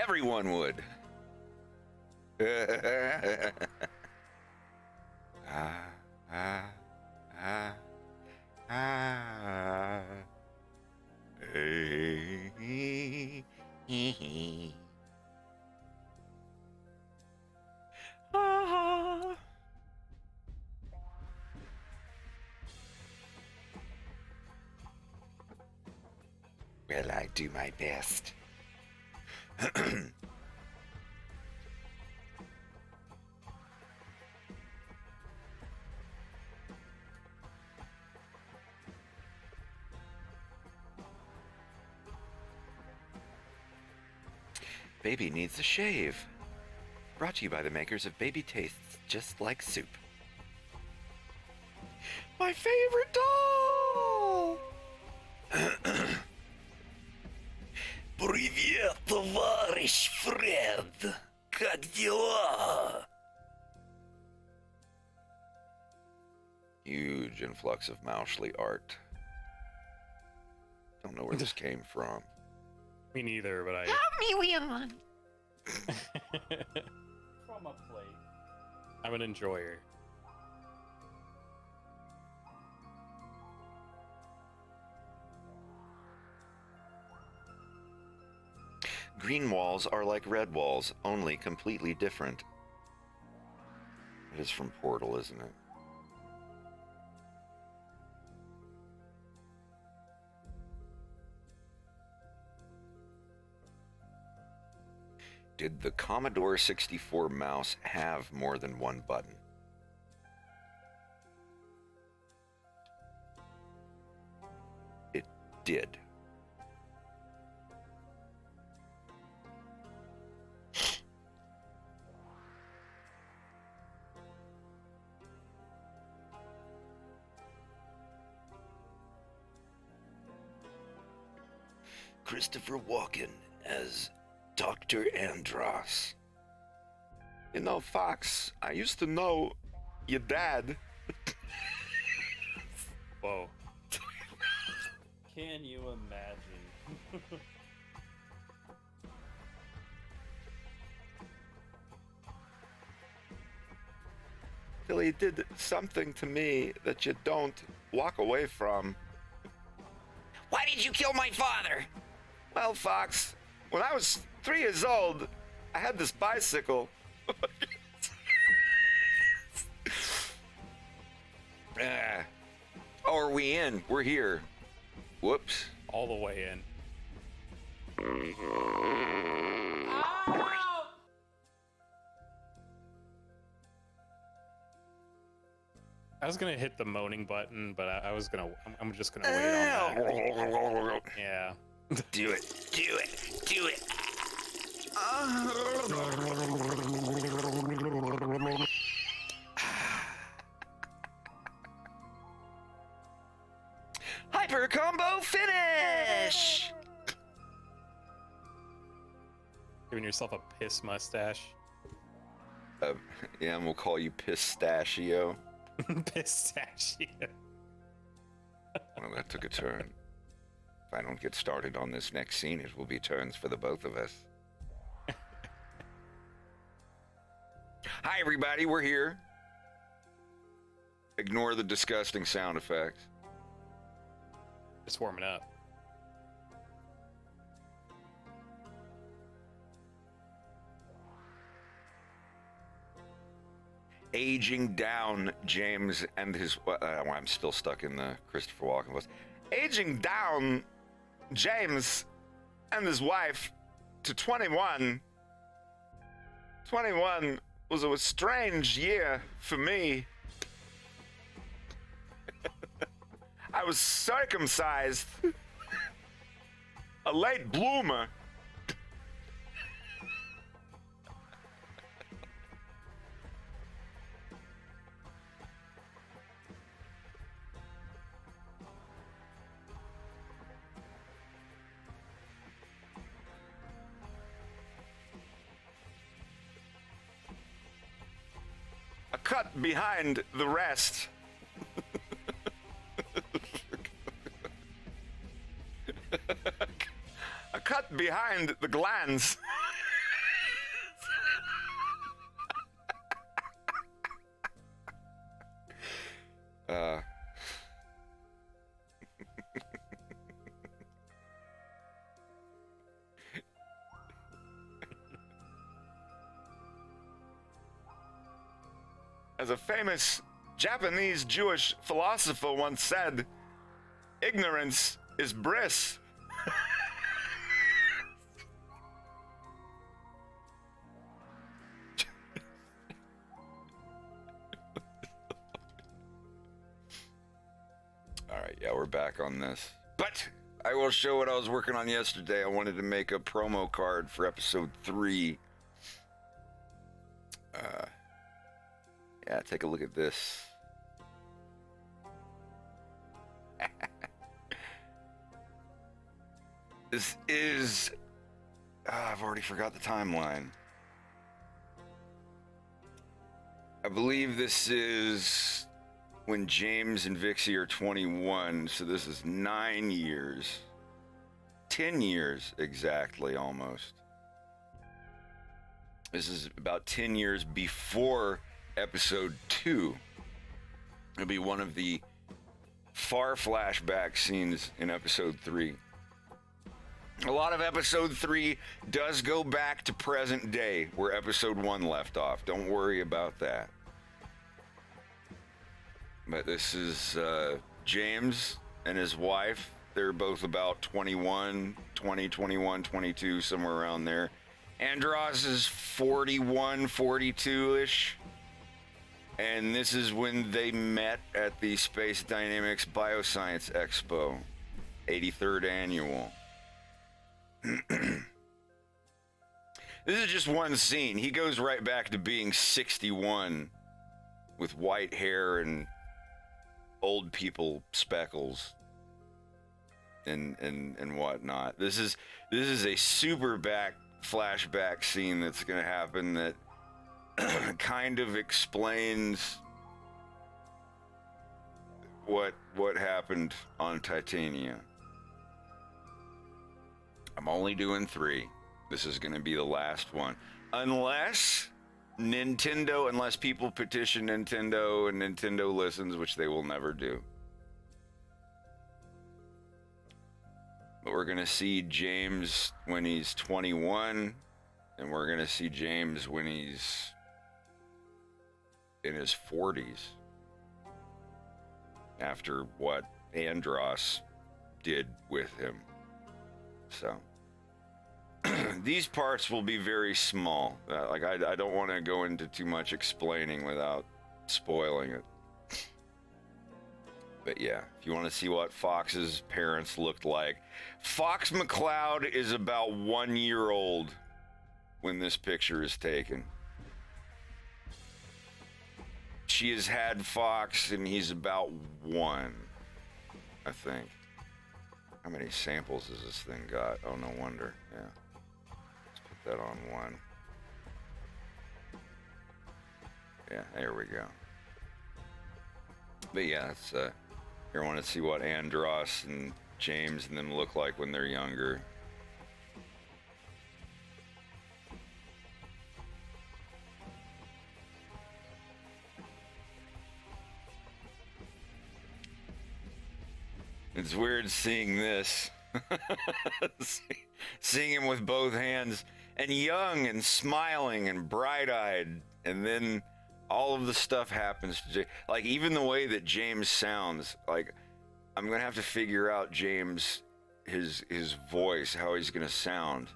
Everyone would. Ah, ah, ah, ah. Hey. Ah. Well, I do my best. Baby needs a shave. Brought to you by the makers of Baby Tastes Just Like Soup. My favorite doll! Привет, товарищ Фред! Как дела? Huge influx of Mauschly art. Don't know where this came from. Me neither, but I... Help me, Leon! From a plate. I'm an enjoyer. Green walls are like red walls, only completely different. It is from Portal, isn't it? Did the Commodore 64 mouse have more than one button? It did. Christopher Walken as Dr. Andros. You know, Fox, I used to know your dad. Whoa. Can you imagine? Till he did something to me that you don't walk away from. Why did you kill my father? Well, Fox, when I was 3 years old, I had this bicycle. Oh, are we in? We're here. Whoops. All the way in. I was gonna hit the moaning button, but I'm just gonna wait on that. Yeah. Do it. Do it. Do it. Hyper combo finish! Giving yourself a piss mustache. Yeah, and we'll call you Pistachio. Pistachio. Well, that took a turn. If I don't get started on this next scene, it will be turns for the both of us. Hi, everybody. We're here. Ignore the disgusting sound effects. Just warming up. Aging down James and his... I'm still stuck in the Christopher Walken voice. Aging down James and his wife to 21. 21 was a strange year for me. I was circumcised. A late bloomer. A cut behind the rest. A cut behind the glands. Uh, as a famous Japanese Jewish philosopher once said, ignorance is bliss. All right, yeah, we're back on this. But I will show what I was working on yesterday. I wanted to make a promo card for episode 3. Yeah, take a look at this. This is... I've already forgot the timeline. I believe this is when James and Vixie are 21, so this is 9 years. 10 years exactly, almost. This is about 10 years before episode 2. It'll be one of the far flashback scenes in episode 3. A lot of episode 3 does go back to present day where episode 1 left off. Don't worry about that. But this is James and his wife. They're both about 21, 22, somewhere around there. Andros is 41, 42-ish. And this is when they met at the Space Dynamics Bioscience Expo, 83rd annual. This is just one scene. He goes right back to being 61 with white hair and old people speckles and whatnot. This is a super flashback scene that's going to happen that kind of explains what happened on Titania. I'm only doing 3. This is going to be the last one. Unless people petition Nintendo and Nintendo listens, which they will never do. But we're going to see James when he's 21, and we're going to see James when he's in his 40s. After what Andros did with him. So these parts will be very small. I don't want to go into too much explaining without spoiling it. But yeah, if you want to see what Fox's parents looked like, Fox McCloud is about 1 year old when this picture is taken. She has had Fox and he's about 1, I think. How many samples has this thing got? Oh, no wonder. Yeah. Let's put that on 1. Yeah, there we go. But yeah, it's you want to see what Andros and James and them look like when they're younger. It's weird seeing this. Seeing him with both hands and young and smiling and bright-eyed, and then all of the stuff happens to James. Like, even the way that James sounds, like, I'm gonna have to figure out James, his voice, how he's gonna sound.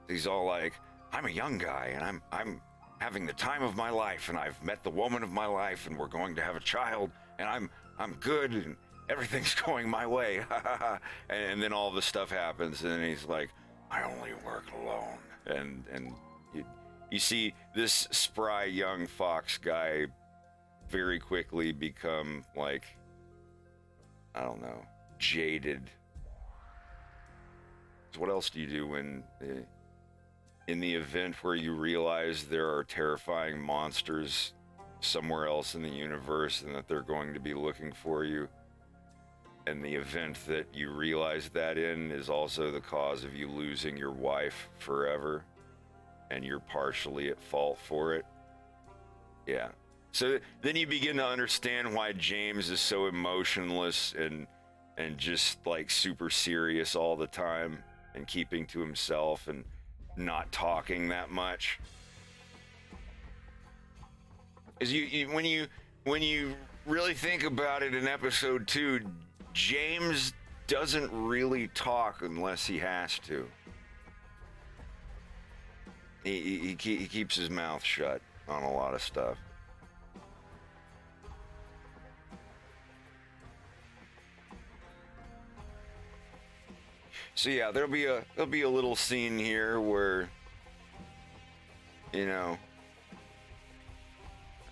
He's all like, I'm a young guy and I'm having the time of my life, and I've met the woman of my life, and we're going to have a child, and I'm good, and everything's going my way. And then all the stuff happens, and he's like, I only work alone. And you see this spry young Fox guy very quickly become, like, I don't know, jaded. So what else do you do when in the event where you realize there are terrifying monsters somewhere else in the universe and that they're going to be looking for you? And the event that you realize that in is also the cause of you losing your wife forever, and you're partially at fault for it. Yeah. So then you begin to understand why James is so emotionless and just like super serious all the time and keeping to himself and not talking that much. Is when you really think about it in episode 2, James doesn't really talk unless he has to. He keeps his mouth shut on a lot of stuff. So yeah, there'll be a little scene here where, you know,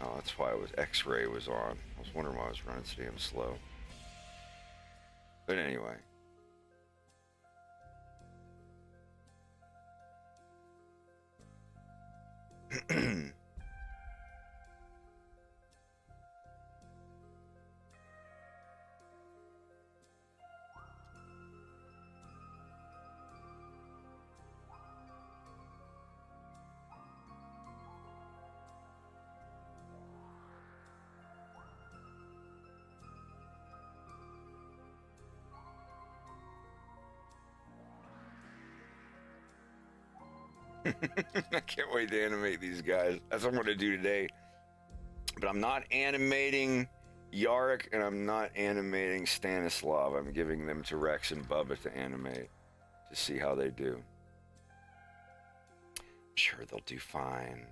oh, that's why it was X-ray was on. I was wondering why I was running so damn slow. But anyway. I can't wait to animate these guys. That's what I'm going to do today. But I'm not animating Yarrick and I'm not animating Stanislav. I'm giving them to Rex and Bubba to animate to see how they do. I'm sure they'll do fine.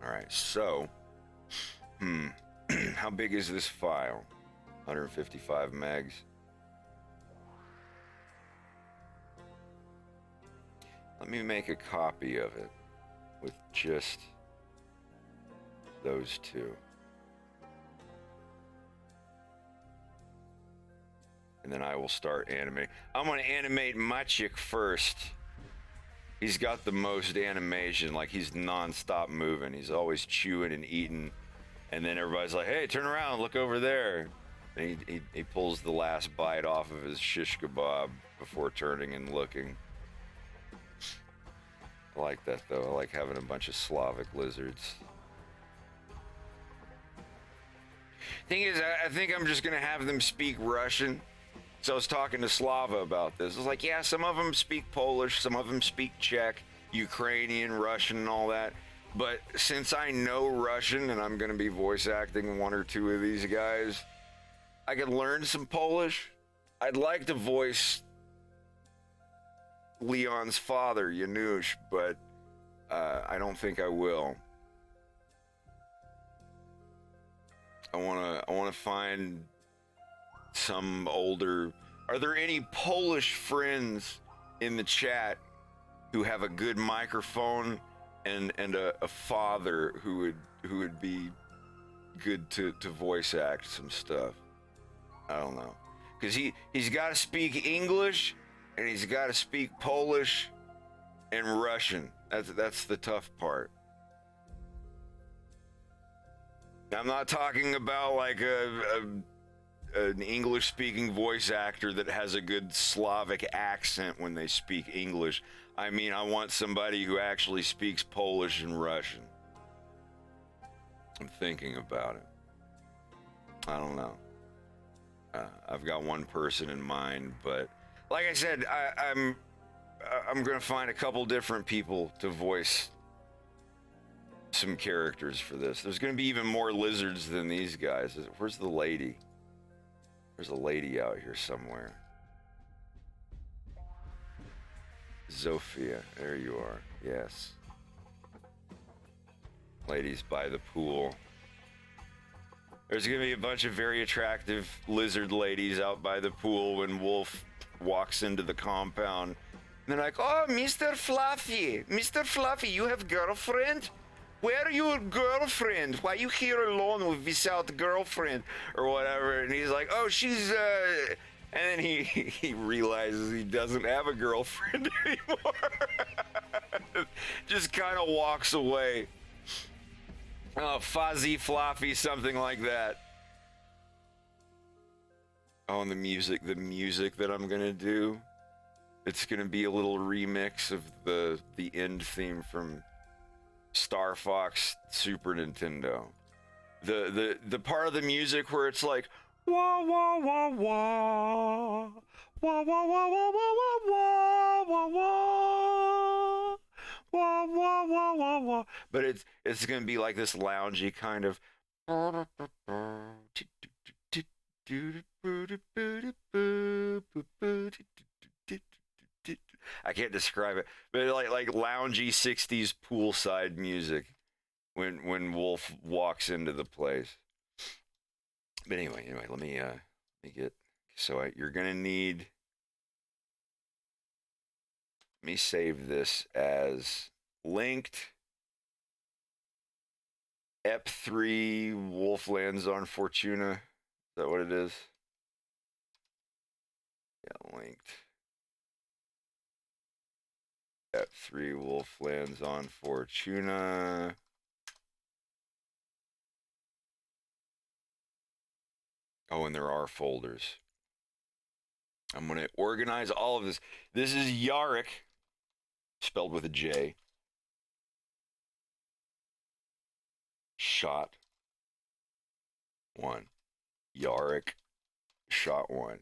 All right, so, how big is this file? 155 megs. Let me make a copy of it with just those two. And then I will start animating. I'm going to animate Maciek first. He's got the most animation, like he's non-stop moving. He's always chewing and eating. And then everybody's like, hey, turn around, look over there. And he pulls the last bite off of his shish kebab before turning and looking. I like that though. I like having a bunch of Slavic lizards. Thing is, I think I'm just gonna have them speak Russian. So I was talking to Slava about this. I was like, yeah, some of them speak Polish, some of them speak Czech, Ukrainian, Russian, and all that. But since I know Russian and I'm gonna be voice acting one or two of these guys, I could learn some Polish. I'd like to voice Leon's father, Janusz, but I don't think I will. I wanna find some older. Are there any Polish friends in the chat who have a good microphone and a father who would be good to voice act some stuff? I don't know, because he's got to speak English. And he's got to speak Polish and Russian. That's the tough part. I'm not talking about like an English-speaking voice actor that has a good Slavic accent when they speak English. I mean, I want somebody who actually speaks Polish and Russian. I'm thinking about it. I don't know. I've got one person in mind, but like I said, I'm gonna find a couple different people to voice some characters for this. There's gonna be even more lizards than these guys. Where's the lady? There's a lady out here somewhere. Zofia, there you are. Yes. Ladies by the pool. There's gonna be a bunch of very attractive lizard ladies out by the pool when Wolf walks into the compound. And they're like, oh, Mr. Fluffy, you have girlfriend? Where are your girlfriend? Why you here alone without girlfriend? Or whatever. And he's like, oh, she's, And then he realizes he doesn't have a girlfriend anymore. Just kind of walks away. Oh, fuzzy, fluffy, something like that. Oh, and the music that I'm gonna do, it's gonna be a little remix of the end theme from Star Fox Super Nintendo. The part of the music where it's like wah wah wah wah wah wah wah wah wah wah wah wah wah wah wah wah wah, but it's gonna be like this loungy kind of. I can't describe it, but like loungy 60s poolside music when Wolf walks into the place. But anyway, let me get, so you're gonna need, let me save this as linked EP3 Wolf lands on Fortuna. Is that what it is? Yeah, linked. EP3 Wolf lands on Fortuna. Oh, and there are folders. I'm going to organize all of this. This is Yarick, spelled with a J. Shot 1. Yarick, shot 1.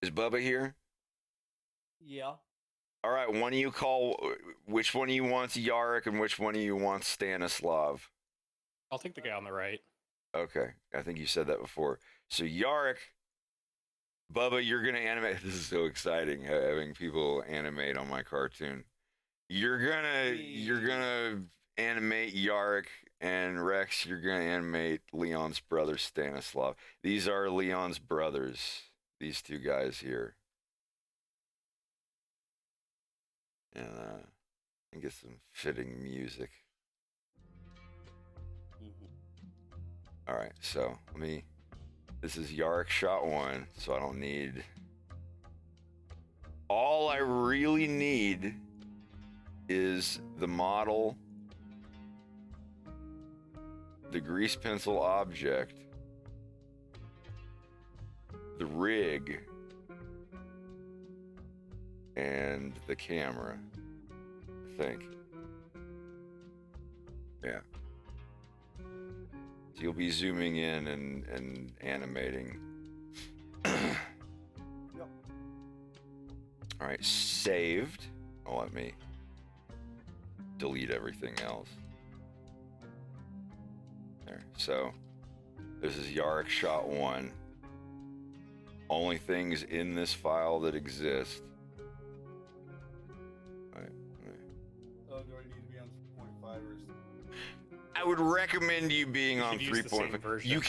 Is Bubba here? Yeah. All right, one of you call, which one of you wants Yarick and which one of you wants Stanislav? I'll take the guy on the right. Okay, I think you said that before. So Yarick, Bubba, you're gonna animate. This is so exciting having people animate on my cartoon. You're gonna animate Yarick, and Rex, you're gonna animate Leon's brother Stanislav. These are Leon's brothers. These two guys here. And get some fitting music. All right, so this is Yarick shot 1, so I don't need, all I really need is the model, the grease pencil object, the rig, and the camera, I think. Yeah. So you'll be zooming in and animating. Yep. All right, saved. Oh, let me delete everything else. There. So this is Yarick shot 1. Only things in this file that exist. Oh, do I need to be on 3.5 or? I would recommend you being on could use the same 3.5. version. You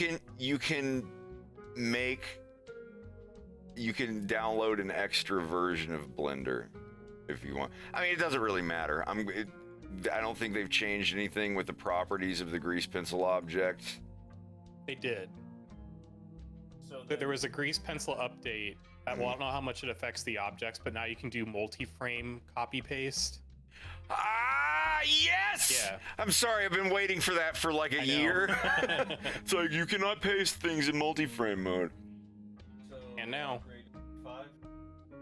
can download an extra version of Blender if you want. I mean, it doesn't really matter. I don't think they've changed anything with the properties of the grease pencil objects. They did. So There was a grease pencil update. Well, I don't know how much it affects the objects, but now you can do multi-frame copy paste. Ah, yes! Yeah. I'm sorry, I've been waiting for that for like a year. It's like, you cannot paste things in multi-frame mode. So And now- upgrade to 5.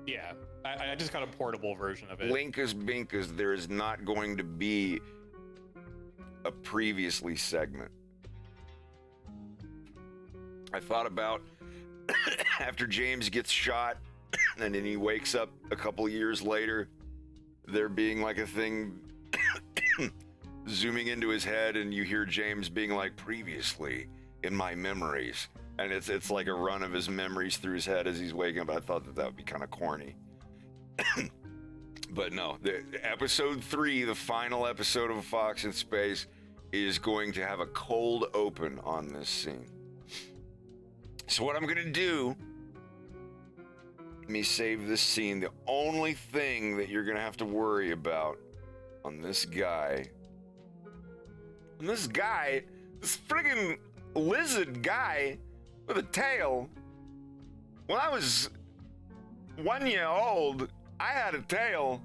Yeah, I just got a portable version of it. Linkus Binkus, there is not going to be a previously segment. I thought about after James gets shot and then he wakes up a couple years later, there being like a thing zooming into his head and you hear James being like, previously in my memories. And it's like a run of his memories through his head as he's waking up. I thought that would be kind of corny. But no, the episode 3, the final episode of Fox in Space, is going to have a cold open on this scene. So what I'm gonna do, let me save this scene. The only thing that you're gonna have to worry about on this guy, this friggin' lizard guy with a tail. When I was 1 year old, I had a tail.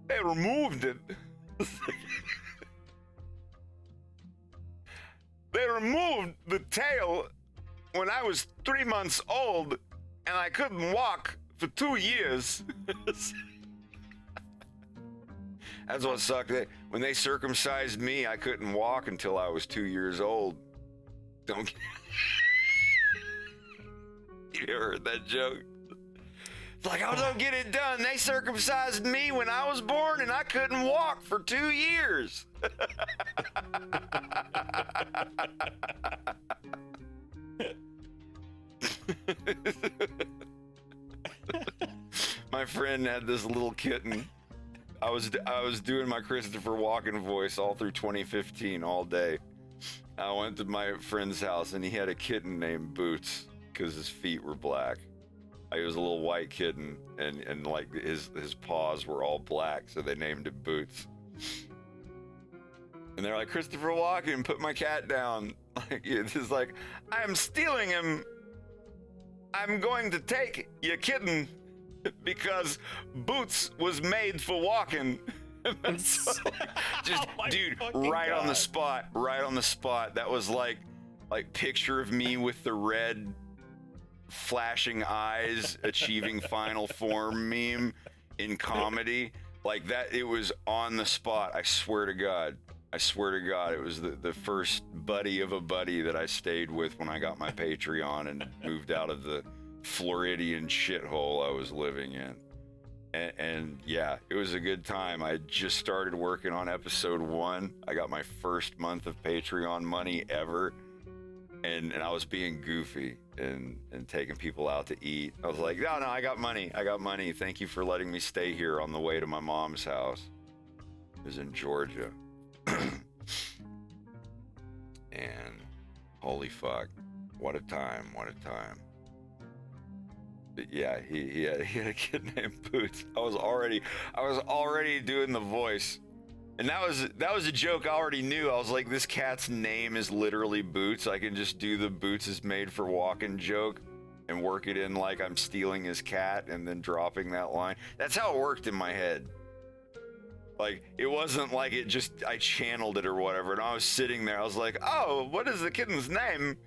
They removed it. They removed the tail when I was 3 months old, and I couldn't walk for 2 years. That's what sucked. When they circumcised me, I couldn't walk until I was 2 years old. Don't. You heard that joke? It's like, I don't get it done. They circumcised me when I was born, and I couldn't walk for 2 years. My friend had this little kitten. I was doing my Christopher Walken voice all through 2015 all day. I went to my friend's house and he had a kitten named Boots because his feet were black. He was a little white kitten and like his paws were all black, so they named him Boots. And they're like, Christopher Walken, put my cat down. Like, it's like, I'm stealing him. I'm going to take your kitten because Boots was made for walking. So, just, Oh dude, fucking right on the God. spot. That was like picture of me with the red flashing eyes achieving final form meme in comedy. Like that, it was on the spot. I swear to God, it was the first buddy of a buddy that I stayed with when I got my Patreon and moved out of the Floridian shithole I was living in. And yeah, it was a good time. I just started working on episode 1. I got my first month of Patreon money ever. And I was being goofy and taking people out to eat. I was like, no, I got money. Thank you for letting me stay here on the way to my mom's house. It was in Georgia. And holy fuck, what a time. But yeah, he had a kid named Boots. I was already doing the voice. And that was a joke I already knew. I was like, this cat's name is literally Boots. I can just do the Boots is made for walking joke and work it in like I'm stealing his cat and then dropping that line. That's how it worked in my head. Like, it wasn't like I channeled it or whatever. And I was sitting there, I was like, oh, what is the kitten's name?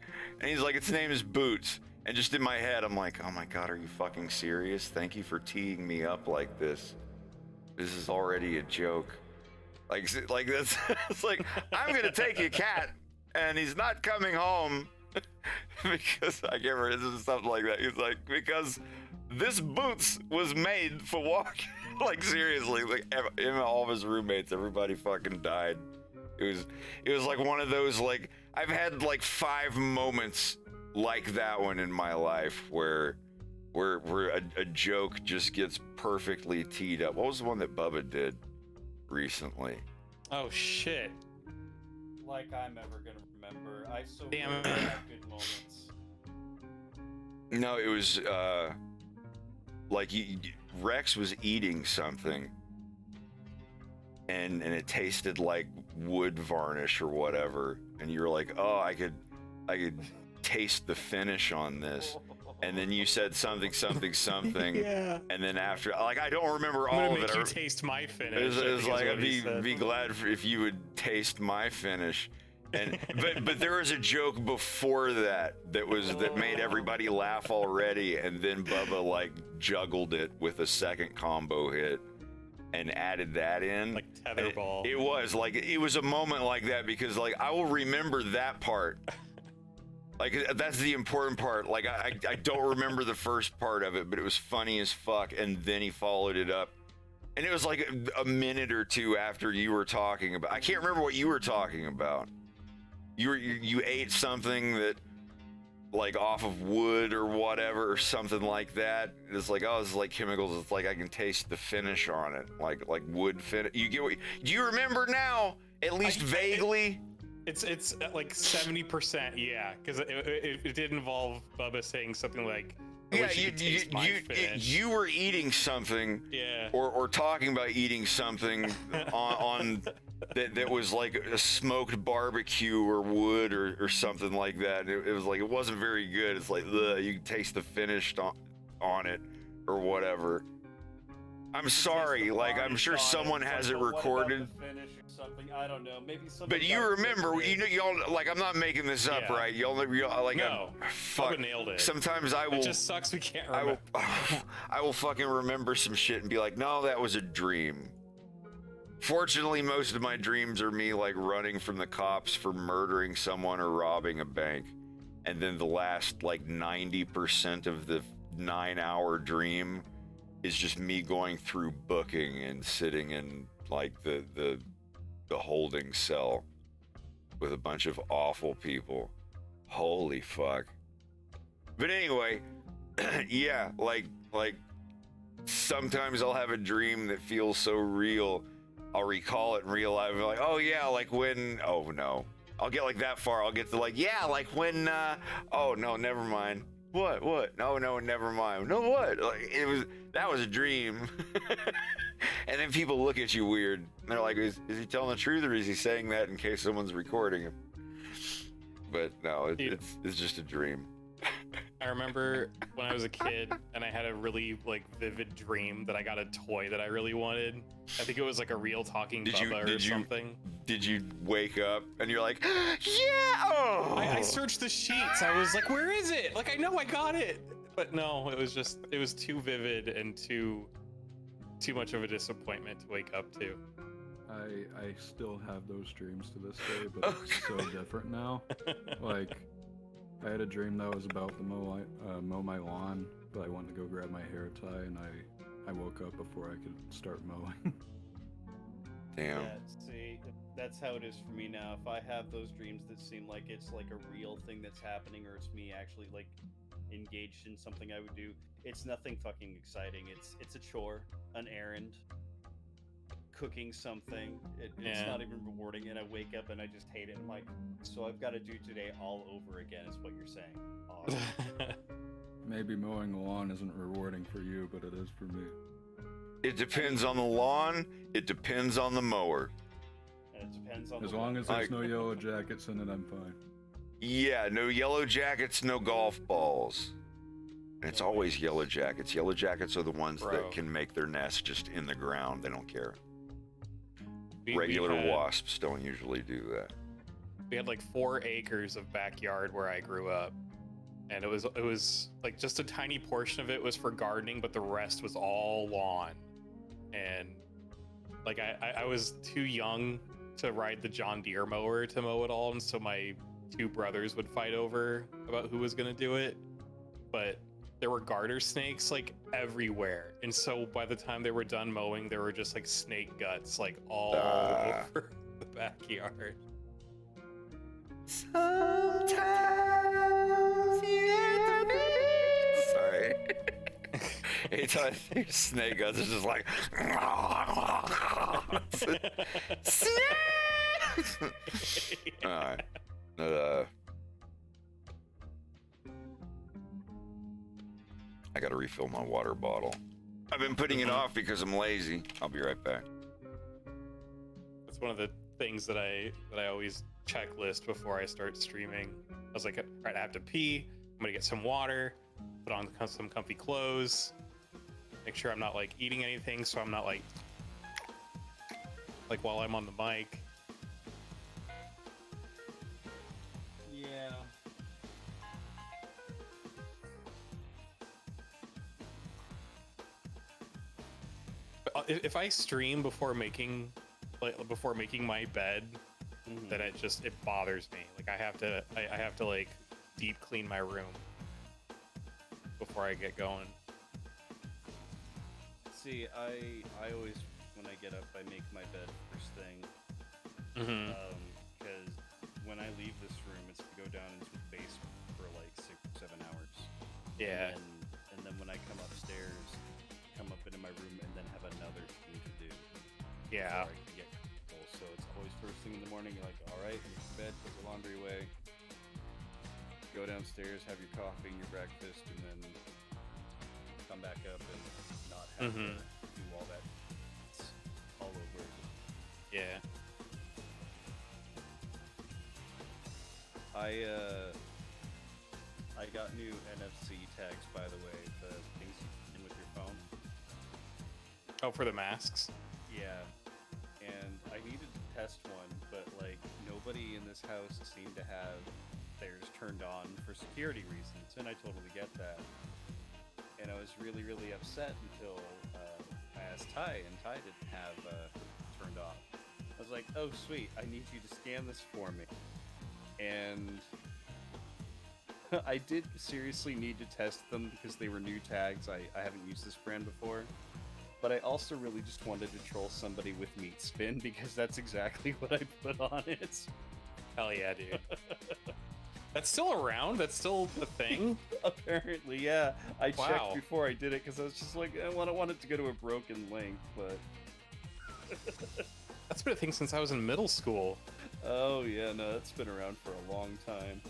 And he's like, its name is Boots. And just in my head, I'm like, oh my God, are you fucking serious? Thank you for teeing me up like this. This is already a joke. Like that's, it's like, I'm gonna take your cat and he's not coming home because I can't remember, this is something like that. He's like, because this Boots was made for walking. Like seriously, like him and all of his roommates, everybody fucking died. It was like one of those, like, I've had like 5 moments like that one in my life where a joke just gets perfectly teed up. What was the one that Bubba did recently? Oh shit. Like I'm ever gonna remember. I so Damn rarely it. have good moments. No, it was like Rex was eating something and it tasted like wood varnish or whatever, and you were like, oh, I could taste the finish on this. And then you said something, Yeah. and then after, like, I don't remember I'm all gonna of make it. you taste my finish. It was I think like, is I'd what he said. be glad if you would taste my finish. And but there was a joke before that made everybody laugh already, and then Bubba like juggled it with a second combo hit and added that in. Like tetherball. It was a moment like that because like I will remember that part. Like, that's the important part. Like, I don't remember the first part of it, but it was funny as fuck. And then he followed it up. And it was like a minute or two after you were talking about. I can't remember what you were talking about. You ate something that, like, off of wood or whatever, or something like that. It's like, oh, this is like chemicals. It's like I can taste the finish on it. Like wood finish. You get what? Do you remember now? At least vaguely? It's like 70%, yeah, because it did involve Bubba saying something like, I wish you could taste my finish. you were eating something, Yeah. or talking about eating something on that was like a smoked barbecue or wood or something like that. It was like, it wasn't very good. It's like, ugh, you can taste the finish on it or whatever. I'm sorry, like, I'm sure someone has it recorded. Finish or something, I don't know. Maybe something. But you remember, y'all, like, I'm not making this up, Yeah. right? Y'all like, No, fuck. Bubba nailed it. Sometimes I will. It just sucks we can't remember. I will fucking remember some shit and be like, no, that was a dream. Fortunately, most of my dreams are me like running from the cops for murdering someone or robbing a bank. And then the last like 90% of the 9-hour dream is just me going through booking and sitting in like the holding cell with a bunch of awful people. Holy fuck. But anyway, yeah, like sometimes I'll have a dream that feels so real, I'll recall it in real life, like, oh yeah, like when, oh no. I'll get like that far, I'll get to like, yeah, like when, oh no, never mind. What? No, never mind. No, what? Like, that was a dream. And then people look at you weird. They're like, is he telling the truth or is he saying that in case someone's recording him? But no, it's just a dream. I remember when I was a kid and I had a really like vivid dream that I got a toy that I really wanted. I think it was like a real talking Bubba or something. Did you wake up and you're like, yeah, oh! I searched the sheets. I was like, where is it? Like, I know I got it. But no, it was too vivid and too much of a disappointment to wake up to. I still have those dreams to this day, but it's so different now. Like, I had a dream that was about to mow my lawn, but I wanted to go grab my hair tie, and I woke up before I could start mowing. Damn. Yeah, see, that's how it is for me now. If I have those dreams that seem like it's like a real thing that's happening, or it's me actually like engaged in something I would do, it's nothing fucking exciting. It's a chore, an errand, cooking something. It's not even rewarding, and I wake up and I just hate it. I'm like, so I've got to do today all over again, is what you're saying. Awesome. Maybe mowing the lawn isn't rewarding for you, but it is for me. It depends on the lawn. It depends on the mower. And it depends on As long as there's no yellow jackets in it, I'm fine. Yeah, no yellow jackets, no golf balls. And it's always yellow jackets. Yellow jackets are the ones that can make their nest just in the ground. They don't care. Regular wasps don't usually do that. We had like 4 acres of backyard where I grew up, and it was like just a tiny portion of it was for gardening, but the rest was all lawn. And like I was too young to ride the John Deere mower to mow it all, and so my 2 brothers would fight over about who was gonna do it. But there were garter snakes like everywhere, and so by the time they were done mowing, there were just like snake guts like all over the backyard. Sometimes you have to be... Sorry. Anytime I think snake guts, it's just like... Alright. I gotta refill my water bottle. I've been putting it off because I'm lazy. I'll be right back. That's one of the things that I always checklist before I start streaming. I was like, all right, I have to pee. I'm gonna get some water, put on some comfy clothes, make sure I'm not like eating anything, so I'm not like while I'm on the mic. Yeah. If I stream before making my bed, then it bothers me. Like I have to like deep clean my room before I get going. See, I always, when I get up, I make my bed first thing. Because when I leave this room, it's to go down into the basement for like 6 or 7 hours. Yeah. And then when I come upstairs, come up into my room and then have another thing to do. Yeah. Before I can get comfortable. So it's always first thing in the morning. You're like, all right, make your bed, put your laundry away, go downstairs, have your coffee and your breakfast, and then come back up and not have to do all that all over. Yeah. I got new NFC tags, by the way, the things you put in with your phone. Oh, for the masks? Yeah. And I needed to test one, but like nobody in this house seemed to have theirs turned on for security reasons, and I totally get that. And I was really, really upset until I asked Ty, and Ty didn't have turned off. I was like, oh sweet, I need you to scan this for me. And I did seriously need to test them because they were new tags. I haven't used this brand before. But I also really just wanted to troll somebody with meat spin because that's exactly what I put on it. Hell yeah, dude. That's still around? That's still the thing? Apparently, yeah. I Wow. checked before I did it because I was just like, I don't want it to go to a broken link, but... That's been a thing since I was in middle school. Oh yeah, no, that's been around for a long time.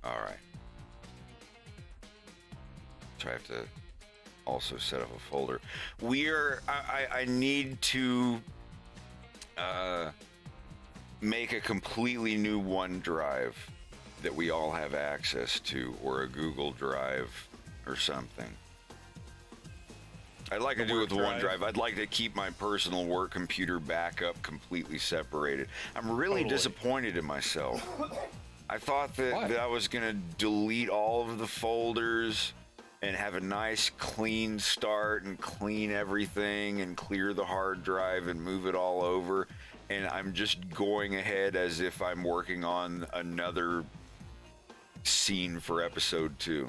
All right. So I have to also set up a folder. I need to make a completely new OneDrive that we all have access to, or a Google Drive or something. I'd like to do it with OneDrive. I'd like to keep my personal work computer backup completely separated. I'm really disappointed in myself. I thought that I was going to delete all of the folders and have a nice clean start and clean everything and clear the hard drive and move it all over. And I'm just going ahead as if I'm working on another scene for episode 2.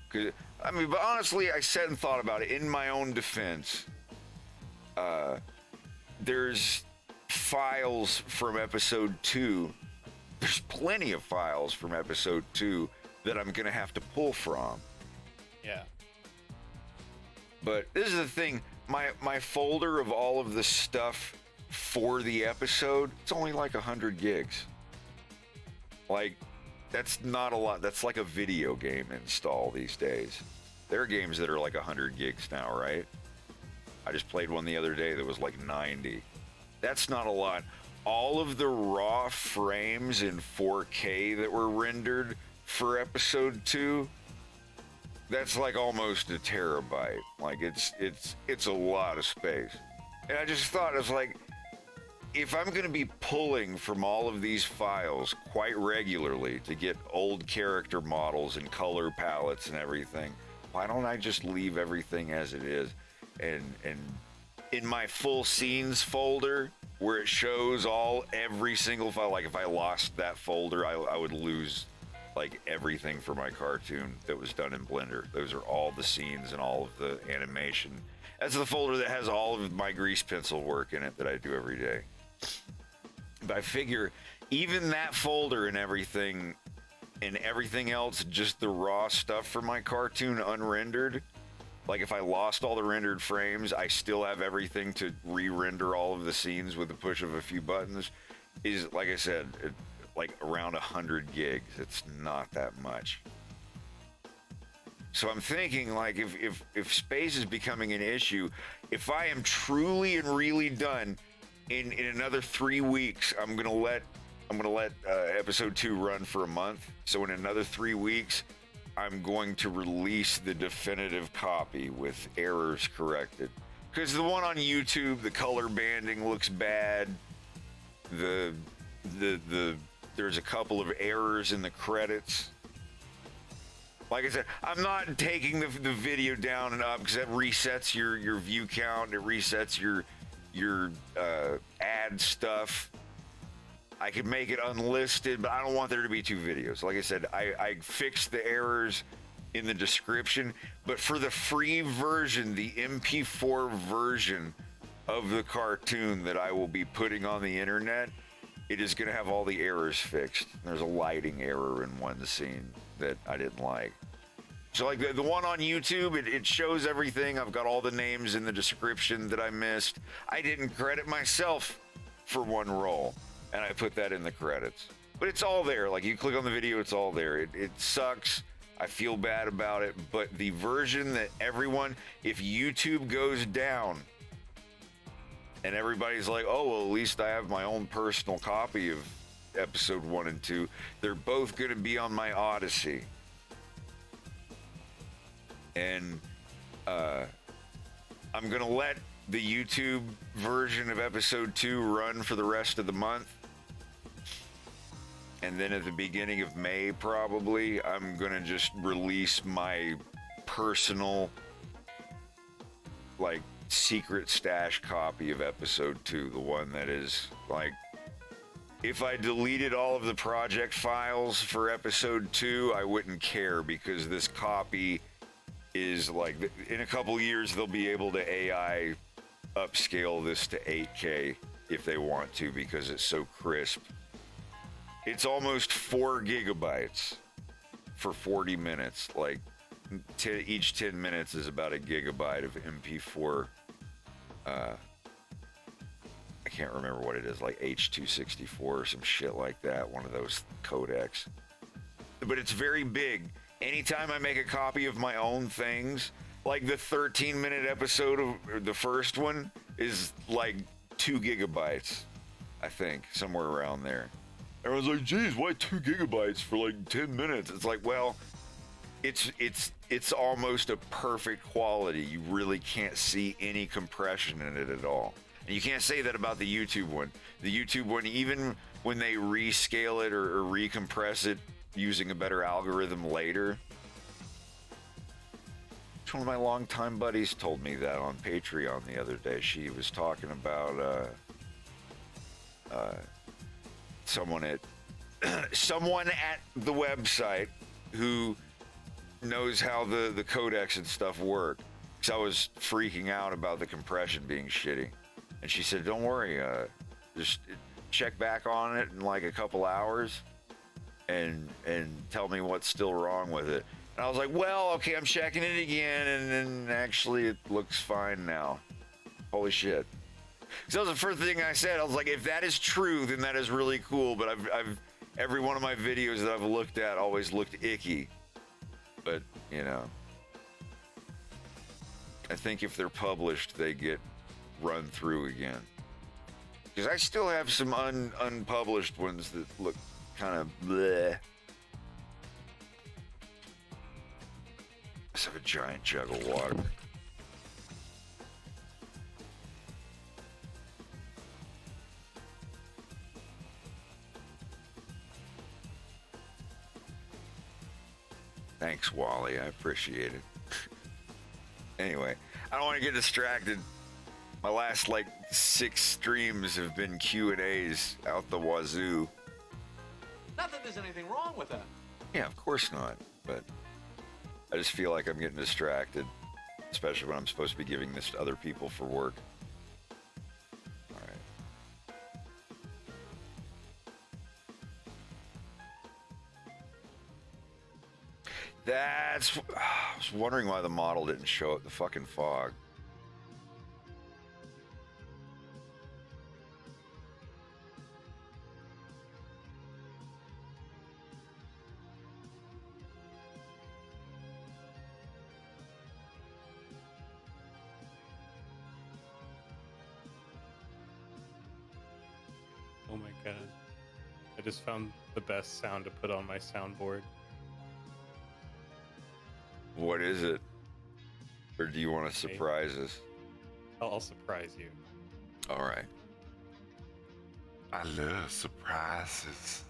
'Cause, I mean, but honestly, I sat and thought about it. In my own defense, there's files from episode 2. There's plenty of files from episode 2 that I'm going to have to pull from. Yeah. But this is the thing. My folder of all of the stuff for the episode, it's only like 100 gigs. Like, that's not a lot. That's like a video game install these days. There are games that are like 100 gigs now, right? I just played one the other day that was like 90. That's not a lot. All of the raw frames in 4K that were rendered for episode 2, that's like almost a terabyte. Like it's a lot of space. And I just thought, it was like, if I'm going to be pulling from all of these files quite regularly to get old character models and color palettes and everything, why don't I just leave everything as it is? And in my full scenes folder, where it shows every single file, like if I lost that folder, I would lose like everything for my cartoon that was done in Blender. Those are all the scenes and all of the animation. That's the folder that has all of my grease pencil work in it that I do every day. But I figure even that folder and everything else, just the raw stuff for my cartoon unrendered, like if I lost all the rendered frames, I still have everything to re-render all of the scenes with the push of a few buttons, is, like I said, like around 100 gigs. It's not that much. So I'm thinking, like, if space is becoming an issue, if I am truly and really done in another 3 weeks, I'm gonna let episode 2 run for a month. So in another 3 weeks, I'm going to release the definitive copy with errors corrected. Because the one on YouTube, the color banding looks bad. There's a couple of errors in the credits. Like I said, I'm not taking the video down and up because that resets your view count. It resets your ad stuff. I could make it unlisted, but I don't want there to be 2 videos. Like I said, I fixed the errors in the description, but for the free version, the MP4 version of the cartoon that I will be putting on the internet, it is going to have all the errors fixed. There's a lighting error in one scene that I didn't like. So like the one on YouTube, it shows everything. I've got all the names in the description that I missed. I didn't credit myself for one role, and I put that in the credits. But it's all there. Like, you click on the video, it's all there. It sucks. I feel bad about it. But the version that everyone, if YouTube goes down and everybody's like, oh, well, at least I have my own personal copy of episode 1 and 2, they're both going to be on my Odyssey. And I'm going to let the YouTube version of episode 2 run for the rest of the month. And then at the beginning of May, probably, I'm going to just release my personal, like, secret stash copy of episode 2. The one that is, like, if I deleted all of the project files for episode 2, I wouldn't care, because this copy is, like, in a couple years, they'll be able to AI upscale this to 8K if they want to, because it's so crisp. It's almost 4 gigabytes for 40 minutes. Like, each 10 minutes is about a gigabyte of MP4. I can't remember what it is, like H.264 or some shit like that, one of those codecs. But it's very big. Anytime I make a copy of my own things, like the 13-minute episode of the first one is like 2 gigabytes, I think, somewhere around there. Everyone's like, geez, why 2 gigabytes for like 10 minutes? It's like, well, it's almost a perfect quality. You really can't see any compression in it at all. And you can't say that about the YouTube one. The YouTube one, even when they rescale it or recompress it using a better algorithm later. One of my longtime buddies told me that on Patreon the other day. She was talking about someone at the website who knows how the codecs and stuff work. Because I was freaking out about the compression being shitty. And she said, don't worry, just check back on it in like a couple hours and tell me what's still wrong with it. And I was like, well, okay, I'm checking it again, and then actually it looks fine now. Holy shit. So that was the first thing I said. I was like, if that is true, then that is really cool. But I've every one of my videos that I've looked at always looked icky. But, you know, I think if they're published, they get run through again. Because I still have some unpublished ones that look kind of bleh. Let's have a giant jug of water. Thanks, Wally. I appreciate it. Anyway, I don't want to get distracted. My last, like, 6 streams have been Q&As out the wazoo. Not that there's anything wrong with that. Yeah, of course not. But I just feel like I'm getting distracted, especially when I'm supposed to be giving this to other people for work. All right. I was wondering why the model didn't show up the fucking fog. Oh my god. I just found the best sound to put on my soundboard. What is it? Or do you want to surprise us? I'll surprise you. All right. I love surprises.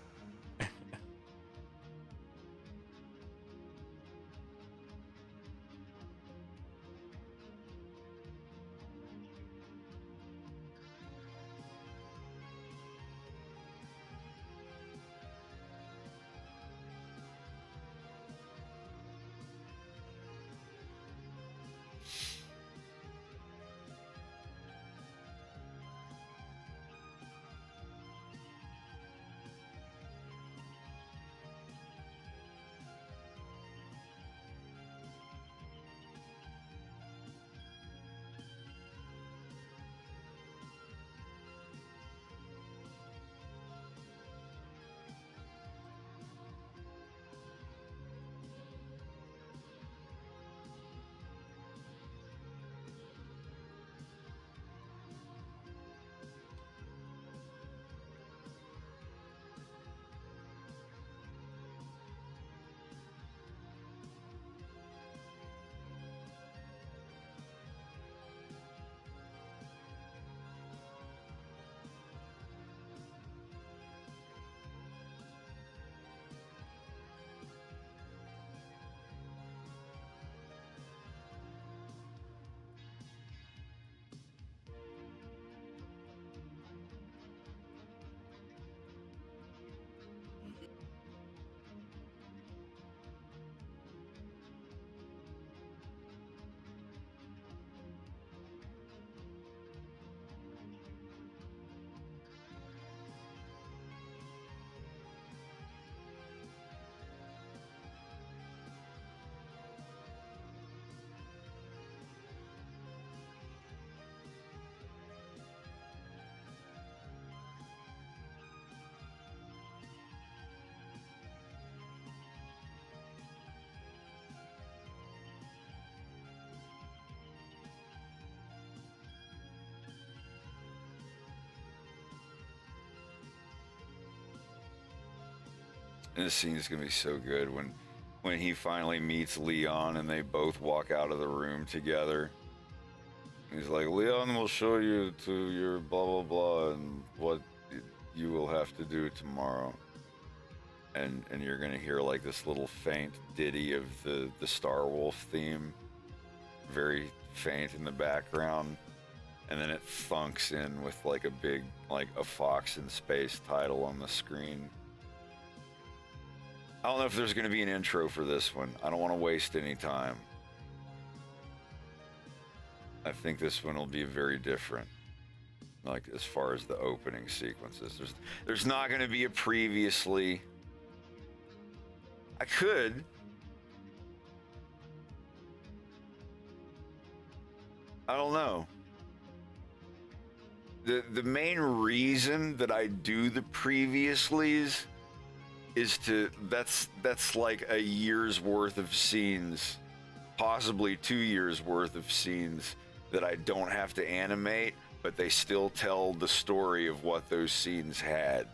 And this scene is gonna be so good when he finally meets Leon and they both walk out of the room together. He's like, Leon will show you to your blah blah blah and what you will have to do tomorrow. And you're gonna hear like this little faint ditty of the Star Wolf theme, very faint in the background, and then it thunks in with like a big like a Fox in Space title on the screen. I don't know if there's gonna be an intro for this one. I don't want to waste any time. I think this one will be very different. Like as far as the opening sequences, there's not gonna be a previously. I could. I don't know. The main reason that I do the previouslys is that's like a year's worth of scenes, possibly 2 years worth of scenes that I don't have to animate, but they still tell the story of what those scenes had.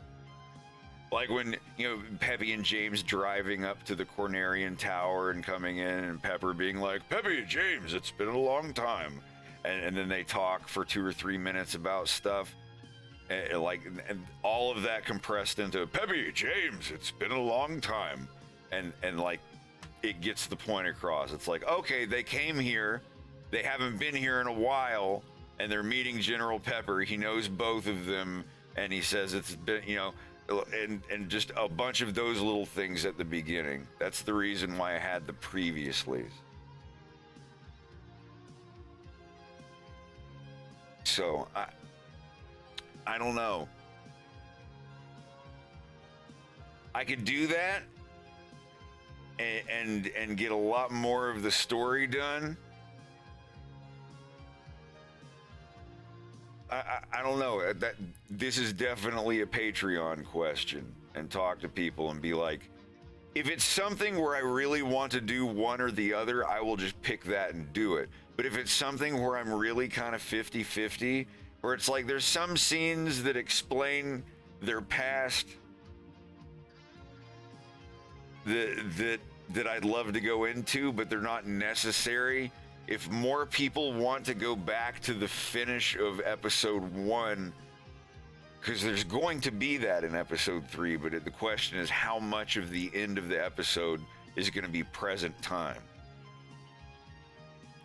Like when, you know, Peppy and James driving up to the Cornerian Tower and coming in, and Pepper being like, Peppy, James, it's been a long time. And then they talk for 2 or 3 minutes about stuff. And all of that compressed into, Peppy, James, it's been a long time. And like, it gets the point across. It's like, okay, they came here. They haven't been here in a while. And they're meeting General Pepper. He knows both of them. And he says it's been, you know, and just a bunch of those little things at the beginning. That's the reason why I had the previouslys. So I don't know. I could do that and get a lot more of the story done. I don't know. This is definitely a Patreon question, and talk to people and be like, if it's something where I really want to do one or the other, I will just pick that and do it. But if it's something where I'm really kind of 50-50, where it's like there's some scenes that explain their past that I'd love to go into, but they're not necessary. If more people want to go back to the finish of episode 1, because there's going to be that in episode 3, but the question is how much of the end of the episode is going to be present time?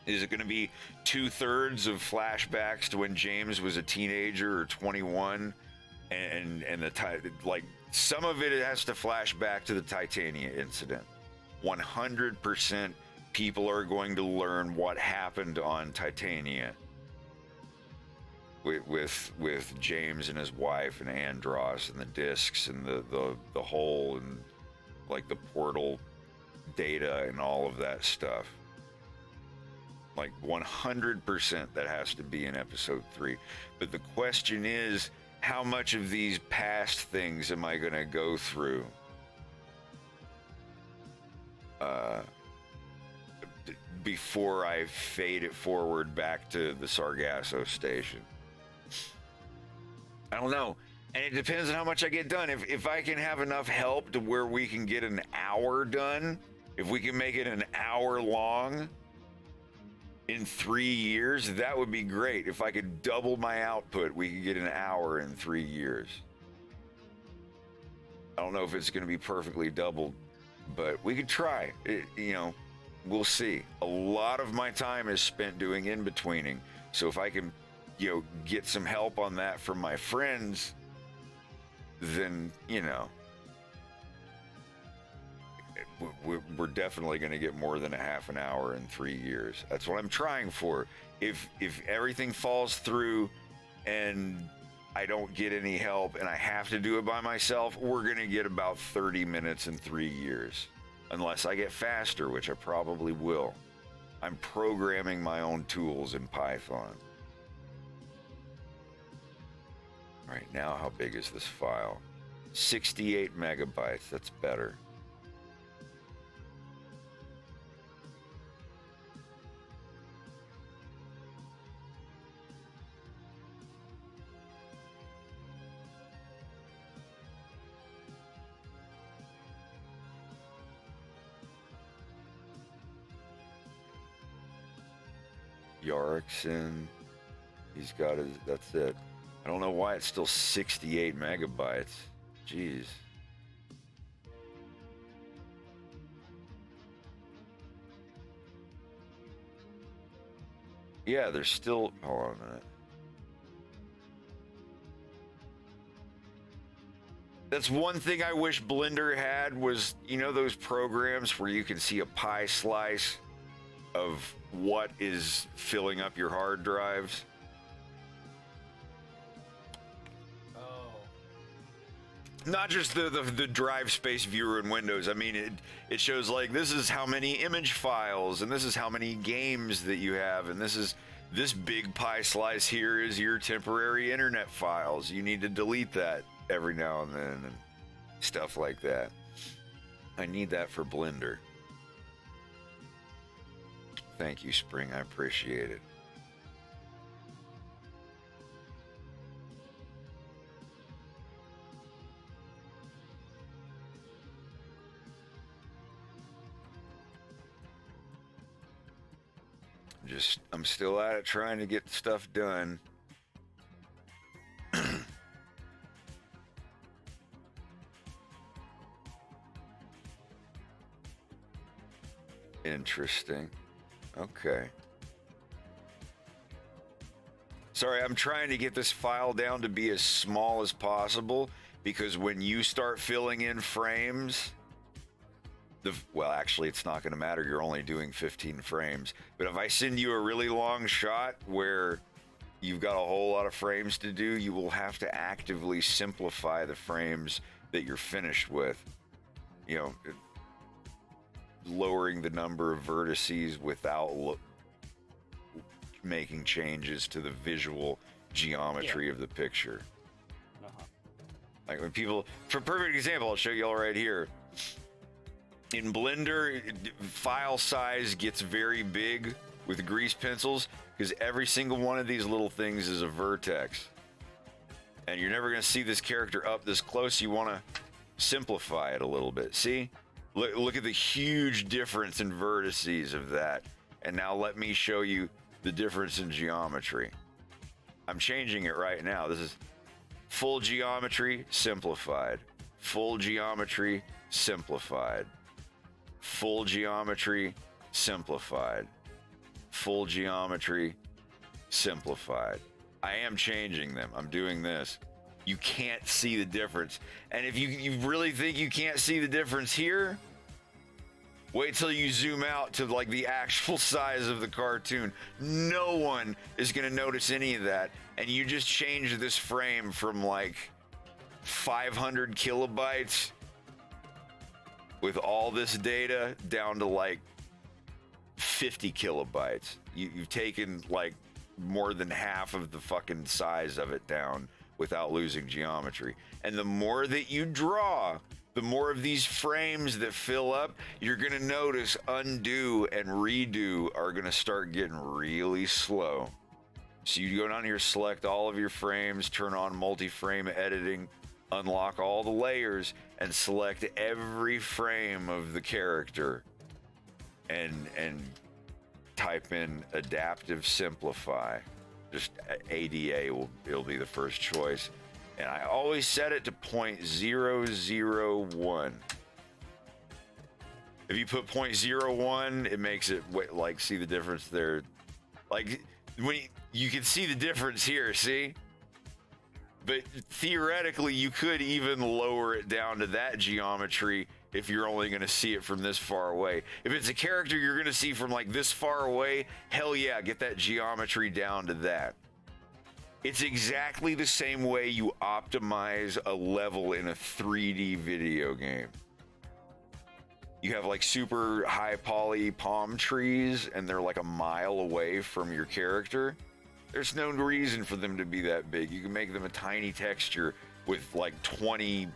Is it going to be 2/3 of flashbacks to when James was a teenager or 21, and like some of it has to flash back to the Titania incident? 100%. People are going to learn what happened on Titania with James and his wife and Andros and the discs and the hole and like the portal data and all of that stuff. Like 100% that has to be in episode 3. But the question is, how much of these past things am I going to go through? Before I fade it forward back to the Sargasso station. I don't know. And it depends on how much I get done. If I can have enough help to where we can get an hour done, if we can make it an hour long in 3 years, that would be great. If I could double my output, we could get an hour in 3 years. I don't know if it's going to be perfectly doubled, but we could try. You know, we'll see. A lot of my time is spent doing in-betweening. So if I can, you know, get some help on that from my friends, then, you know, we're definitely going to get more than a half an hour in 3 years. That's what I'm trying for. If everything falls through and I don't get any help and I have to do it by myself, we're going to get about 30 minutes in 3 years. Unless I get faster, which I probably will. I'm programming my own tools in Python. All right, now how big is this file? 68 megabytes, that's better. Yarrickson. He's got his, that's it. I don't know why it's still 68 megabytes. Jeez. Yeah, there's still, hold on a minute. That's one thing I wish Blender had was, you know, those programs where you can see a pie slice of what is filling up your hard drives. Not just the drive space viewer in Windows. I mean, it shows like this is how many image files and this is how many games that you have, and this big pie slice here is your temporary internet files. You need to delete that every now and then and stuff like that. I need that for Blender. Thank you, Spring. I appreciate it. I'm still at it trying to get stuff done. Interesting. Okay. Sorry, I'm trying to get this file down to be as small as possible because when you start filling in frames, well, actually, it's not going to matter. You're only doing 15 frames. But if I send you a really long shot where you've got a whole lot of frames to do, you will have to actively simplify the frames that you're finished with. You know, lowering the number of vertices without making changes to the visual geometry of the picture. Like when people, for a perfect example, I'll show you all right here. In Blender, file size gets very big with grease pencils because every single one of these little things is a vertex. And you're never going to see this character up this close. You want to simplify it a little bit. See? Look at the huge difference in vertices of that. And now let me show you the difference in geometry. I'm changing it right now. This is full geometry, simplified. Full geometry, simplified. Full geometry, simplified. Full geometry, simplified. I am changing them. I'm doing this. You can't see the difference. And if you really think you can't see the difference here, wait till you zoom out to like the actual size of the cartoon. No one is going to notice any of that. And you just change this frame from like 500 kilobytes with all this data down to like 50 kilobytes. You've taken like more than half of the fucking size of it down without losing geometry. And the more that you draw, the more of these frames that fill up, you're gonna notice undo and redo are gonna start getting really slow. So you go down here, select all of your frames, turn on multi-frame editing, unlock all the layers, and select every frame of the character and type in adaptive simplify. Just ADA it'll be the first choice. And I always set it to 0.001. If you put 0.01, it makes it like, see the difference there. Like when you can see the difference here, see? But theoretically, you could even lower it down to that geometry if you're only going to see it from this far away. If it's a character you're going to see from like this far away, hell yeah, get that geometry down to that. It's exactly the same way you optimize a level in a 3D video game. You have like super high poly palm trees and they're like a mile away from your character. There's no reason for them to be that big. You can make them a tiny texture with like 20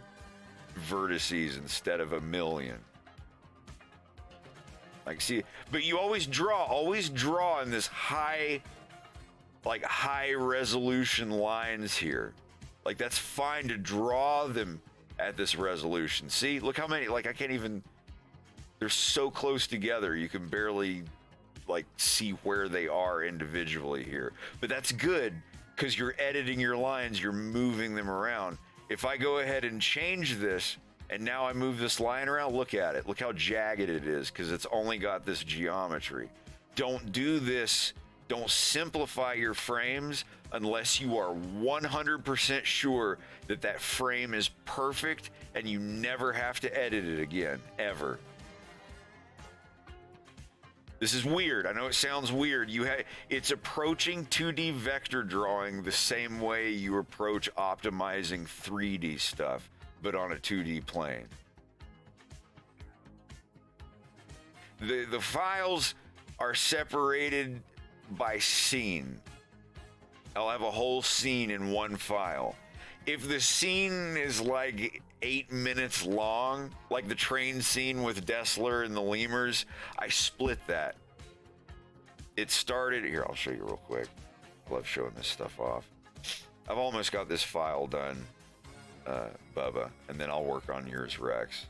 vertices instead of 1,000,000. Like, see, but you always draw in this high resolution lines here. Like, that's fine to draw them at this resolution. See, look how many, like, I can't even, they're so close together, you can barely like see where they are individually here. But that's good because you're editing your lines, you're moving them around. If I go ahead and change this, and now I move this line around, look at it. Look how jagged it is because it's only got this geometry. Don't do this. Don't simplify your frames unless you are 100% sure that that frame is perfect and you never have to edit it again, ever. This is weird. I know it sounds weird. It's approaching 2D vector drawing the same way you approach optimizing 3D stuff, but on a 2D plane. The files are separated by scene. I'll have a whole scene in one file. If the scene is like 8 minutes long, like the train scene with Dessler and the lemurs, I split that. It started here. I'll show you real quick. I love showing this stuff off. I've almost got this file done, Bubba, and then I'll work on yours, Rex.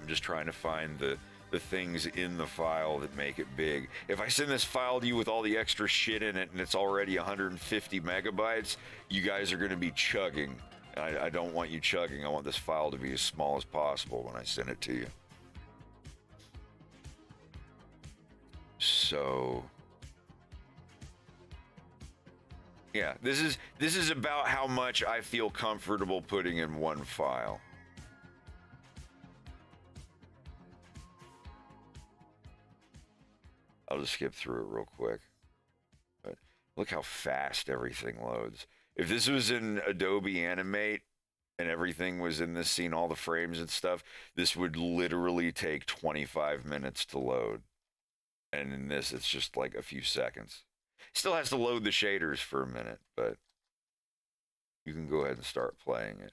I'm just trying to find the things in the file that make it big. If I send this file to you with all the extra shit in it and it's already 150 megabytes, you guys are going to be chugging. I don't want you chugging. I want this file to be as small as possible when I send it to you. So, yeah, this is about how much I feel comfortable putting in one file. I'll just skip through it real quick. But look how fast everything loads. If this was in Adobe Animate and everything was in this scene, all the frames and stuff, this would literally take 25 minutes to load. And in this, it's just like a few seconds. Still has to load the shaders for a minute, but you can go ahead and start playing it.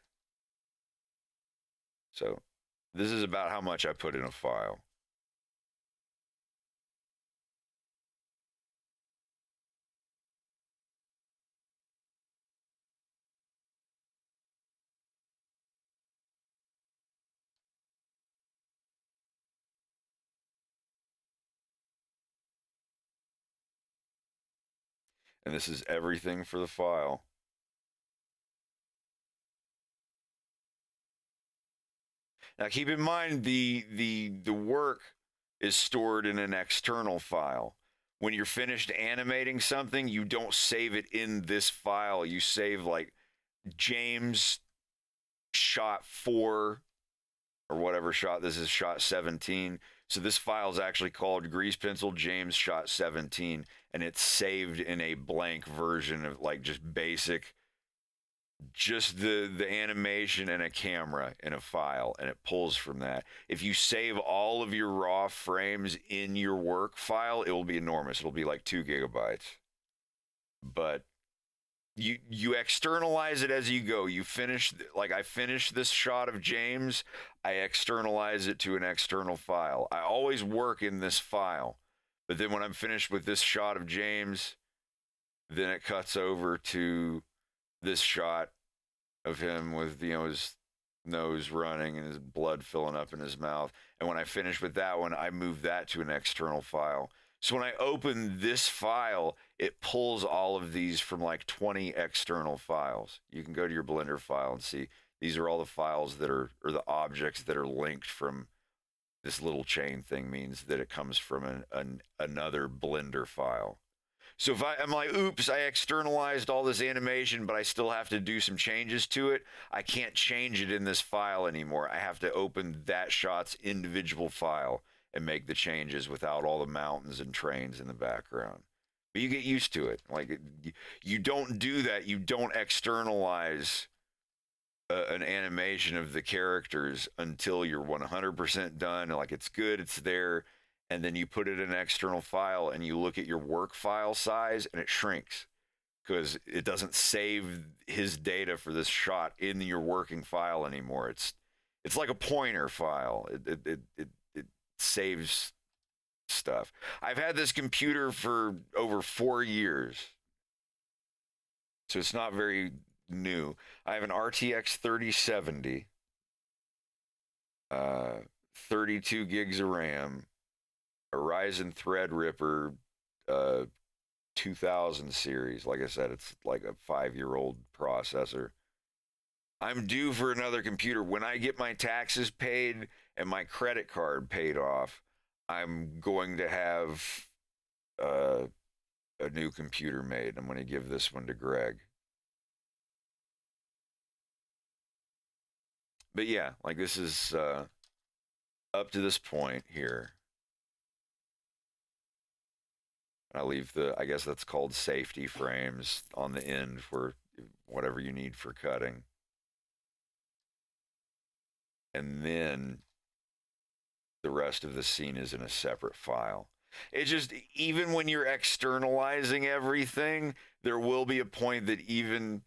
So this is about how much I put in a file. And this is everything for the file. Now keep in mind the work is stored in an external file. When you're finished animating something, you don't save it in this file. You save like James shot 4 or whatever shot. This is shot 17. So this file is actually called Grease Pencil James Shot 17, and it's saved in a blank version of like just basic, just the animation and a camera in a file, and it pulls from that. If you save all of your raw frames in your work file, it will be enormous. It'll be like 2 gigabytes. But you externalize it as you go. You finish, like I finished this shot of James, I externalize it to an external file. I always work in this file, but then when I'm finished with this shot of James, then it cuts over to this shot of him with, you know, his nose running and his blood filling up in his mouth. And when I finish with that one, I move that to an external file. So when I open this file, it pulls all of these from like 20 external files. You can go to your Blender file and see these are all the files that are, or the objects that are linked from this little chain thing, means that it comes from another Blender file. So if I'm like, oops, I externalized all this animation, but I still have to do some changes to it, I can't change it in this file anymore. I have to open that shot's individual file and make the changes without all the mountains and trains in the background. But you get used to it. Like, you don't do that. You don't externalize an animation of the characters until you're 100% done. Like, it's good, it's there, and then you put it in an external file and you look at your work file size and it shrinks because it doesn't save his data for this shot in your working file anymore. It's like a pointer file. It saves stuff. I've had this computer for over 4 years, so it's not very new. I have an RTX 3070, 32 gigs of RAM, Ryzen Threadripper 2000 series. Like I said, it's like a 5-year-old processor. I'm due for another computer. When I get my taxes paid and my credit card paid off, I'm going to have a new computer made. I'm going to give this one to Greg. But yeah, like this is up to this point here. I leave I guess that's called safety frames on the end for whatever you need for cutting. And then the rest of the scene is in a separate file. It's just, even when you're externalizing everything, there will be a point that even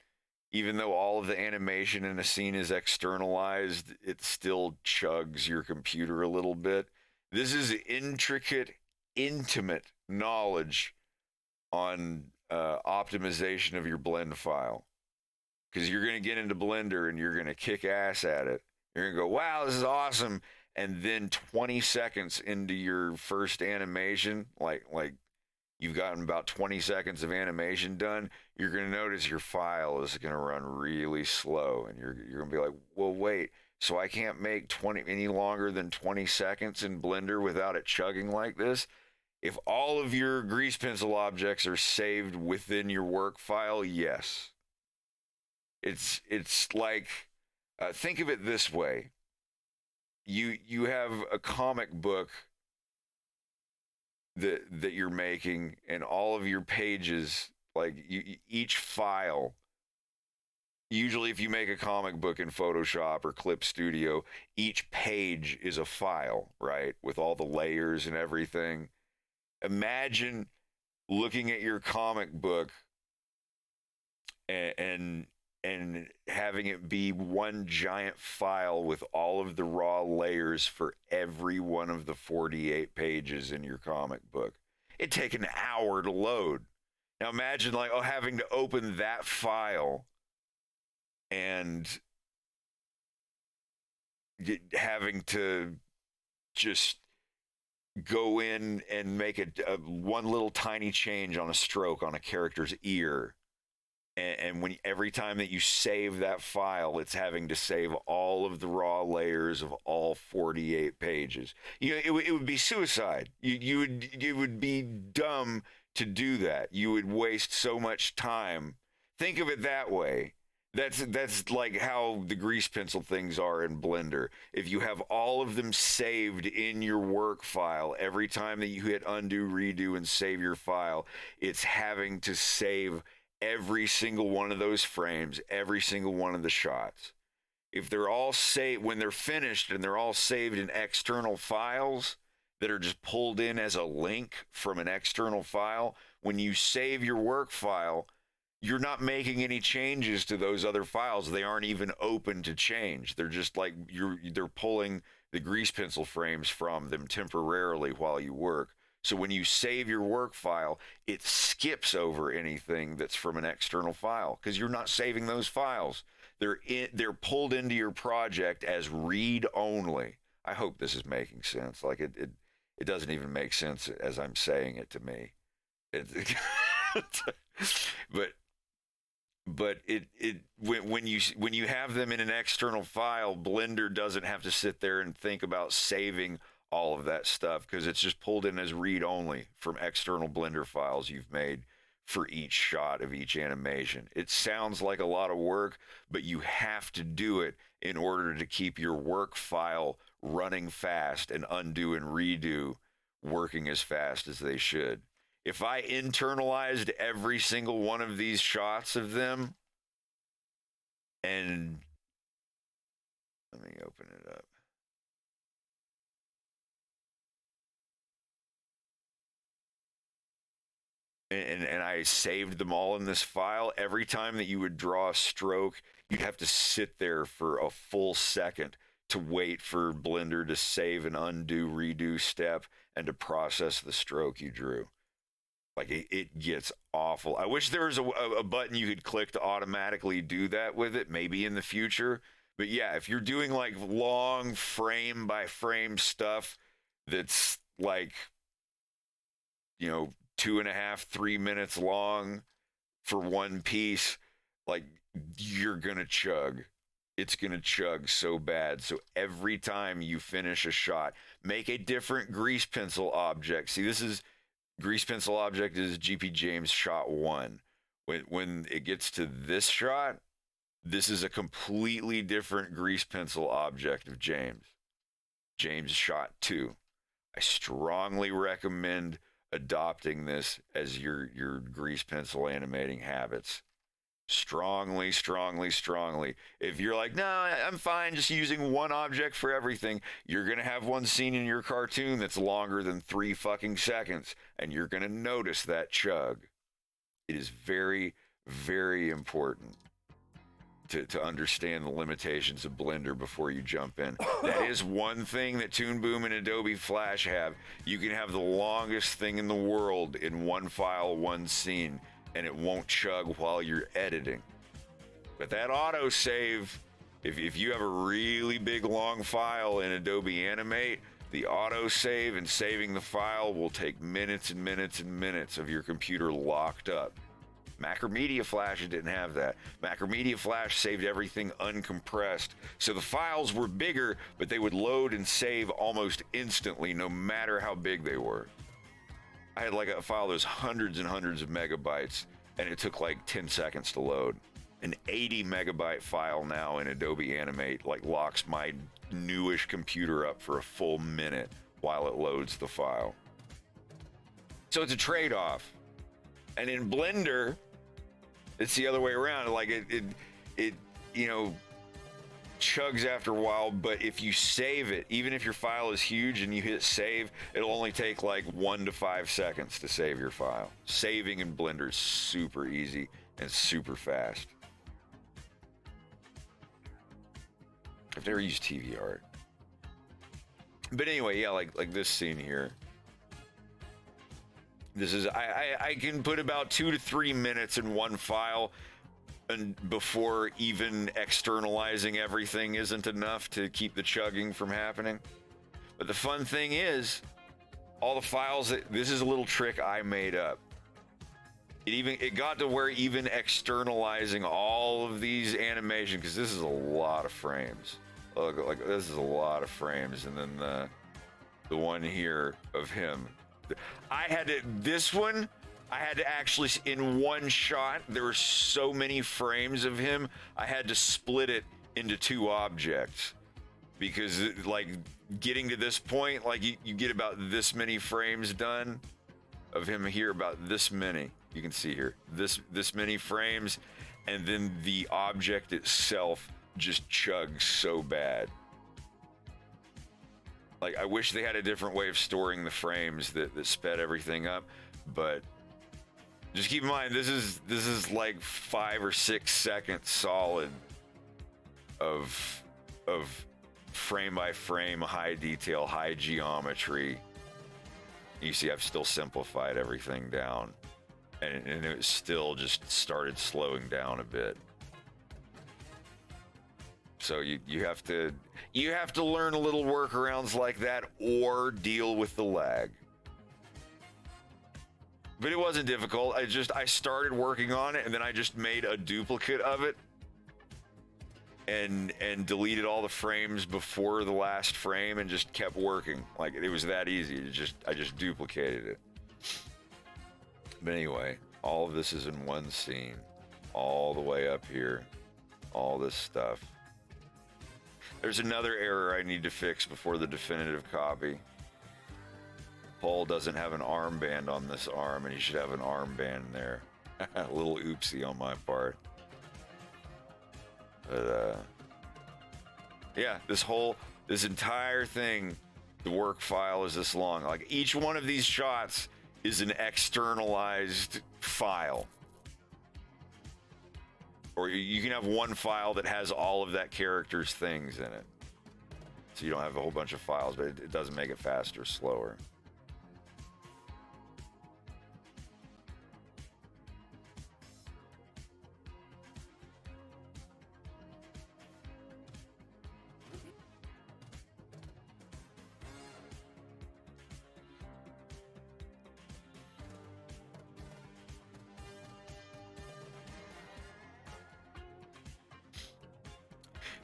though all of the animation in a scene is externalized, it still chugs your computer a little bit. This is intricate, intimate knowledge on optimization of your blend file. Because you're going to get into Blender and you're going to kick ass at it. You're going to go, wow, this is awesome. And then 20 seconds into your first animation, like you've gotten about 20 seconds of animation done, you're going to notice your file is going to run really slow. And you're going to be like, well, wait, so I can't make any longer than 20 seconds in Blender without it chugging like this? If all of your grease pencil objects are saved within your work file, yes. It's like, think of it this way. You have a comic book that you're making, and all of your pages, like each file, usually if you make a comic book in Photoshop or Clip Studio, each page is a file, right? With all the layers and everything. Imagine looking at your comic book and having it be one giant file with all of the raw layers for every one of the 48 pages in your comic book. It'd take an hour to load. Now imagine having to open that file and having to just go in and make a one little tiny change on a stroke on a character's ear. And every time that you save that file, it's having to save all of the raw layers of all 48 pages. It would be suicide. You would be dumb to do that. You would waste so much time. Think of it that way. That's like how the grease pencil things are in Blender. If you have all of them saved in your work file, every time that you hit undo, redo, and save your file, it's having to save every single one of those frames, every single one of the shots. If they're all saved, when they're finished and they're all saved in external files that are just pulled in as a link from an external file, when you save your work file, you're not making any changes to those other files. They aren't even open to change. They're just like they're pulling the grease pencil frames from them temporarily while you work. So when you save your work file, it skips over anything that's from an external file because you're not saving those files. They're pulled into your project as read only. I hope this is making sense. Like it doesn't even make sense as I'm saying it to me. But when you have them in an external file, Blender doesn't have to sit there and think about saving all of that stuff because it's just pulled in as read only from external Blender files you've made for each shot of each animation. It sounds like a lot of work, but you have to do it in order to keep your work file running fast and undo and redo working as fast as they should. If I internalized every single one of these shots of them, and let me open it up. And I saved them all in this file, every time that you would draw a stroke, you'd have to sit there for a full second to wait for Blender to save an undo, redo step and to process the stroke you drew. Like, it gets awful. I wish there was a button you could click to automatically do that with it, maybe in the future. But yeah, if you're doing like long frame by frame stuff that's like 2.5, 3 minutes long for one piece, like you're gonna chug. It's gonna chug so bad. So every time you finish a shot, make a different grease pencil object. See, this is grease pencil object is GP James shot 1. When it gets to this shot, this is a completely different grease pencil object of James. James shot 2. I strongly recommend adopting this as your grease pencil animating habits. Strongly. If you're like, no, I'm fine just using one object for everything, you're going to have one scene in your cartoon that's longer than 3 fucking seconds, and you're going to notice that chug. It is very, very important to understand the limitations of Blender before you jump in. That is one thing that Toon Boom and Adobe Flash have. You can have the longest thing in the world in one file, one scene, and it won't chug while you're editing. But that autosave, if you have a really big long file in Adobe Animate, the autosave and saving the file will take minutes and minutes and minutes of your computer locked up. Macromedia Flash didn't have that. Macromedia Flash saved everything uncompressed. So the files were bigger, but they would load and save almost instantly, no matter how big they were. I had like a file that was hundreds and hundreds of megabytes, and it took like 10 seconds to load. An 80 megabyte file now in Adobe Animate like locks my newish computer up for a full minute while it loads the file. So it's a trade-off. And in Blender, it's the other way around. Like it chugs after a while, but if you save it, even if your file is huge and you hit save, it'll only take like 1 to 5 seconds to save your file. Saving in Blender is super easy and super fast. I've never used TV art. But anyway, yeah, like this scene here. This is, I can put about 2 to 3 minutes in one file, and before even externalizing everything isn't enough to keep the chugging from happening. But the fun thing is, all the files this is a little trick I made up. It got to where even externalizing all of these animations, because this is a lot of frames. Look, like this is a lot of frames, and then the one here of him. I had to actually, in one shot, there were so many frames of him, I had to split it into 2 objects. Because, like, getting to this point, like, you get about this many frames done of him here, about this many. You can see here, this many frames, and then the object itself just chugs so bad. Like, I wish they had a different way of storing the frames that sped everything up, but just keep in mind, this is like 5 or 6 seconds solid of frame by frame, high detail, high geometry. You see, I've still simplified everything down, and it still just started slowing down a bit. So you have to learn a little workarounds like that, or deal with the lag. But it wasn't difficult. I started working on it, and then I just made a duplicate of it and deleted all the frames before the last frame and just kept working. Like, it was that easy. I just duplicated it. But anyway, all of this is in one scene, all the way up here, all this stuff. There's another error I need to fix before the definitive copy. Paul doesn't have an armband on this arm, and he should have an armband there. A little oopsie on my part. But, yeah, this entire thing, the work file is this long. Like, each one of these shots is an externalized file. Or you can have one file that has all of that character's things in it. So you don't have a whole bunch of files, but it doesn't make it faster or slower.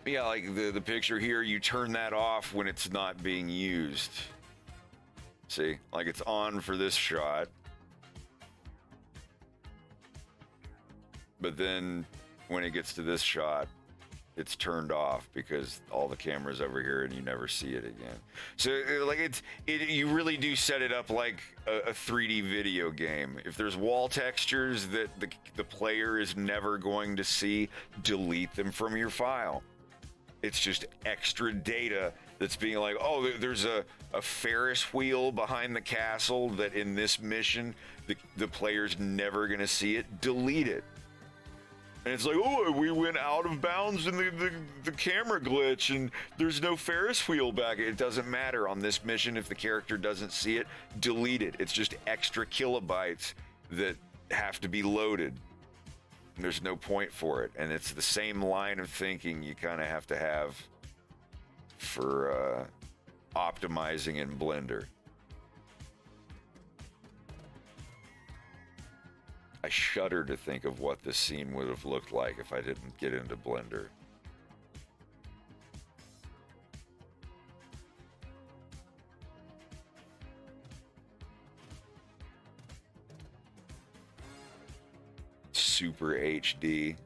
Yeah, like the picture here, you turn that off when it's not being used. See, like it's on for this shot. But then when it gets to this shot, it's turned off because all the cameras over here and you never see it again. So like you really do set it up like a 3D video game. If there's wall textures that the player is never going to see, delete them from your file. It's just extra data that's being like, oh, there's a Ferris wheel behind the castle that in this mission, the player's never going to see it. Delete it. And it's like, oh, we went out of bounds in the camera glitch and there's no Ferris wheel back. It doesn't matter on this mission. If the character doesn't see it, delete it. It's just extra kilobytes that have to be loaded. There's no point for it. And it's the same line of thinking you kind of have to have for optimizing in Blender. I shudder to think of what this scene would have looked like if I didn't get into Blender. Super HD.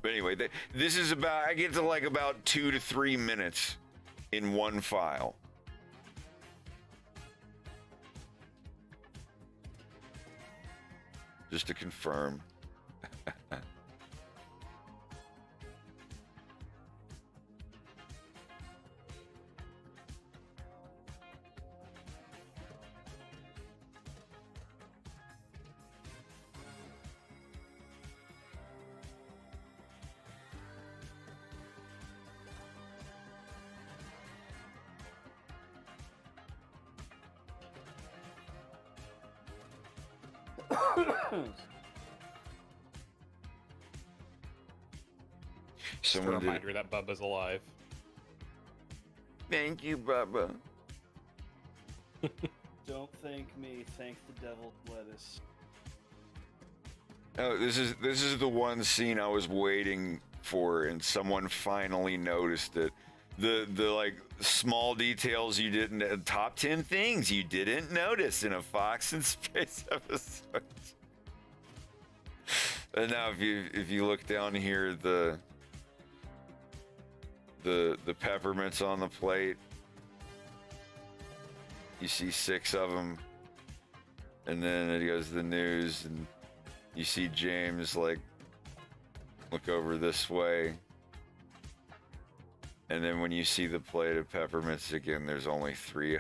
But anyway, this is about, I get to like about 2 to 3 minutes in one file. Just to confirm. Just a reminder that Bubba's alive. Thank you, Bubba. Don't thank me, thank the devil's lettuce. Oh, this is the one scene I was waiting for, and someone finally noticed it. The like small details you didn't, top 10 things you didn't notice in a Fox in Space episode. And now if you look down here, the peppermints on the plate, you see 6 of them, and then it goes to the news, and you see James like look over this way, and then when you see the plate of peppermints again, there's only 3.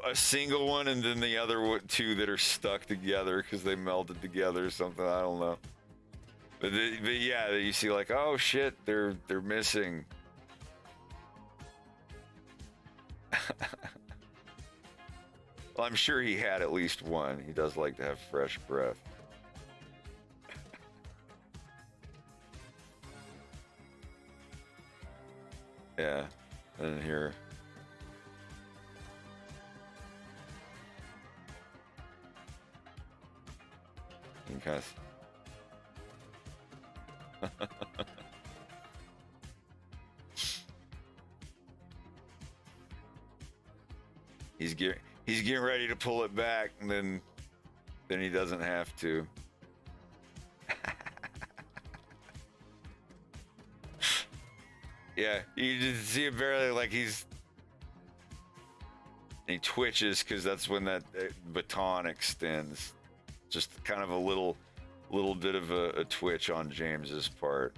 A single one, and then the other 2 that are stuck together because they melted together or something. I don't know. But yeah, you see like, oh shit, they're missing. Well, I'm sure he had at least one. He does like to have fresh breath. Yeah, and here. You can kind of he's getting ready to pull it back, and then he doesn't have to. Yeah, you just see it barely, like he twitches because that's when that baton extends. Just kind of a little bit of a twitch on James's part.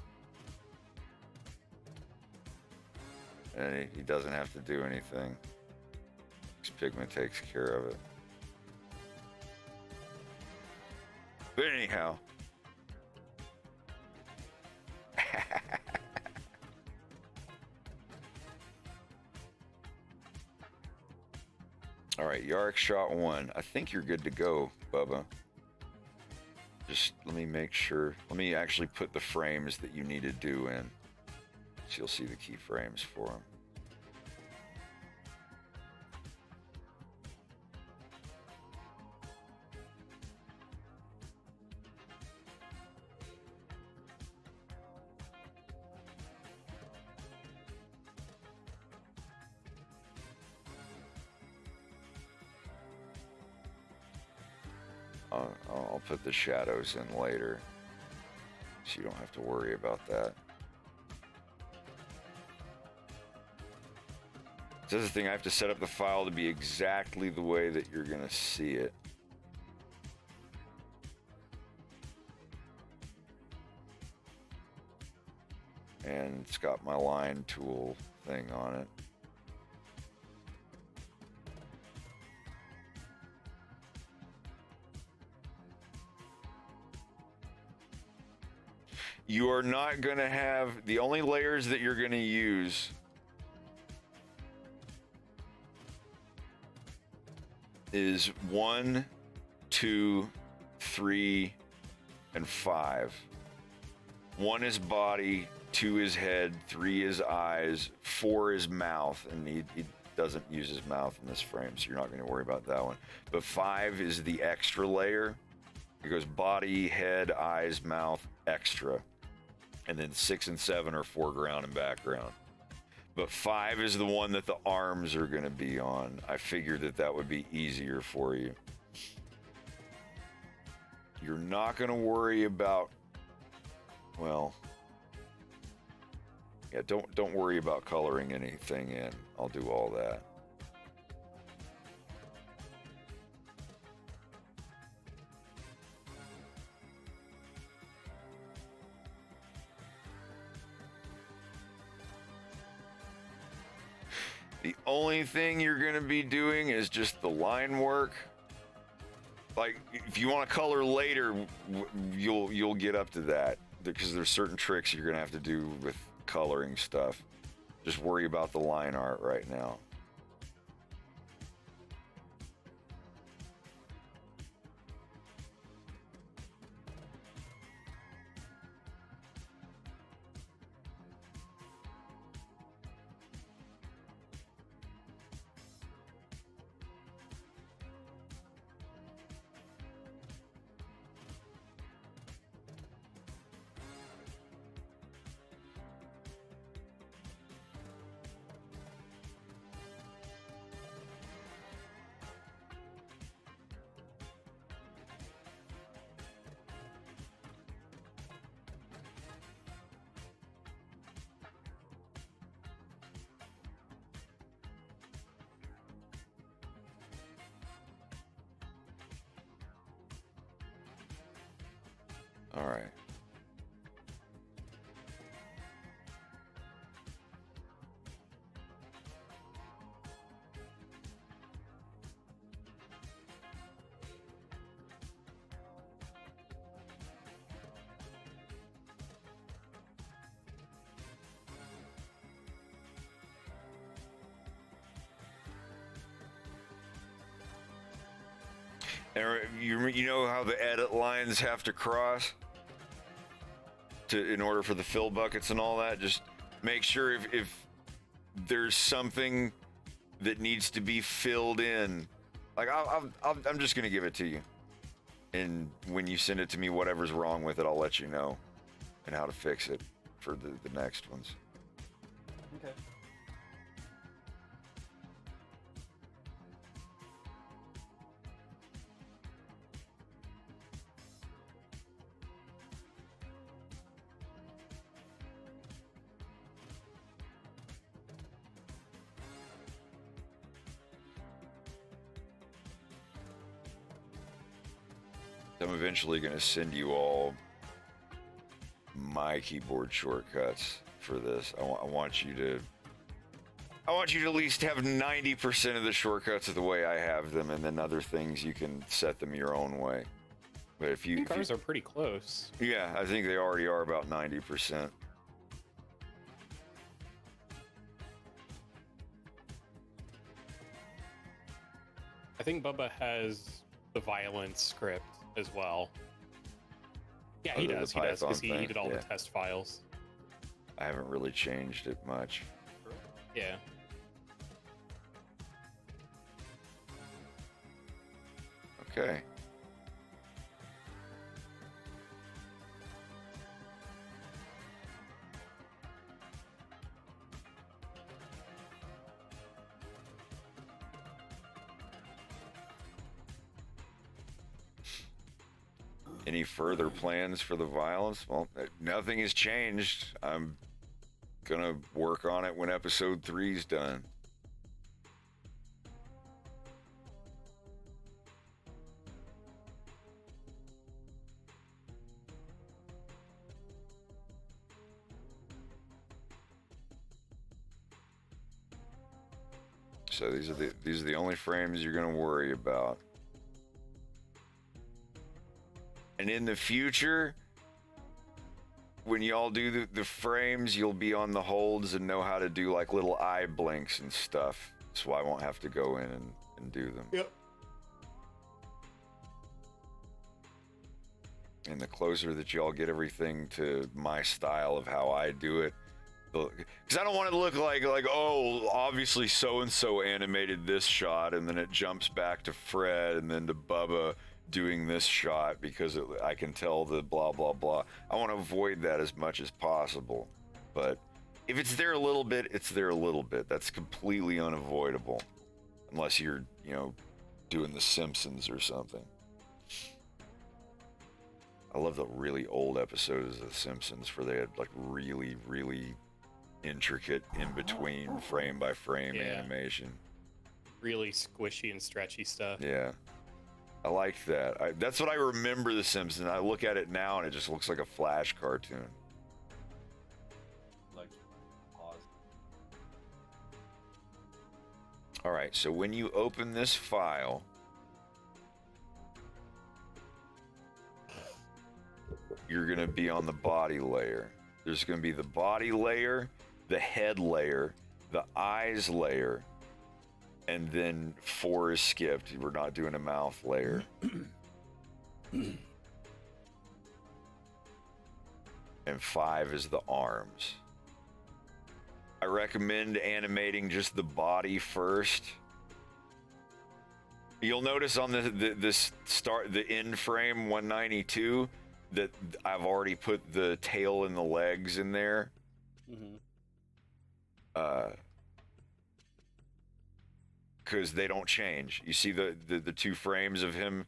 And he doesn't have to do anything. Pigment takes care of it. But anyhow. All right, Yarrick shot 1. I think you're good to go, Bubba. Just let me make sure. Let me actually put the frames that you need to do in. So you'll see the keyframes for them. I'll put the shadows in later, so you don't have to worry about that. This is the thing, I have to set up the file to be exactly the way that you're gonna see it. And it's got my line tool thing on it. You are not going to have, the only layers that you're going to use is 1, 2, 3, and 5. 1 is body, 2 is head, 3 is eyes, 4 is mouth, and he doesn't use his mouth in this frame, so you're not going to worry about that one. But 5 is the extra layer. It goes body, head, eyes, mouth, extra. And then 6 and 7 are foreground and background. But 5 is the one that the arms are going to be on. I figured that that would be easier for you. You're not going to worry about, well, yeah, don't worry about coloring anything in. I'll do all that. The only thing you're going to be doing is just the line work. Like, if you want to color later, you'll get up to that, because there's certain tricks you're going to have to do with coloring stuff. Just worry about the line art right now. All right. And you know how the edit lines have to cross in order for the fill buckets and all that? Just make sure if there's something that needs to be filled in, like I'm just gonna give it to you, and when you send it to me, whatever's wrong with it, I'll let you know and how to fix it for the next ones. Okay. I'm eventually going to send you all my keyboard shortcuts for this. I want you to at least have 90% of the shortcuts of the way I have them, and then other things you can set them your own way. But if you, Ours are pretty close. yeah, I think they already are about 90%. I think Bubba has the violence script as well. Yeah, he Other than does. the He does because Python he thing, did all yeah. the test files. I haven't really changed it much. Yeah. Okay. Any further plans for the violence? Well, nothing has changed. I'm gonna work on it when episode 3's done. So these are the only frames you're gonna worry about. And in the future, when y'all do the frames, you'll be on the holds and know how to do like little eye blinks and stuff. So I won't have to go in and do them. Yep. And the closer that y'all get everything to my style of how I do it, because I don't want it to look like oh, obviously so and so animated this shot, and then it jumps back to Fred and then to Bubba doing this shot because I can tell the blah blah blah. I want to avoid that as much as possible. But if it's there a little bit, it's there a little bit. That's completely unavoidable, unless you're doing The Simpsons or something. I love the really old episodes of The Simpsons where they had like really, really intricate in-between frame-by-frame Yeah. animation. Really squishy and stretchy stuff. Yeah. I like that. That's what I remember The Simpsons. I look at it now and it just looks like a Flash cartoon. Like, pause. All right, so when you open this file, you're going to be on the body layer. There's going to be the body layer, the head layer, the eyes layer, and then 4 is skipped. We're not doing a mouth layer. And 5 is the arms. I recommend animating just the body first. You'll notice on the end frame 192 that I've already put the tail and the legs in there. Mm-hmm. Because they don't change. You see the 2 frames of him,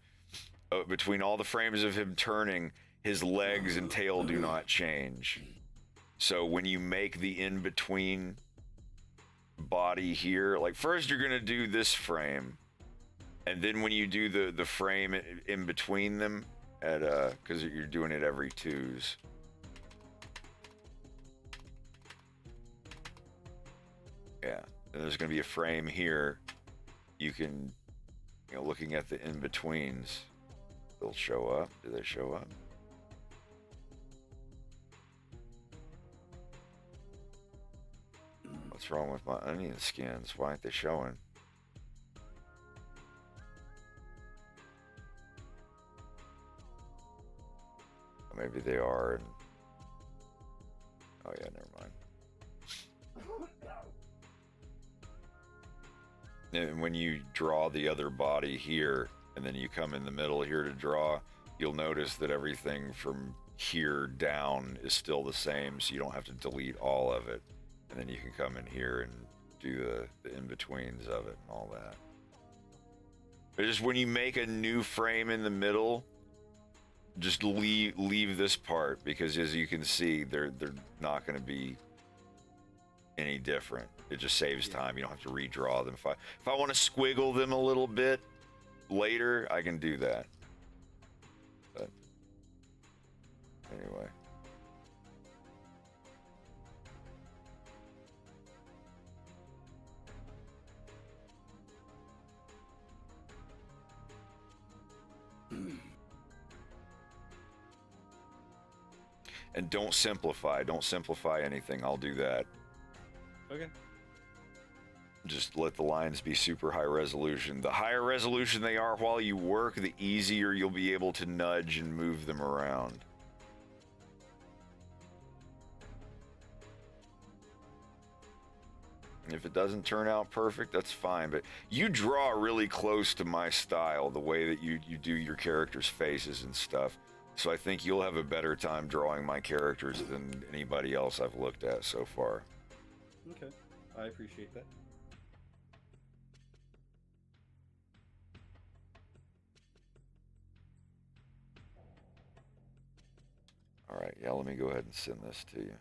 between all the frames of him turning, his legs and tail do not change. So when you make the in-between body here, like first you're gonna do this frame, and then when you do the frame in between them, because you're doing it every 2s. Yeah, and there's gonna be a frame here. You can, looking at the in-betweens, they'll show up. Do they show up? What's wrong with my onion skins? Why aren't they showing? Maybe they are. Oh yeah, never mind. And when you draw the other body here, and then you come in the middle here to draw, you'll notice that everything from here down is still the same, so you don't have to delete all of it. And then you can come in here and do the in-betweens of it and all that. But just when you make a new frame in the middle, just leave this part, because as you can see, they're not going to be any different. It just saves time. You don't have to redraw them. If I want to squiggle them a little bit later, I can do that. But anyway. And don't simplify. Don't simplify anything. I'll do that. Okay. Just let the lines be super high resolution. The higher resolution they are while you work, the easier you'll be able to nudge and move them around. If it doesn't turn out perfect, that's fine. But you draw really close to my style, the way that you do your characters' faces and stuff. So I think you'll have a better time drawing my characters than anybody else I've looked at so far. Okay, I appreciate that. All right, yeah, let me go ahead and send this to you.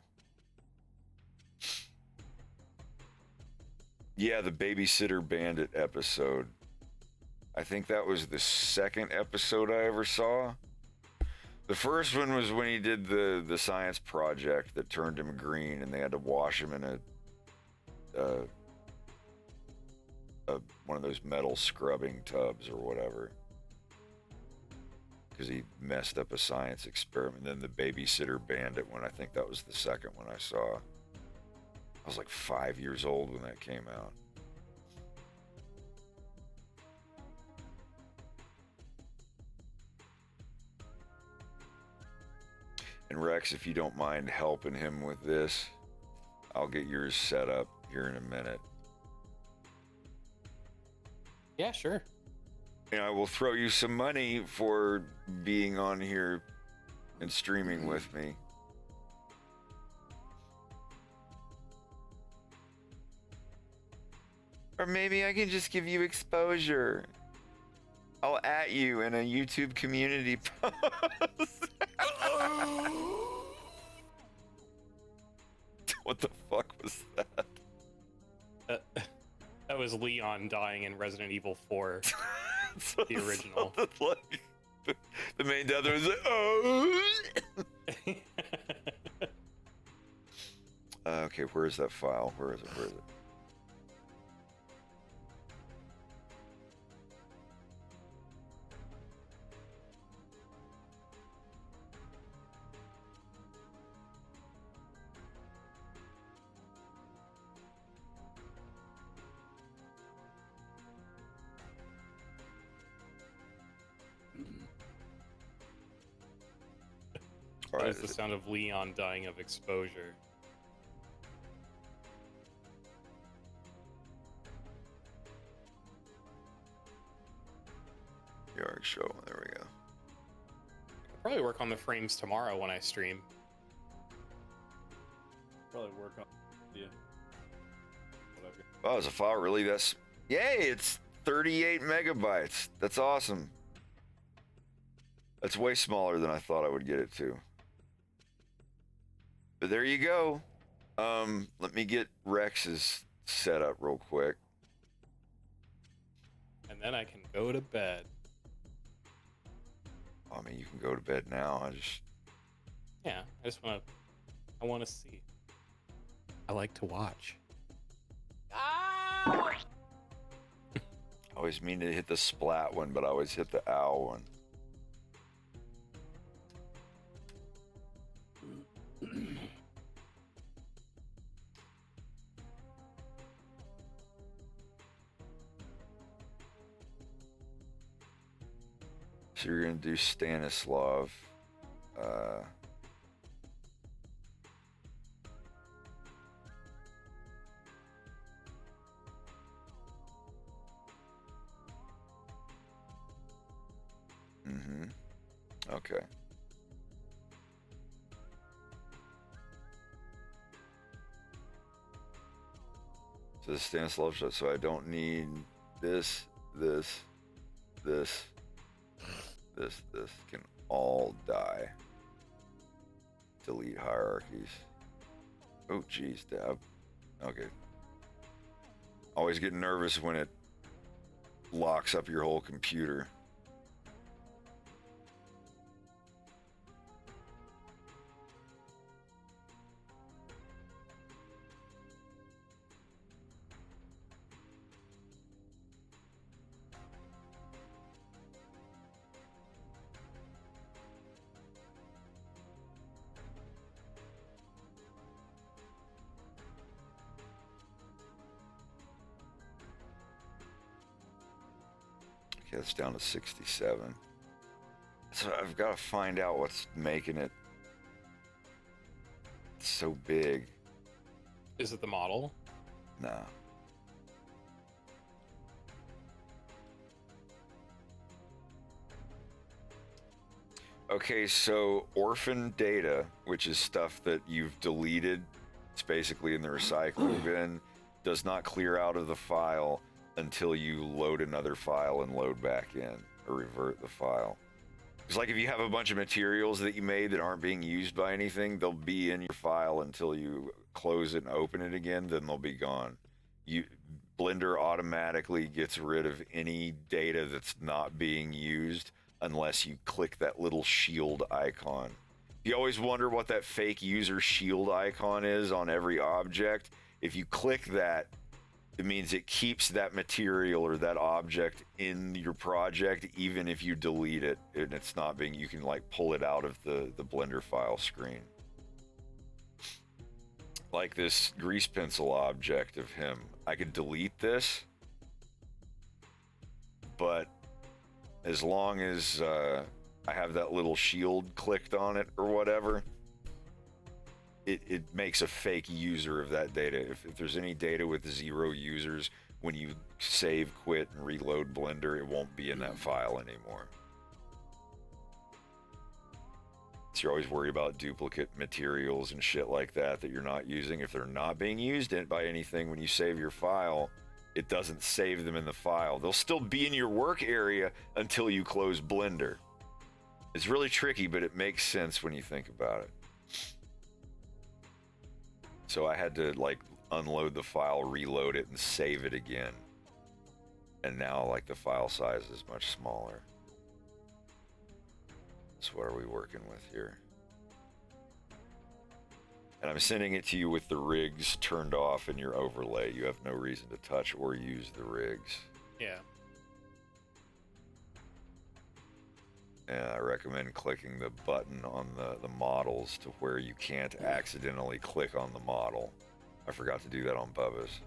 Yeah, the Babysitter Bandit episode. I think that was the second episode I ever saw. The first one was when he did the science project that turned him green, and they had to wash him in one of those metal scrubbing tubs or whatever, because he messed up a science experiment. Then the Babysitter Bandit one, I think that was the second one I saw. I was like 5 years old when that came out. And Rex, if you don't mind helping him with this, I'll get yours set up here in a minute. Yeah, sure. And I will throw you some money for being on here and streaming with me. Or maybe I can just give you exposure. I'll at you in a YouTube community post. What the fuck was that? That was Leon dying in Resident Evil 4, the original. Like, the main death was like, oh. Okay, where is that file? Where is it? Where is it? That was the sound of Leon dying of exposure. Yard show. There we go. I'll probably work on the frames tomorrow when I stream. Probably work on. Yeah. Whatever. Oh, is a file really that's... Yay, it's 38 megabytes. That's awesome. That's way smaller than I thought I would get it to. But there you go. Let me get Rex's set up real quick. And then I can go to bed. I mean, you can go to bed now. Yeah, I want to see. I like to watch. I always mean to hit the splat one, but I always hit the owl one. So you're gonna do Stanislav. Okay. So the Stanislav shot, so I don't need this can all die. Delete hierarchies. Oh geez, Dab. Okay. Always get nervous when it locks up your whole computer. Okay, it's down to 67. So I've got to find out what's making it so big. Is it the model? Nah, Okay, so orphan data, which is stuff that you've deleted, it's basically in the recycling bin, does not clear out of the file until you load another file and load back in, or revert the file. It's like if you have a bunch of materials that you made that aren't being used by anything, they'll be in your file until you close it and open it again, then they'll be gone. Blender automatically gets rid of any data that's not being used unless you click that little shield icon. You always wonder what that fake user shield icon is on every object. If you click that, it means it keeps that material or that object in your project even if you delete it and it's not being, you can like pull it out of the Blender file screen. Like this grease pencil object of him. I could delete this, but as long as I have that little shield clicked on it or whatever, it makes a fake user of that data. If there's any data with 0 users, when you save, quit, and reload Blender, it won't be in that file anymore. So you're always worried about duplicate materials and shit like that that you're not using. If they're not being used by anything, when you save your file, it doesn't save them in the file. They'll still be in your work area until you close Blender. It's really tricky, but it makes sense when you think about it. So I had to like unload the file, reload it, and save it again. And now like the file size is much smaller. So what are we working with here? And I'm sending it to you with the rigs turned off in your overlay. You have no reason to touch or use the rigs. Yeah. And I recommend clicking the button on the models to where you can't accidentally click on the model. I forgot to do that on Bubba's.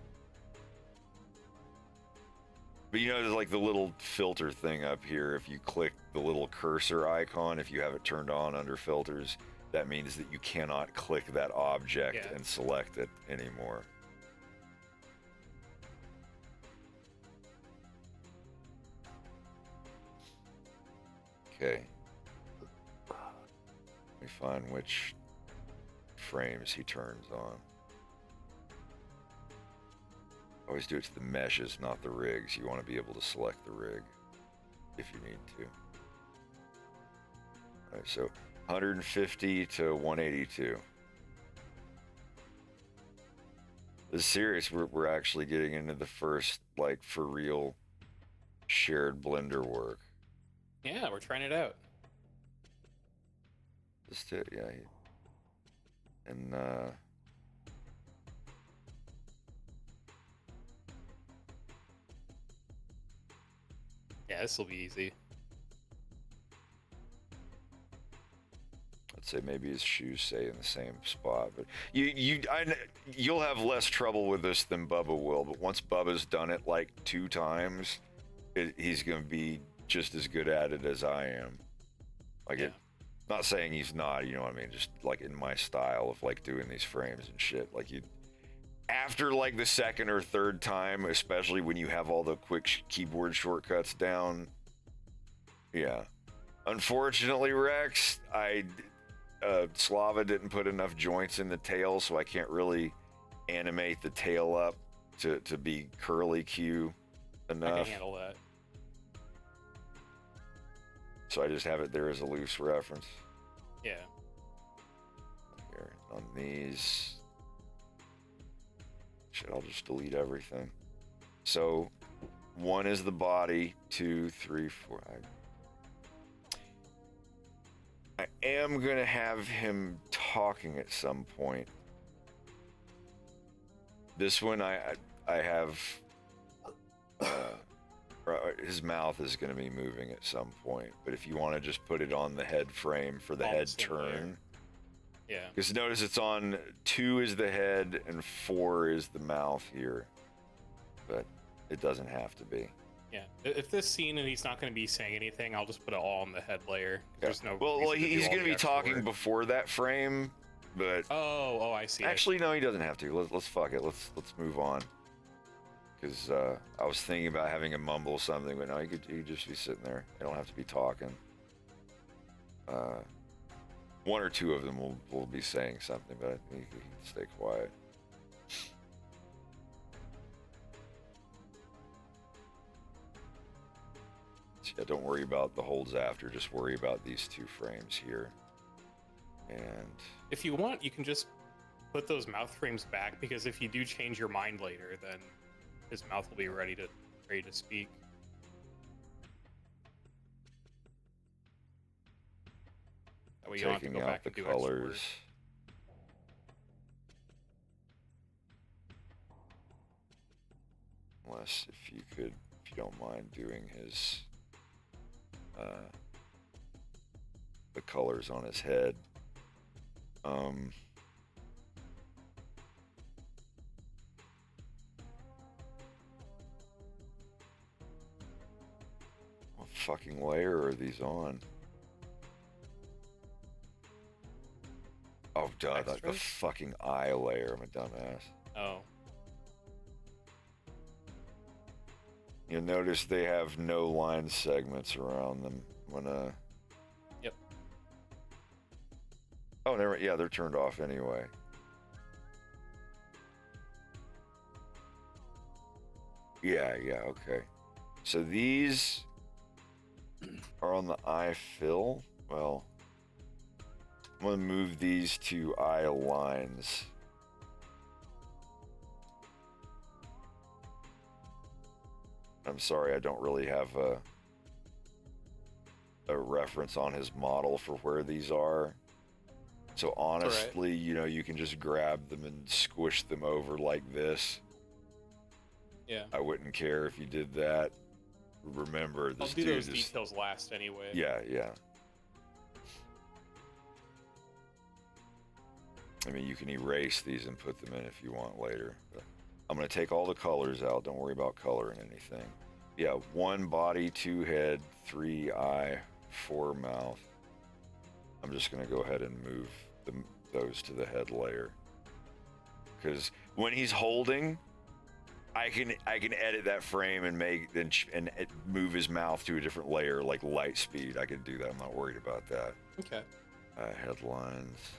But you know, there's like the little filter thing up here. If you click the little cursor icon, if you have it turned on under filters, that means that you cannot click that object and select it anymore. Okay. Let me find which frames he turns on. Always do it to the meshes, not the rigs. You want to be able to select the rig if you need to. All right, so 150 to 182. This is serious. We're actually getting into the first, like, for real shared Blender work. Yeah, we're trying it out. Just it, yeah. And Yeah, this will be easy. I'd say maybe his shoes stay in the same spot, but you'll have less trouble with this than Bubba will. But once Bubba's done it like 2 times, he's gonna be just as good at it as I am. Like Yeah. not saying he's not, you know what I mean? Just like in my style of like doing these frames and shit. Like after like the 2nd or 3rd time, especially when you have all the quick keyboard shortcuts down. Yeah. Unfortunately, Rex, Slava didn't put enough joints in the tail, so I can't really animate the tail up to be curly Q enough. I can handle that. So I just have it there as a loose reference. Yeah. Here, on these. Shit, I'll just delete everything. So 1 is the body, 2, 3, 4. I am gonna have him talking at some point. This one I have his mouth is going to be moving at some point, but if you want to just put it on the head frame for the head turn. Yeah. Because notice it's on 2 is the head and 4 is the mouth here, but it doesn't have to be. Yeah. If this scene and he's not going to be saying anything, I'll just put it all on the head layer. There's no. Well, reason to do he's all going to the be extra talking work. before that frame, but Oh, I see. actually no, he doesn't have to. Let's fuck it. Let's move on. Because I was thinking about having him mumble something, but no, he could just be sitting there. They don't have to be talking. one or two of them will be saying something, but I think you can stay quiet. So yeah, don't worry about the holds after, just worry about these 2 frames here. And If you want, you can just put those mouth frames back, because if you do change your mind later, then his mouth will be ready to speak. That way you don't have to taking go out back the and do extra work. colors. Unless if you don't mind doing his the colors on his head. What fucking layer are these on? Oh, duh, the Extras? fucking eye layer. I'm a dumbass. Oh. You'll notice they have no line segments around them when Yep. Oh, they're turned off anyway. Yeah, okay. So these are on the eye fill. Well, I'm gonna move these to eye lines. I'm sorry, I don't really have a reference on his model for where these are. So honestly, you know, you can just grab them and squish them over like this. Yeah. I wouldn't care if you did that. Remember, I'll this do dude those is... details last anyway. Yeah. I mean, you can erase these and put them in if you want later. But I'm going to take all the colors out. Don't worry about coloring anything. Yeah, 1 body, 2 head, 3 eye, 4 mouth. I'm just going to go ahead and move those to the head layer. Because when he's holding, I can edit that frame and move his mouth to a different layer, like light speed. I can do that. I'm not worried about that. Okay. Headlines.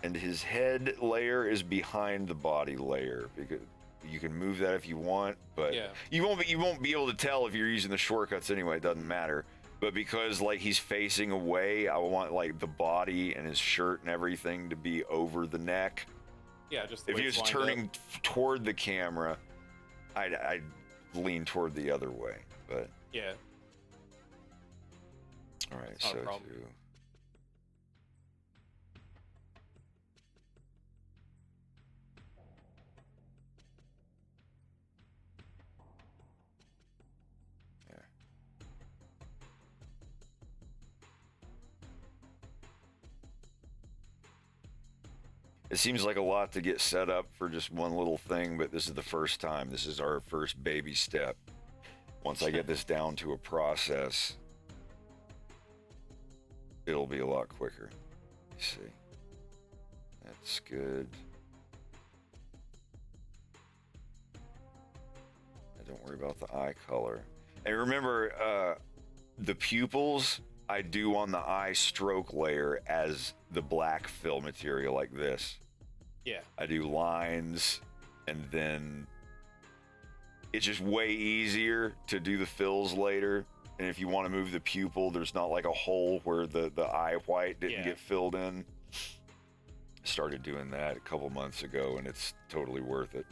And his head layer is behind the body layer, because you can move that if you want, but Yeah. you won't be able to tell if you're using the shortcuts anyway. It doesn't matter. But because like he's facing away, I want like the body and his shirt and everything to be over the neck. Yeah, just the If way he it's was lined turning toward the camera, I'd lean toward the other way. But Yeah. all right, It's not a so problem. it seems like a lot to get set up for just one little thing, but this is the first time. This is our first baby step. Once I get this down to a process, it'll be a lot quicker. Let's see. That's good. Don't worry about the eye color. And remember, the pupils I do on the eye stroke layer as the black fill material like this. Yeah. I do lines, and then it's just way easier to do the fills later. And if you want to move the pupil, there's not like a hole where the eye white didn't get filled in. Started doing that a couple months ago, and it's totally worth it.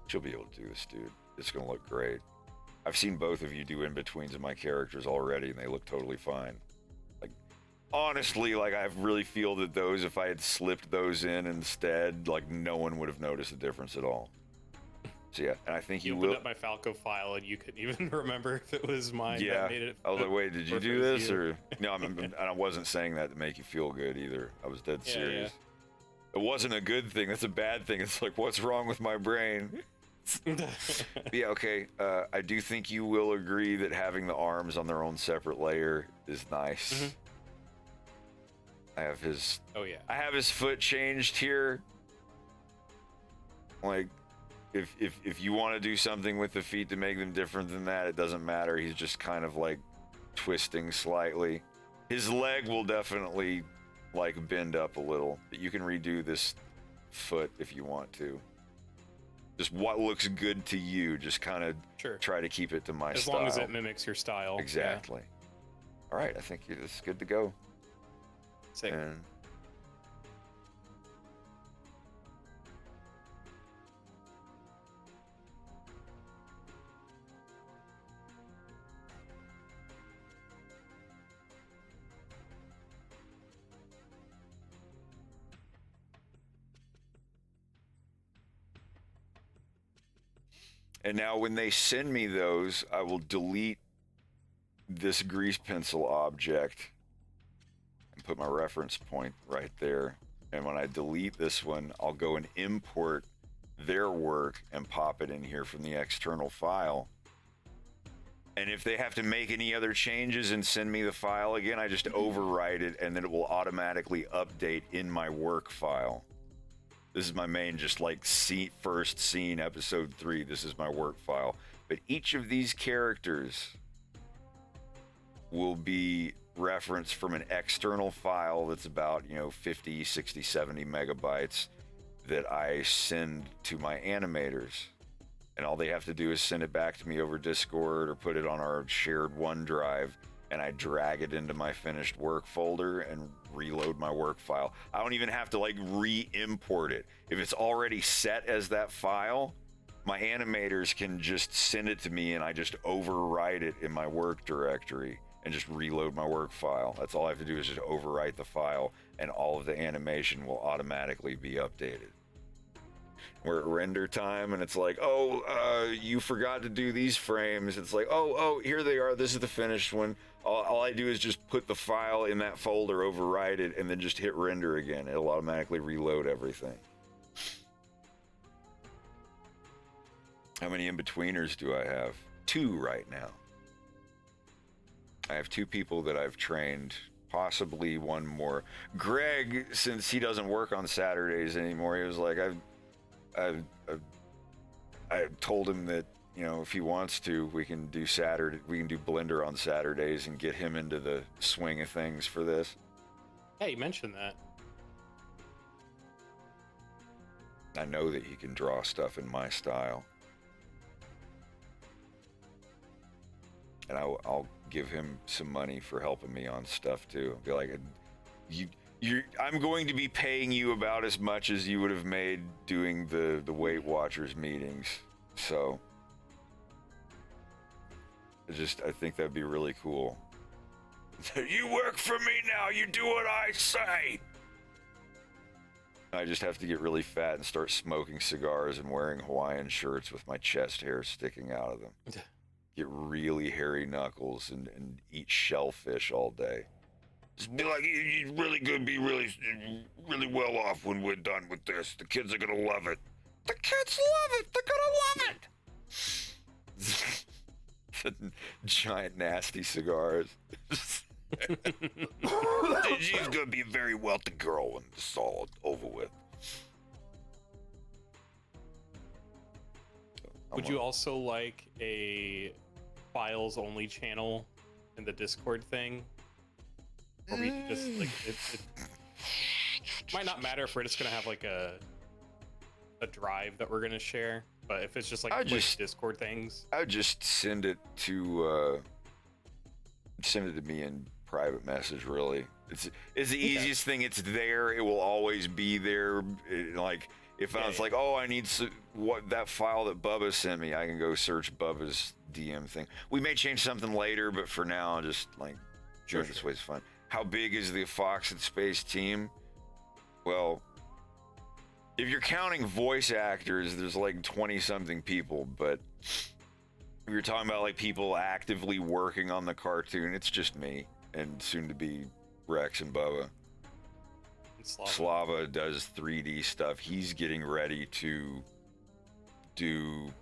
She'll be able to do this, dude. It's gonna look great. I've seen both of you do in-betweens of my characters already, and they look totally fine. Like, honestly, like, I really feel that those, if I had slipped those in instead, like, no one would have noticed the difference at all. So yeah, and I think you will. Opened up my Falco file, and you couldn't even remember if it was mine. Yeah, that made it, I was like, wait, did you or if it do was this? you. Or no, and I wasn't saying that to make you feel good either. I was dead Yeah, serious. It wasn't a good thing. That's a bad thing. It's like, what's wrong with my brain? Yeah, okay. I do think you will agree that having the arms on their own separate layer is nice. Mhm. I have his. Oh yeah. I have his foot changed here. Like, if you want to do something with the feet to make them different than that, it doesn't matter. He's just kind of like twisting slightly. His leg will definitely like bend up a little, but you can redo this foot if you want to. Just what looks good to you, just kind of Sure. try to keep it to my As style. long as it mimics your style. yeah. Exactly. All right, I think it's good to go. Sick. And now when they send me those, I will delete this grease pencil object and put my reference point right there. And when I delete this one, I'll go and import their work and pop it in here from the external file. And if they have to make any other changes and send me the file again, I just overwrite it and then it will automatically update in my work file. This is my main, just like first scene, episode 3. This is my work file. But each of these characters will be referenced from an external file that's about, 50, 60, 70 megabytes that I send to my animators. And all they have to do is send it back to me over Discord or put it on our shared OneDrive, and I drag it into my finished work folder and reload my work file. I don't even have to like re-import it. If it's already set as that file, my animators can just send it to me and I just overwrite it in my work directory and just reload my work file. That's all I have to do is just overwrite the file and all of the animation will automatically be updated. We're at render time and it's like, you forgot to do these frames. It's like, oh, here they are. This is the finished one. All I do is just put the file in that folder, overwrite it, and then just hit render again. It'll automatically reload everything. How many in-betweeners do I have? 2 right now. I have 2 people that I've trained, possibly 1 more. Greg, since he doesn't work on Saturdays anymore, he was like, I told him that, if he wants to, we can do Blender on Saturdays and get him into the swing of things for this. Yeah, you mentioned that. I know that he can draw stuff in my style. And I'll give him some money for helping me on stuff too. Be like, I'm going to be paying you about as much as you would have made doing the Weight Watchers meetings. So I think that'd be really cool. You work for me now. You do what I say. I just have to get really fat and start smoking cigars and wearing Hawaiian shirts with my chest hair sticking out of them. Get really hairy knuckles and eat shellfish all day. Just be like, you're really gonna be really well off when we're done with this. The kids are gonna love it. The kids love it. They're gonna love it. The giant nasty cigars. She's gonna be a very wealthy girl when this is all over with. Would you also like a files only channel in the Discord thing? Or we just like it might not matter if we're just gonna have like a drive that we're gonna share, but if it's just like Discord things, I would just send it to me in private message. Really, it's the easiest thing. It's there. It will always be there. Like if I was like, oh, I need that file that Bubba sent me, I can go search Bubba's DM thing. We may change something later, but for now, just like doing it this way is fun. How big is the Fox and Space team? Well, if you're counting voice actors, there's like 20-something people, but if you're talking about like people actively working on the cartoon, it's just me and soon to be Rex and Bubba. and Slava does 3D stuff. He's getting ready to do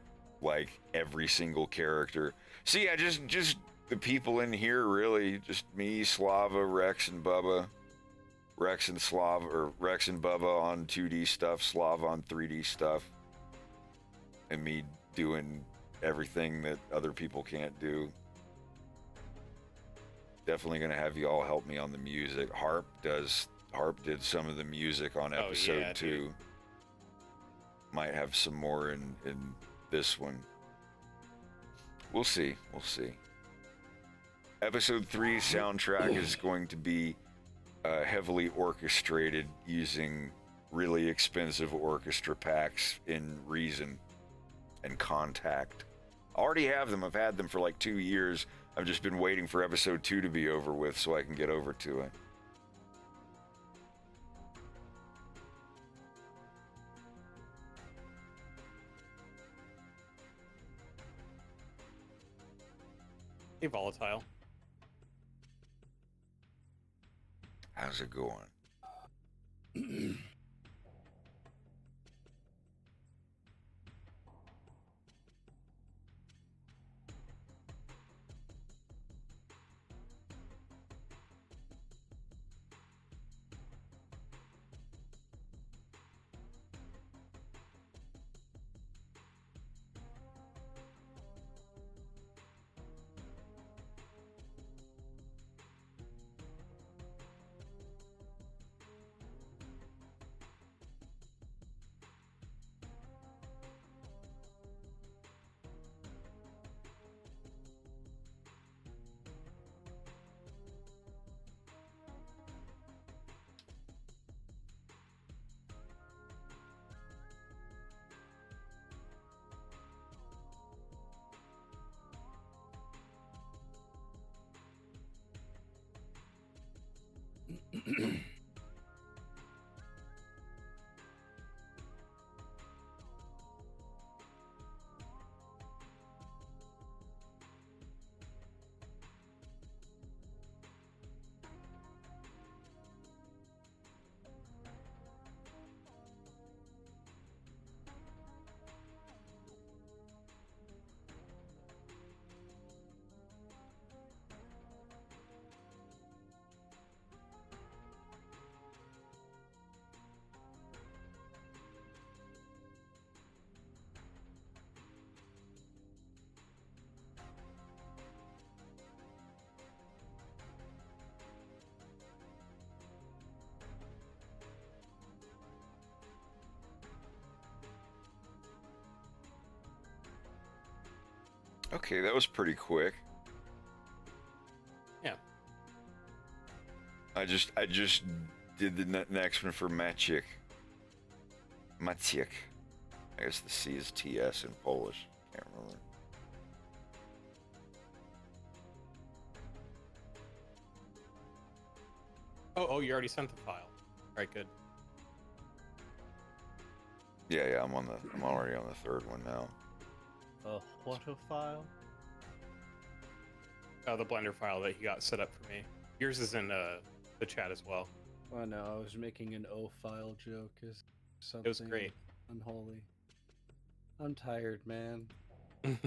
like every single character. So yeah, just the people in here, really, just me, Slava, Rex, and Bubba. Rex and Bubba on 2D stuff, Slava on 3D stuff, and me doing everything that other people can't do. definitely gonna have you all help me on the music. Harp did some of the music on Oh, episode yeah, 2. dude. Might have some more in this one. We'll see. We'll see. Episode 3 soundtrack is going to be heavily orchestrated using really expensive orchestra packs in Reason and Contact. I already have them. I've had them for like 2 years. I've just been waiting for episode 2 to be over with so I can get over to it. Hey, volatile. How's it going? Okay, that was pretty quick. Yeah. I just did the next one for Maciek. Maciek. I guess the C is TS in Polish. Can't remember. Oh, you already sent the file. All right, good. Yeah, I'm already on the third one now. What a file? Oh, the Blender file that he got set up for me. Yours is in the chat as well. Oh no, I was making an O file joke. Is something It was great. unholy. I'm tired, man. I'm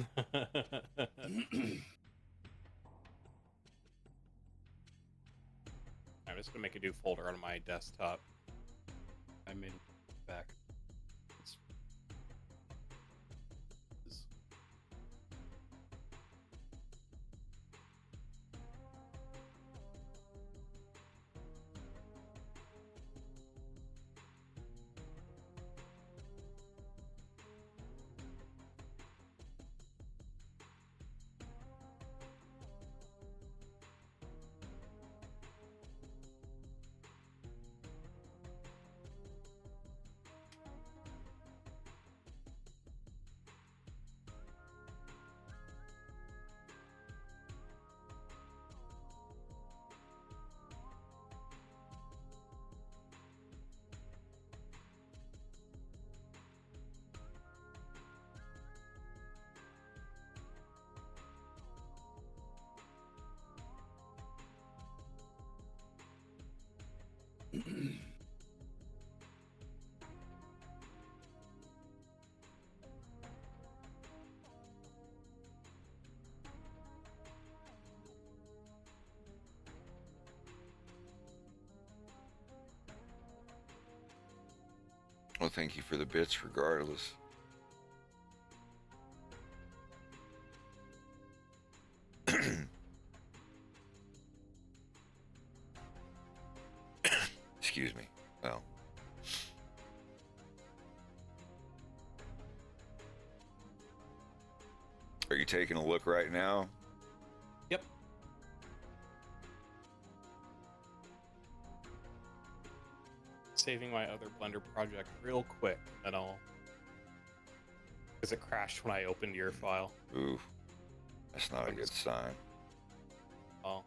just gonna make a new folder on my desktop. I made back. Well, thank you for the bits regardless. Excuse me. Well. Are you taking a look right now? Yep. Saving my other Blender project real quick, and I'll... Because it crashed when I opened your file. Ooh, that's not a good sign. Oh.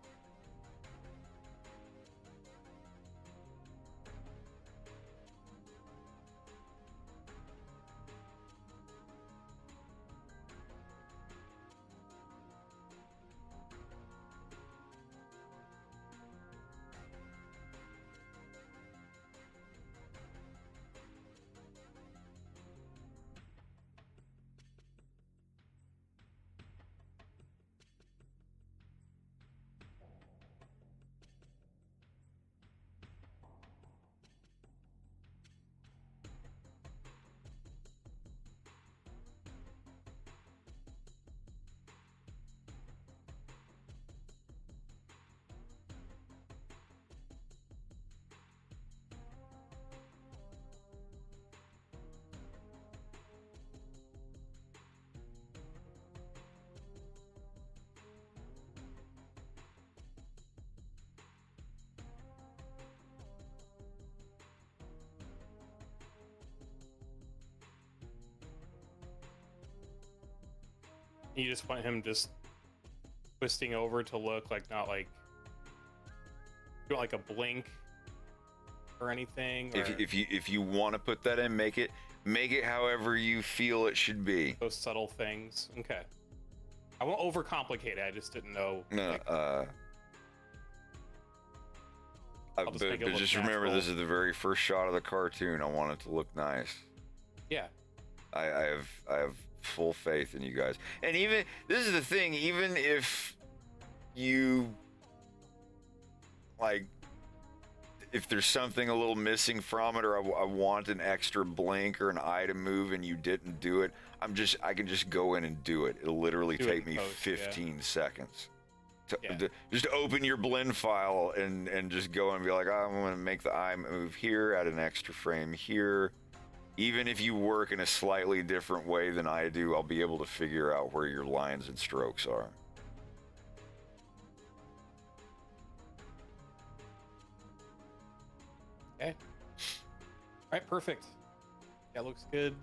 You just want him just twisting over to look like not like you want like a blink or anything. Or If you want to put that in, make it however you feel it should be. those subtle things. Okay. I won't overcomplicate it. I just didn't know. No, like, just but make it look just remember, natural. this is the very first shot of the cartoon. I want it to look nice. yeah. I have full faith in you guys. And even this is the thing, even if you like, if there's something a little missing from it, or I want an extra blink or an item move and you didn't do it, I can just go in and do it. It'll literally Do it take in me post, 15 seconds. Yeah. Just open your blend file and just go and be like, I'm going to make the eye move here, add an extra frame here. Even if you work in a slightly different way than I do, I'll be able to figure out where your lines and strokes are. Okay. All right, perfect. That looks good.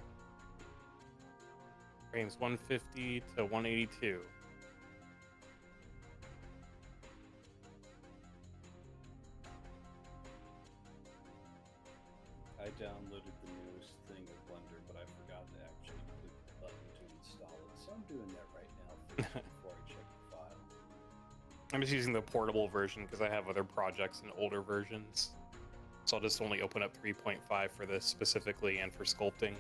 Frames 150 to 182. I downloaded the newest thing of Blender, but I forgot to actually click the button to install it. So I'm doing that right now before I check the file. I'm just using the portable version because I have other projects and older versions. So I'll just only open up 3.5 for this specifically and for sculpting.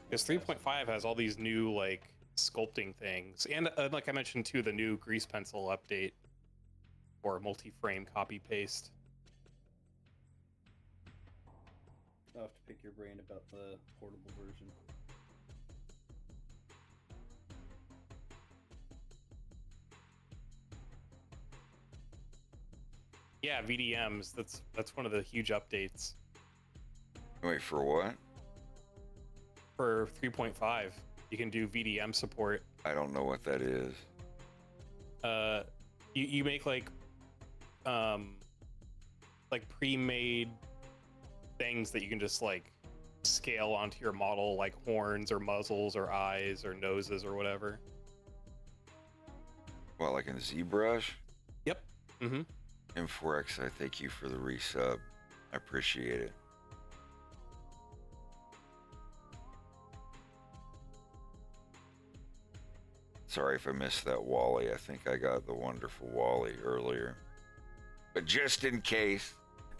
Because 3.5 has all these new like sculpting things, and like I mentioned too, the new grease pencil update for multi-frame copy paste. I'll have to pick your brain about the portable version. Yeah, VDMs. That's one of the huge updates Wait, for what? for 3.5. You can do VDM support. I don't know what that is. You make like pre-made things that you can just like scale onto your model, like horns or muzzles or eyes or noses or whatever. What, like in ZBrush? Yep. Mm-hmm. M4X, I thank you for the resub. I appreciate it. Sorry if I missed that Wally. I think I got the wonderful Wally earlier. But just in case,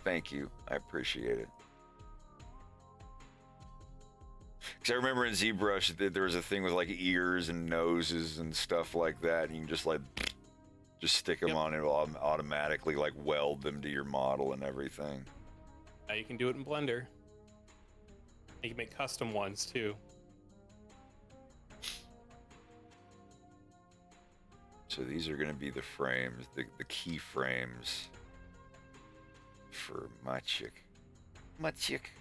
thank you. I appreciate it. Because I remember in ZBrush that there was a thing with like ears and noses and stuff like that. And you can just like just stick them on and it'll automatically like weld them to your model and everything. Now you can do it in Blender. You can make custom ones too. So these are going to be the frames, the key frames for my chick. My chick.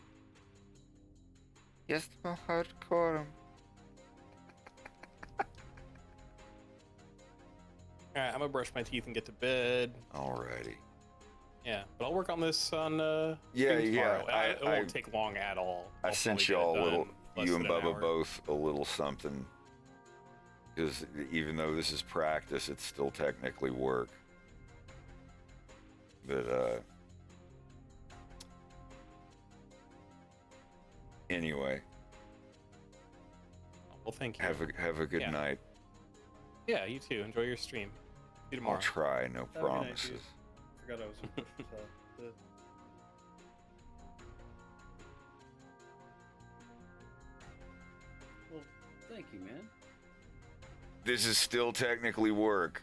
Yes, my hardcore. All right, I'm gonna brush my teeth and get to bed. Alrighty. Yeah, but I'll work on this on Yeah, stream yeah, tomorrow. It won't take long at all. I I'll sent probably get it y'all a little, done less you and than an Bubba hour. both, a little something. Because even though this is practice, it's still technically work. But, anyway, Well, thank you. have a good Yeah. night. Yeah, you too. Enjoy your stream. See you tomorrow. I'll try, no Have a good night, promises. dude. Forgot I was supposed to tell. Well, thank you, man. This is still technically work.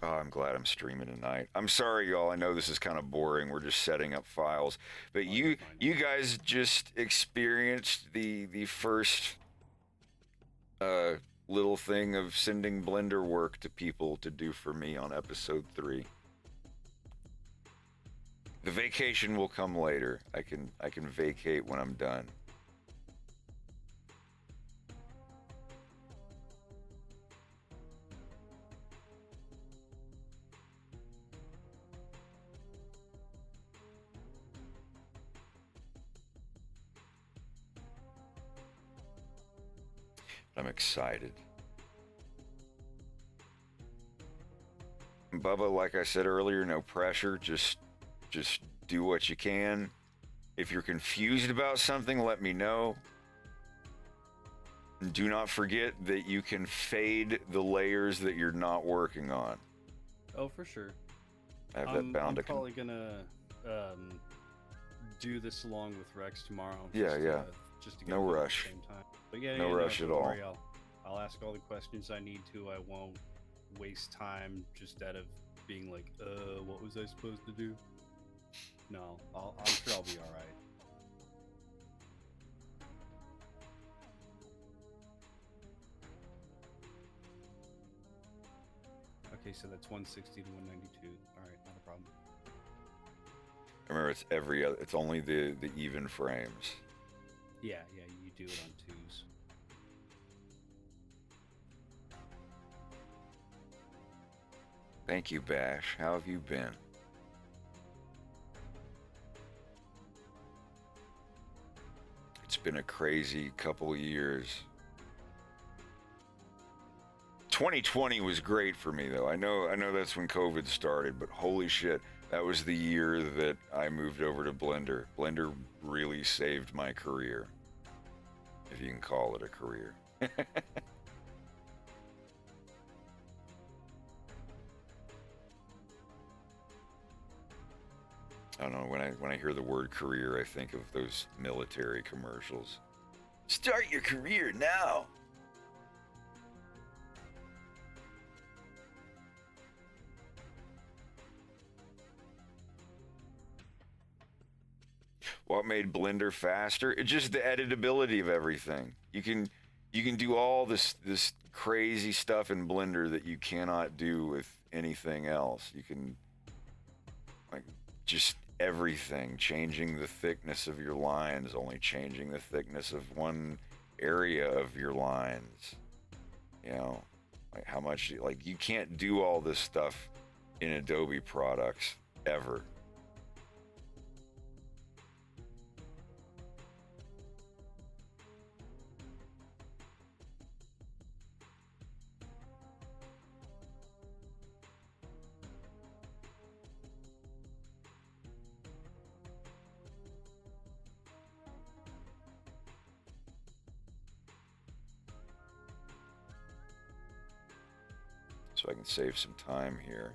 Oh, I'm glad I'm streaming tonight. I'm sorry, y'all. I know this is kind of boring. We're just setting up files, but you guys just experienced the first little thing of sending Blender work to people to do for me on episode 3. The vacation will come later. I can vacate when I'm done. I'm excited. Bubba, like I said earlier, no pressure. Just do what you can. If you're confused about something, let me know. And do not forget that you can fade the layers that you're not working on. Oh, for sure. I have that bound I'm to probably gonna do this along with Rex tomorrow. Yeah, yeah. Just to get No it done rush. At the same time. But yeah, No rush don't at all. worry, I'll ask all the questions I need to. I won't waste time just out of being like, what was I supposed to do? No, I'm sure I'll be all right. Okay, so that's 160 to 192. All right, not a problem. Remember, it's every other. It's only the even frames. Yeah, you do it on 2s. Thank you, Bash. How have you been? It's been a crazy couple of years. 2020 was great for me, though. I know that's when COVID started, but holy shit, that was the year that I moved over to Blender. Blender really saved my career, if you can call it a career. I don't know, when I hear the word career, I think of those military commercials. Start your career now. What made Blender faster? It's just the editability of everything. You can do all this crazy stuff in Blender that you cannot do with anything else. You can, like, just everything, changing the thickness of your lines, only changing the thickness of one area of your lines. You know, like how much, like, you can't do all this stuff in Adobe products ever. So I can save some time here.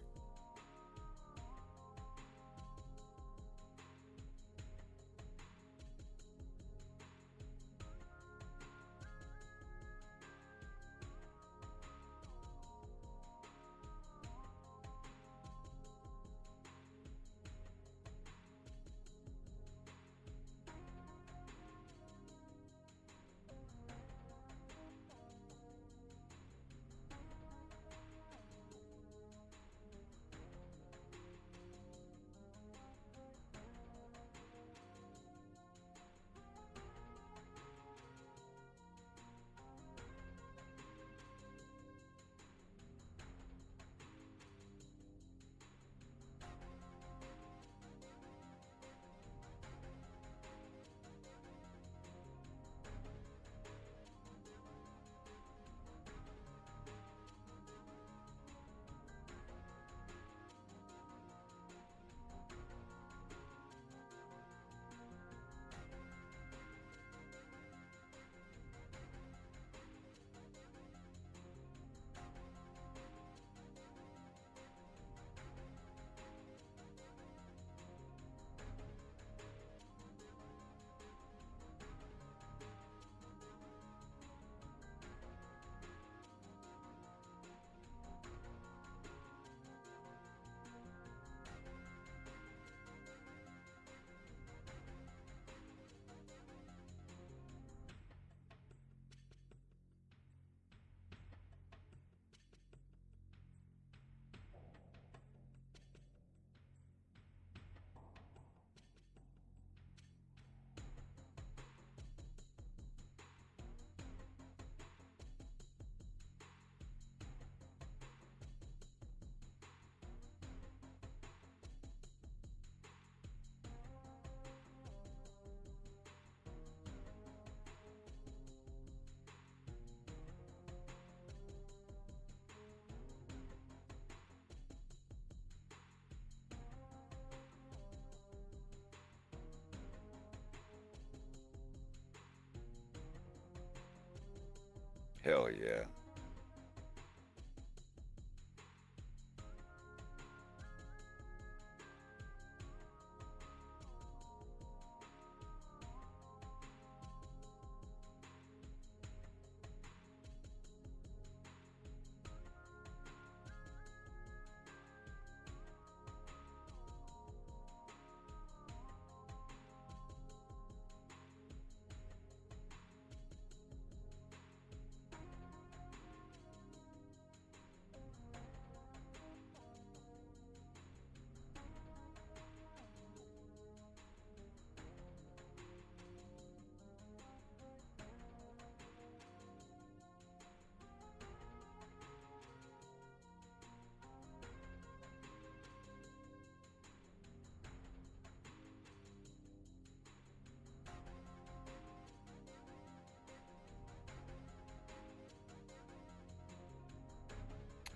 Hell yeah.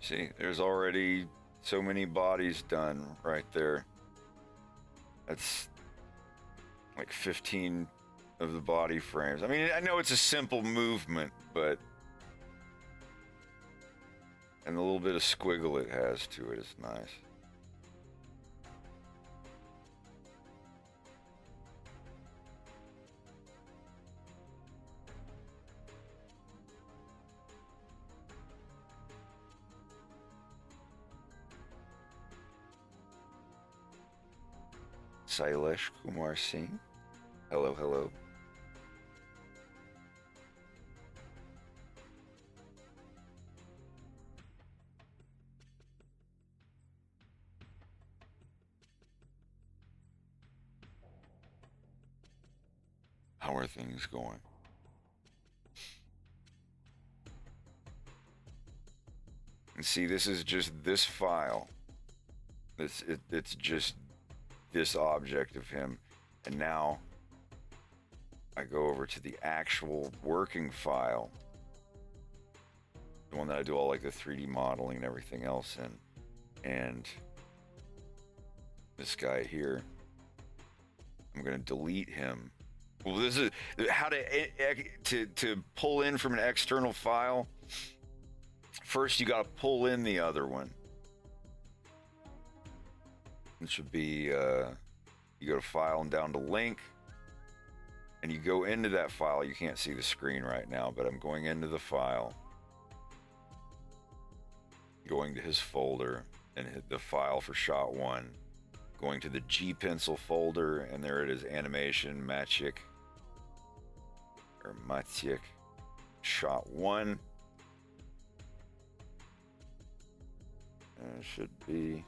See, there's already so many bodies done right there. That's like 15 of the body frames. I mean, I know it's a simple movement, but... And the little bit of squiggle it has to it is nice. Sailesh Kumar Singh. Hello, hello. How are things going? And see, this is just this file. It's just this object of him. And now I go over to the actual working file, the one that I do all like the 3D modeling and everything else in. And this guy here, I'm gonna delete him. Well, this is how to pull in from an external file. First, you got to pull in the other one. It should be, you go to File and down to Link, and you go into that file. You can't see the screen right now, but I'm going into the file, going to his folder, and hit the file for shot 1, going to the G pencil folder, and there it is, animation, Maciek, or Maciek, shot 1. It should be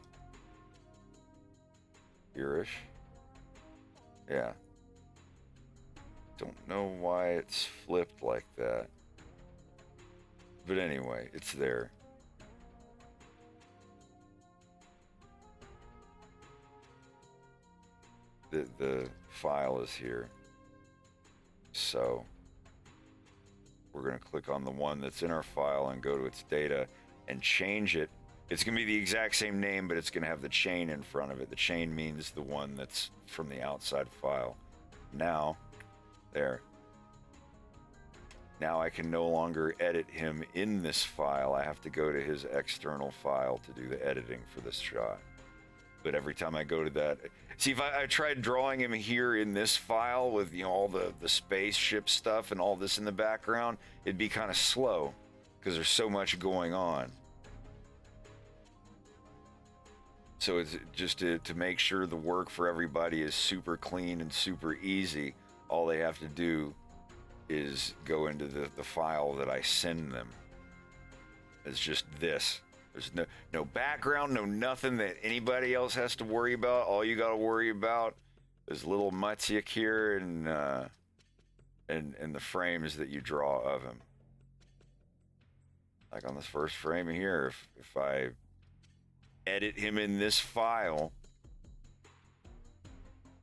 here-ish. Yeah. Don't know why it's flipped like that. But anyway, it's there. The file is here. So we're going to click on the one that's in our file and go to its data and change it. It's going to be the exact same name, but it's going to have the chain in front of it. The chain means the one that's from the outside file. Now, there. Now I can no longer edit him in this file. I have to go to his external file to do the editing for this shot. But every time I go to that... See, if I tried drawing him here in this file with, you know, all the spaceship stuff and all this in the background, it'd be kind of slow because there's so much going on. So it's just to make sure the work for everybody is super clean and super easy, all they have to do is go into the file that I send them. It's just this. There's no background, no nothing that anybody else has to worry about. All you got to worry about is little Maciek here and the frames that you draw of him. Like on this first frame here, if I edit him in this file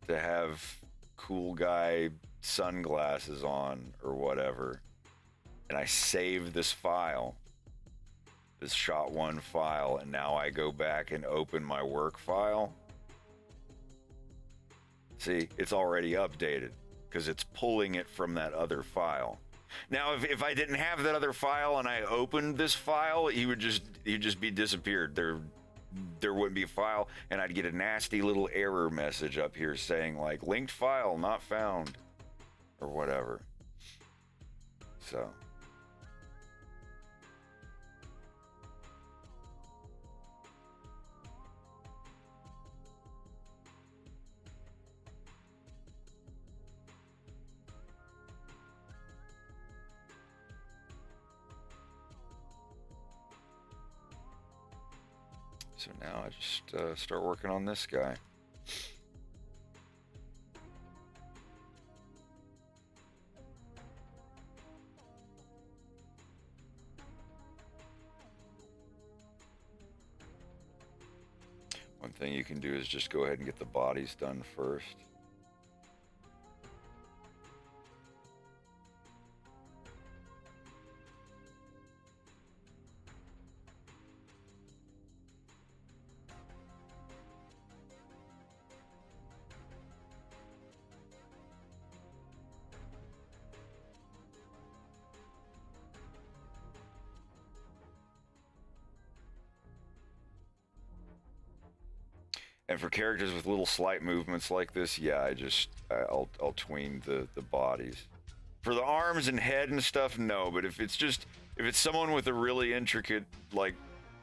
to have cool guy sunglasses on or whatever, and I save this file, this shot 1 file, and now I go back and open my work file. See, it's already updated because it's pulling it from that other file. Now, if I didn't have that other file and I opened this file, he'd just be disappeared. There wouldn't be a file, and I'd get a nasty little error message up here saying like linked file not found or whatever. So. So now I just start working on this guy. One thing you can do is just go ahead and get the bodies done first. And for characters with little slight movements like this, yeah, I'll tween the bodies. For the arms and head and stuff, no. But if it's someone with a really intricate like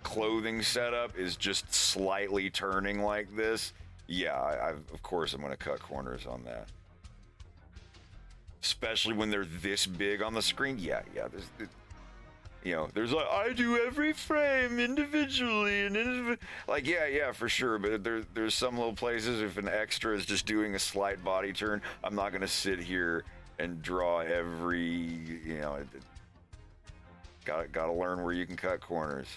clothing setup is just slightly turning like this, yeah, of course I'm gonna cut corners on that. Especially when they're this big on the screen. Yeah. There's like, I do every frame individually and like, yeah, for sure. But there's some little places, if an extra is just doing a slight body turn, I'm not going to sit here and draw every, got to learn where you can cut corners.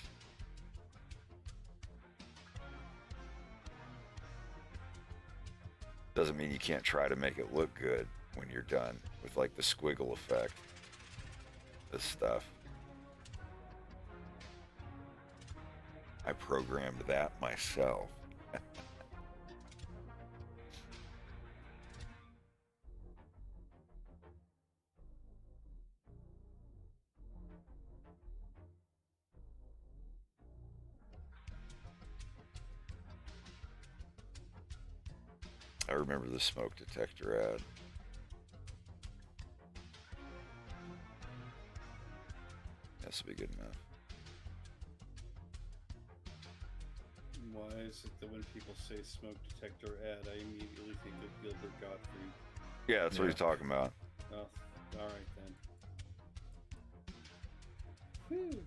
Doesn't mean you can't try to make it look good when you're done with like the squiggle effect. This stuff. I programmed that myself. I remember the smoke detector ad. This will be good enough. Why is it that when people say smoke detector ad, I immediately think of Gilbert Gottfried? Yeah, that's what he's talking about. Oh, all right then. Whew.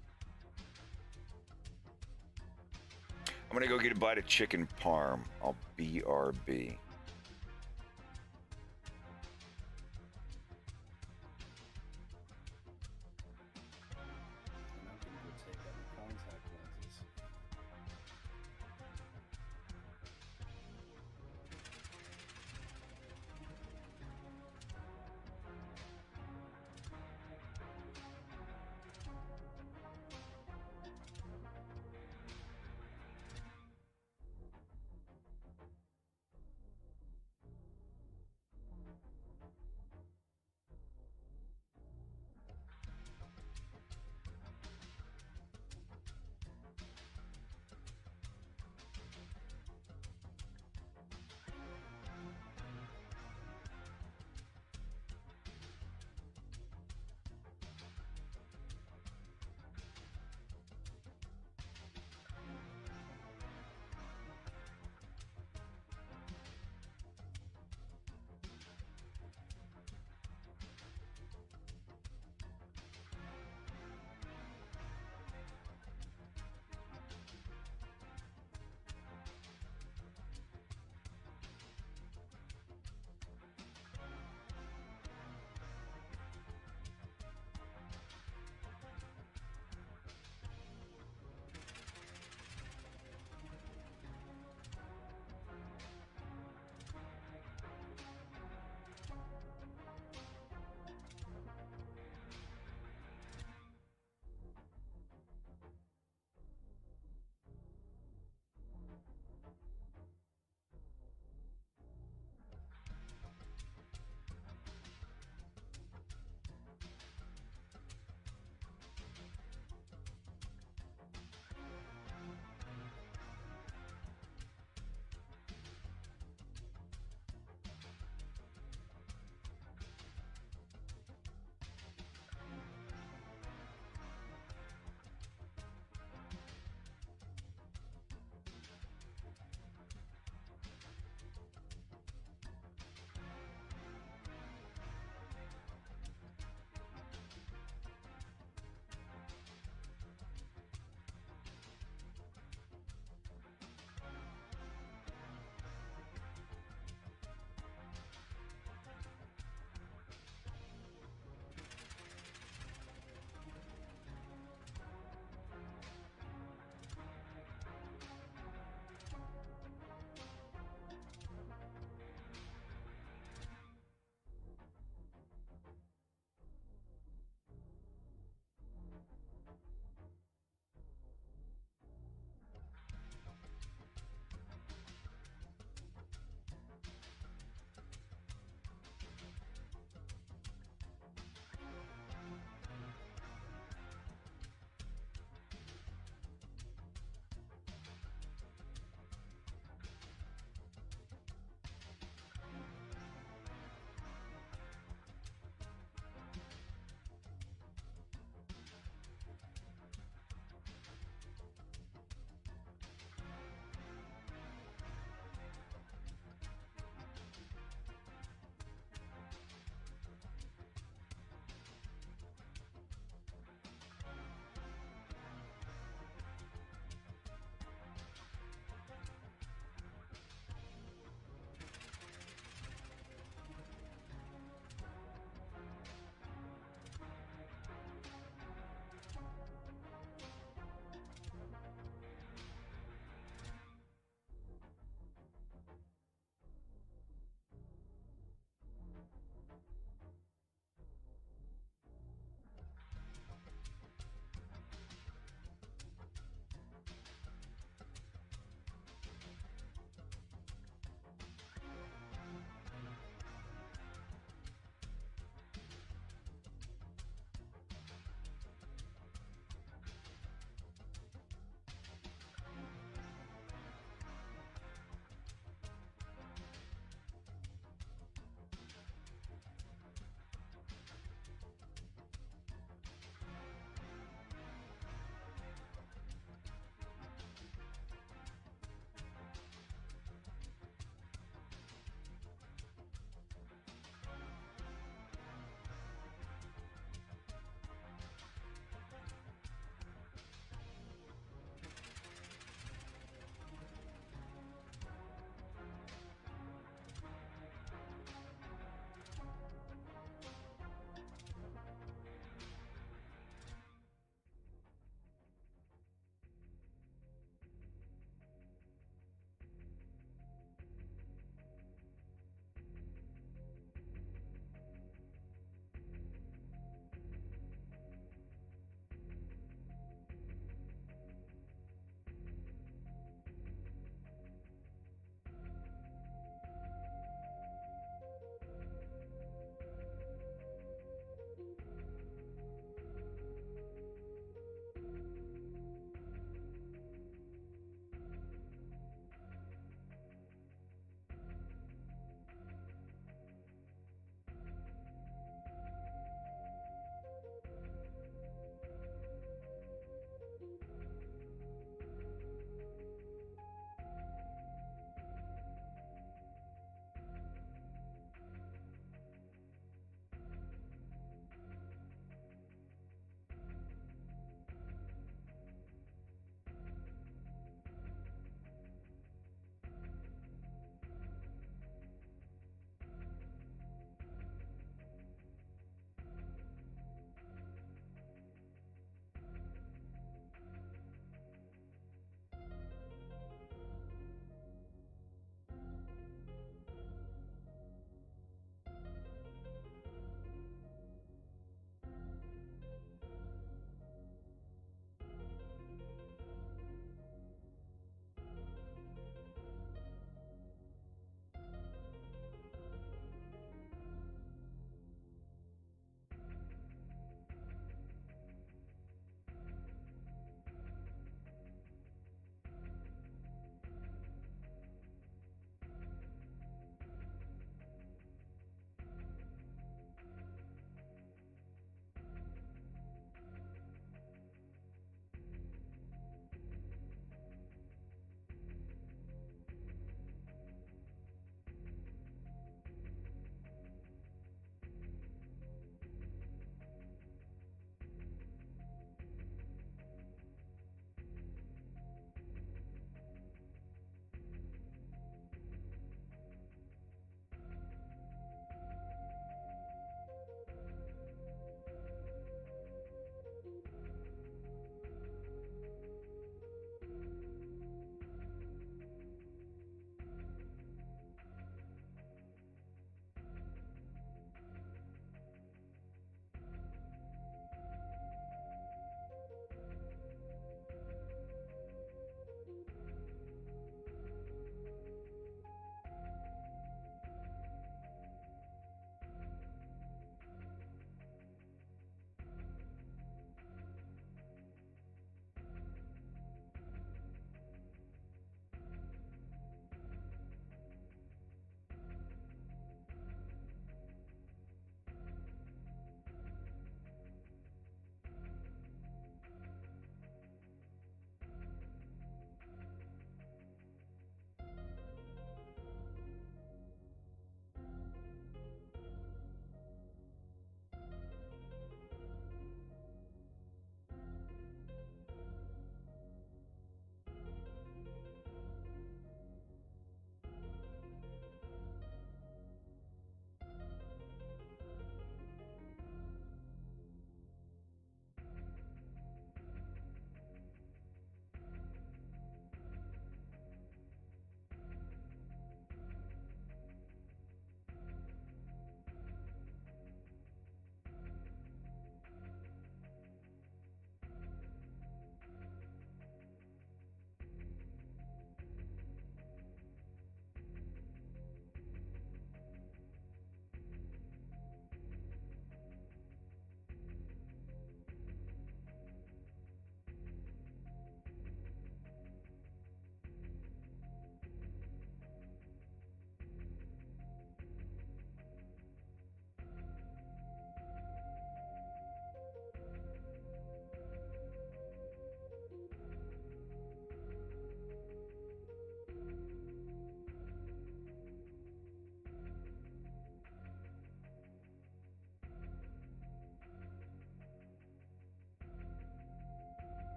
I'm gonna go get a bite of chicken parm. I'll BRB. And I'm gonna go take out my contact lenses.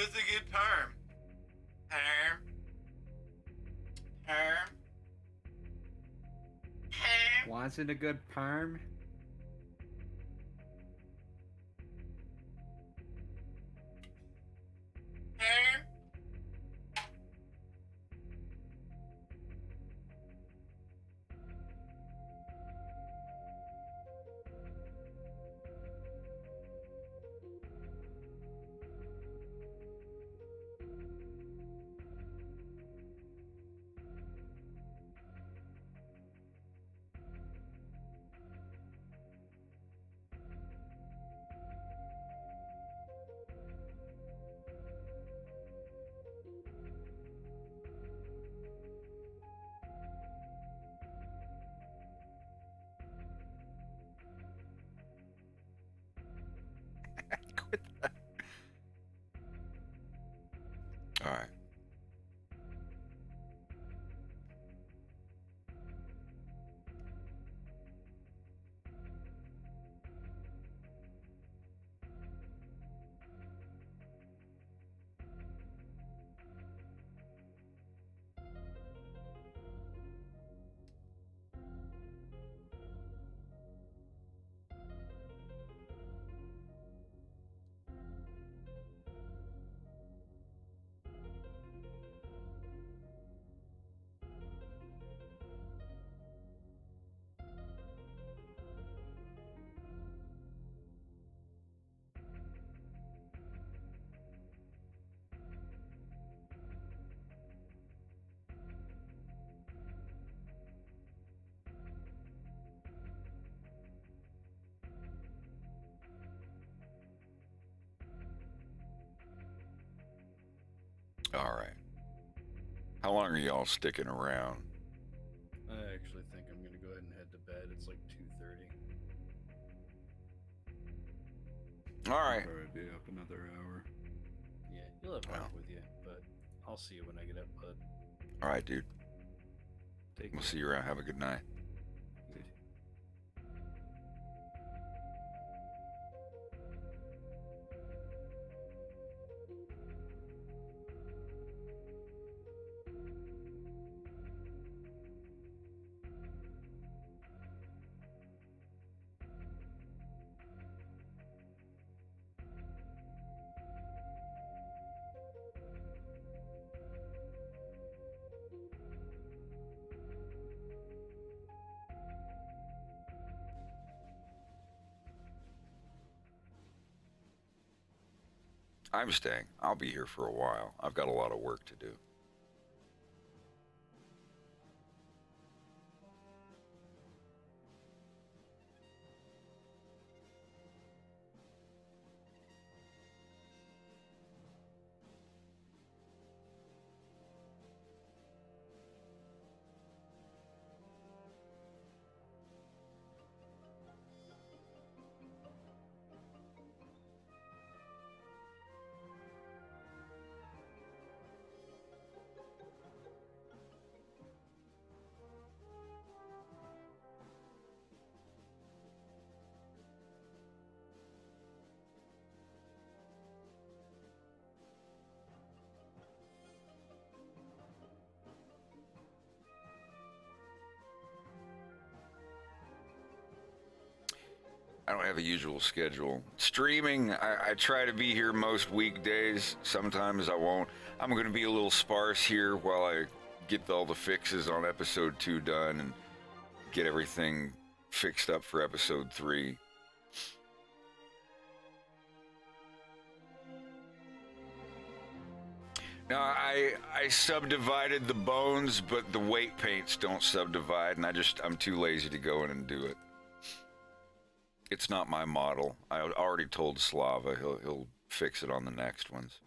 was a good perm. Perm. Perm. Perm. Wasn't a good perm? Perm. Quit that. All right. All right. How long are y'all sticking around? I actually think I'm gonna go ahead and head to bed. It's like 2:30. All right. Probably be up another hour. Yeah, you'll have Well. work with you, but I'll see you when I get up, bud. All right, dude. Take We'll care. see you around. Have a good night. Good. I'm staying. I'll be here for a while. I've got a lot of work to do. I don't have a usual schedule. Streaming, I try to be here most weekdays. Sometimes I won't. I'm going to be a little sparse here while I get all the fixes on episode 2 done and get everything fixed up for episode 3. Now, I subdivided the bones, but the weight paints don't subdivide, and I'm too lazy to go in and do it. It's not my model. I already told Slava he'll fix it on the next ones.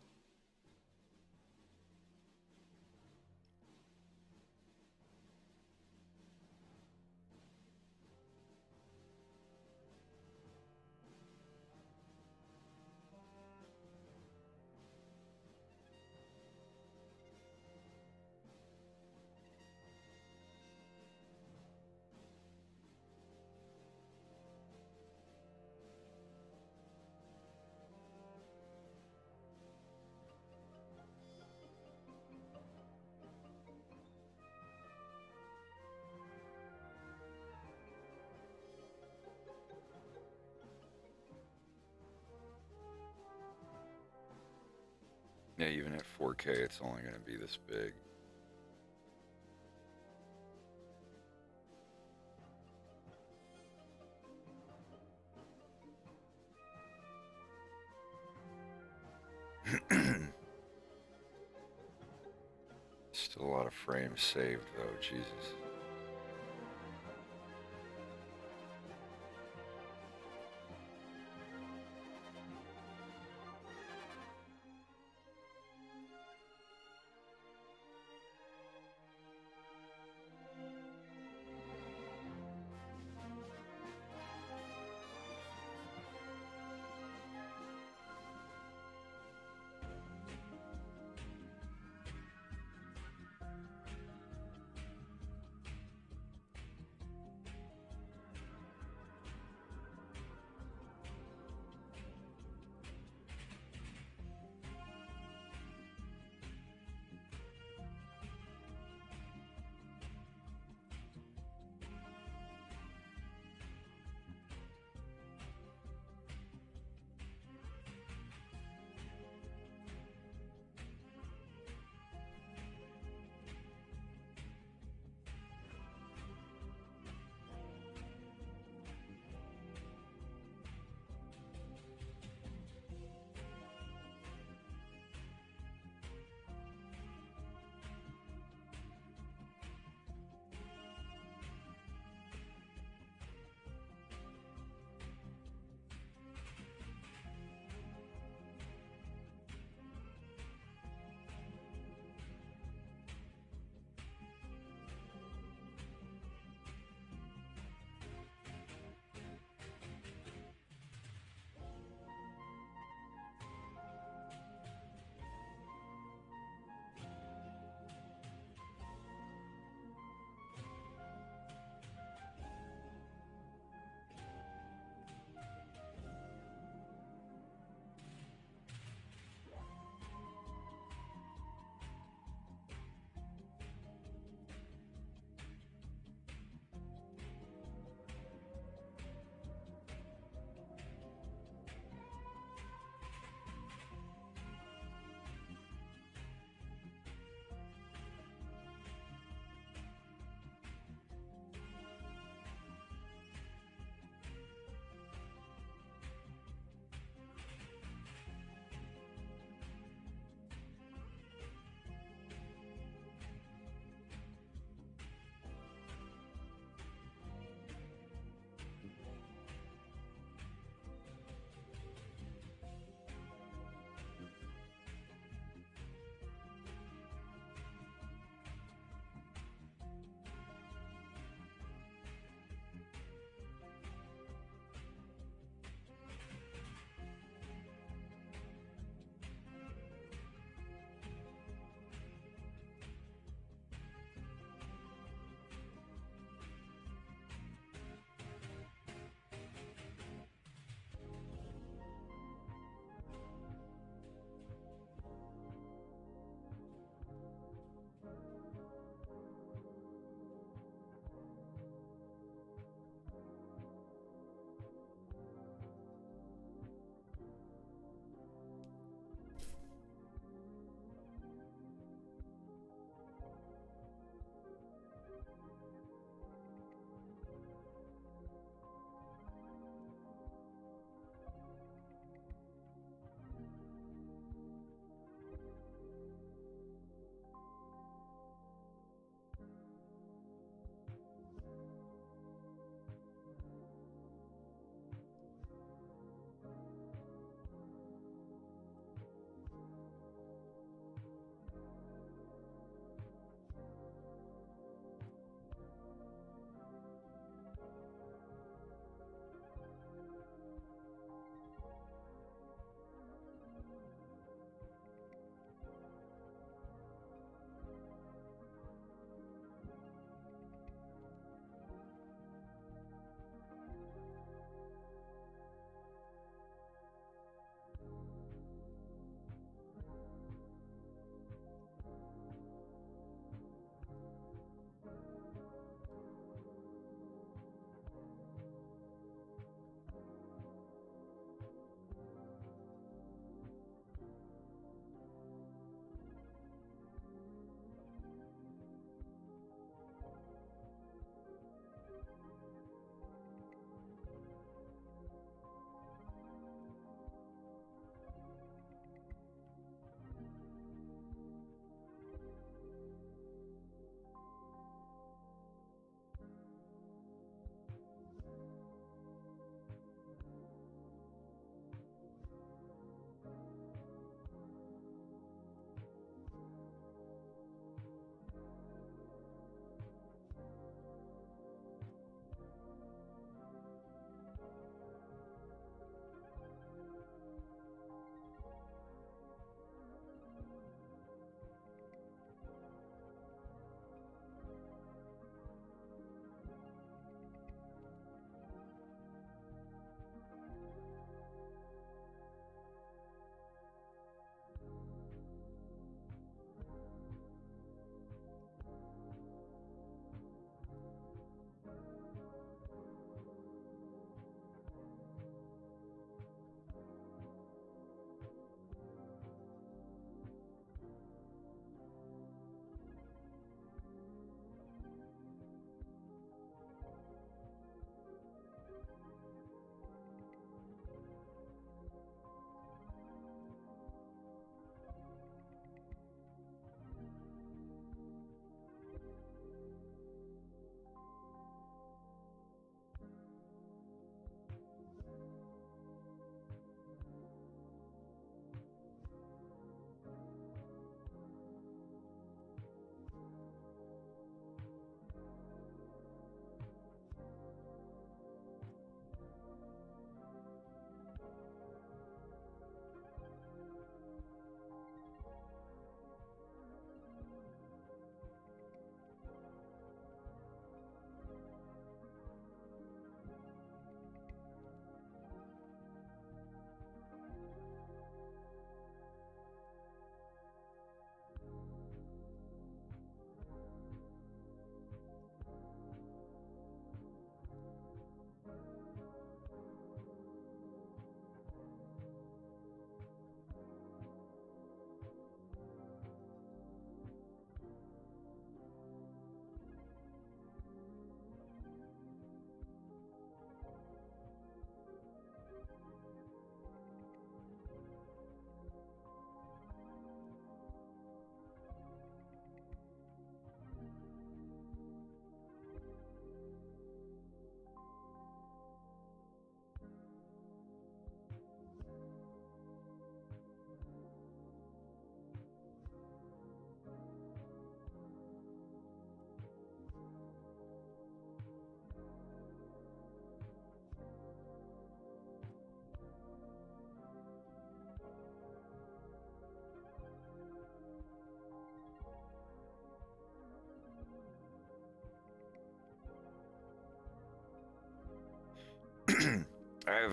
Yeah, even at 4K, it's only going to be this big. Still a lot of frames saved, though. Jesus.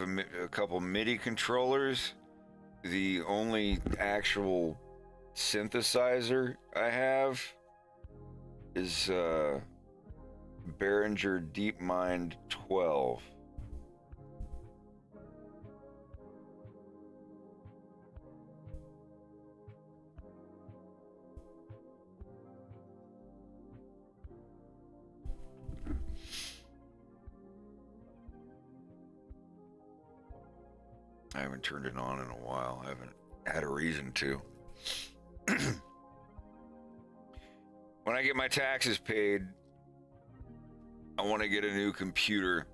have a couple MIDI controllers. The only actual synthesizer I have is Behringer DeepMind 12. I haven't turned it on in a while. I haven't had a reason to. When I get my taxes paid, I want to get a new computer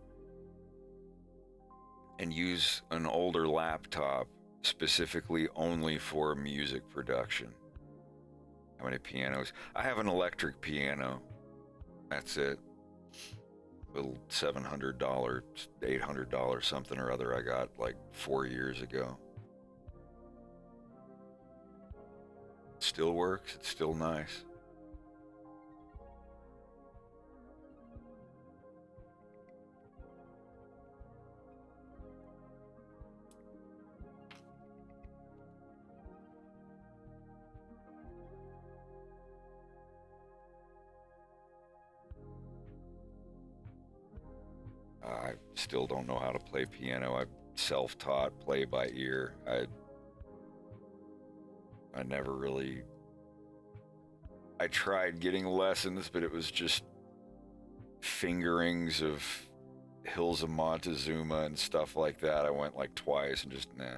and use an older laptop specifically only for music production. How many pianos? I have an electric piano. That's it. Little $700, $800 something or other I got like 4 years ago. Still works. It's still nice. I still don't know how to play piano. I self-taught, play by ear. I never really... I tried getting lessons, but it was just fingerings of Hills of Montezuma and stuff like that. I went like twice and just, nah.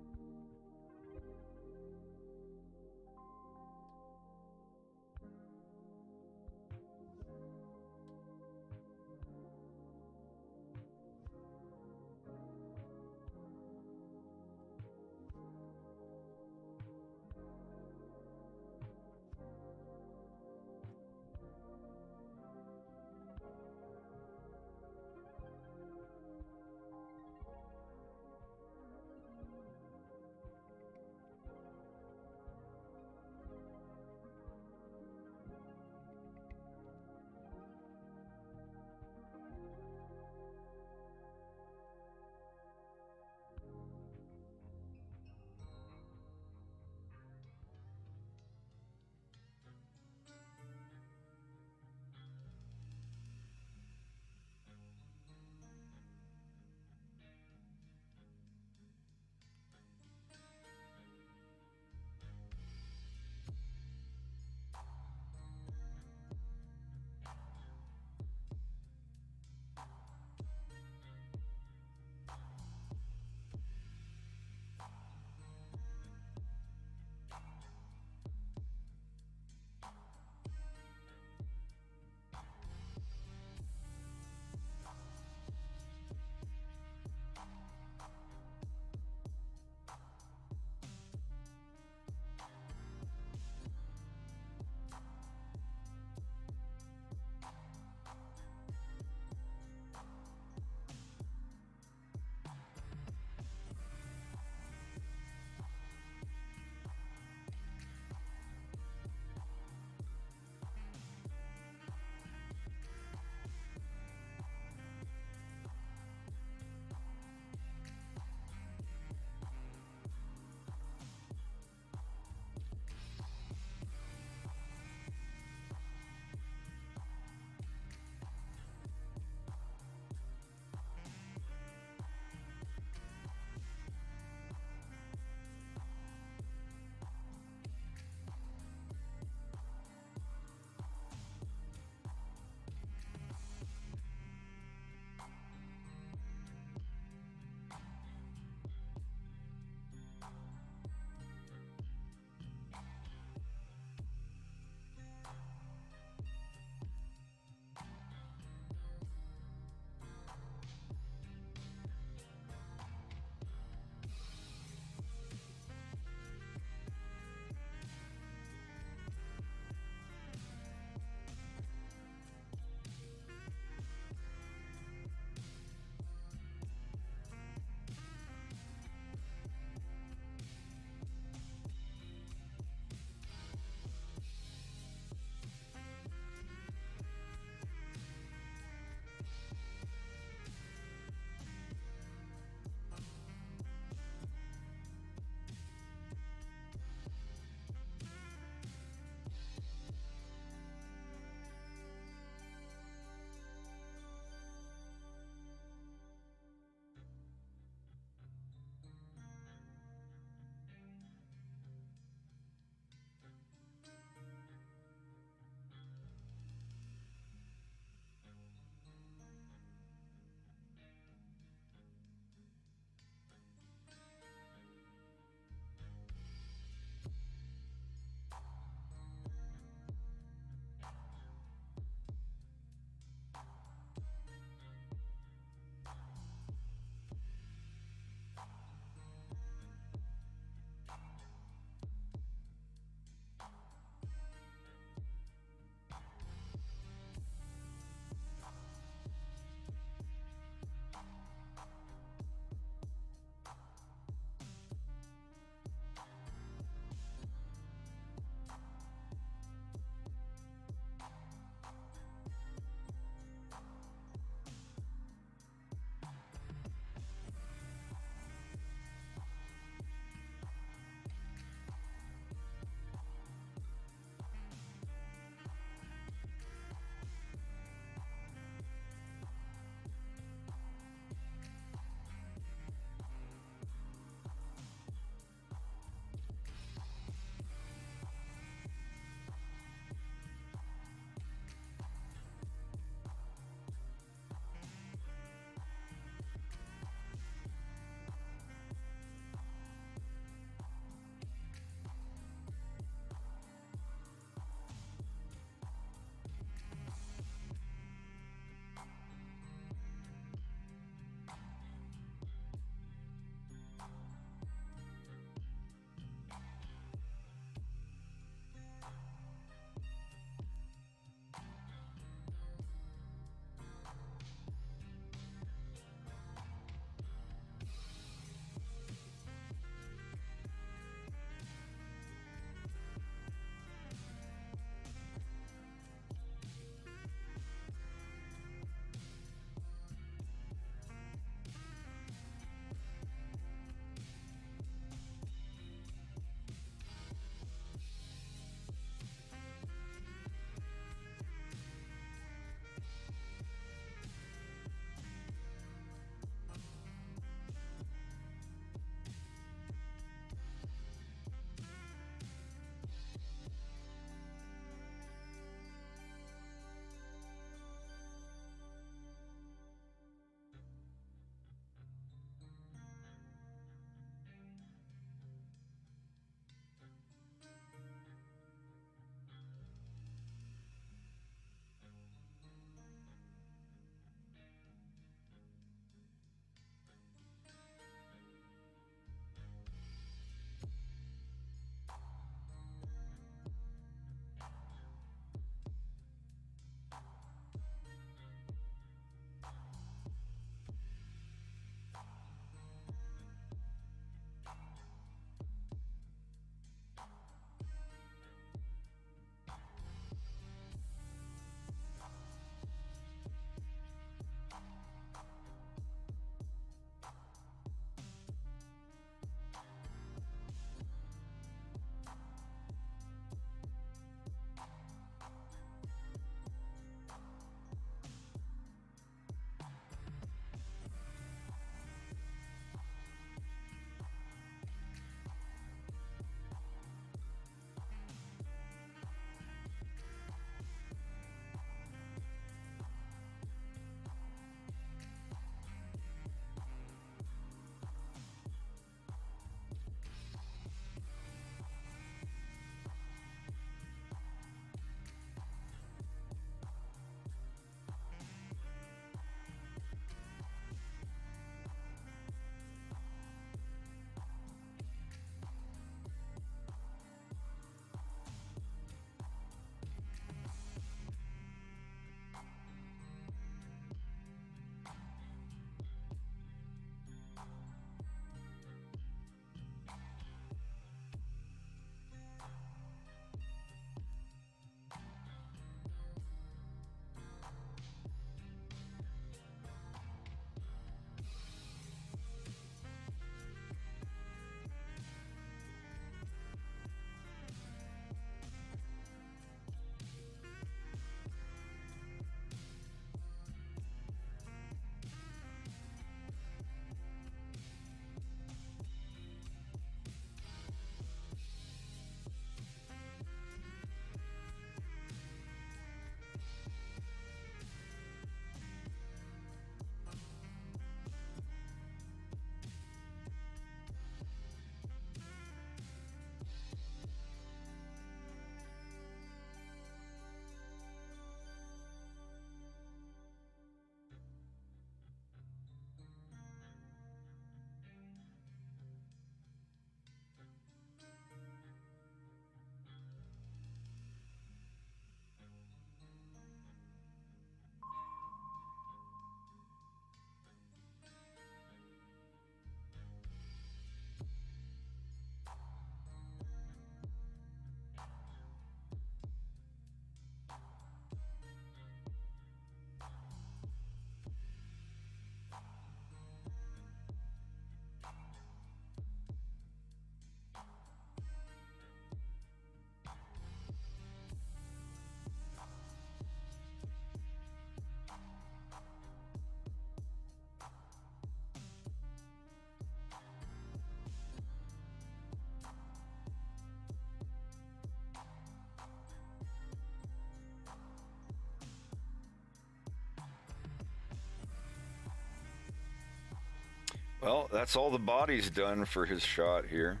Well, that's all the body's done for his shot here.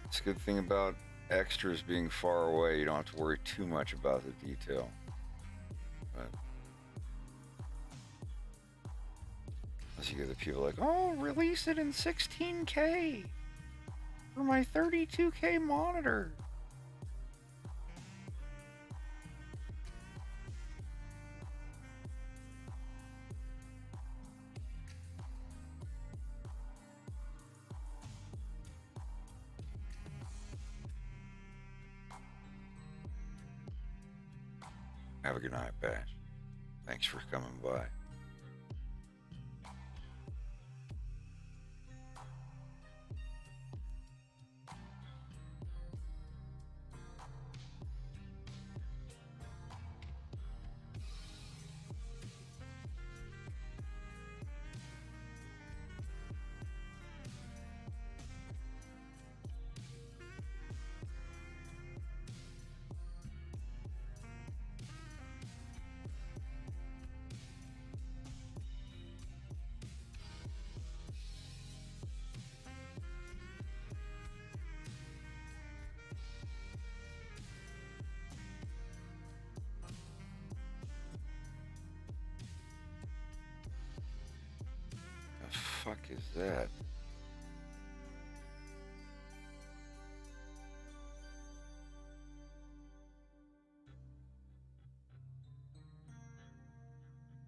It's a good thing about extras being far away. You don't have to worry too much about the detail. But as you get the people like, oh, release it in 16K for my 32K monitor. Have a good night, Bash. Thanks for coming by. Fuck is that?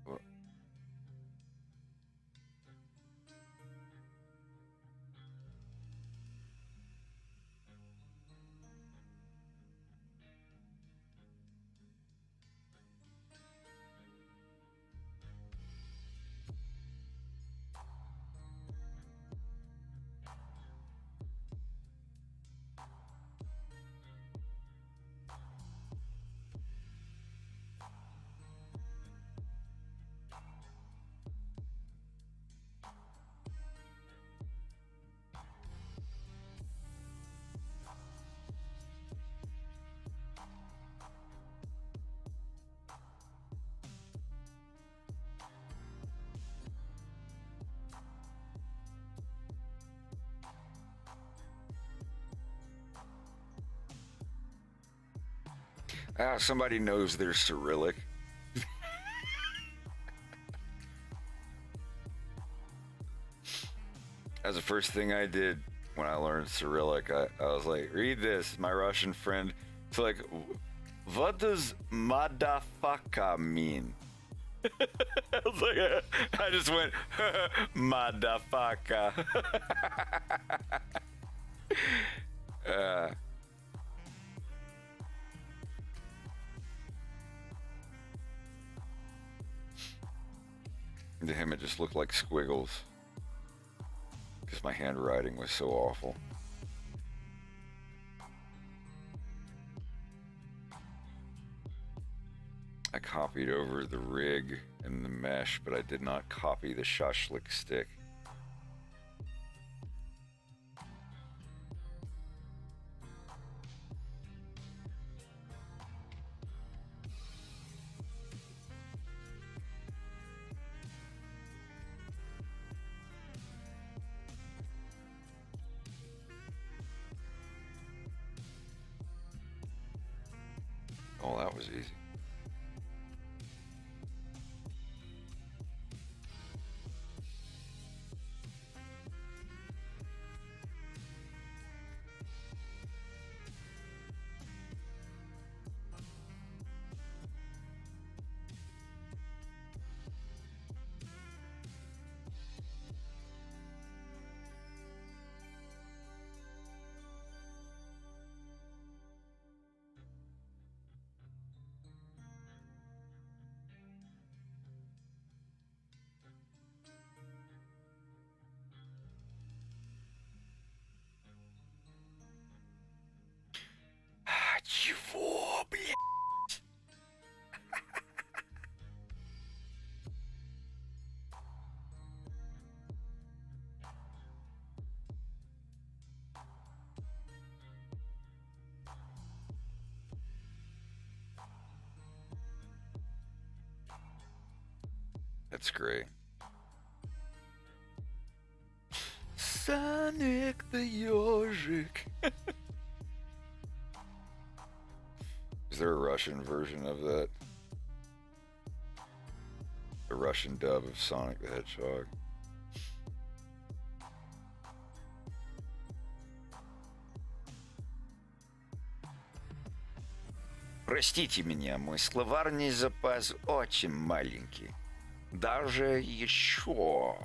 What? Ah, somebody knows their Cyrillic. That's the first thing I did when I learned Cyrillic. I was like, read this. My Russian friend. It's like, what does madafaka mean? I was like, I just went, madafaka. To him, it just looked like squiggles because my handwriting was so awful. I copied over the rig and the mesh, but I did not copy the shashlik stick. Oh, that was easy. That's great. Sonic the Yojik. Is there a Russian version of that? The Russian dub of Sonic the Hedgehog? Простите меня, мой словарный запас очень маленький. Даже еще.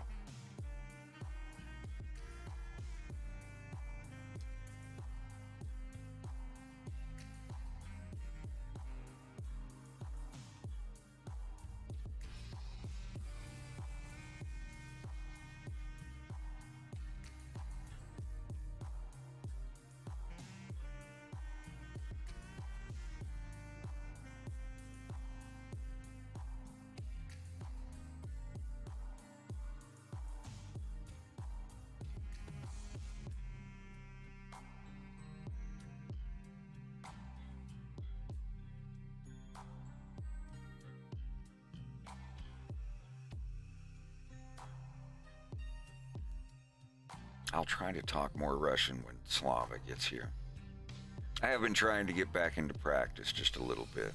I'll try to talk more Russian when Slava gets here. I have been trying to get back into practice just a little bit.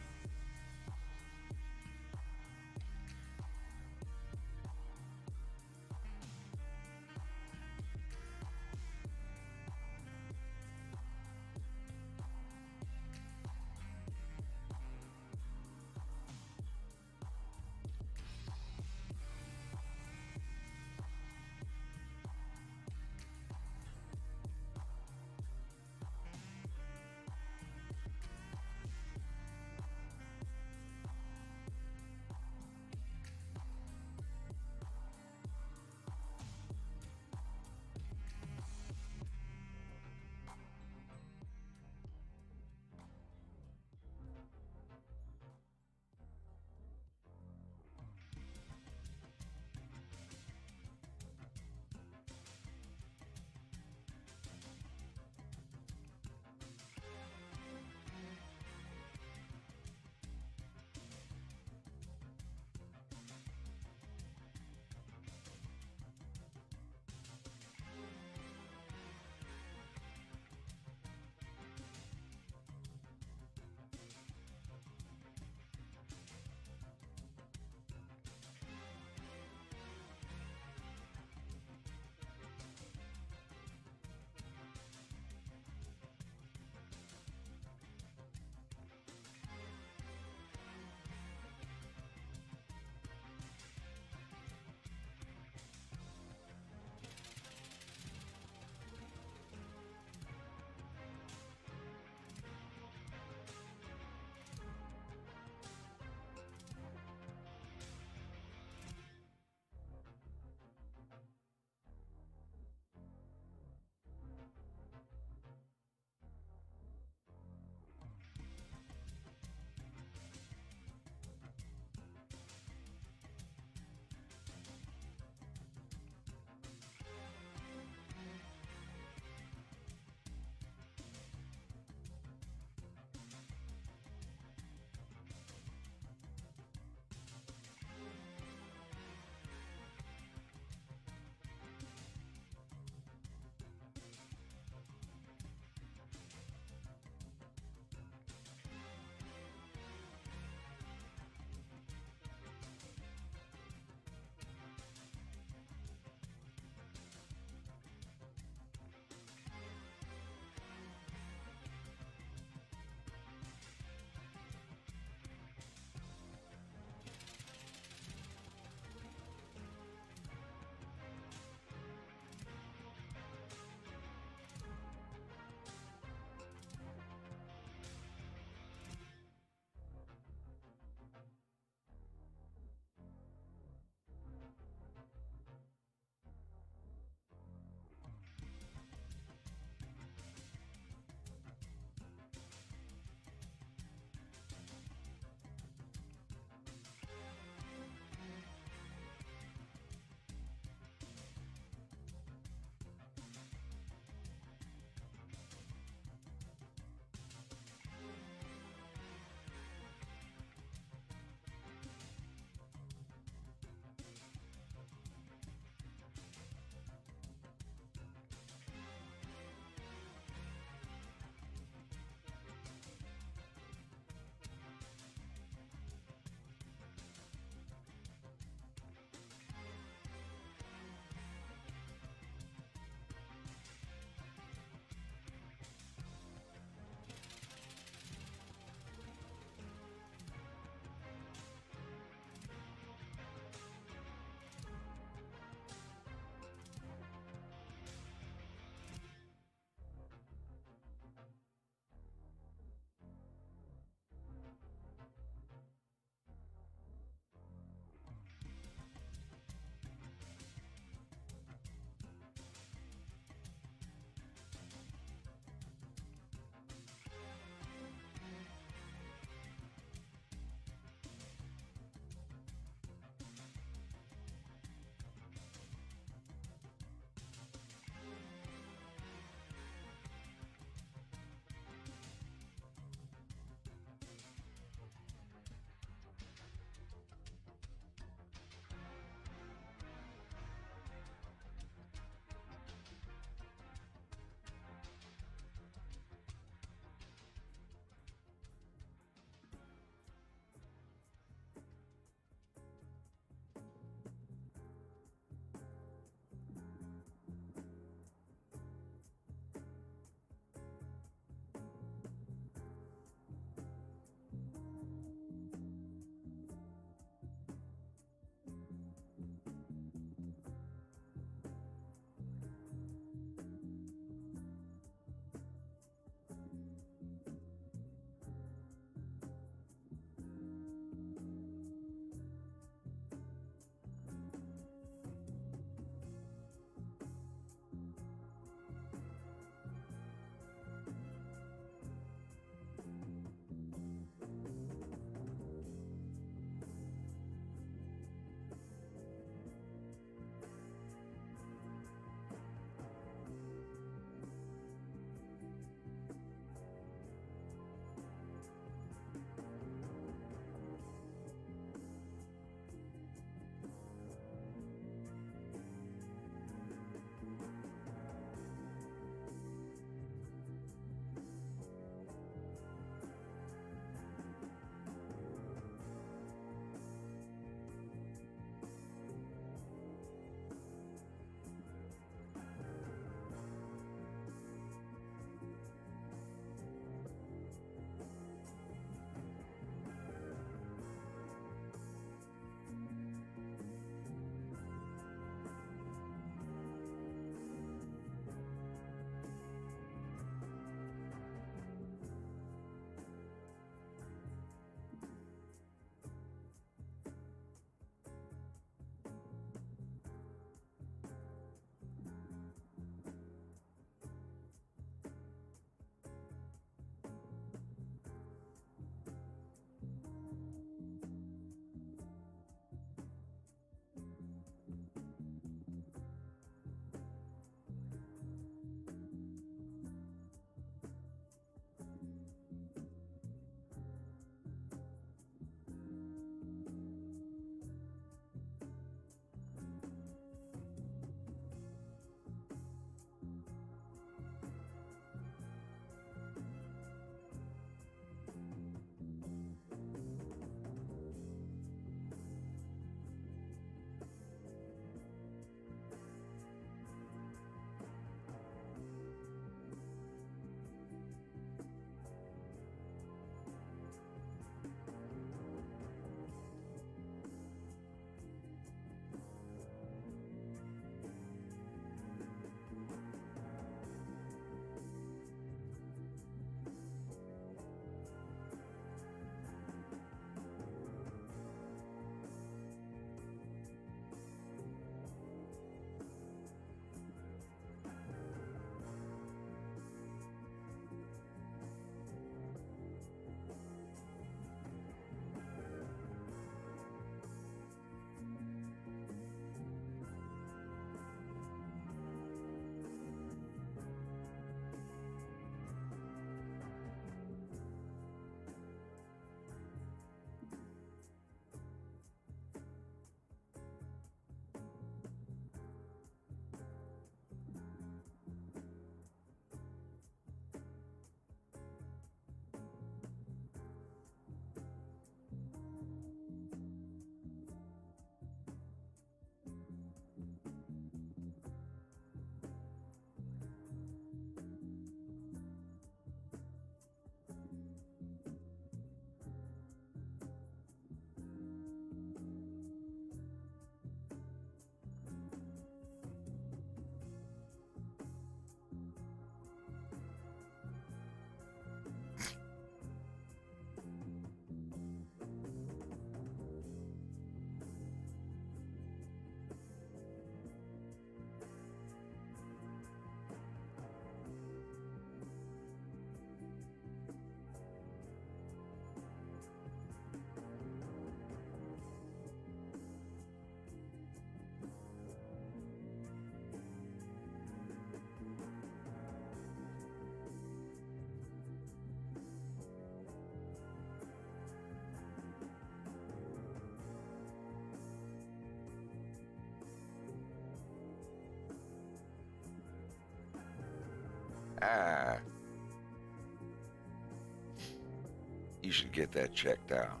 You should get that checked out.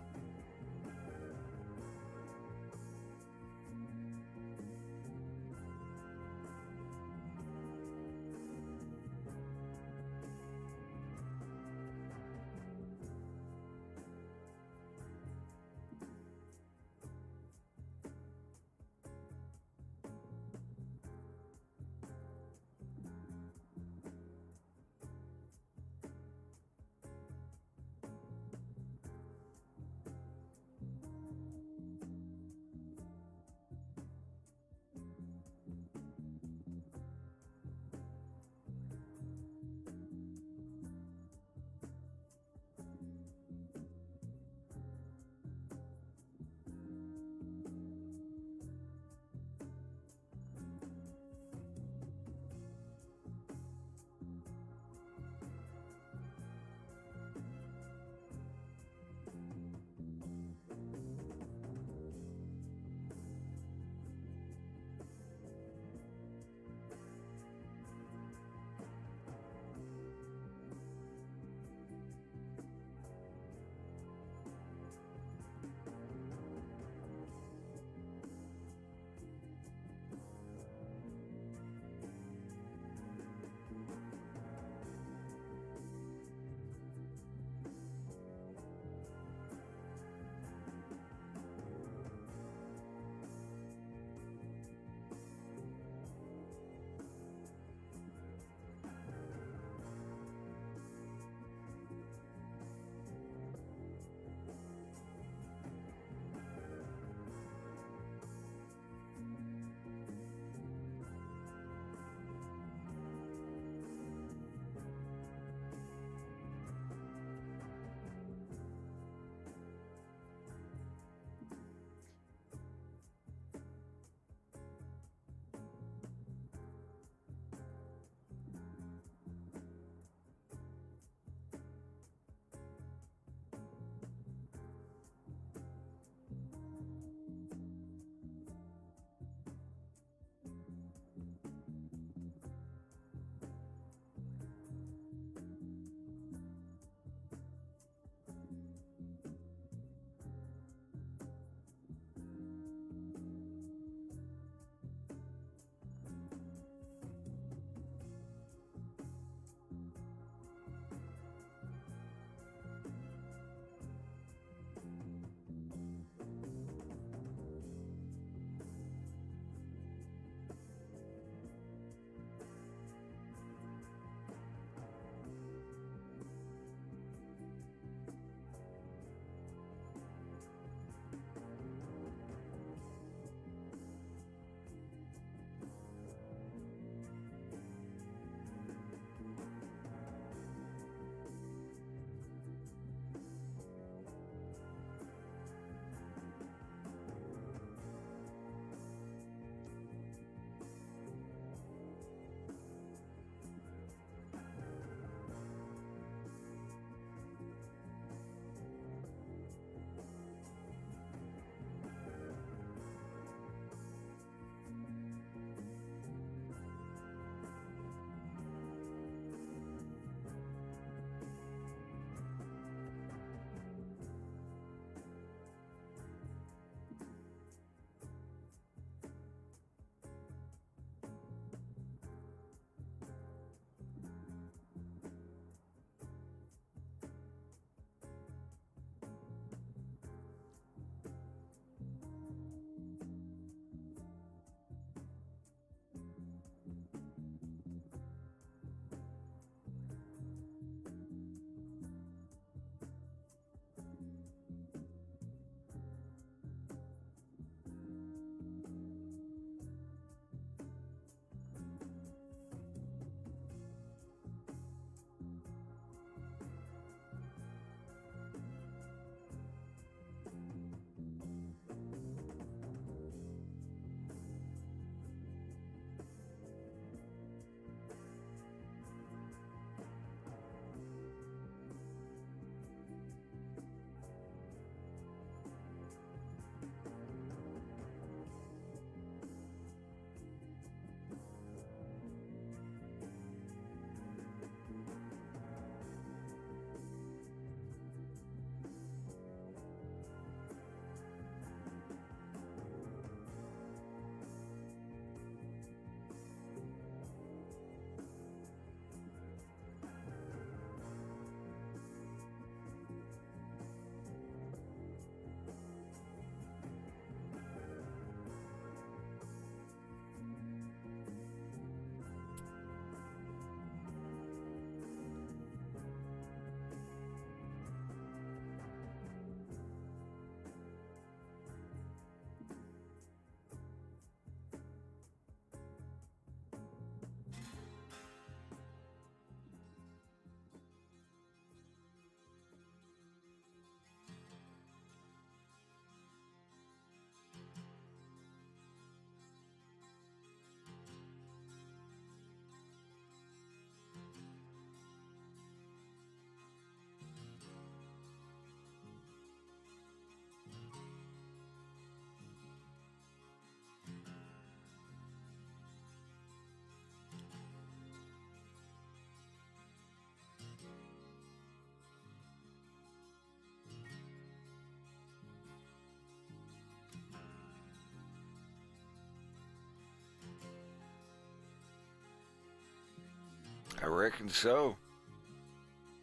reckon so.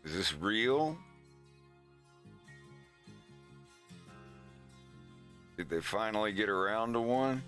Is this real? Did they finally get around to one?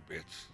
bits.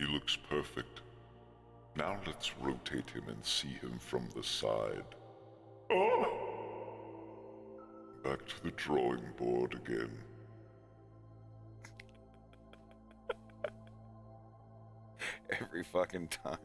looks perfect. Now let's rotate him and see him from the side. Oh! Back to the drawing board again. Every fucking time.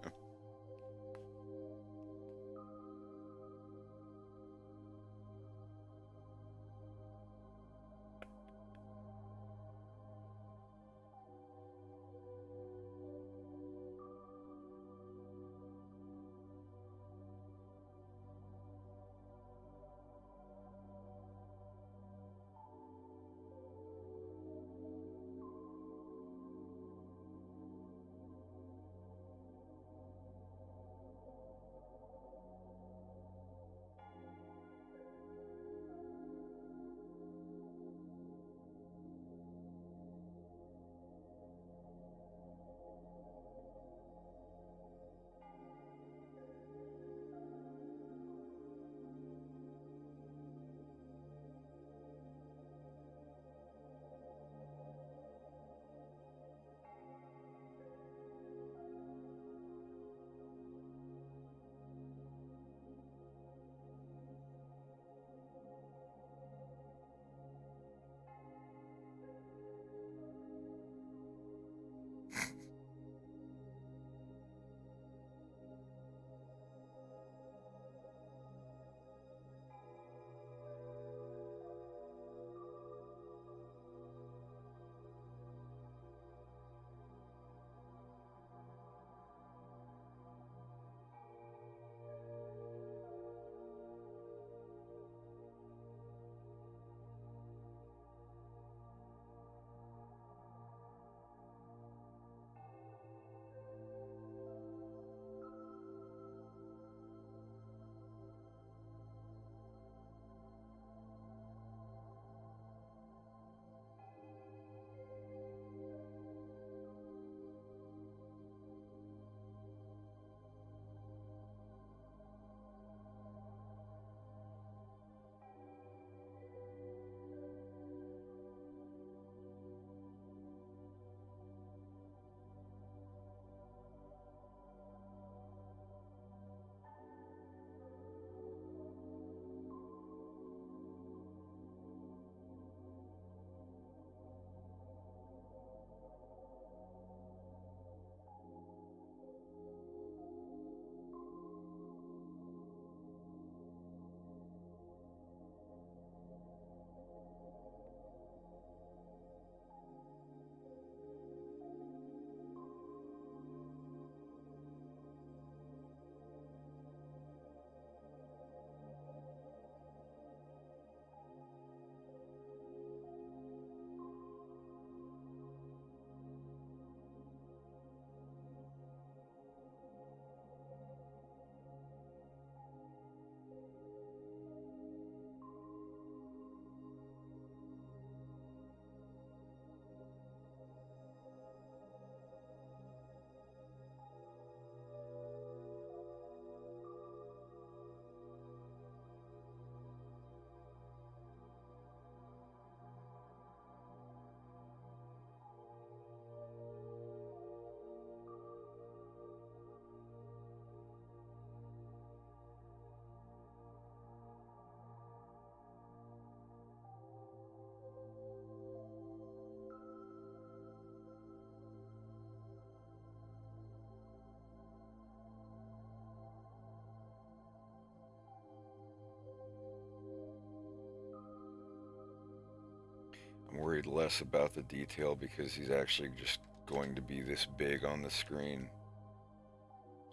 I'm worried less about the detail because he's actually just going to be this big on the screen.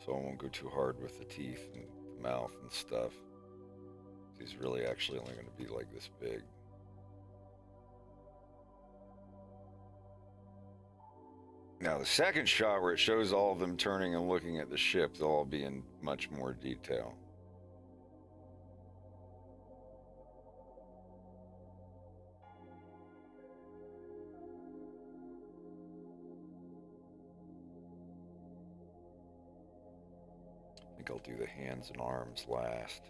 So I won't go too hard with the teeth and the mouth and stuff. He's really actually only going to be like this big. Now the second shot where it shows all of them turning and looking at the ship, they'll all be in much more detail. I think I'll do the hands and arms last.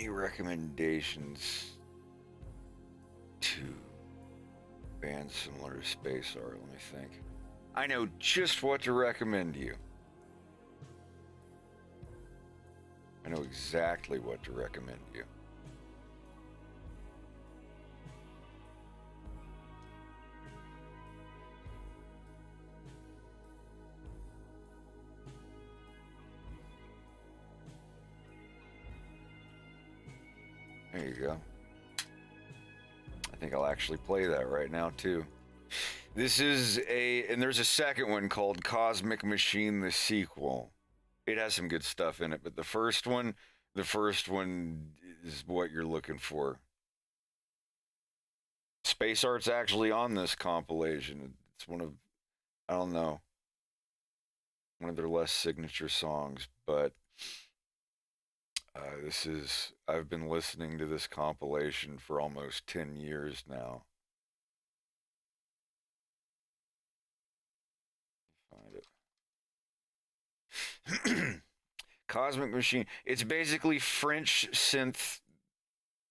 any recommendations to bands similar to Space Art? Let me think. I know just what to recommend you. I know exactly what to recommend you. There you go. I think I'll actually play that right now too. This is and there's a second one called Cosmic Machine, the sequel. It has some good stuff in it, but the first one is what you're looking for. Space Art's actually on this compilation. It's one of, I don't know, one of their less signature songs, but I've been listening to this compilation for almost 10 years now. Find it. Cosmic Machine. It's basically French synth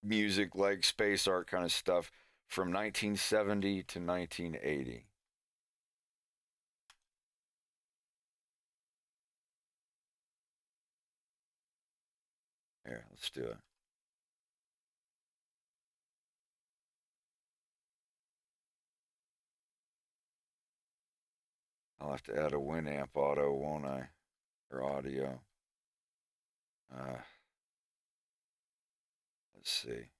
music, like Space Art kind of stuff, from 1970 to 1980. Here, let's do it. I'll have to add a Winamp auto, won't I? Or audio. Let's see.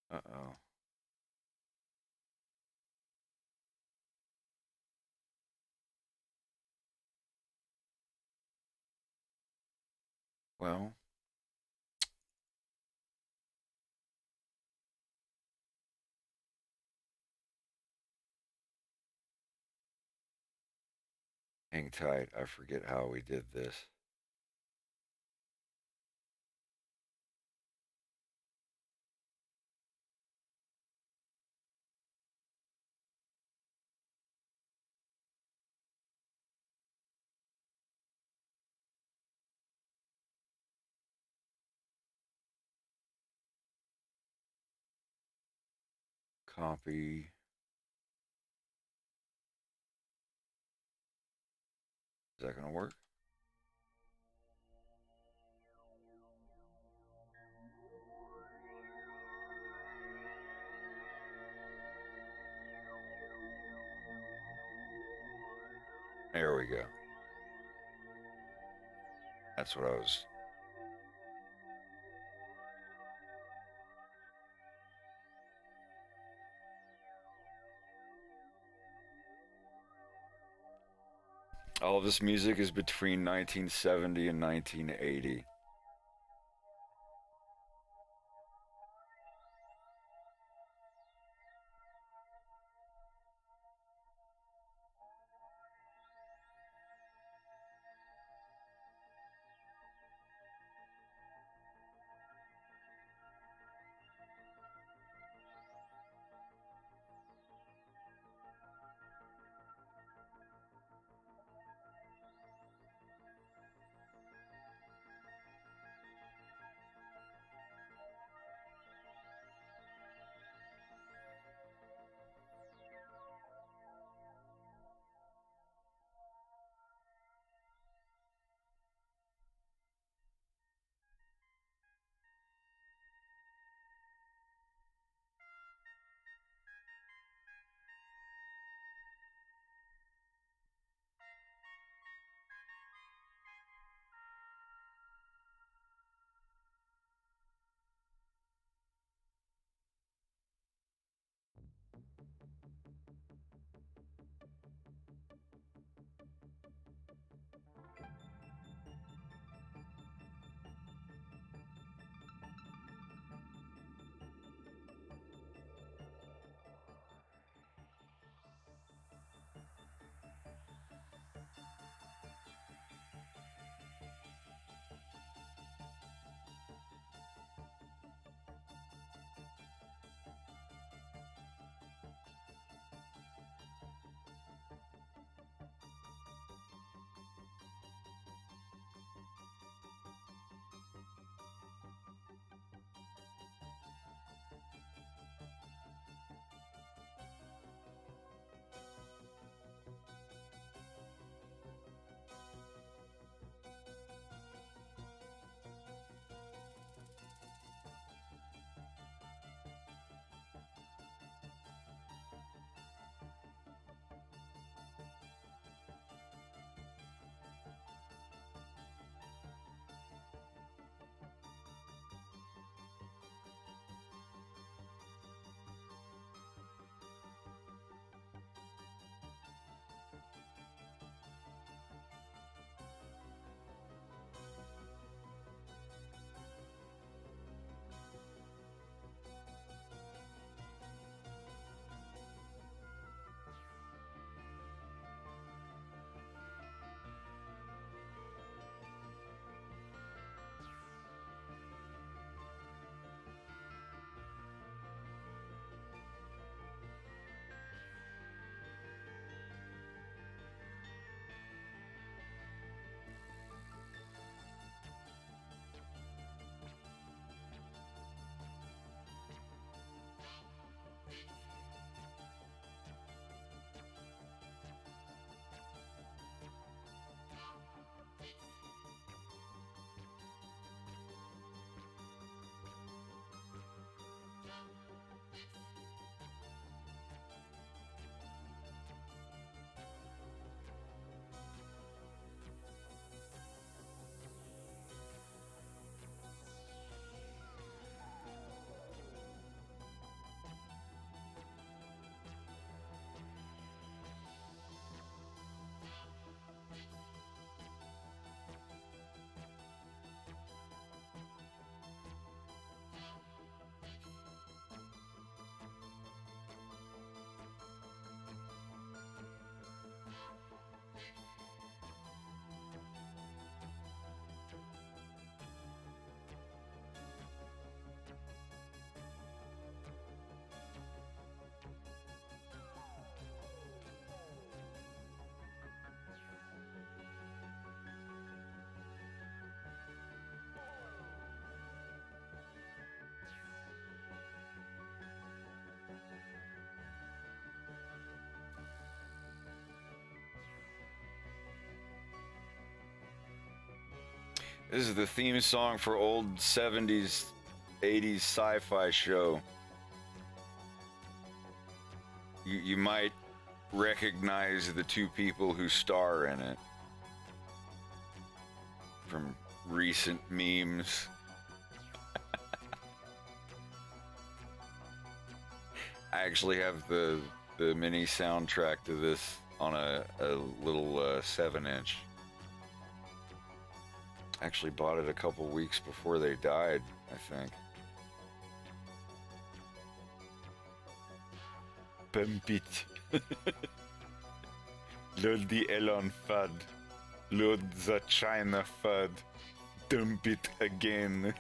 Uh-oh. Well, hang tight. I forget how we did this. Copy. Is that going to work? There we go. That's what I was. All of this music is between 1970 and 1980. This is the theme song for old 70s, 80s sci-fi show. You might recognize the two people who star in it from recent memes. I actually have the mini soundtrack to this on a little 7-inch. Actually bought it a couple weeks before they died, I think. Pump it. Load the Elon FUD. Load the China FUD. Dump it again.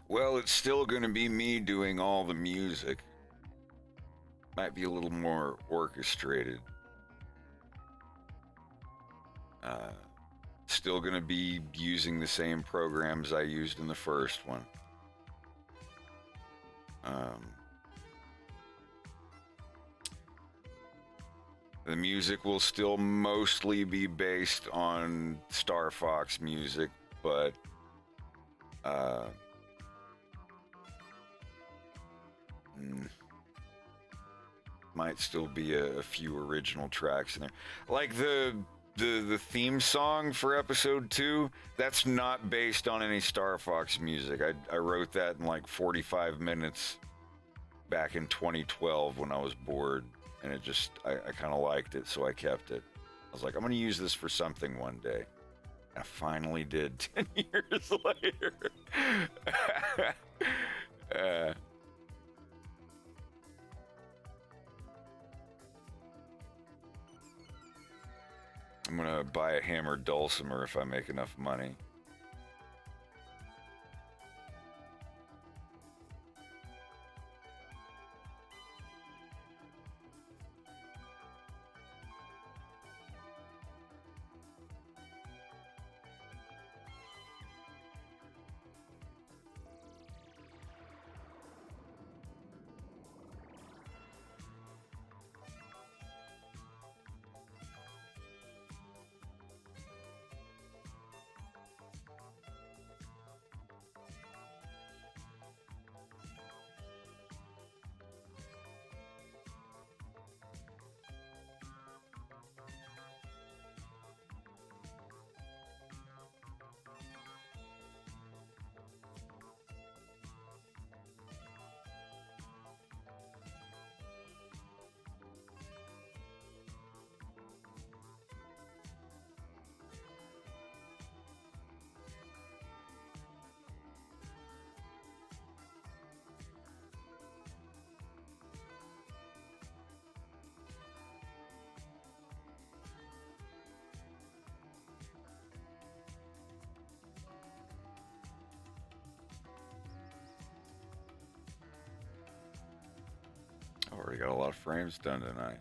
Well, it's still going to be me doing all the music. Might be a little more orchestrated. Still going to be using the same programs I used in the first one. The music will still mostly be based on Star Fox music, but might still be a few original tracks in there. Like the theme song for episode 2, that's not based on any Star Fox music. I wrote that in like 45 minutes back in 2012 when I was bored, and it just, I kind of liked it, so I kept it. I was like, I'm going to use this for something one day. And I finally did 10 years later. I'm gonna buy a hammered dulcimer if I make enough money. Already got a lot of frames done tonight.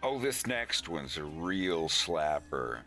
Oh, this next one's a real slapper.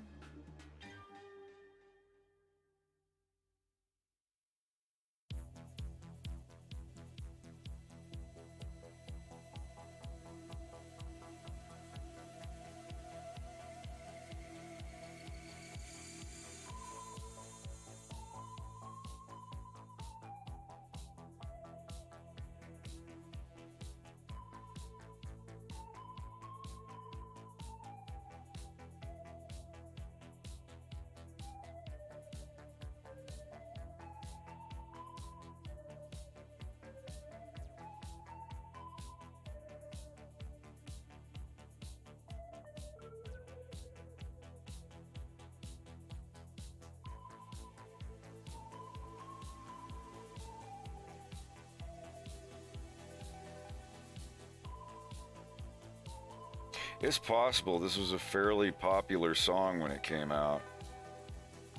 It's possible this was a fairly popular song when it came out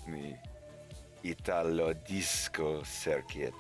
in the Italo disco circuit.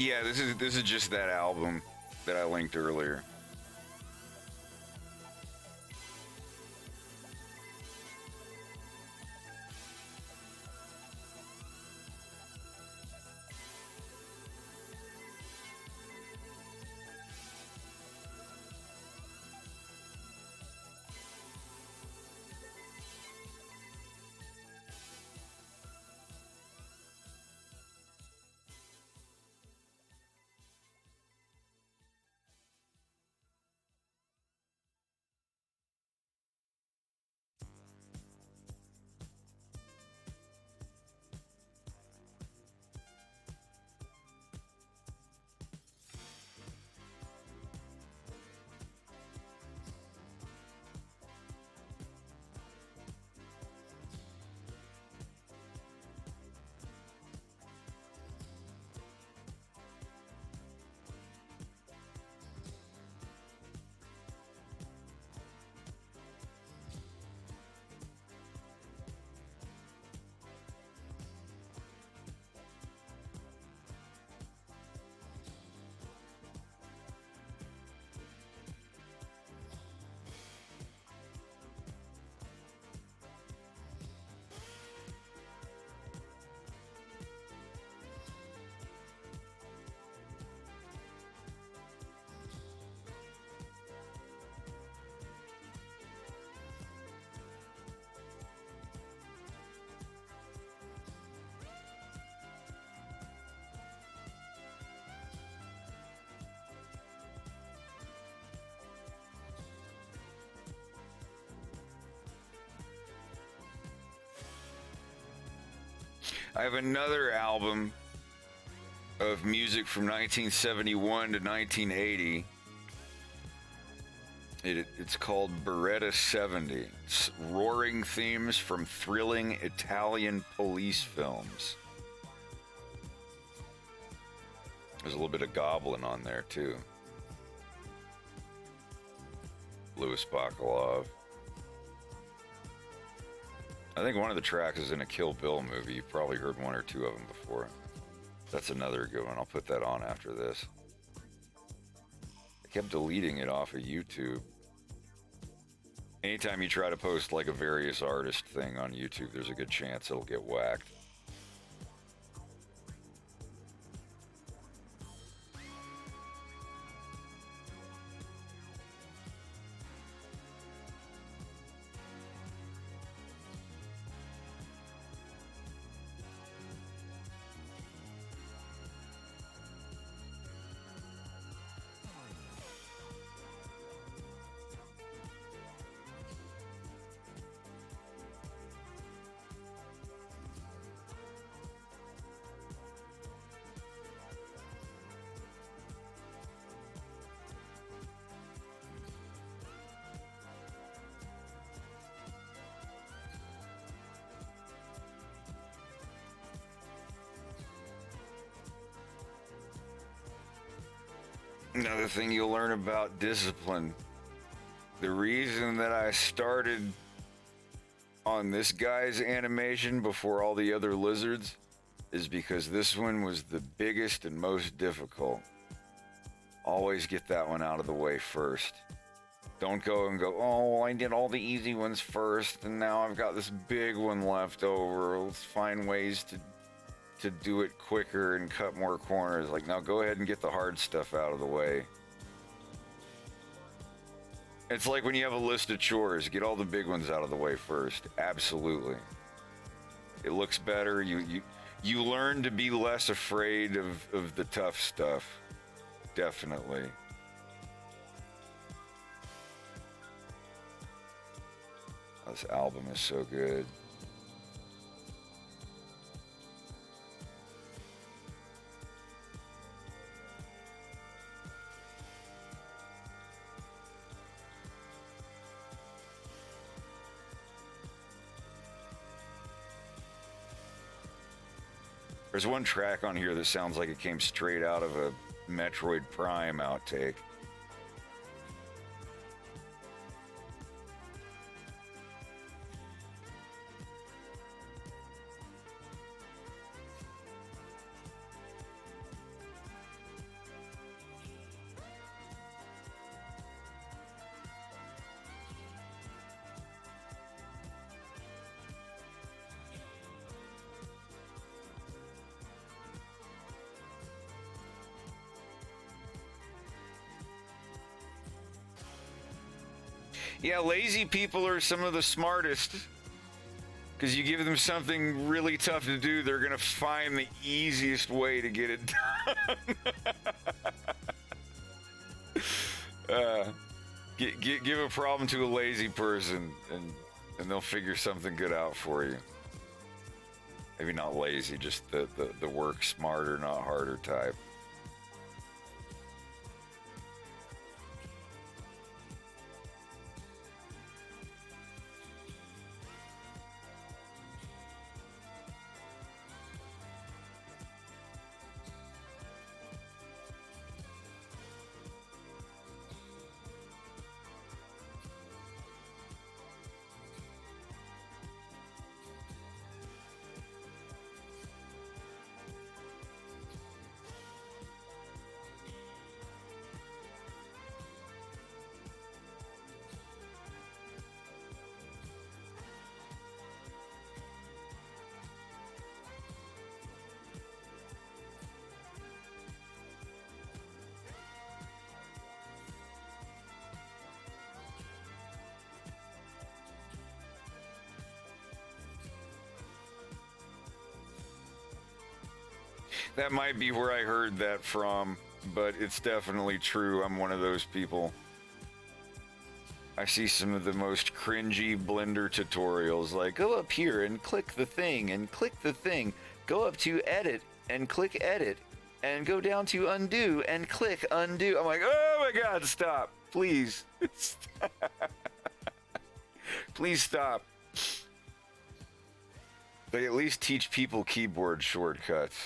Yeah, this is just that album that I linked earlier. I have another album of music from 1971 to 1980. It's called Beretta 70. It's roaring themes from thrilling Italian police films. There's a little bit of Goblin on there, too. Louis Bacalov. I think one of the tracks is in a Kill Bill movie. You've probably heard one or two of them before. That's another good one. I'll put that on after this. I kept deleting it off of YouTube. Anytime you try to post like a various artist thing on YouTube, there's a good chance it'll get whacked. Another thing you'll learn about discipline. The reason that I started on this guy's animation before all the other lizards is because this one was the biggest and most difficult. Always get that one out of the way first. Don't go and go, oh, I did all the easy ones first, and now I've got this big one left over. Let's find ways to do it quicker and cut more corners. Like, now go ahead and get the hard stuff out of the way. It's like when you have a list of chores, get all the big ones out of the way first. Absolutely. It looks better. You learn to be less afraid of the tough stuff. Definitely. This album is so good. There's one track on here that sounds like it came straight out of a Metroid Prime outtake. Yeah, lazy people are some of the smartest. Because you give them something really tough to do, they're going to find the easiest way to get it done. Give a problem to a lazy person, and they'll figure something good out for you. Maybe not lazy, just the work smarter, not harder type. That might be where I heard that from, but it's definitely true. I'm one of those people. I see some of the most cringy Blender tutorials, like go up here and click the thing and click the thing. go up to edit and click edit and go down to undo and click undo. I'm like, oh my God, stop, please. Please stop. They at least teach people keyboard shortcuts.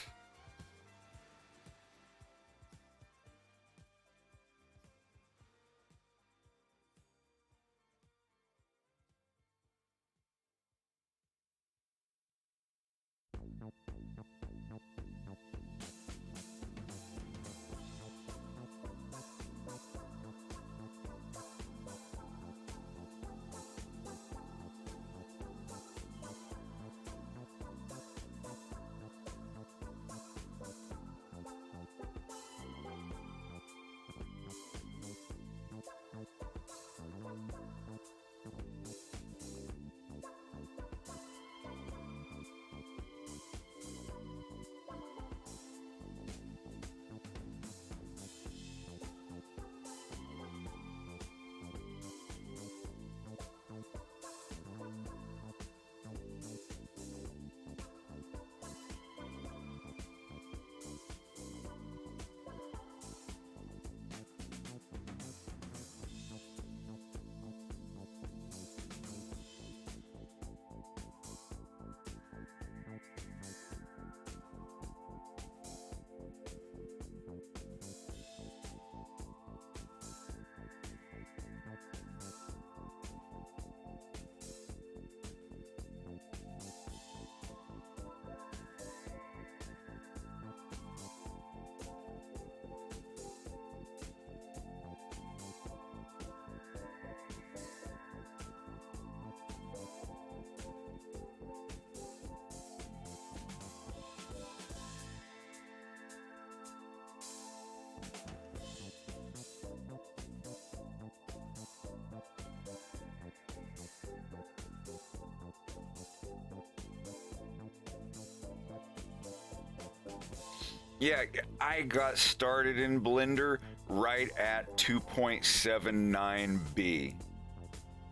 Yeah, I got started in Blender right at 2.79b.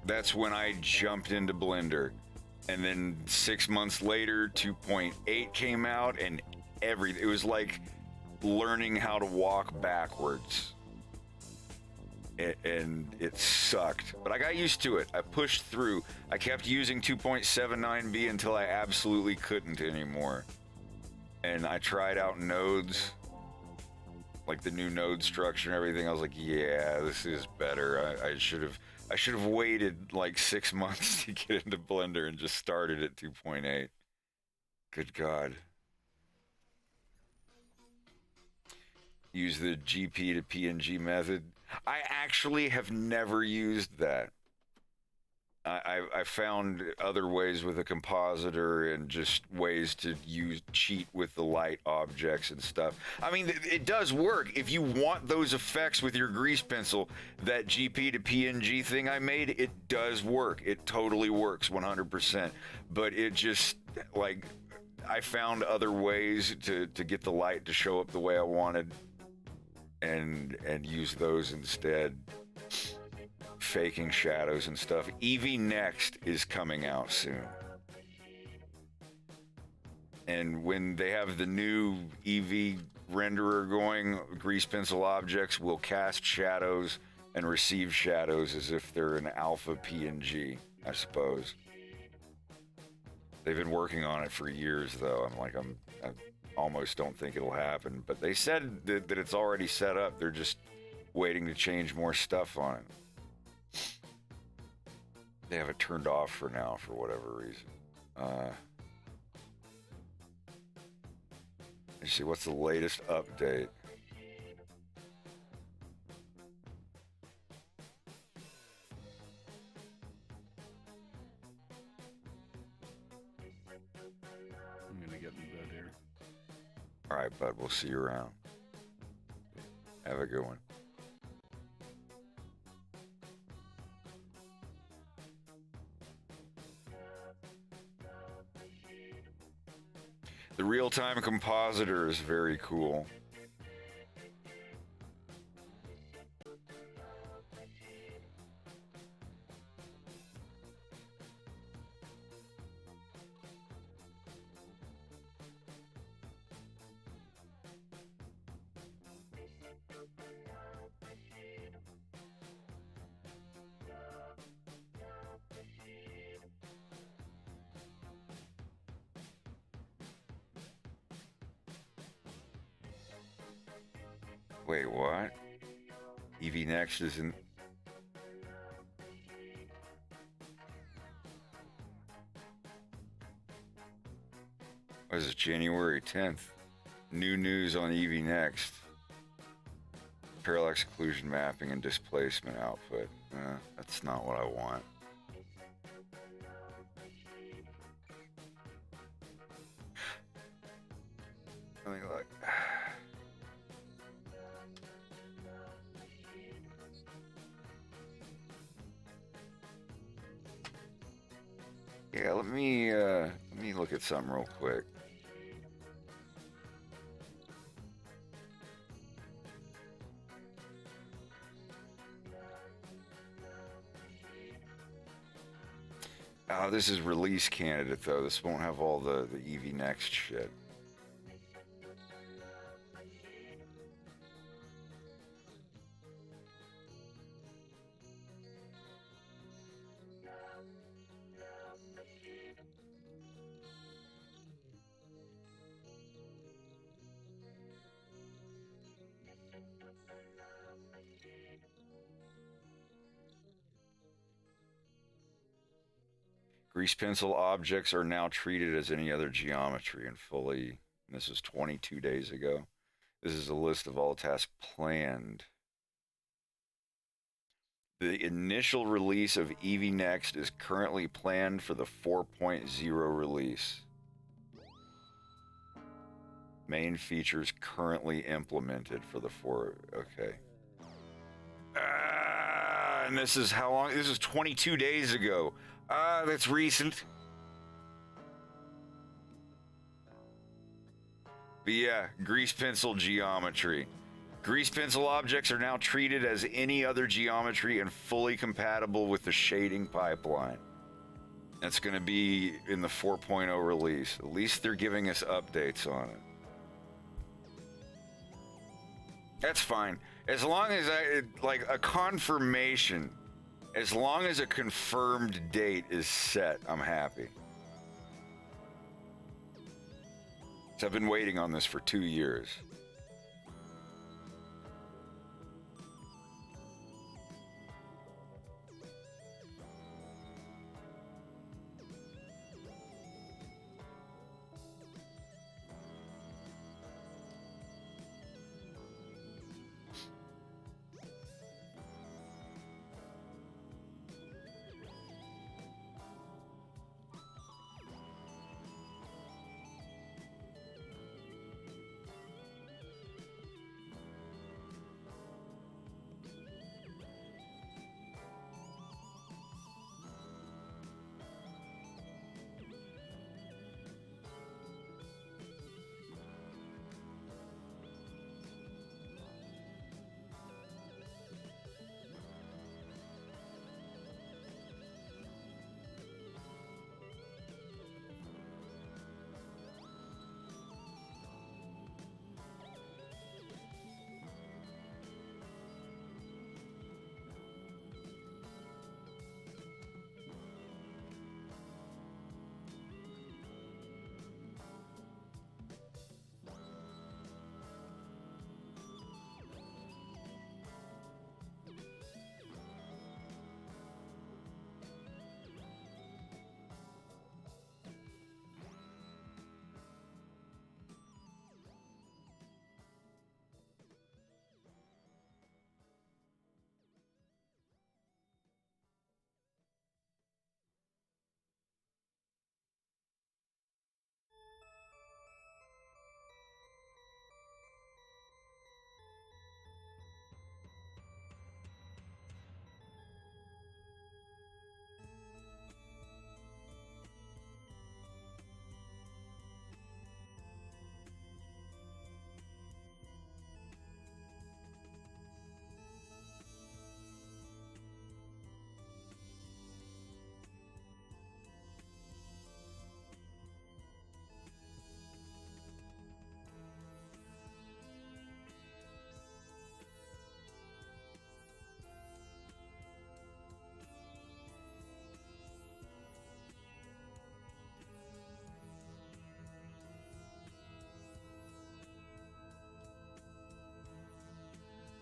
That's when I jumped into Blender. And then 6 months later, 2.8 came out, and it was like learning how to walk backwards. And it sucked, but I got used to it. I pushed through. I kept using 2.79b until I absolutely couldn't anymore. And I tried out nodes, like the new node structure and everything. I was like, yeah, this is better. I should have waited like 6 months to get into Blender and just started at 2.8. Good God. Use the GP to PNG method. I actually have never used that. I found other ways with a compositor and just ways to cheat with the light objects and stuff. I mean, it does work. If you want those effects with your grease pencil, that GP to PNG thing I made, it does work. It totally works 100%. But it just, like, I found other ways to get the light to show up the way I wanted and use those instead. Faking shadows and stuff. Eevee Next is coming out soon. And when they have the new Eevee renderer going, grease pencil objects will cast shadows and receive shadows as if they're an alpha PNG, I suppose. They've been working on it for years, though. I almost don't think it'll happen. But they said that it's already set up. They're just waiting to change more stuff on it. They have it turned off for now for whatever reason. Let's see, what's the latest update? I'm gonna get in bed here. All right, bud, we'll see you around. Have a good one. The real-time compositor is very cool. Wait, what? EV Next isn't. What is it? January 10th. New news on EV Next. Parallax occlusion mapping and displacement output. That's not what I want. Let me look. Yeah, let me look at something real quick. Oh, this is release candidate though. This won't have all the EV Next shit. Grease pencil objects are now treated as any other geometry and fully. And this is 22 days ago. This is a list of all tasks planned. The initial release of EV Next is currently planned for the 4.0 release. Main features currently implemented for the 4. Okay. And this is how long? This is 22 days ago. That's recent. But yeah, grease pencil geometry. Grease pencil objects are now treated as any other geometry and fully compatible with the shading pipeline. That's going to be in the 4.0 release. At least they're giving us updates on it. That's fine. As long as like a confirmation, as long as a confirmed date is set, I'm happy. So I've been waiting on this for 2 years.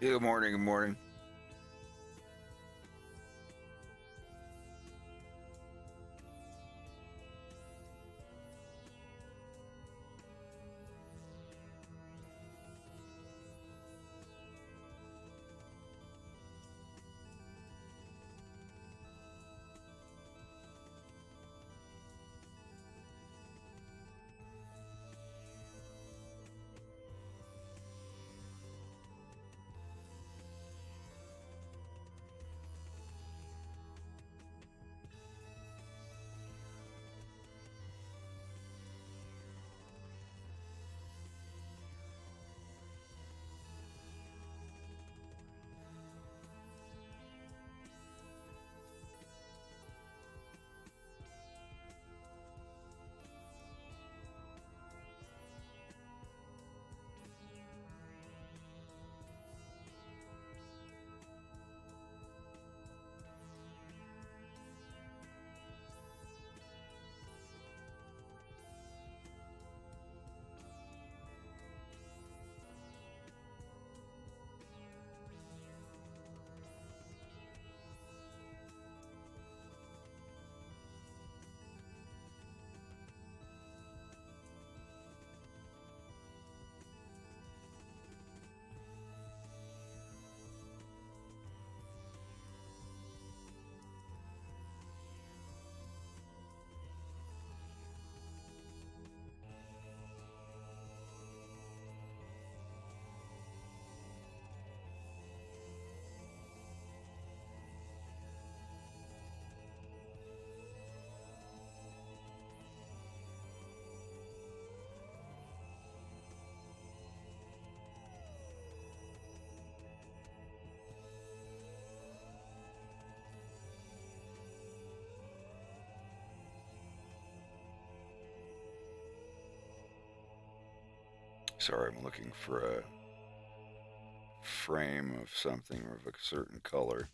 Good morning, good morning. Sorry, I'm looking for a frame of something of a certain color.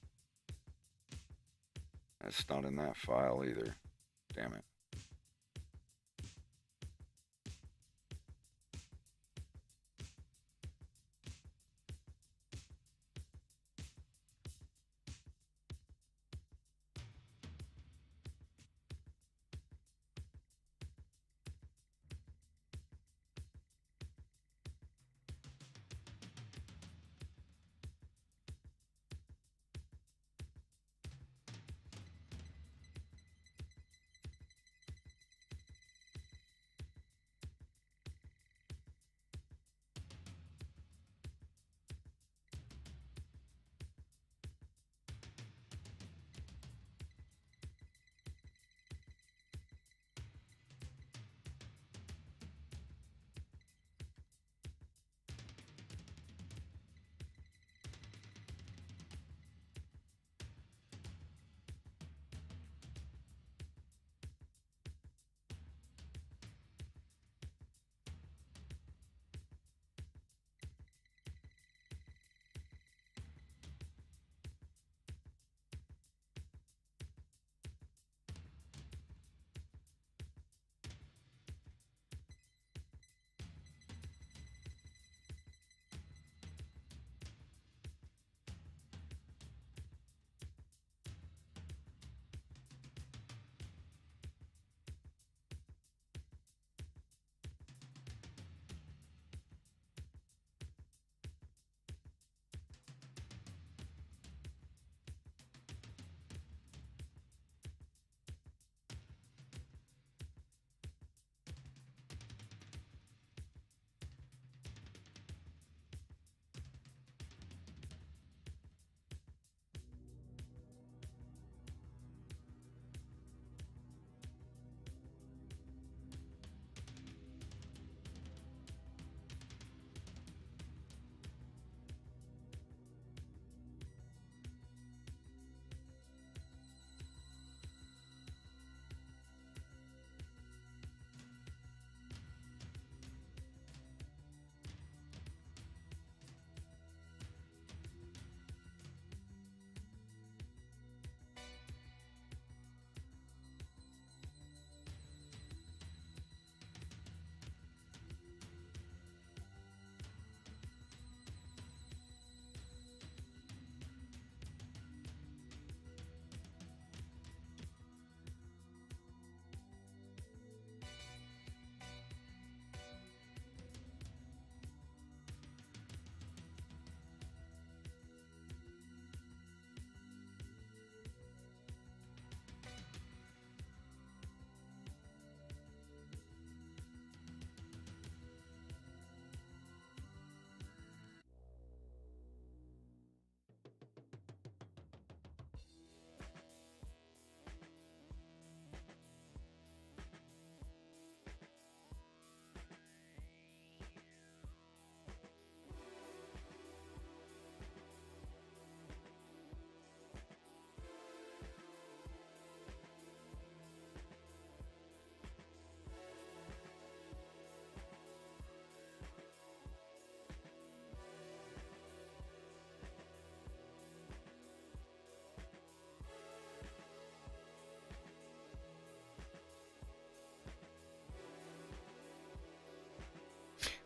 That's not in that file either. Damn it.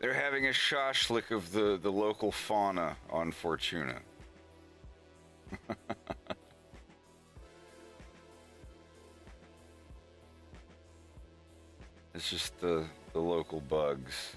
They're having a shashlik of the local fauna on Fortuna. It's just the local bugs.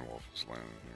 Wolf is landing here.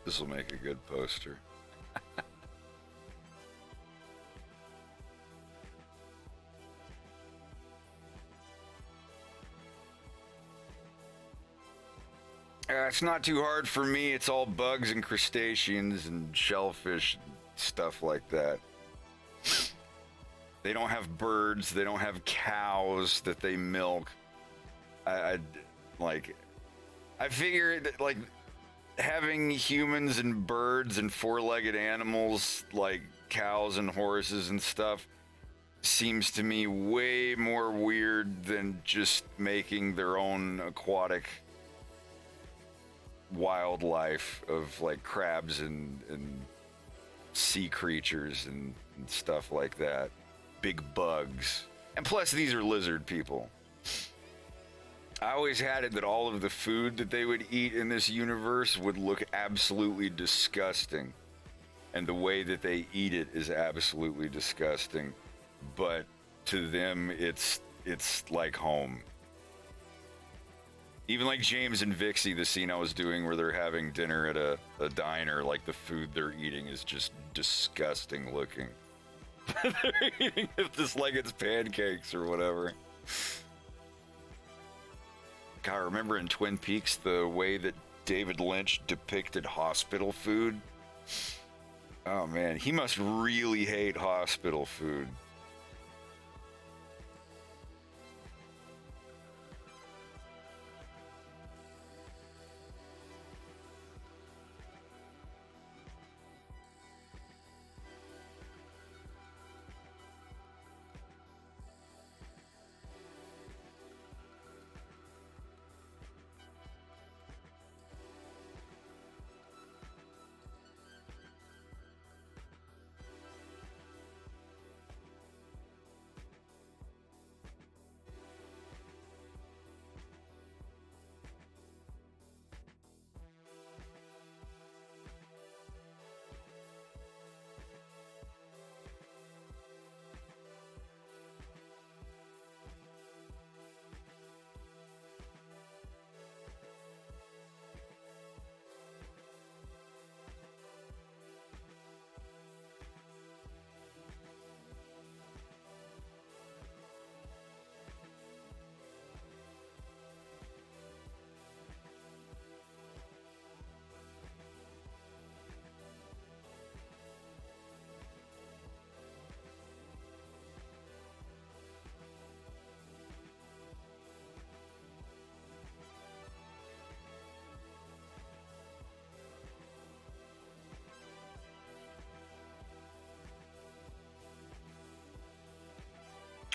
This will make a good poster. It's not too hard for me. It's all bugs and crustaceans and shellfish and stuff like that. They don't have birds. They don't have cows that they milk. I figure that, like, having humans and birds and four-legged animals like cows and horses and stuff seems to me way more weird than just making their own aquatic wildlife of like crabs and sea creatures and stuff like that. Big bugs. And plus these are lizard people. I always had it that all of the food that they would eat in this universe would look absolutely disgusting. And the way that they eat it is absolutely disgusting. But to them, it's like home. Even like James and Vixie, the scene I was doing where they're having dinner at a diner, like the food they're eating is just disgusting looking. They're eating it just like it's pancakes or whatever. God, remember in Twin Peaks the way that David Lynch depicted hospital food? Oh man, he must really hate hospital food.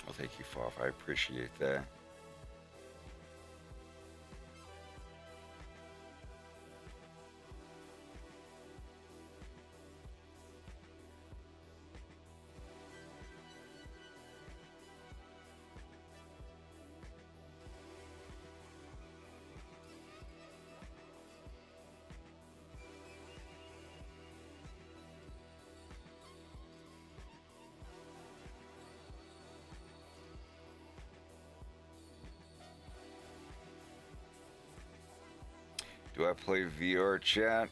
Well, thank you, Foff. I appreciate that. Do I play VR chat?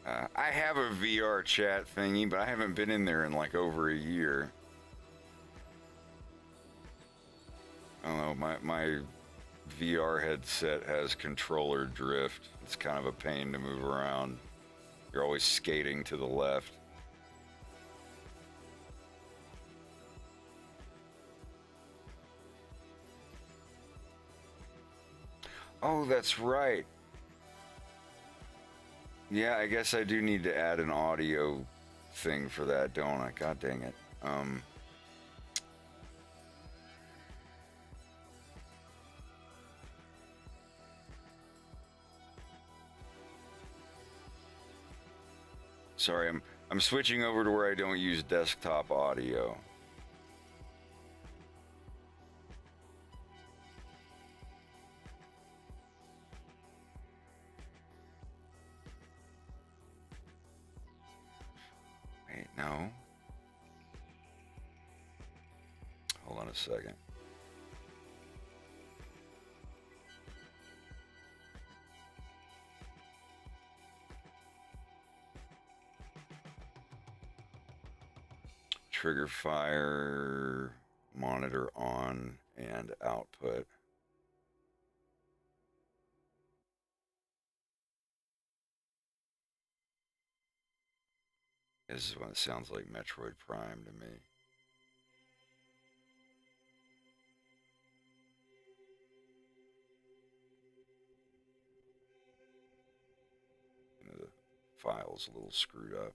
I have a VR chat thingy, but I haven't been in there in like over a year. I don't know, my VR headset has controller drift. It's kind of a pain to move around. You're always skating to the left. Oh, that's right. Yeah, I guess I do need to add an audio thing for that, don't I? God dang it. Sorry, I'm switching over to where I don't use desktop audio. Wait, no. Hold on a second. Trigger fire, monitor on, and output. This is when it sounds like Metroid Prime to me. You know, the file's a little screwed up.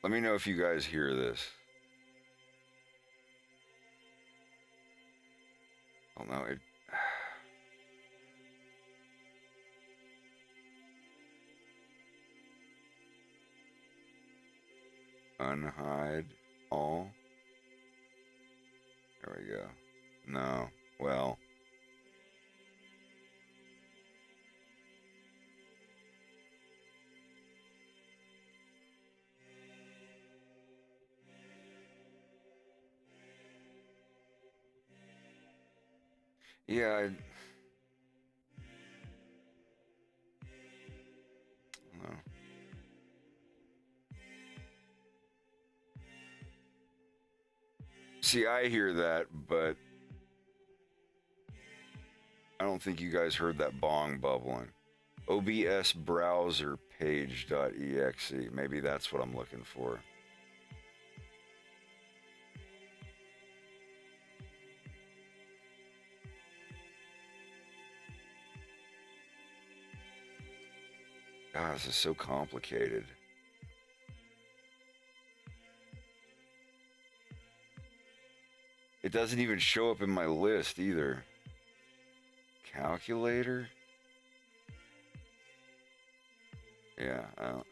Let me know if you guys hear this. Oh no, it. Unhide all. There we go. No, well. Yeah, I don't know. See, I hear that, but I don't think you guys heard that bong bubbling. OBS browser page.exe. Maybe that's what I'm looking for. God, this is so complicated. It doesn't even show up in my list either. Calculator? Yeah, I don't.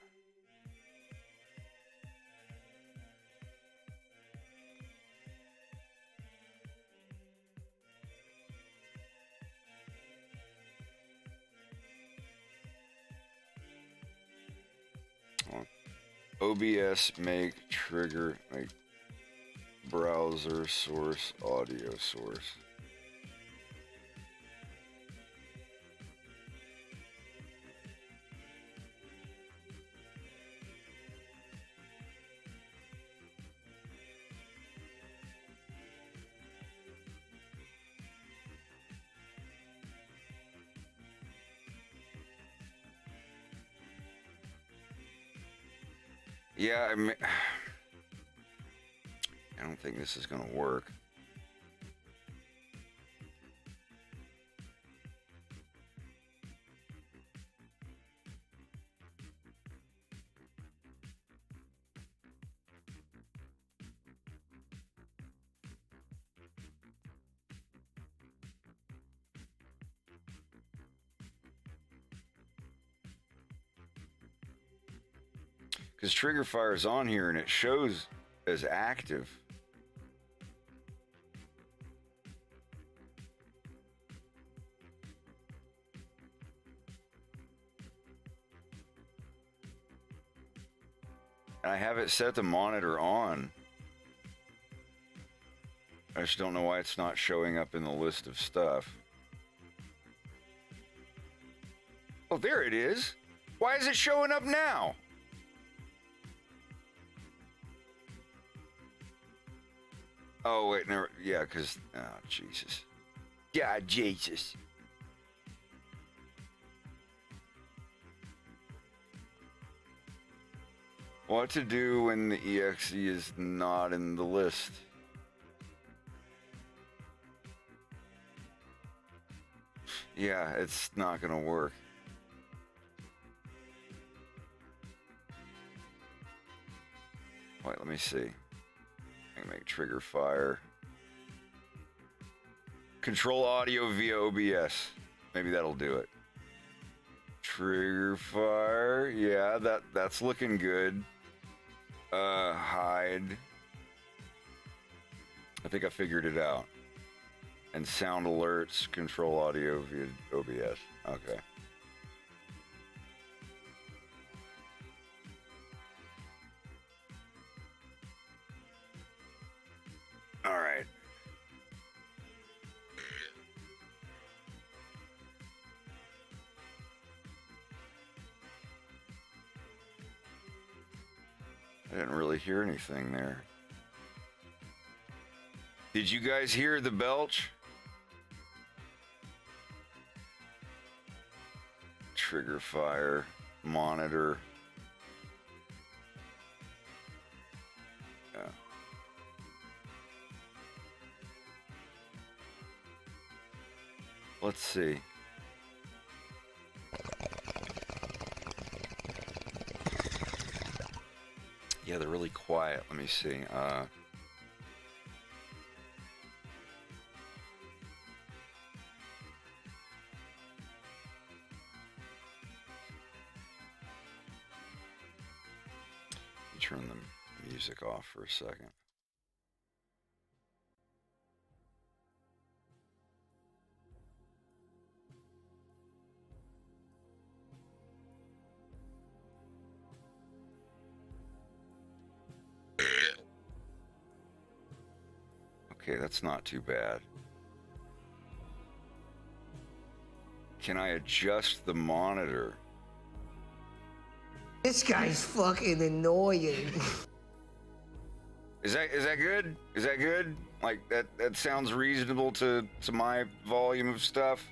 OBS make trigger make browser source audio source. Yeah, I don't think this is going to work. Because trigger fire is on here and it shows as active. I have it set the monitor on. I just don't know why it's not showing up in the list of stuff. Oh, there it is. Why is it showing up now? Oh, wait, never. Yeah, because. Oh, Jesus. Yeah, Jesus. What to do when the EXE is not in the list? Yeah, it's not gonna work. Wait, let me see. I can make trigger fire. Control audio via OBS. Maybe that'll do it. Trigger fire. Yeah, that's looking good. Hide. I think I figured it out. And sound alerts, control audio via OBS. Okay. All right. I didn't really hear anything there. Did you guys hear the belch? Trigger fire, monitor. Yeah. Let's see. Yeah, they're really quiet. Let me see. Turn the music off for a second. Okay, that's not too bad. Can I adjust the monitor? This guy's fucking annoying. Is that good? Is that good? Like that sounds reasonable to my volume of stuff.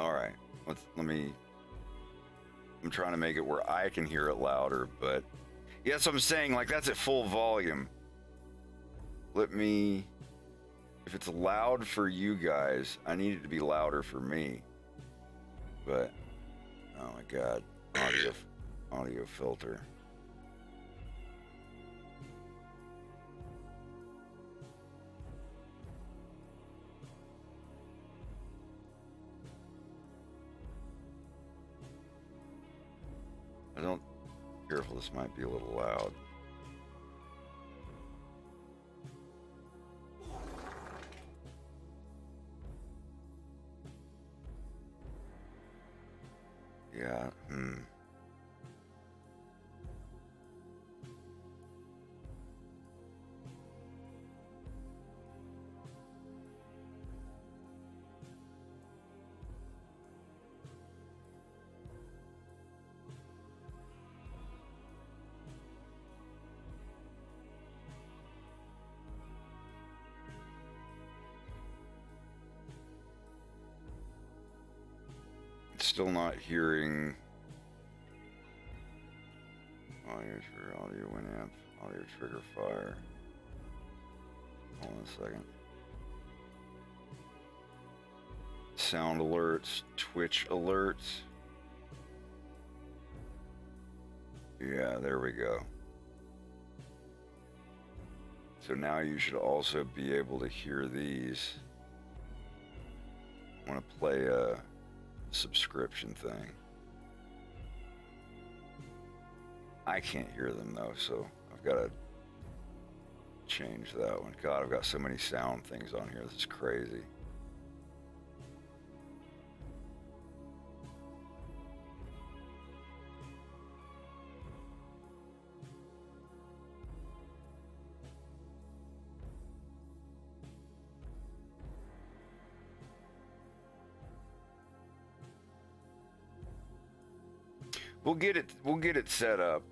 All right. Let me. I'm trying to make it where I can hear it louder, but yeah, that's what I'm saying. Like that's at full volume. Let me. If it's loud for you guys, I need it to be louder for me. But oh my god, audio filter. I don't. Careful, this might be a little loud. Yeah, Still not hearing audio winamp, audio trigger fire. Hold on a second. Sound alerts, Twitch alerts. Yeah, there we go. So now you should also be able to hear these. I want to play a subscription thing. I can't hear them though, so I've got to change that one. God, I've got so many sound things on here. This is crazy. We'll get it set up.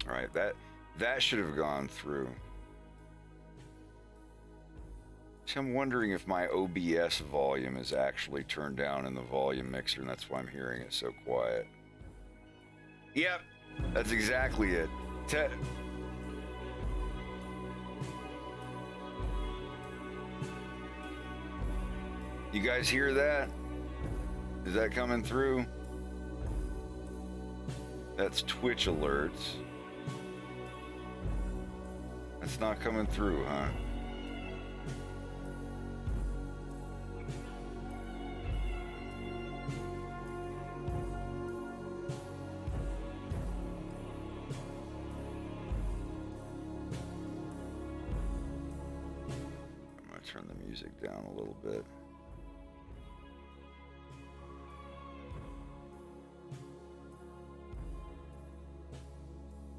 All right, that should have gone through. So I'm wondering if my OBS volume is actually turned down in the volume mixer, and that's why I'm hearing it so quiet. Yep, that's exactly it. You guys hear that? Is that coming through? That's Twitch alerts. That's not coming through, huh? I'm gonna turn the music down a little bit.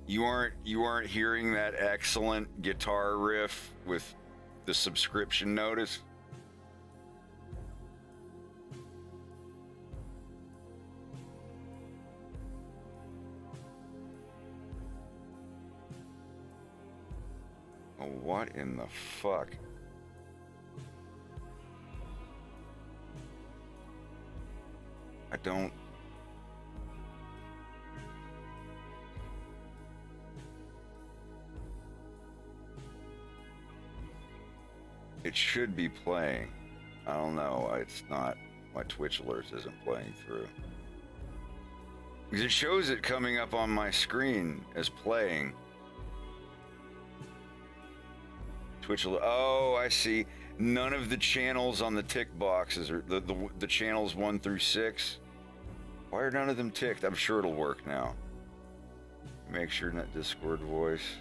You aren't hearing that excellent guitar riff with the subscription notice? Oh, what in the fuck? I don't... It should be playing. I don't know. It's not. My Twitch alerts isn't playing through. Because it shows it coming up on my screen as playing. Twitch alert. Oh, I see. None of the channels on the tick boxes are the channels 1 through 6. Why are none of them ticked? I'm sure it'll work now. Make sure not Discord voice.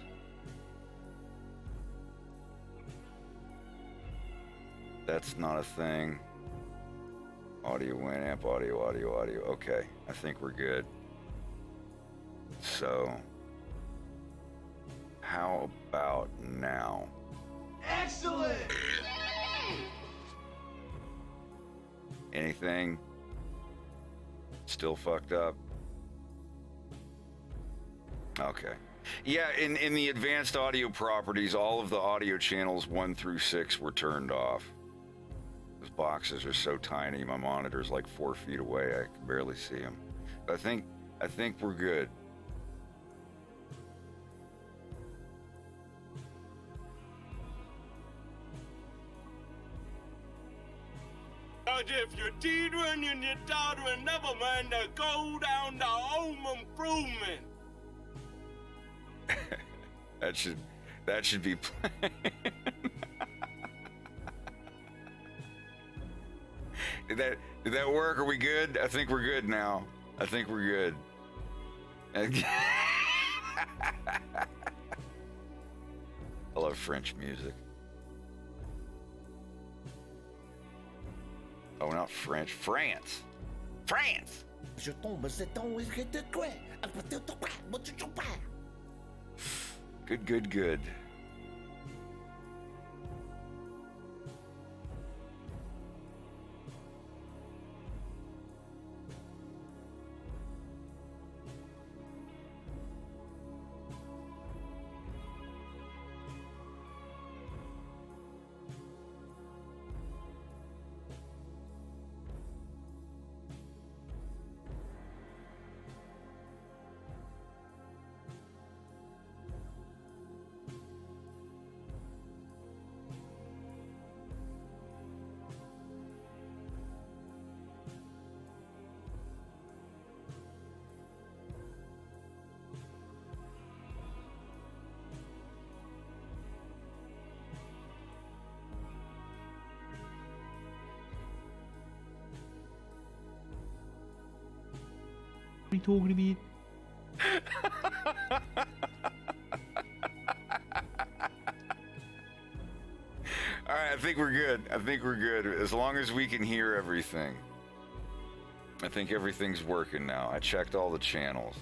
That's not a thing. Audio Winamp, audio. Okay, I think we're good. So, how about now? Excellent! Anything? Still fucked up? Okay. Yeah, in the advanced audio properties, all of the audio channels 1 through 6 were turned off. Those boxes are so tiny. My monitor's like 4 feet away. I can barely see them. But I think we're good. Cause if you did when you thought well, never mind to go down to home improvement. that should be playing. Did that work? Are we good? I think we're good now. I think we're good. I love French music. Oh, not French. France. France. Good. Talking about. All right, I think we're good. As long as we can hear everything. I think everything's working now. I checked all the channels.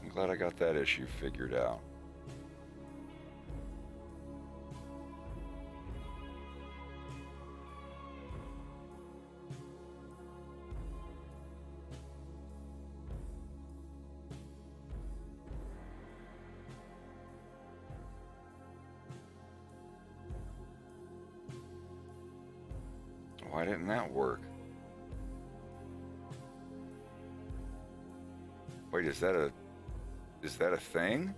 I'm glad I got that issue figured out. Why didn't that work? Wait, is that a thing?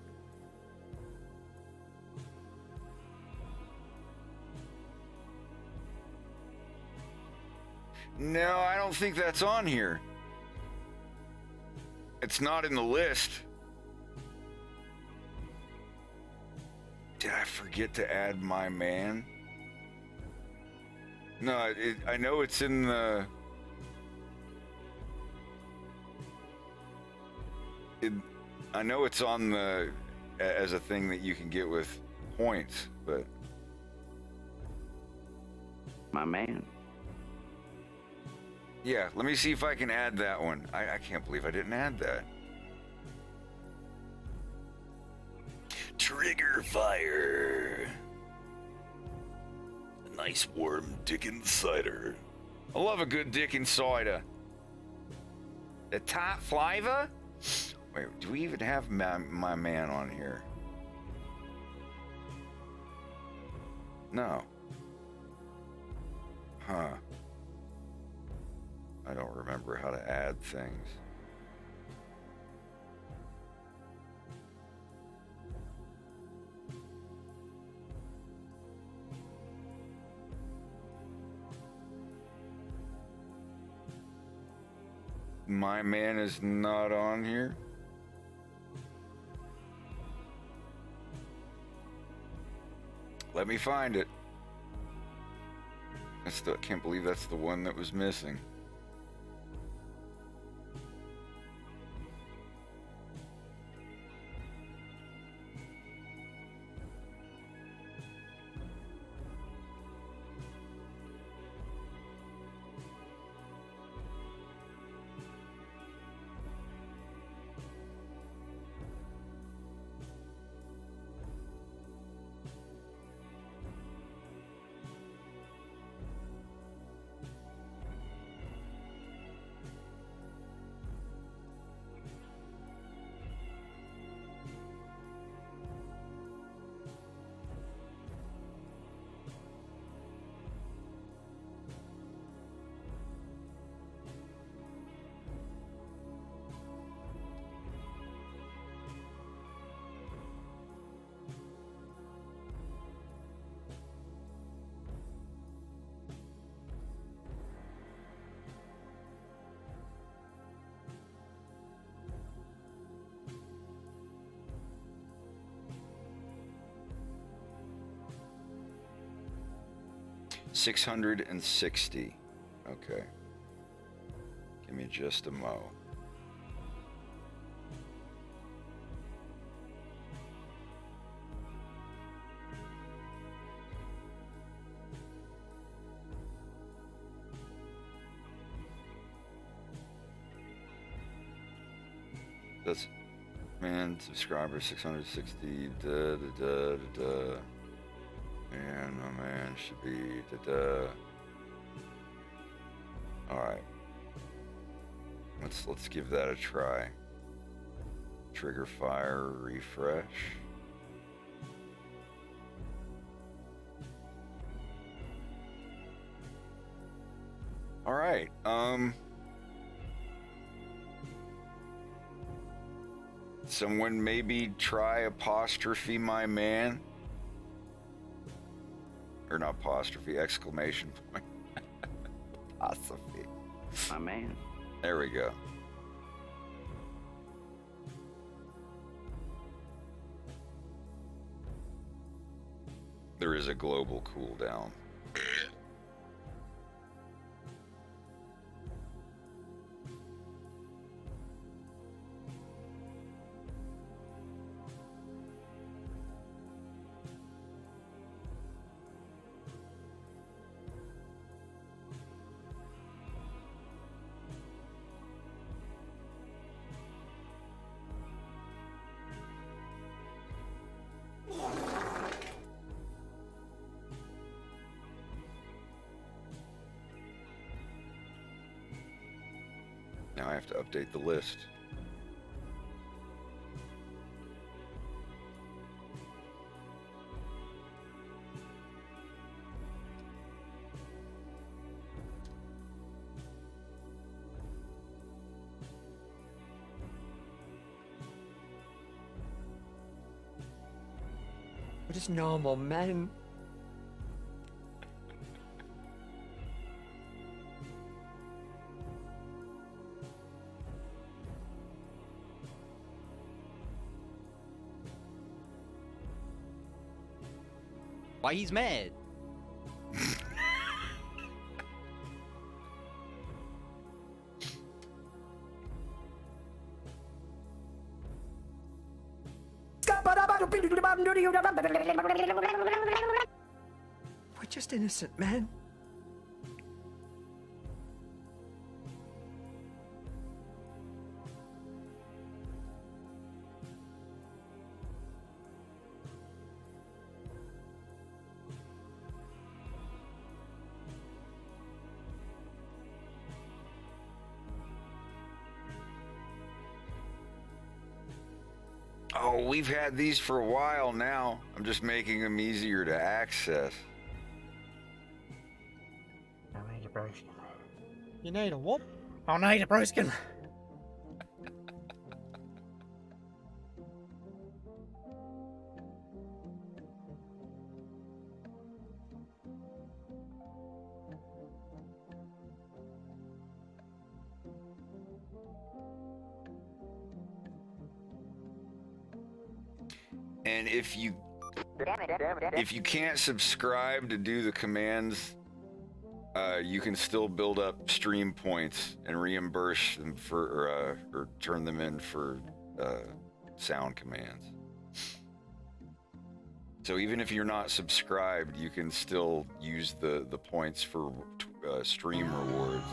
No, I don't think that's on here. It's not in the list. Did I forget to add my man? No, I know it's in the... I know it's on the... as a thing that you can get with points, but... My man. Yeah, let me see if I can add that one. I can't believe I didn't add that. Trigger fire. A nice warm Dickens cider. I love a good Dickens cider. The top flavor? Wait, do we even have my man on here? No. Huh. I don't remember how to add things. My man is not on here. Let me find it. I can't believe that's the one that was missing. $660. Okay. Give me just a mo. That's man subscriber 660. And my man should be All right. Let's give that a try. Trigger fire, refresh. All right. Someone maybe try apostrophe my man. Or not apostrophe, exclamation point. Apostrophe. My man. There we go. there is a global cooldown. Now I have to update the list. We're just normal men. Why he's mad? We're just innocent men. Oh, we've had these for a while now. I'm just making them easier to access. You need a what? I need a broskin. And if you can't subscribe to do the commands, you can still build up stream points and reimburse them for or turn them in for sound commands. So even if you're not subscribed, you can still use the points for stream rewards.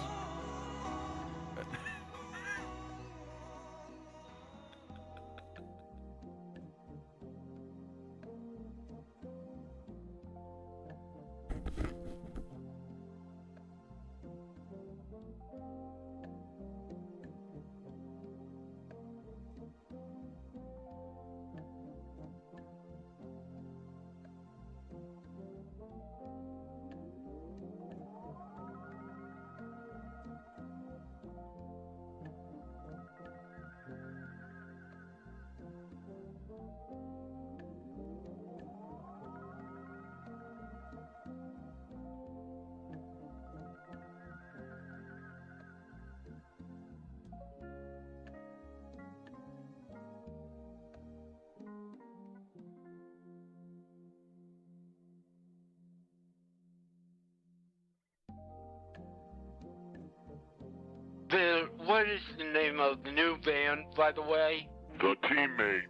Bill, what is the name of the new band, by the way? The Teammates.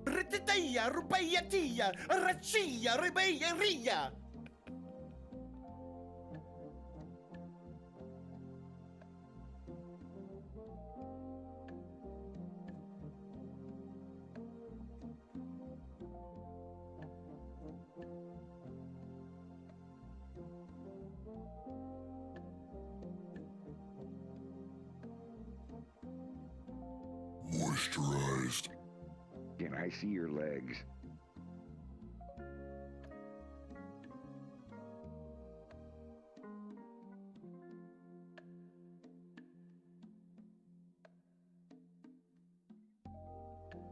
Rititaya, rubayatia, rachia, ribayaria. Moisturized. Can I see your legs?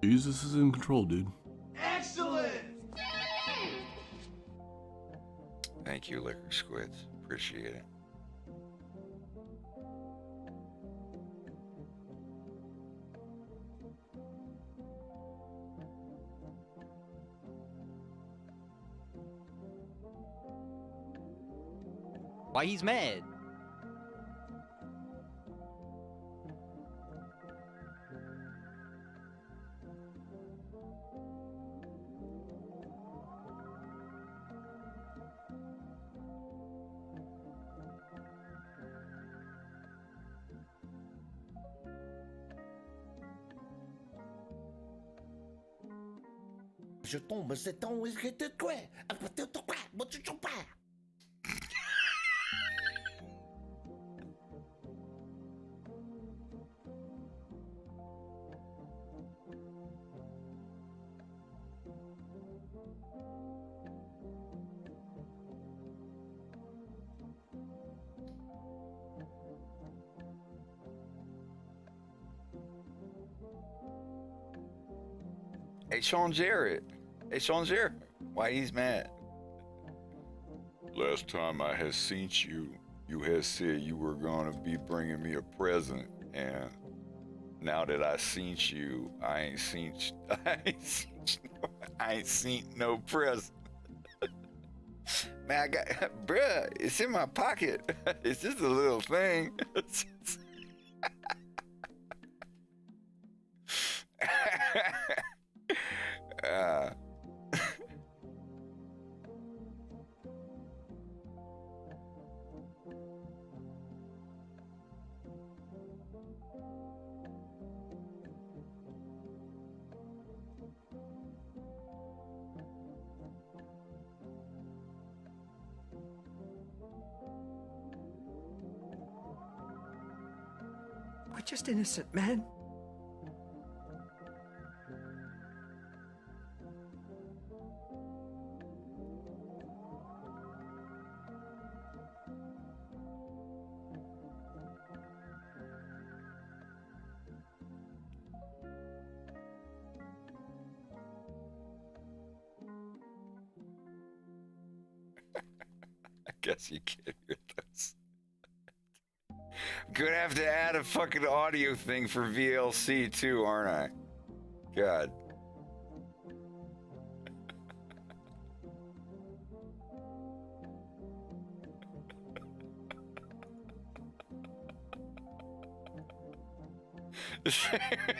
Jesus is in control, dude. Excellent! Thank you, Liquor Squids. Appreciate it. Why he's mad? Je tombe, c'est ton de quoi? Hey, Sean Jarrett. Hey, Sean Jarrett. Why he's mad? Last time I had seen you, you had said you were gonna be bringing me a present, and now that I seen you, I ain't seen no present. Man, I got, bruh, it's in my pocket. It's just a little thing. We're just innocent men. I guess you can't hear this. Gonna have to add a fucking audio thing for VLC too, aren't I? God.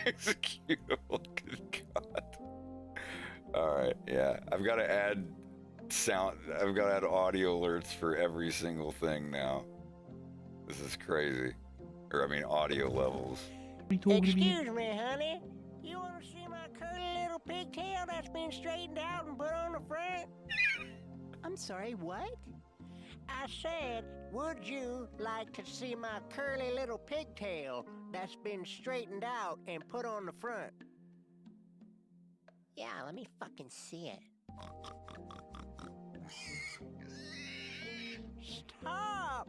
Executable. Good God. All right, yeah. I've got to add sound. I've got to add audio alerts for every single thing now. This is crazy. Or I mean, audio levels. Excuse me, honey. You want to see my curly little pigtail that's been straightened out and put on the front? I'm sorry, what? I said, would you like to see my curly little pigtail that's been straightened out and put on the front? Yeah, let me fucking see it. Stop!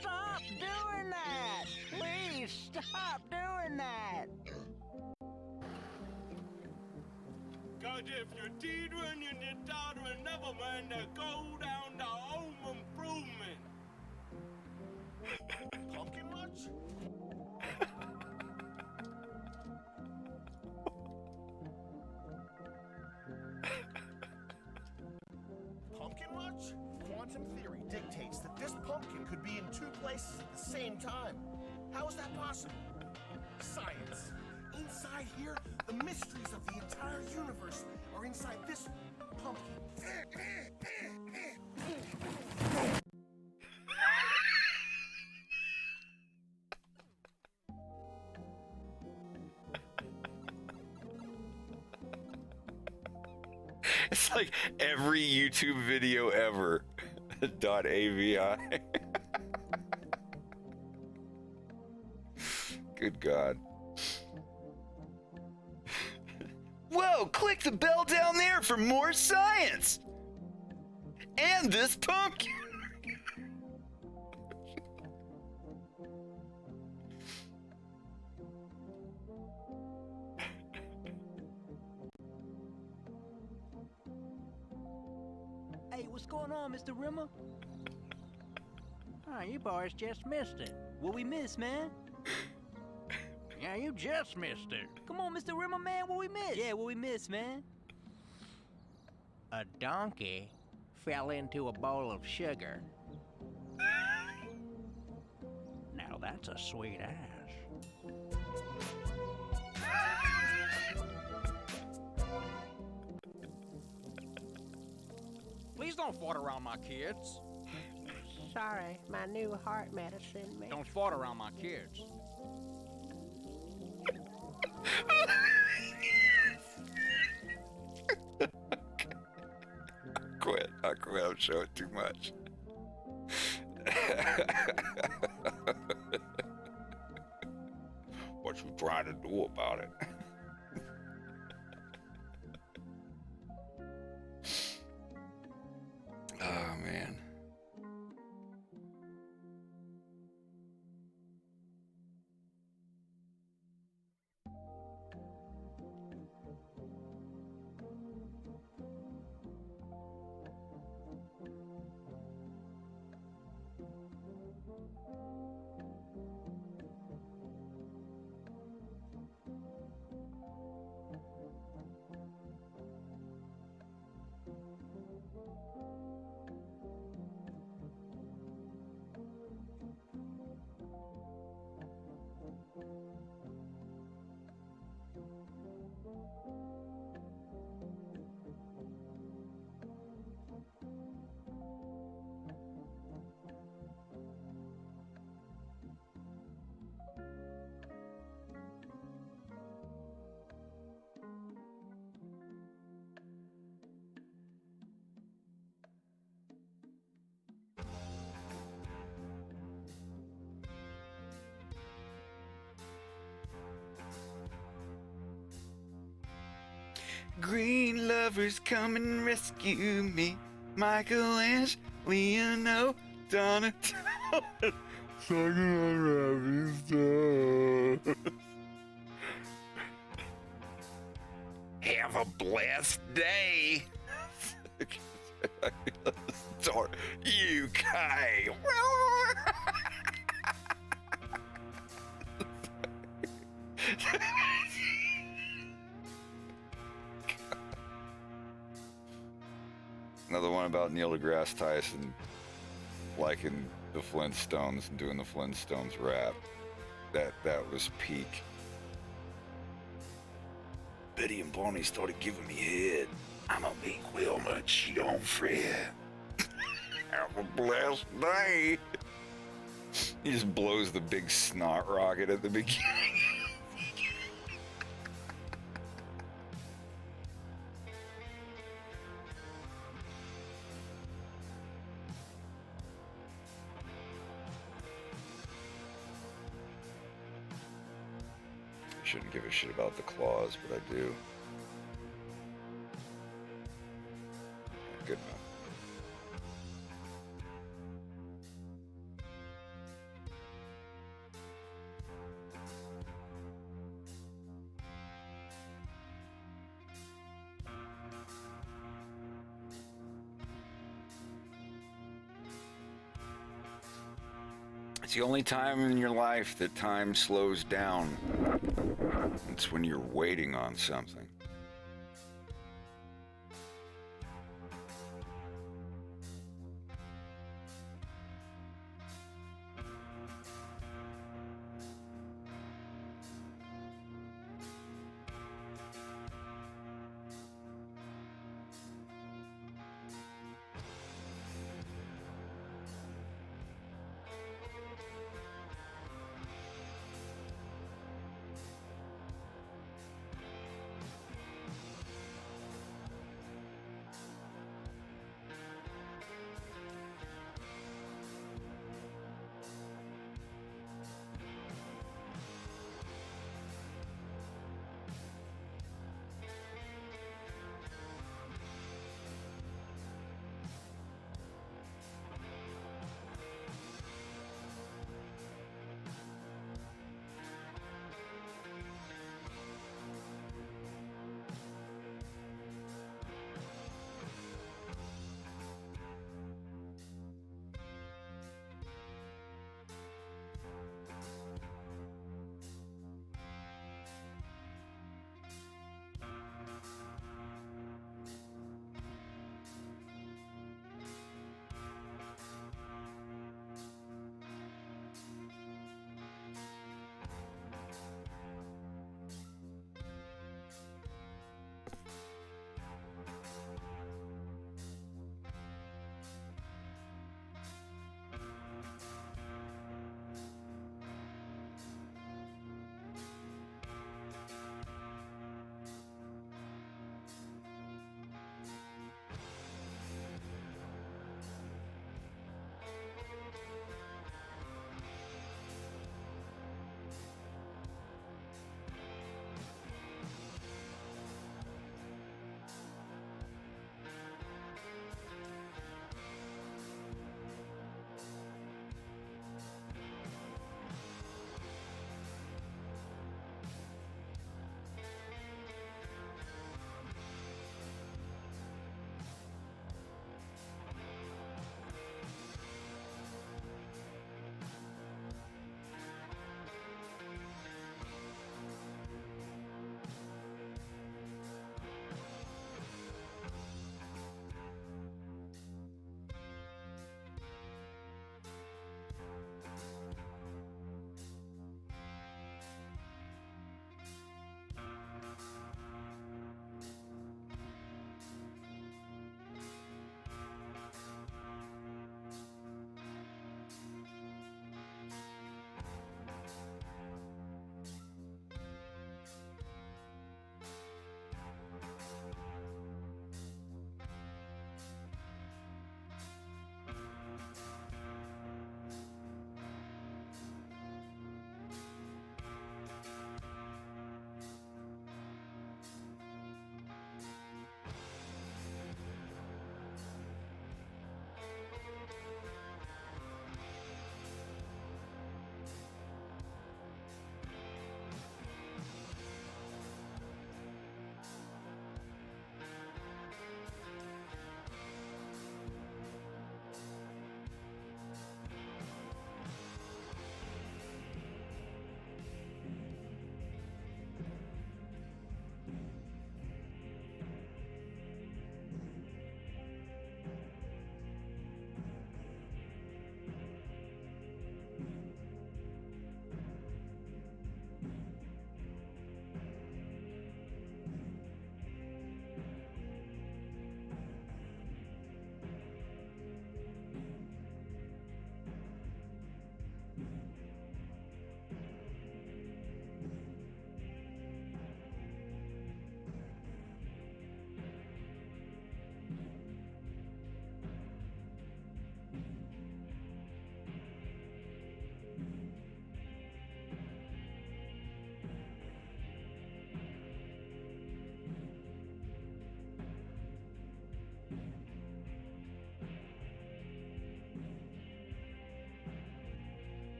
Stop doing that! Please stop doing that! Cause if your deed and your daughter and never mind to go down to home improvement. Pumpkin much? Pumpkin much? Quantum theory dictates that this pumpkin could be in two places at the same time. How is that possible? Science. Inside here, the mysteries of the entire universe are inside this pumpkin. It's like every YouTube video ever. .avi. Good God. Whoa, click the bell down there for more science. And this pumpkin. Hey, what's going on, Mr. Rimmer? Oh, you boys just missed it. What we miss, man? Yeah, you just missed it. Come on, Mr. Rimmer, man, what we miss? Yeah, what we miss, man? A donkey fell into a bowl of sugar. that's a sweet ass. Please don't fart around my kids. Sorry, my new heart medicine makes. Don't fart around my kids. Quit. I quit. I'm showing too much. What you trying to do about it? Oh man. Green lovers come and rescue me. Michelangelo, Leonardo, Donatello. Talking on stuff. Have a blessed day. You Kai. Another one about Neil deGrasse Tyson liking the Flintstones and doing the Flintstones rap. That was peak. Betty and Bonnie started giving me head. I'm a big Wilma, she don't fret. Have a blessed day. He just blows the big snot rocket at the beginning. Shouldn't give a shit about the claws, but I do. Good enough. It's the only time in your life that time slows down. It's when you're waiting on something.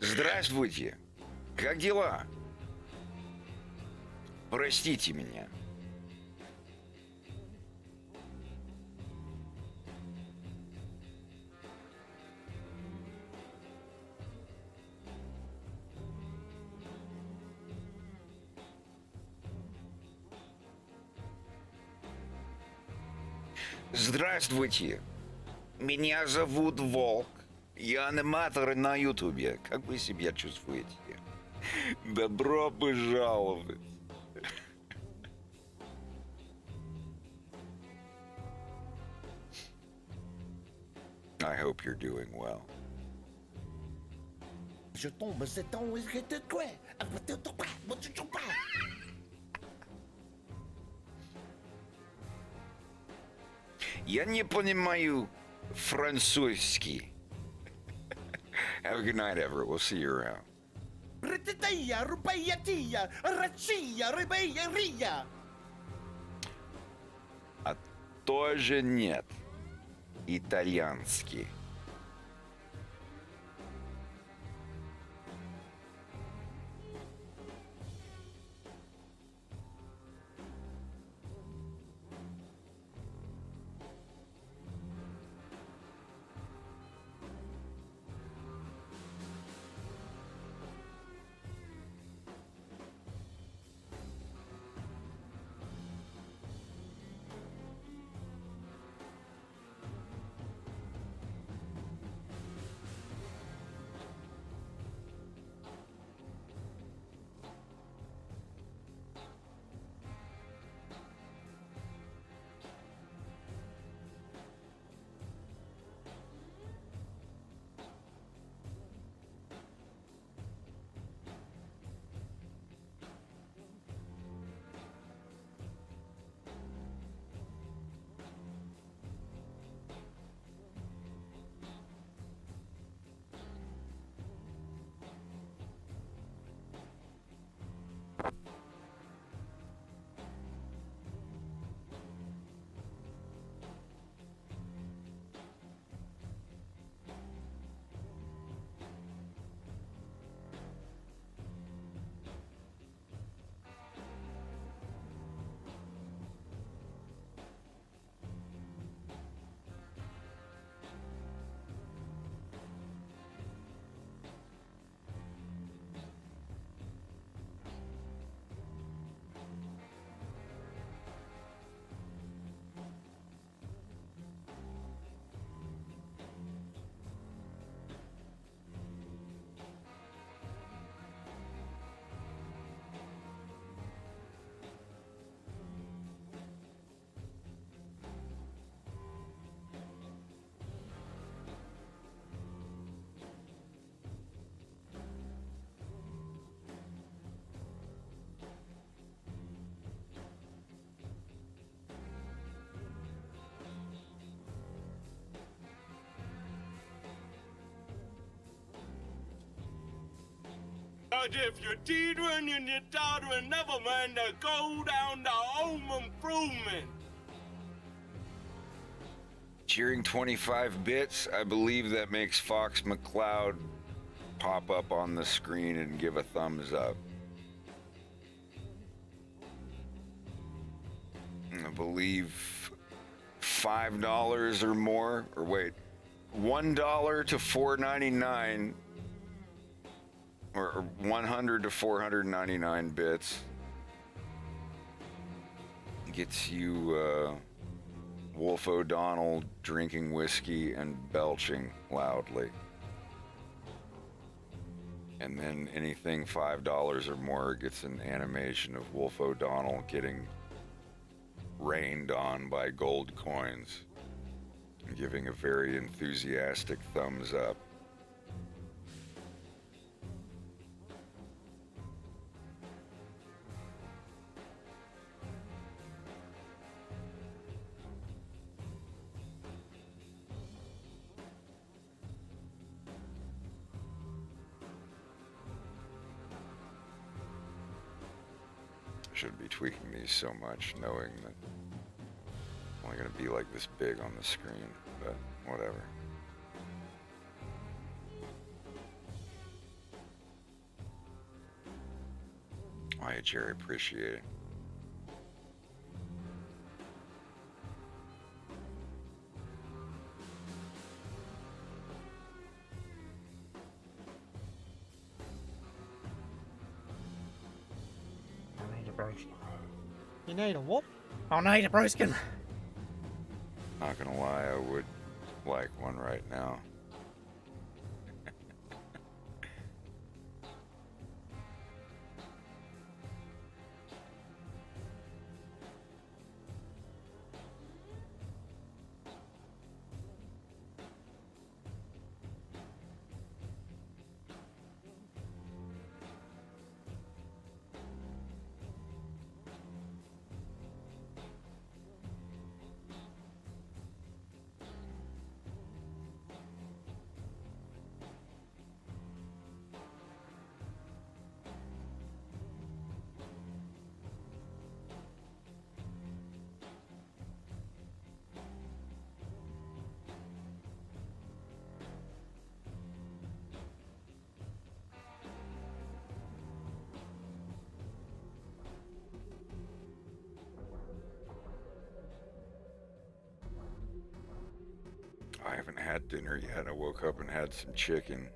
Здравствуйте. Как дела? Простите меня. Здравствуйте. Меня зовут Волк. Я аниматор на Ютубе. Как вы себя чувствуете? Добро пожаловать. I hope you're doing well. Je tombe, c'est ton de quoi? Я не понимаю французский. Have a good night, Everett. We'll see you around. Rititaya, rubayatia, rachia, ribayaria. А тоже нет. Итальянский. But if you're teetering and you're tottering, never mind to go down to home improvement. Cheering 25 bits, I believe that makes Fox McCloud pop up on the screen and give a thumbs up. I believe $5 or more, or wait, $1 to $4.99, or 100 to 499 bits gets you Wolf O'Donnell drinking whiskey and belching loudly. And then anything $5 or more gets an animation of Wolf O'Donnell getting rained on by gold coins and giving a very enthusiastic thumbs up. Shouldn't be tweaking these so much, knowing that it's only going to be like this big on the screen, but whatever. Oh, yeah, Jerry, appreciate it. I need a broken. You need a whoop? I need a brewskin. Not gonna lie, I would like one right now. I haven't had dinner yet. I woke up and had some chicken.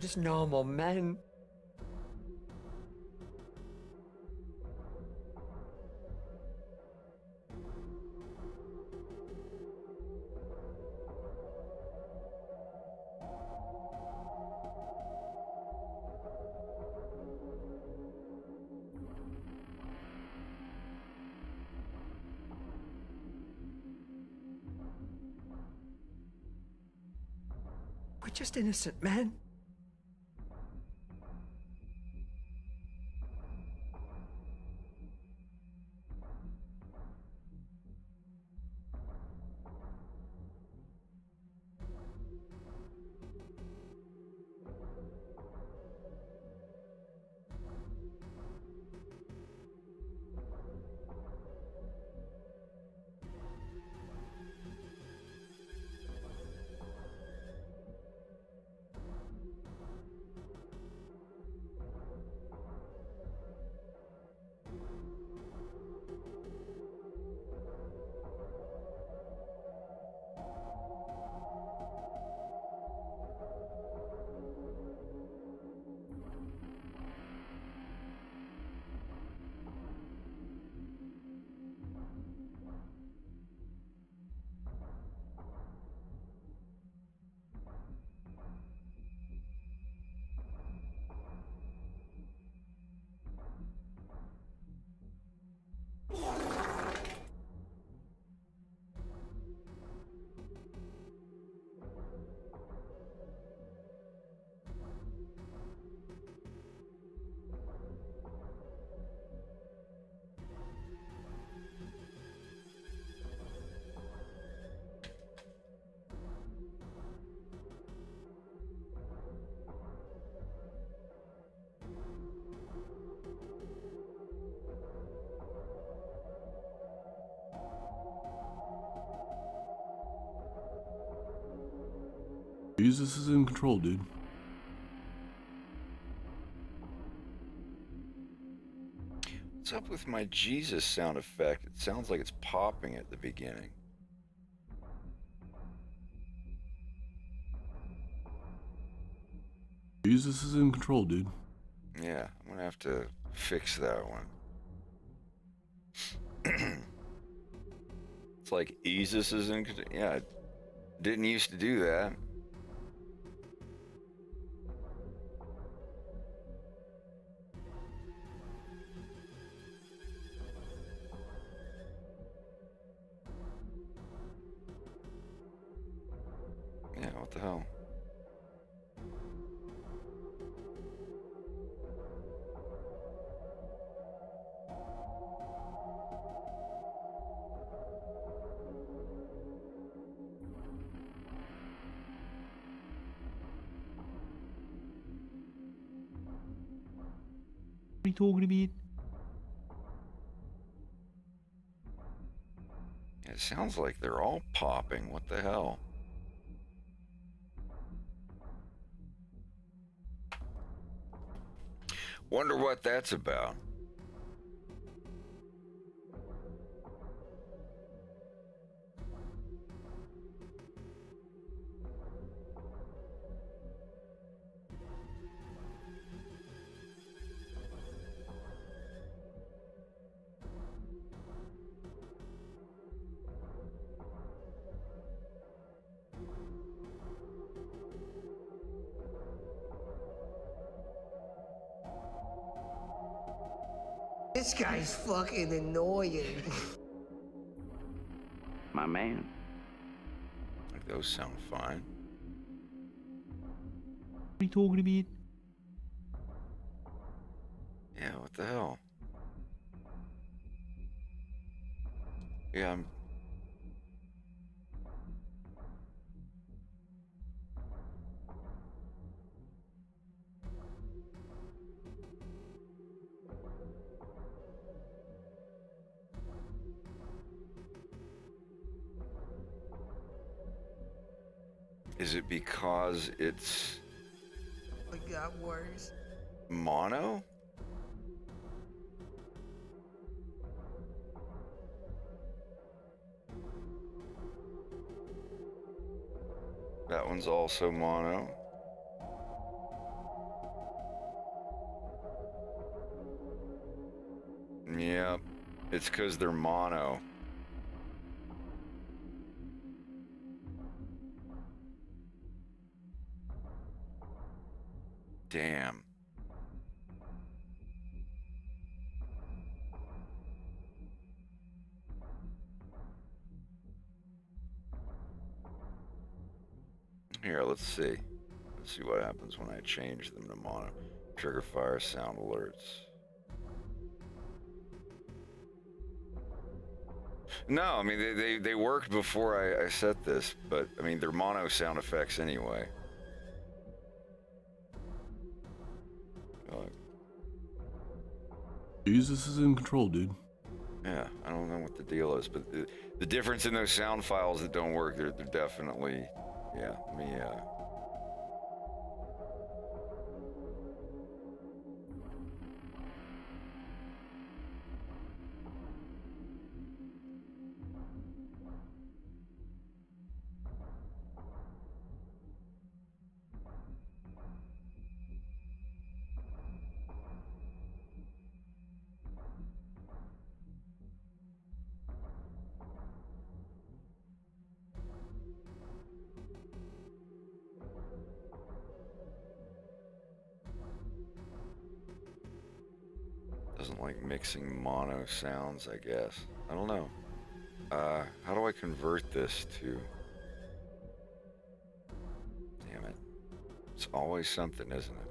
We're just normal men. We're just innocent men. Jesus is in control, dude. What's up with my Jesus sound effect? It sounds like it's popping at the beginning. Jesus is in control, dude. Yeah, I'm gonna have to fix that one. It's like Jesus is in control. Yeah, it didn't used to do that. Yeah, what the hell? What are you talking about? It sounds like they're all popping. What the hell? Wonder what that's about. This guy's fucking annoying. My man. Like those sound fine. What are you talking about? Yeah, what the hell? Yeah, I'm... Is it because it's It got worse. mono? That one's also mono. Yep, it's because they're mono. Damn. Here, let's see. Let's see what happens when I change them to mono. Trigger fire sound alerts. No, I mean, they worked before I set this, but I mean, they're mono sound effects anyway. Jesus is in control, dude. Yeah, I don't know what the deal is, but the difference in those sound files that don't work, they're definitely, yeah, let me, doesn't like mixing mono sounds, I guess. I don't know. How do I convert this to? Damn it. It's always something, isn't it?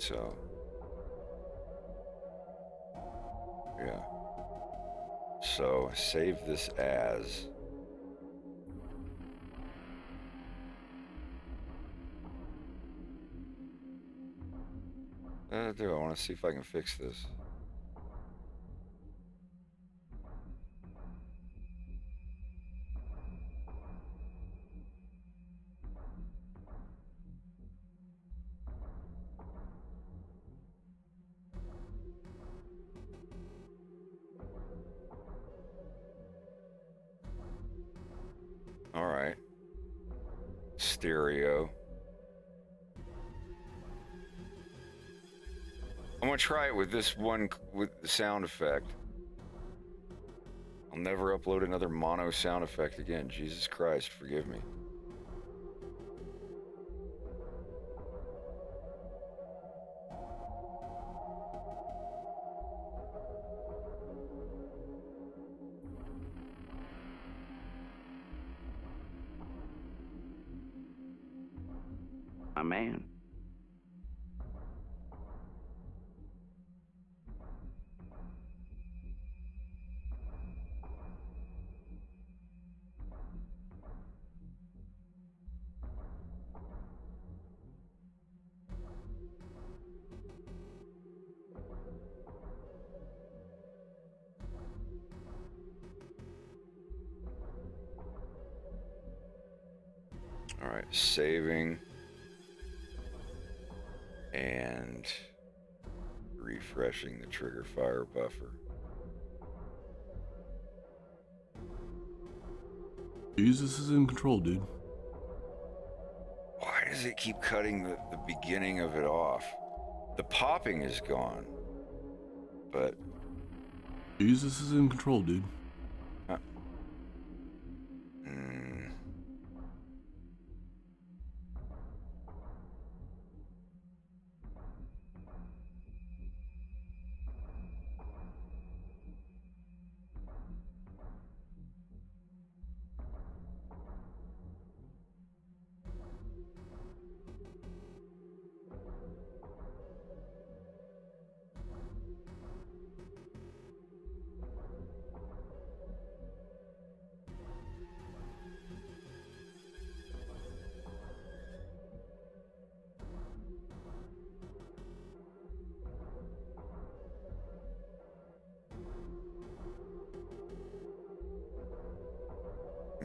so yeah. So save this as. I want to see if I can fix this. All right. Stereo. I'm gonna try it with this one with the sound effect. I'll never upload another mono sound effect again. Jesus Christ, forgive me. My man. All right, saving and refreshing the trigger fire buffer. Jesus is in control, dude. Why does it keep cutting the beginning of it off? The popping is gone, but Jesus is in control, dude.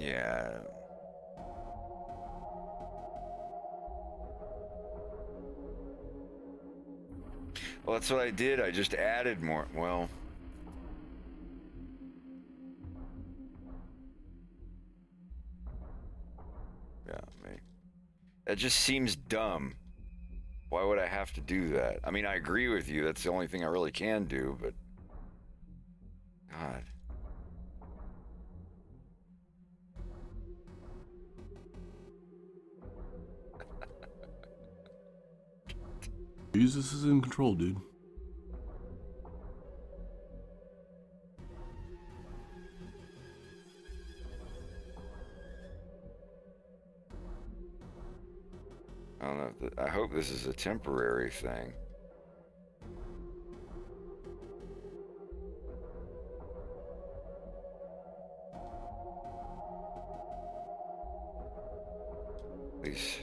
yeah. Well, that's what I did. I just added more. Well, yeah, maybe. That just seems dumb. Why would I have to do that? I mean, I agree with you. That's the only thing I really can do, but God. Jesus is in control, dude. I don't know. I hope this is a temporary thing. Please.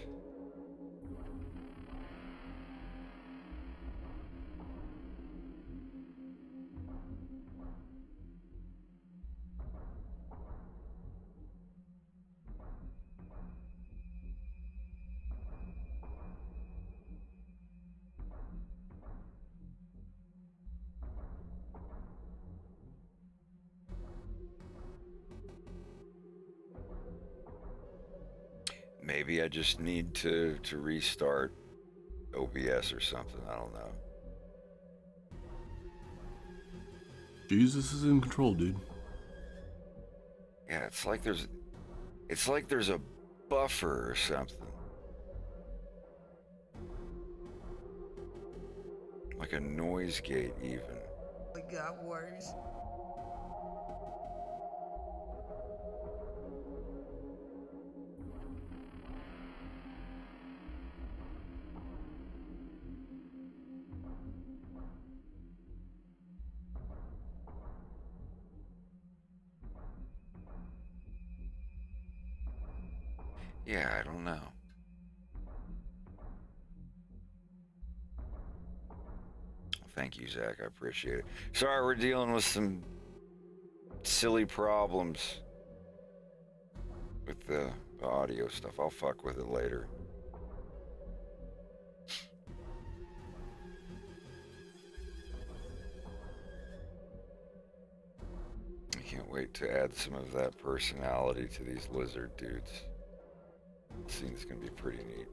Maybe I just need to restart OBS or something. I don't know. Jesus is in control, dude. Yeah, it's like there's a buffer or something. Like a noise gate even. It got worse. Yeah, I don't know. Thank you, Zach. I appreciate it. Sorry, we're dealing with some silly problems with the audio stuff. I'll fuck with it later. I can't wait to add some of that personality to these lizard dudes. The scene's gonna be pretty neat.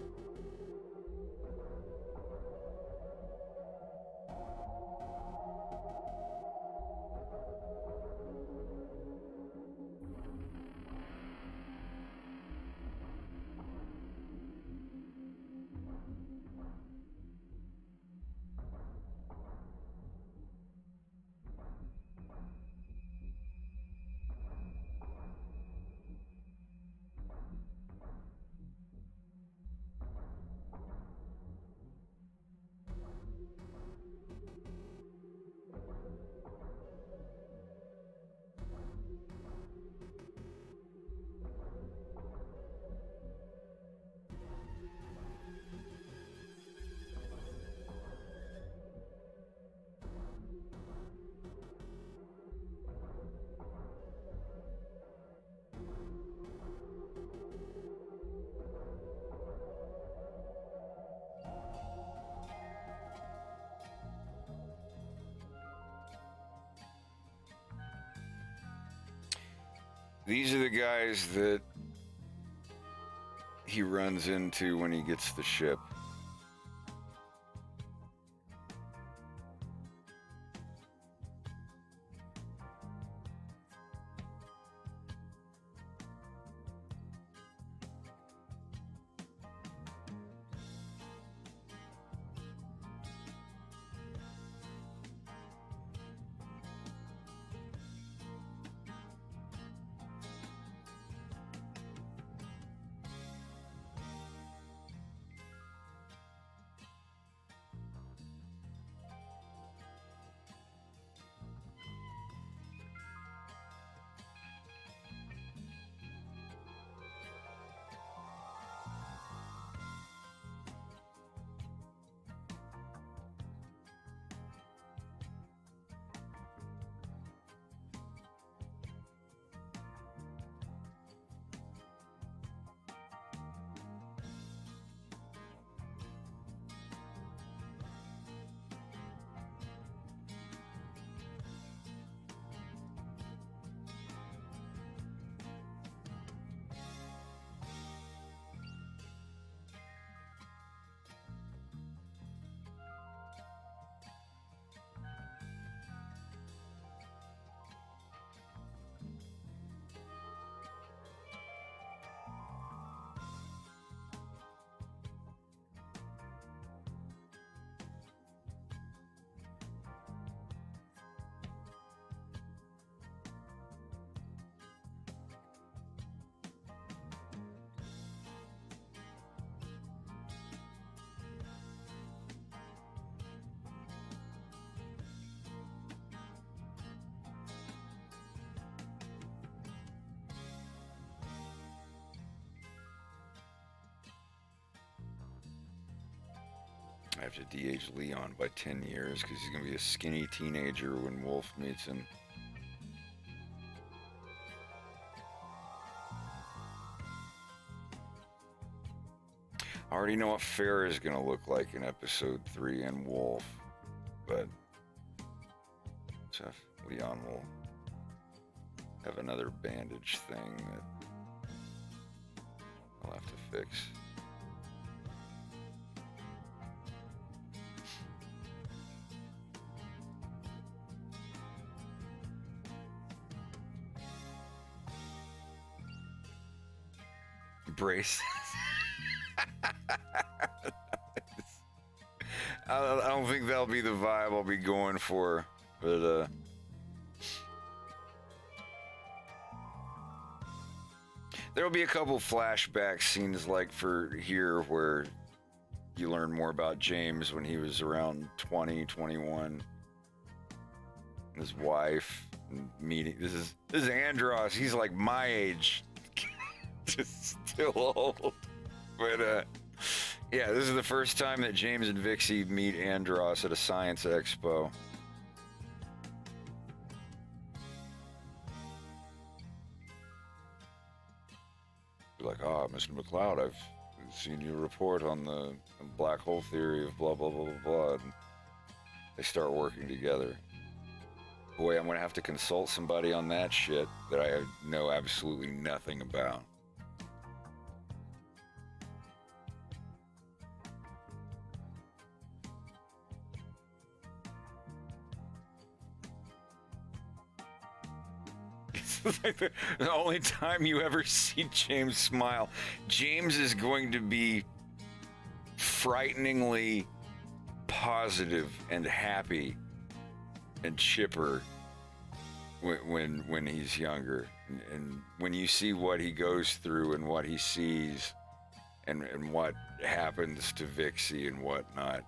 These are the guys that he runs into when he gets the ship. I have to de-age Leon by 10 years because he's going to be a skinny teenager when Wolf meets him. I already know what Farrah is going to look like in episode 3 and Wolf, but Leon will have another bandage thing that I'll have to fix. Braces. I don't think that'll be the vibe I'll be going for, but there'll be a couple flashback scenes like for here where you learn more about James when he was around 20, 21. His wife and meeting. This is Andros. He's like my age. Just still old. But yeah, this is the first time that James and Vixie meet Andros at a science expo. Like, Mr. McCloud, I've seen you report on the black hole theory of blah, blah, blah, blah, blah. And they start working together. Boy, I'm going to have to consult somebody on that shit that I know absolutely nothing about. It's like the only time you ever see James smile, James is going to be frighteningly positive and happy and chipper when he's younger, and when you see what he goes through and what he sees and what happens to Vixie and whatnot.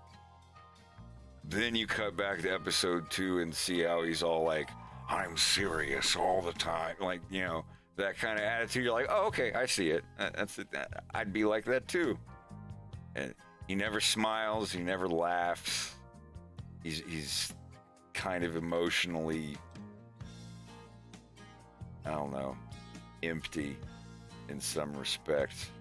Then you cut back to episode 2 and see how he's all like, I'm serious all the time, like, you know, that kind of attitude. You're like, oh, okay, I see it. That's it. I'd be like that too. And he never smiles. He never laughs. He's kind of emotionally, I don't know, empty in some respects.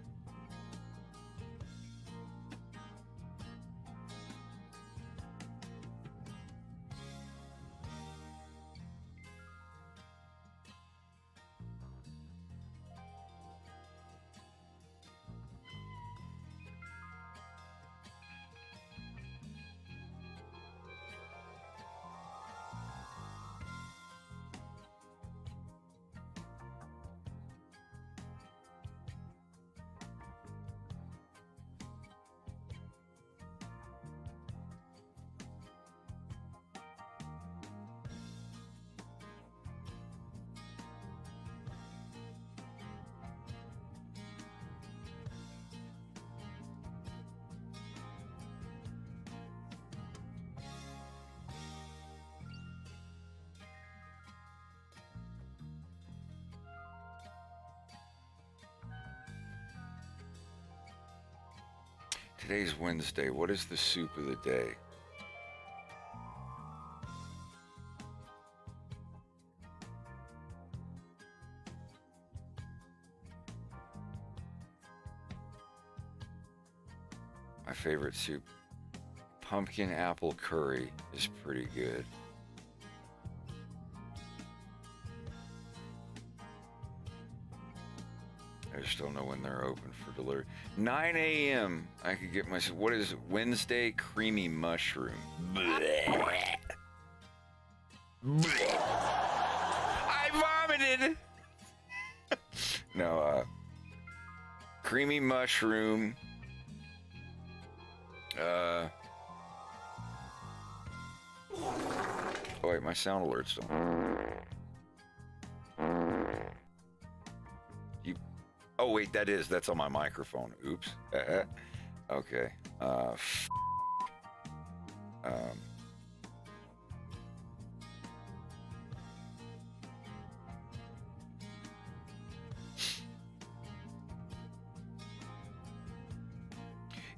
Today's Wednesday. What is the soup of the day? My favorite soup, pumpkin apple curry, is pretty good. I just don't know when they're open for delivery. 9 a.m. I could get myself. What is it? Wednesday creamy mushroom. Blech. Blech. I vomited. No, creamy mushroom. Oh wait, my sound alerts don't. Oh wait, that's on my microphone. Oops. Okay.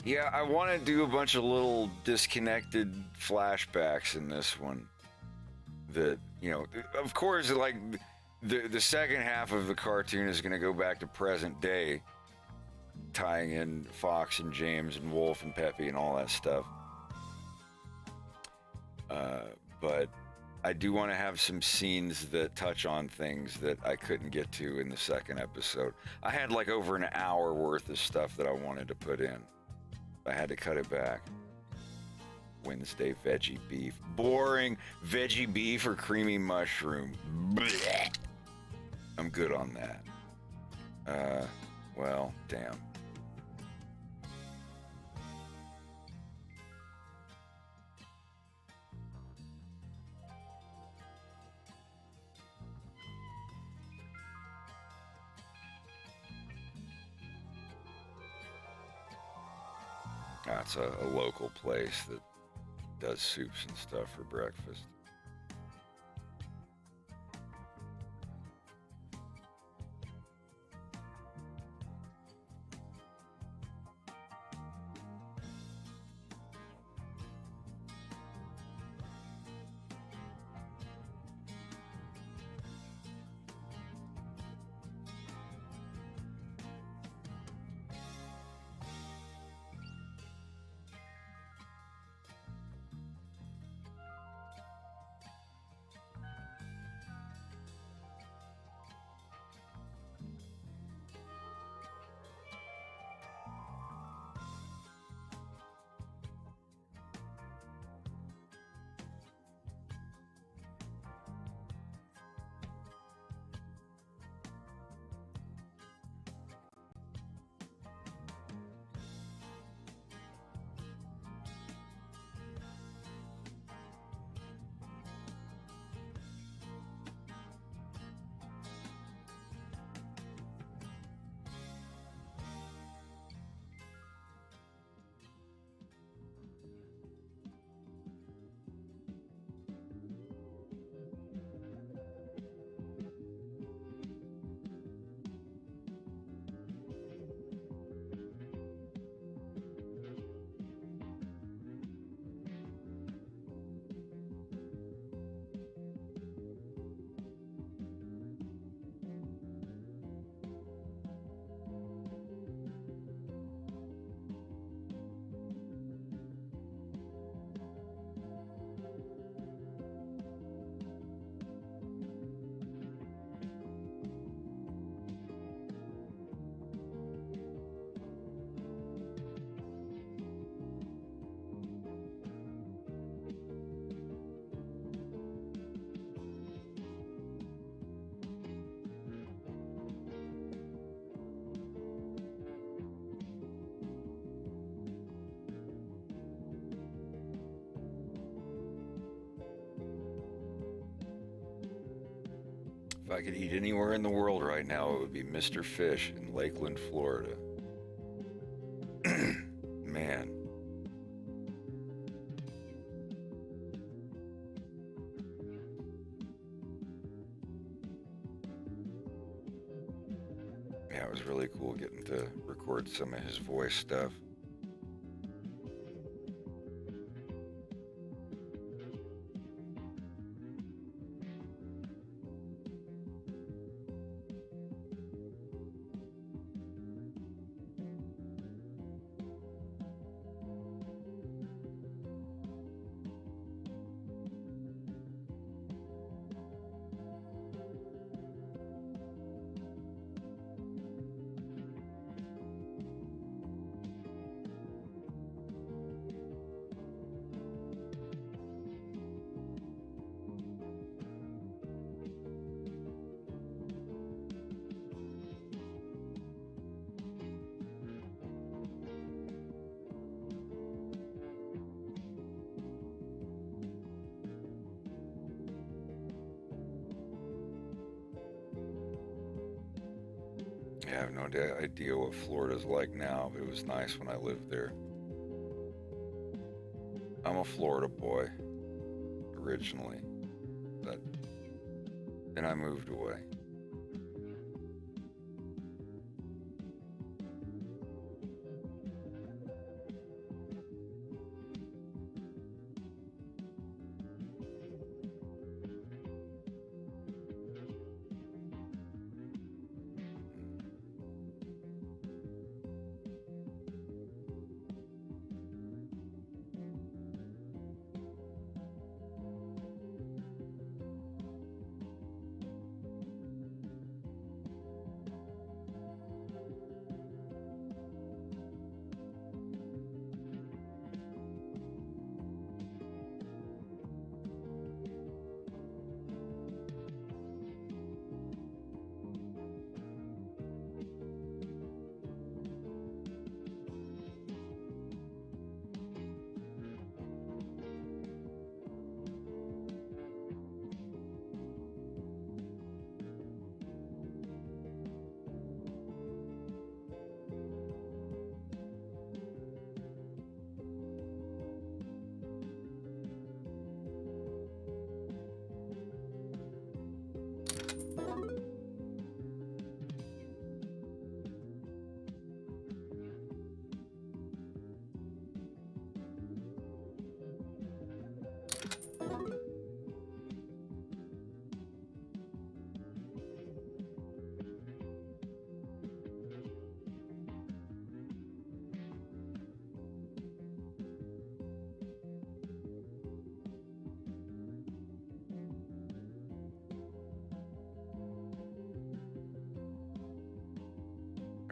Yeah, I want to do a bunch of little disconnected flashbacks in this one. That, you know, of course, like the second half of the cartoon is going to go back to present day, tying in Fox and James and Wolf and Peppy and all that stuff. But I do want to have some scenes that touch on things that I couldn't get to in the second episode. I had like over an hour worth of stuff that I wanted to put in. I had to cut it back. Wednesday veggie beef. Boring. Veggie beef or creamy mushroom. Blech. I'm good on that. Well, damn. That's a local place that does soups and stuff for breakfast. If I could eat anywhere in the world right now, it would be Mr. Fish in Lakeland, Florida. Man. Yeah, it was really cool getting to record some of his voice stuff. Yeah, I have no idea what Florida's like now, but it was nice when I lived there. I'm a Florida boy, originally, but then I moved away.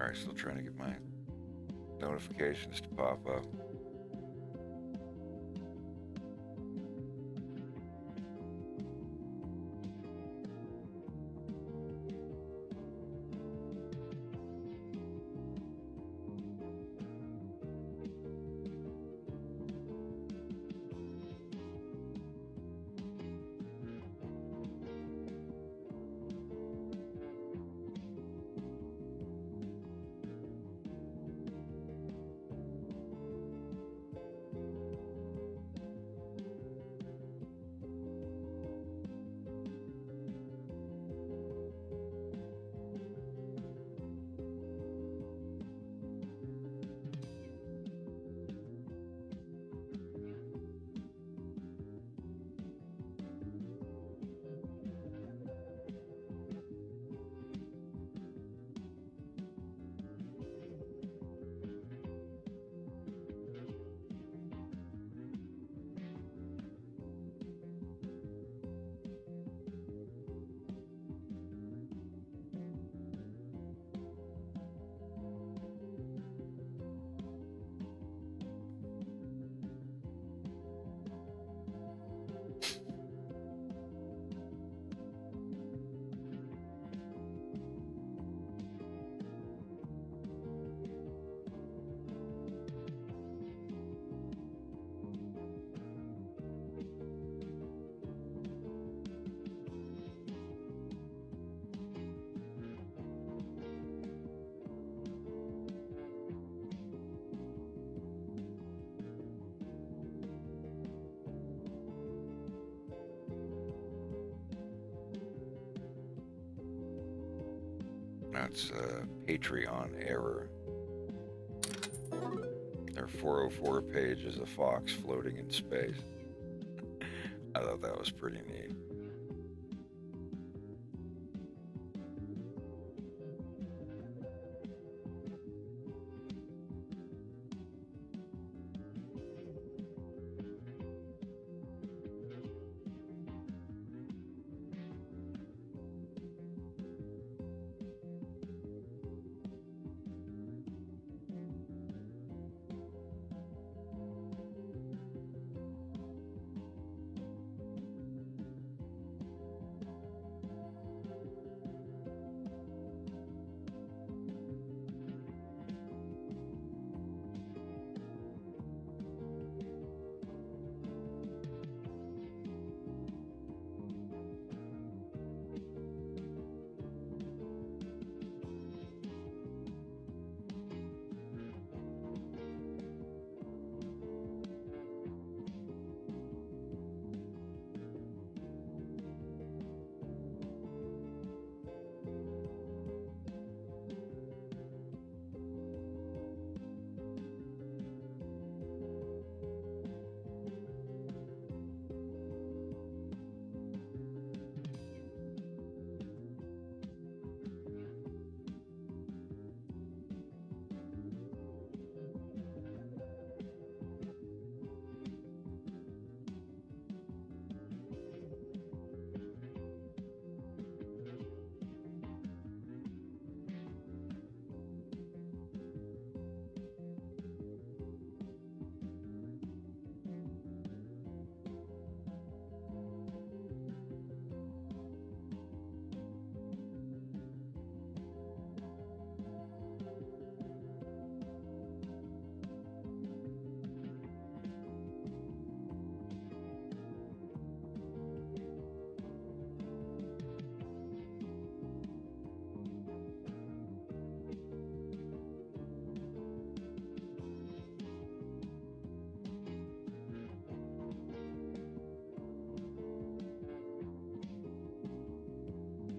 Alright, still trying to get my notifications to pop up. That's a Patreon error. Their 404 page is a fox floating in space. I thought that was pretty neat.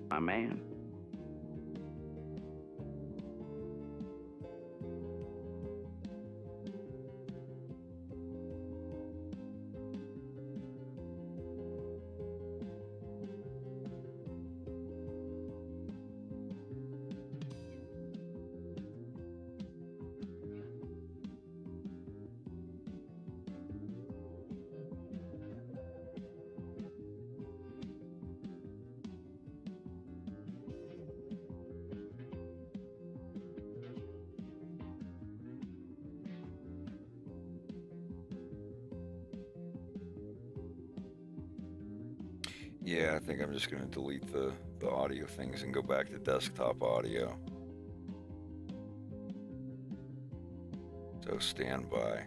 My man. Yeah, I think I'm just going to delete the audio things and go back to desktop audio. So stand by.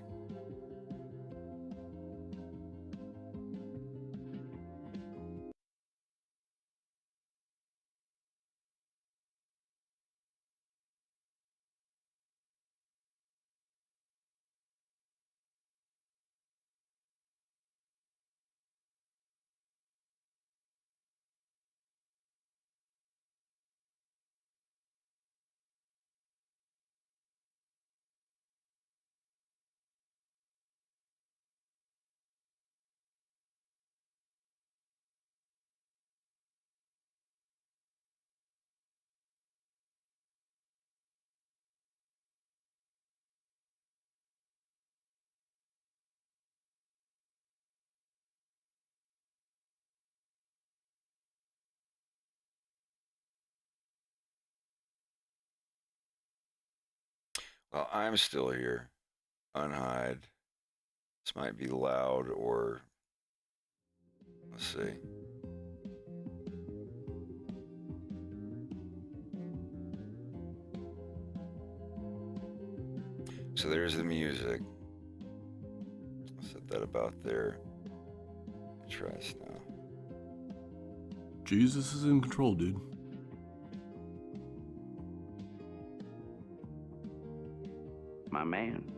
Well, I'm still here. Unhide. This might be loud or... Let's see. So there's the music. I'll set that about there. Try this now. Jesus is in control, dude. My man.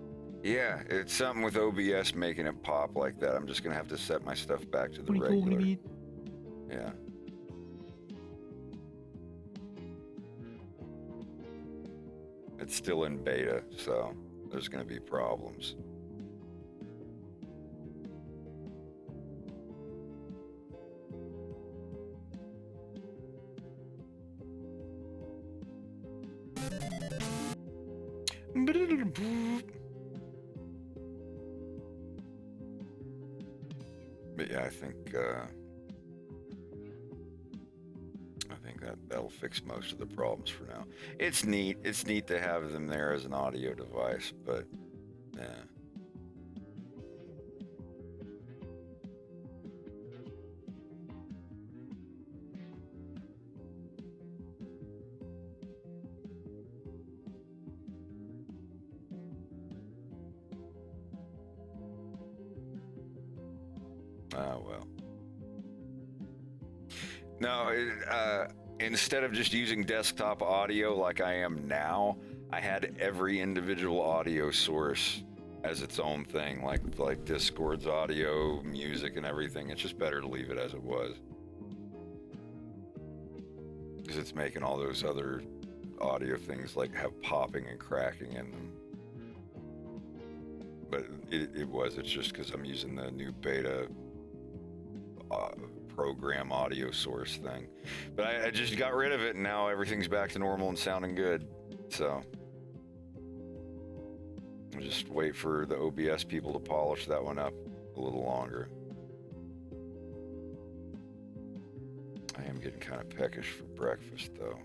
Yeah, it's something with OBS making it pop like that. I'm just gonna have to set my stuff back to the regular. Yeah. It's still in beta, so there's going to be problems. But yeah, I think that'll fix most of the problems for now. It's neat. It's neat to have them there as an audio device, but yeah. Ah, well. No, instead of just using desktop audio like I am now, I had every individual audio source as its own thing, like Discord's audio, music, and everything. It's just better to leave it as it was, because it's making all those other audio things like have popping and cracking in them. But it's just because I'm using the new beta program audio source thing. But I just got rid of it, and now everything's back to normal and sounding good. So I'll just wait for the OBS people to polish that one up a little longer. I am getting kind of peckish for breakfast, though.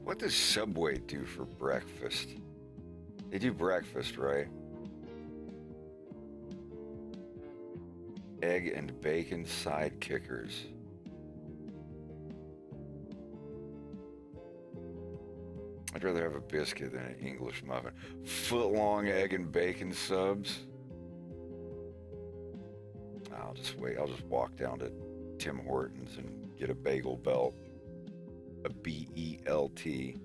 What does Subway do for breakfast? They do breakfast, right? Egg and bacon side kickers. I'd rather have a biscuit than an English muffin. Foot-long egg and bacon subs. I'll just wait. I'll just walk down to Tim Hortons and get a bagel belt. A BELT.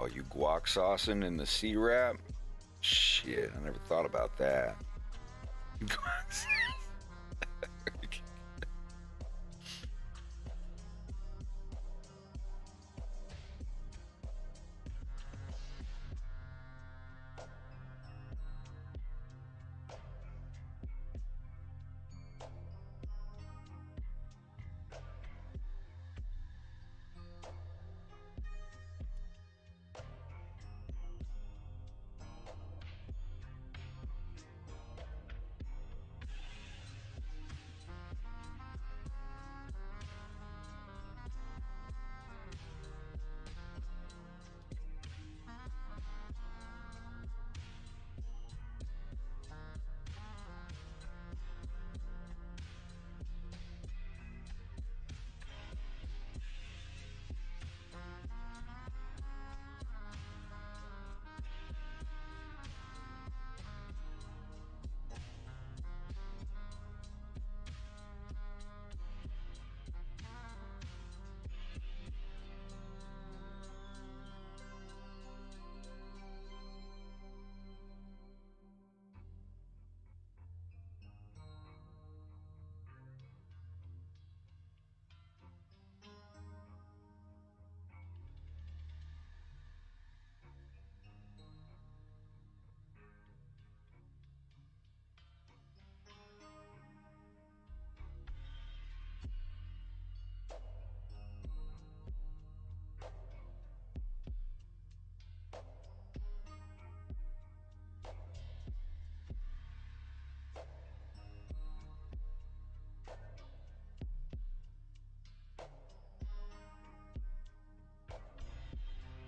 Oh, you guac saucing in the C-wrap? Shit, I never thought about that. Guac sauce.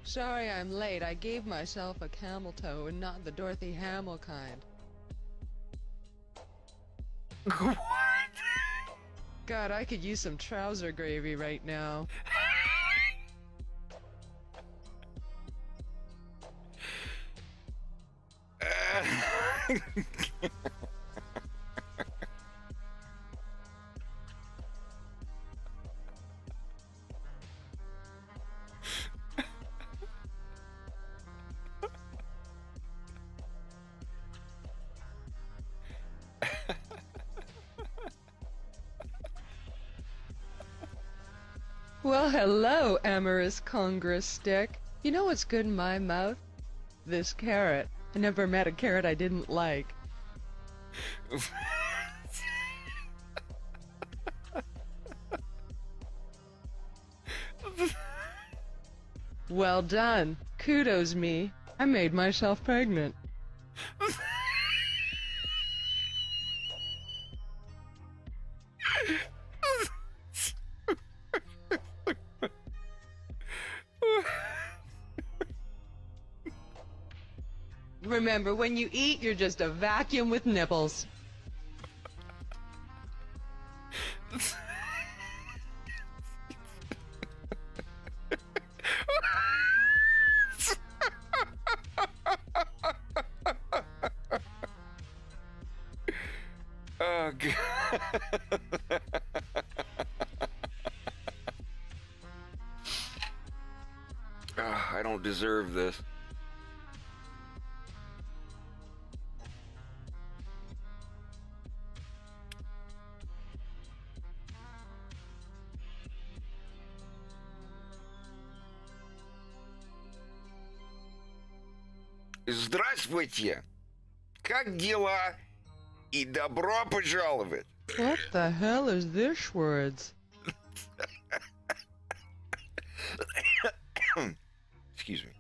Sorry I'm late. I gave myself a camel toe and not the Dorothy Hamill kind. What? God, I could use some trouser gravy right now. Well, hello, amorous Congress stick. You know what's good in my mouth? This carrot. I never met a carrot I didn't like. Well done. Kudos me. I made myself pregnant. Remember, when you eat, you're just a vacuum with nipples. Oh, God. I don't deserve this. Здравствуйте! Как дела? И добро пожаловать! What the hell is this words? Excuse me.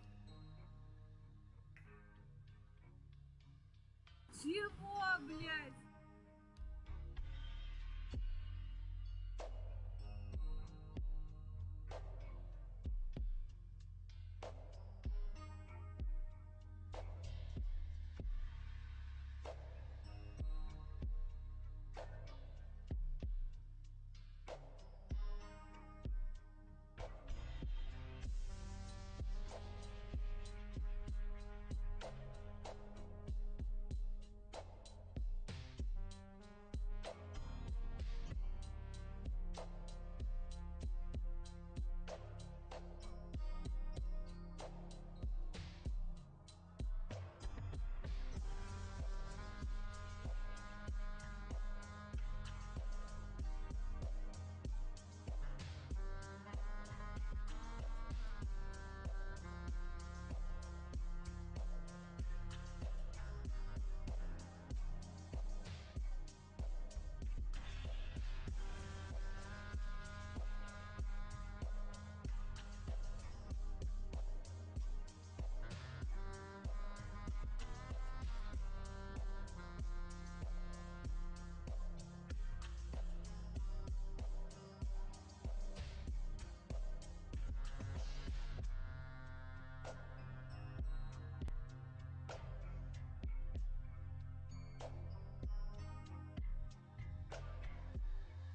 Чего, блядь?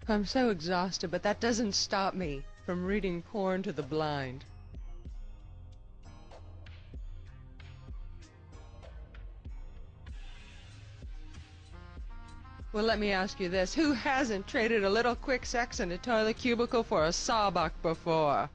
I'm so exhausted, but that doesn't stop me from reading porn to the blind. Well, let me ask you this. Who hasn't traded a little quick sex in a toilet cubicle for a sawbuck before?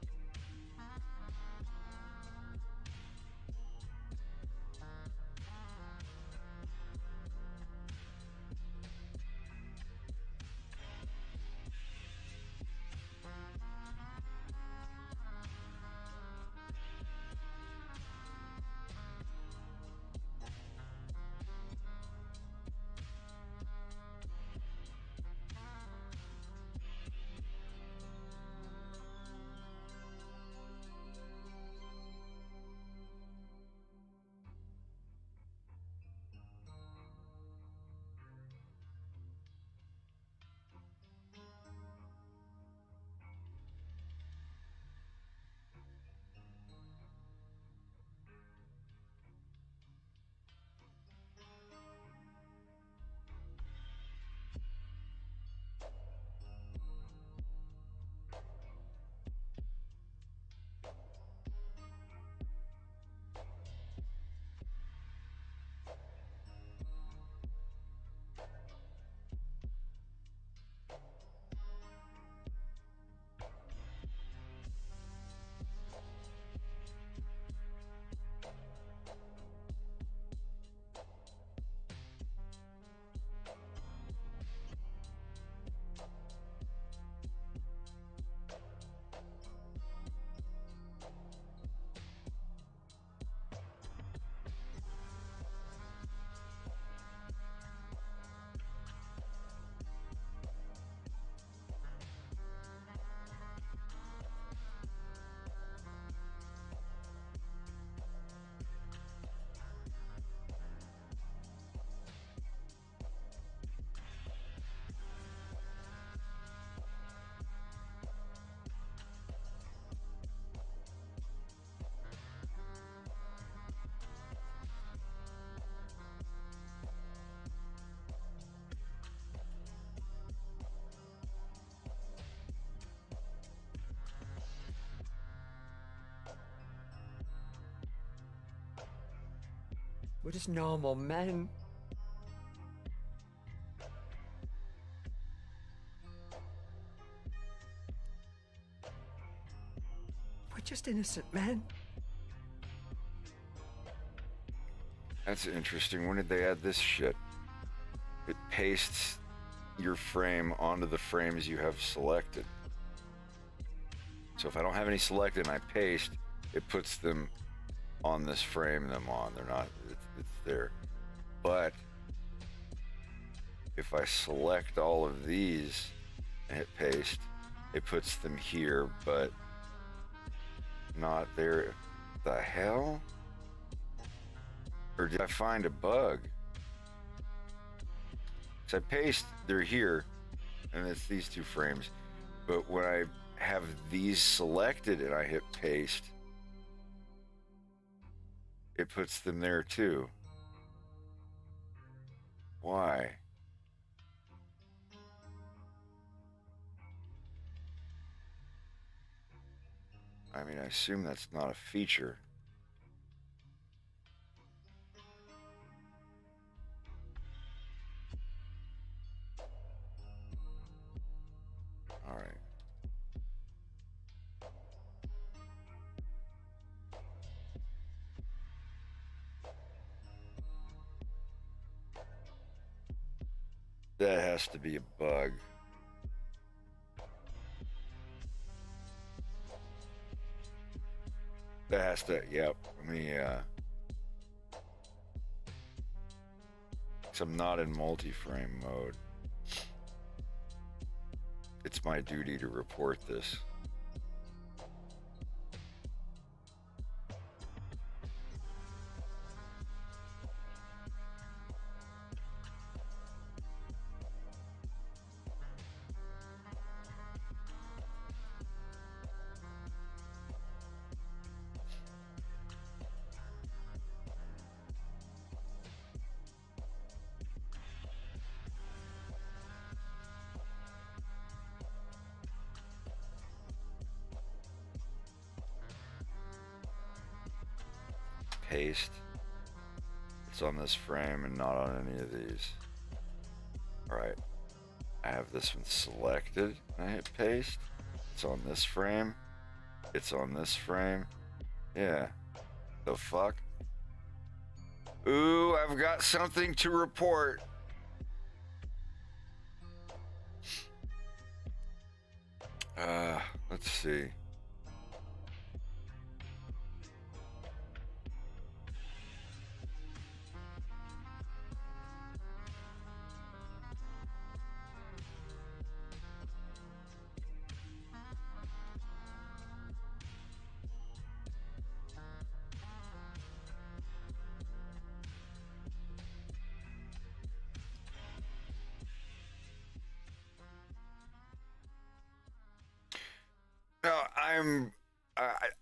We're just normal men. We're just innocent men. That's interesting. When did they add this shit? It pastes your frame onto the frames you have selected. So if I don't have any selected and I paste, it puts them on this frame them on. They're not, it's there. But if I select all of these and hit paste, it puts them here, but not there. The hell? Or did I find a bug? So I paste, they're here, and it's these two frames. But when I have these selected and I hit paste, it puts them there too. Why? I mean, I assume that's not a feature. All right. That has to be a bug. That has to, yep. Let me, 'cause I'm not in multi-frame mode. It's my duty to report this. paste, it's on this frame and not on any of these. Alright, I have this one selected, and I hit paste. It's on this frame. It's on this frame. Yeah. The fuck? Ooh, I've got something to report. Let's see. No,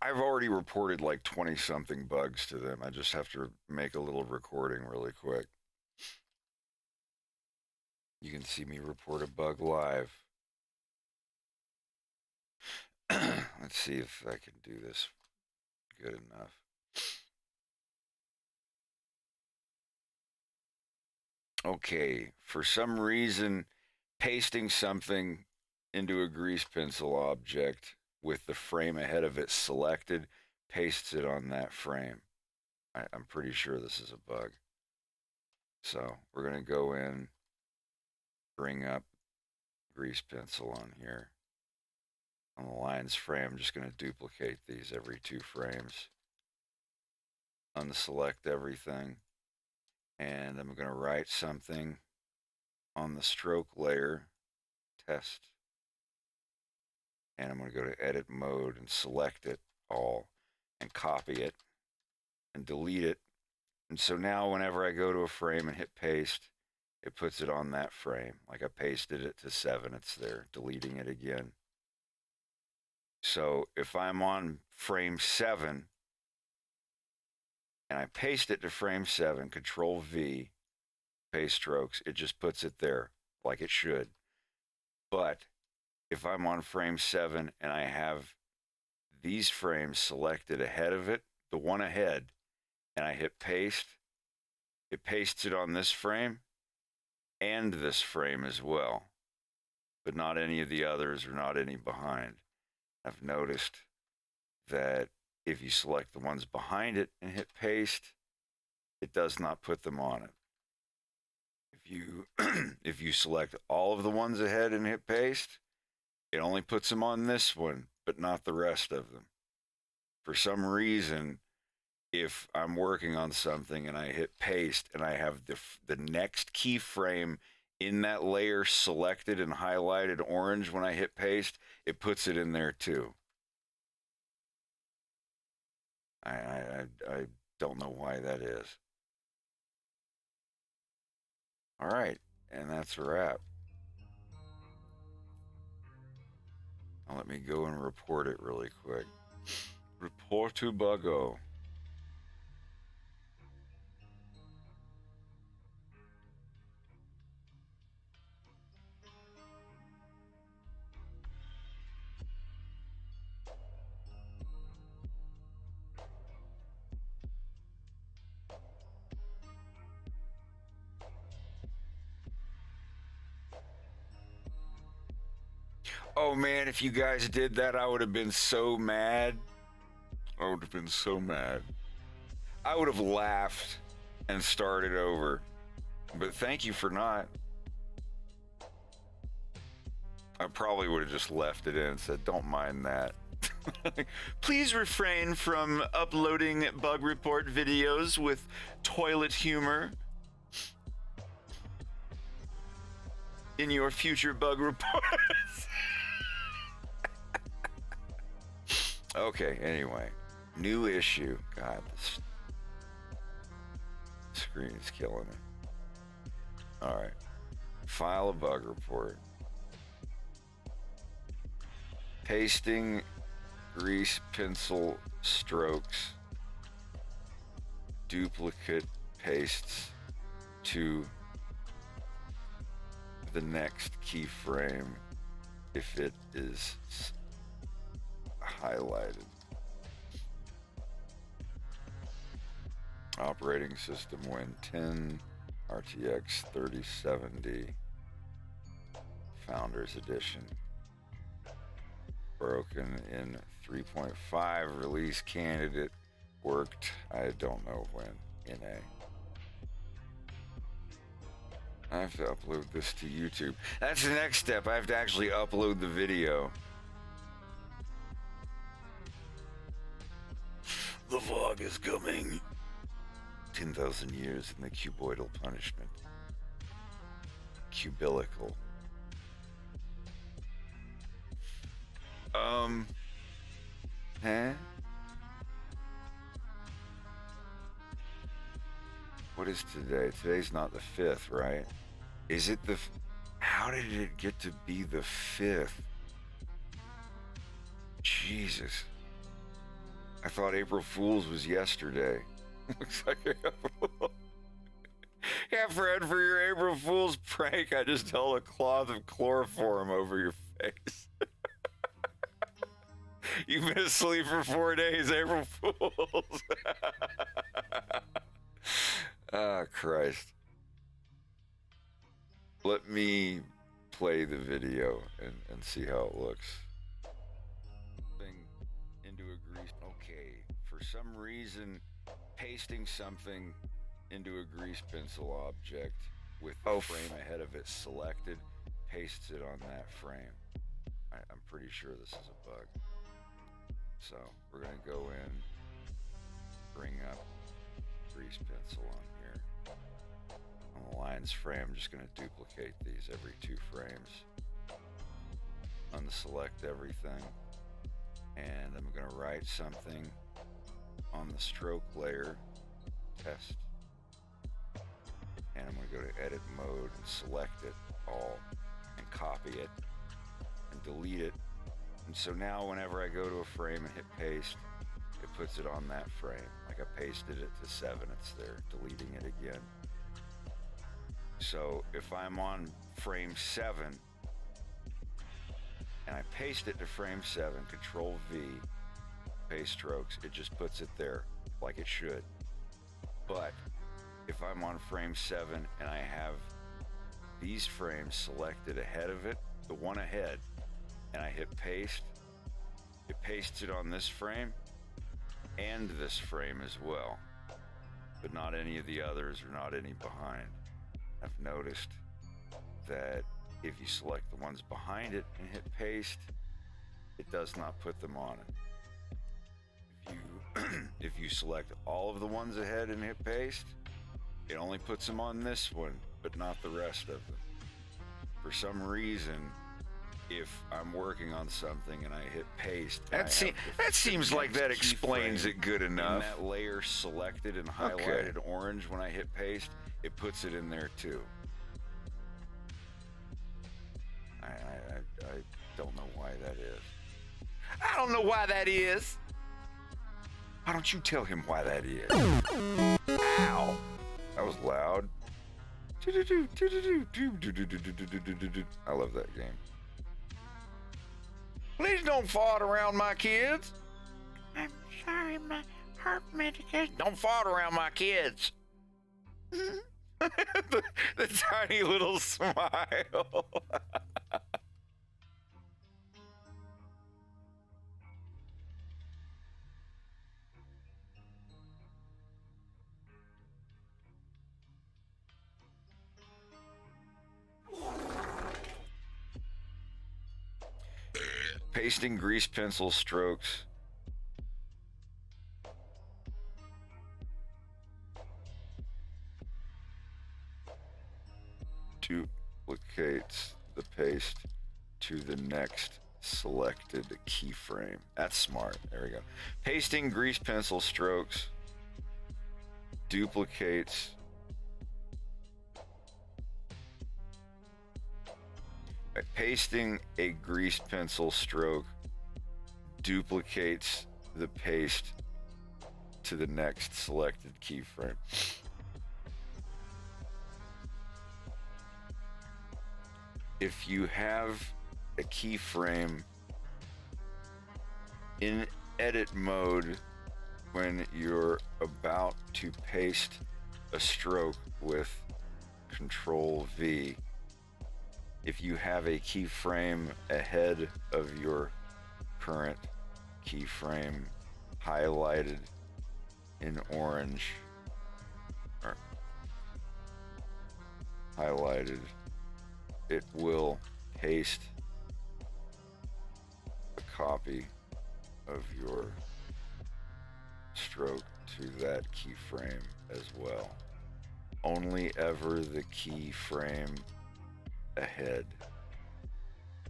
I've already reported like 20 something bugs to them. I just have to make a little recording really quick. You can see me report a bug live. Let's see if I can do this good enough. Okay, for some reason, pasting something into a grease pencil object with the frame ahead of it selected pastes it on that frame. I'm pretty sure this is a bug. So we're going to go in, bring up grease pencil on here. On the lines frame, I'm just going to duplicate these every 2 frames. Unselect everything. And I'm going to write something on the stroke layer, test. And I'm going to go to edit mode and select it all and copy it and delete it. And so now whenever I go to a frame and hit paste, it puts it on that frame. Like I pasted it to 7, it's there, deleting it again. So if I'm on frame 7 and I paste it to frame 7, Control V, paste strokes, it just puts it there like it should. But if I'm on frame 7 and I have these frames selected ahead of it, the one ahead, and I hit paste, it pastes it on this frame and this frame as well, but not any of the others or not any behind. I've noticed that if you select the ones behind it and hit paste, it does not put them on it. If you select all of the ones ahead and hit paste, it only puts them on this one, but not the rest of them. For some reason, if I'm working on something and I hit paste and I have the next keyframe in that layer selected and highlighted orange when I hit paste, it puts it in there too. I don't know why that is. All right, and that's a wrap. Now let me go and report it really quick. Report to Buggo. Oh man, if you guys did that, I would have been so mad. I would have been so mad. I would have laughed and started over. But thank you for not. I probably would have just left it in and said, don't mind that. Please refrain from uploading bug report videos with toilet humor in your future bug reports. Okay, anyway. New issue. God, this screen is killing me. Alright. File a bug report. Pasting grease pencil strokes. Duplicate pastes to the next keyframe if it is highlighted. Operating system Win 10, RTX 3070, Founders Edition. Broken in 3.5, release candidate worked, I don't know when, NA. I have to upload this to YouTube. That's the next step, I have to actually upload the video. The VOD is coming. 10,000 years in the cuboidal punishment. Cubilical. Huh? What is today? Today's not the 5th, right? Is it the... How did it get to be the 5th? Jesus. I thought April Fool's was yesterday. Looks like yeah, Fred, for your April Fool's prank, I just held a cloth of chloroform over your face. You've been asleep for 4 days, April Fools. Ah, Christ. Let me play the video and see how it looks. Into a grease. Okay, for some reason, pasting something into a grease pencil object with the frame ahead of it selected pastes it on that frame. I'm pretty sure this is a bug. So we're gonna go in, bring up grease pencil on here. On the lines frame, I'm just gonna duplicate these every 2 frames. Unselect everything. And I'm gonna write something on the stroke layer, test. And I'm gonna go to edit mode and select it all and copy it and delete it. And so now whenever I go to a frame and hit paste, it puts it on that frame. Like I pasted it to 7, it's there, deleting it again. So if I'm on frame 7 and I paste it to frame 7, Control V, paste strokes, it just puts it there like it should. But if I'm on frame 7 and I have these frames selected ahead of it, the one ahead, and I hit paste, it pastes it on this frame and this frame as well, but not any of the others or not any behind. I've noticed that if you select the ones behind it and hit paste, it does not put them on it. If you select all of the ones ahead and hit paste, it only puts them on this one, but not the rest of them. For some reason, if I'm working on something and I hit paste, that seems like that explains it good enough. And that layer selected and highlighted orange when I hit paste, it puts it in there too. I don't know why that is. I don't know why that is. Why don't you tell him why that is? Ow! That was loud. I love that game. Please don't fart around my kids. I'm sorry, my heart medication. Don't fart around my kids. the tiny little smile. Pasting grease pencil strokes. Duplicates the paste to the next selected keyframe. That's smart. There we go. Pasting grease pencil strokes duplicates by pasting a grease pencil stroke duplicates the paste to the next selected keyframe. If you have a keyframe in edit mode when you're about to paste a stroke with Control V, if you have a keyframe ahead of your current keyframe highlighted in orange, or highlighted, it will paste a copy of your stroke to that keyframe as well. Only ever the keyframe ahead.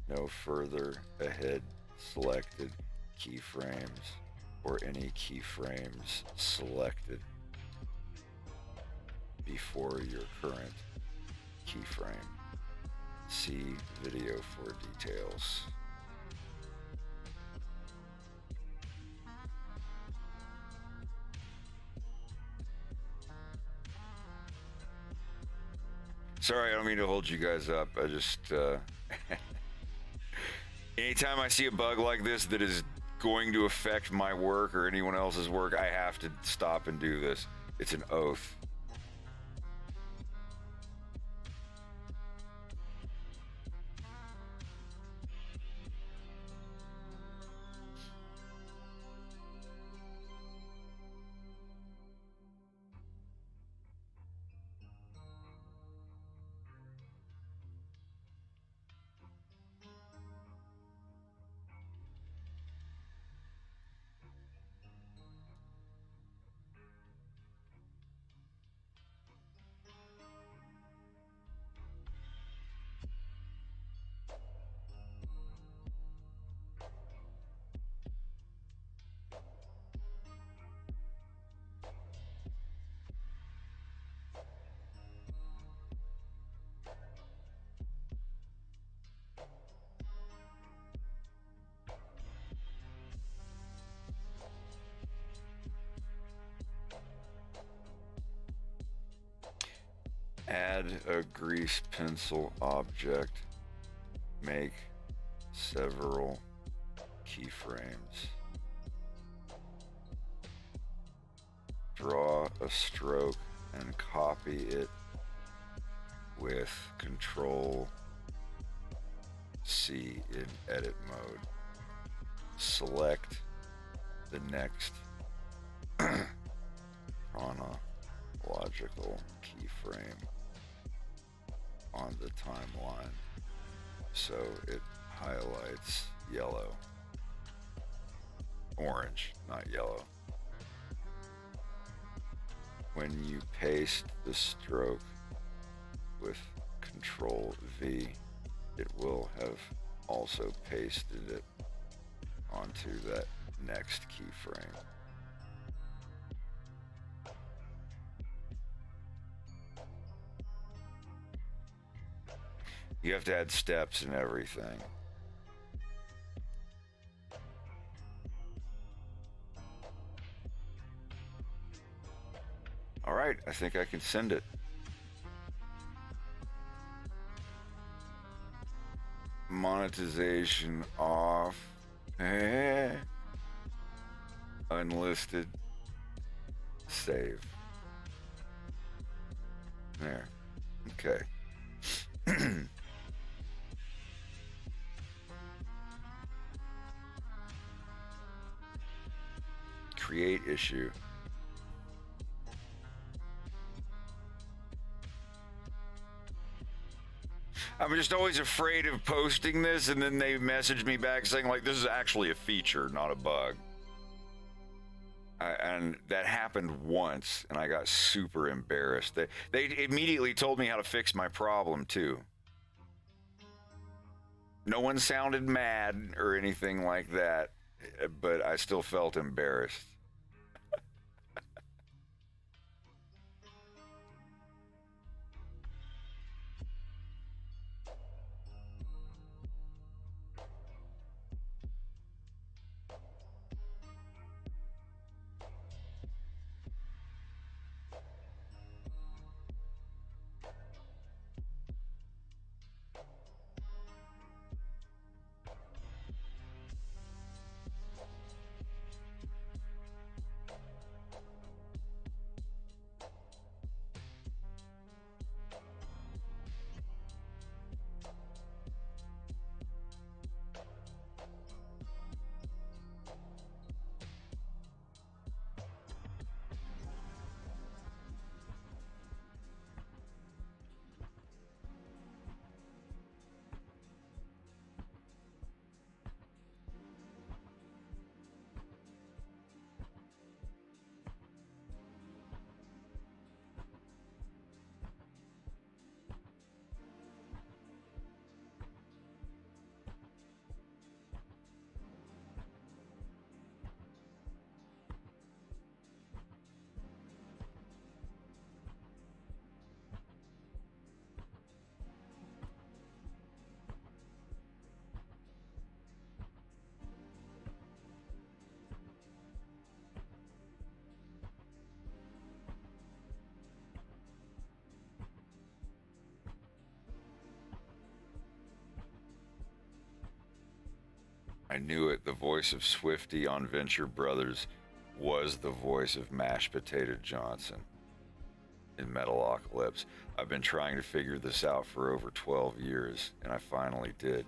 No further ahead selected keyframes or any keyframes selected before your current keyframe. See video for details. Sorry, I don't mean to hold you guys up. I just, anytime I see a bug like this that is going to affect my work or anyone else's work, I have to stop and do this. It's an oath. Add a grease pencil object. Make several keyframes. Draw a stroke and copy it with Control C in edit mode. Select the next chronological keyframe on the timeline so it highlights yellow. Orange, not yellow. When you paste the stroke with Control V, it will have also pasted it onto that next keyframe. You have to add steps and everything. All right, I think I can send it. Monetization off. Unlisted. Save. There. Okay. Create issue. I'm just always afraid of posting this and then they message me back saying like this is actually a feature, not a bug. And that happened once and I got super embarrassed. They immediately told me how to fix my problem too. No one sounded mad or anything like that, but I still felt embarrassed. knew it. The voice of Swifty on Venture Brothers was the voice of Mashed Potato Johnson in Metalocalypse. I've been trying to figure this out for over 12 years, and I finally did.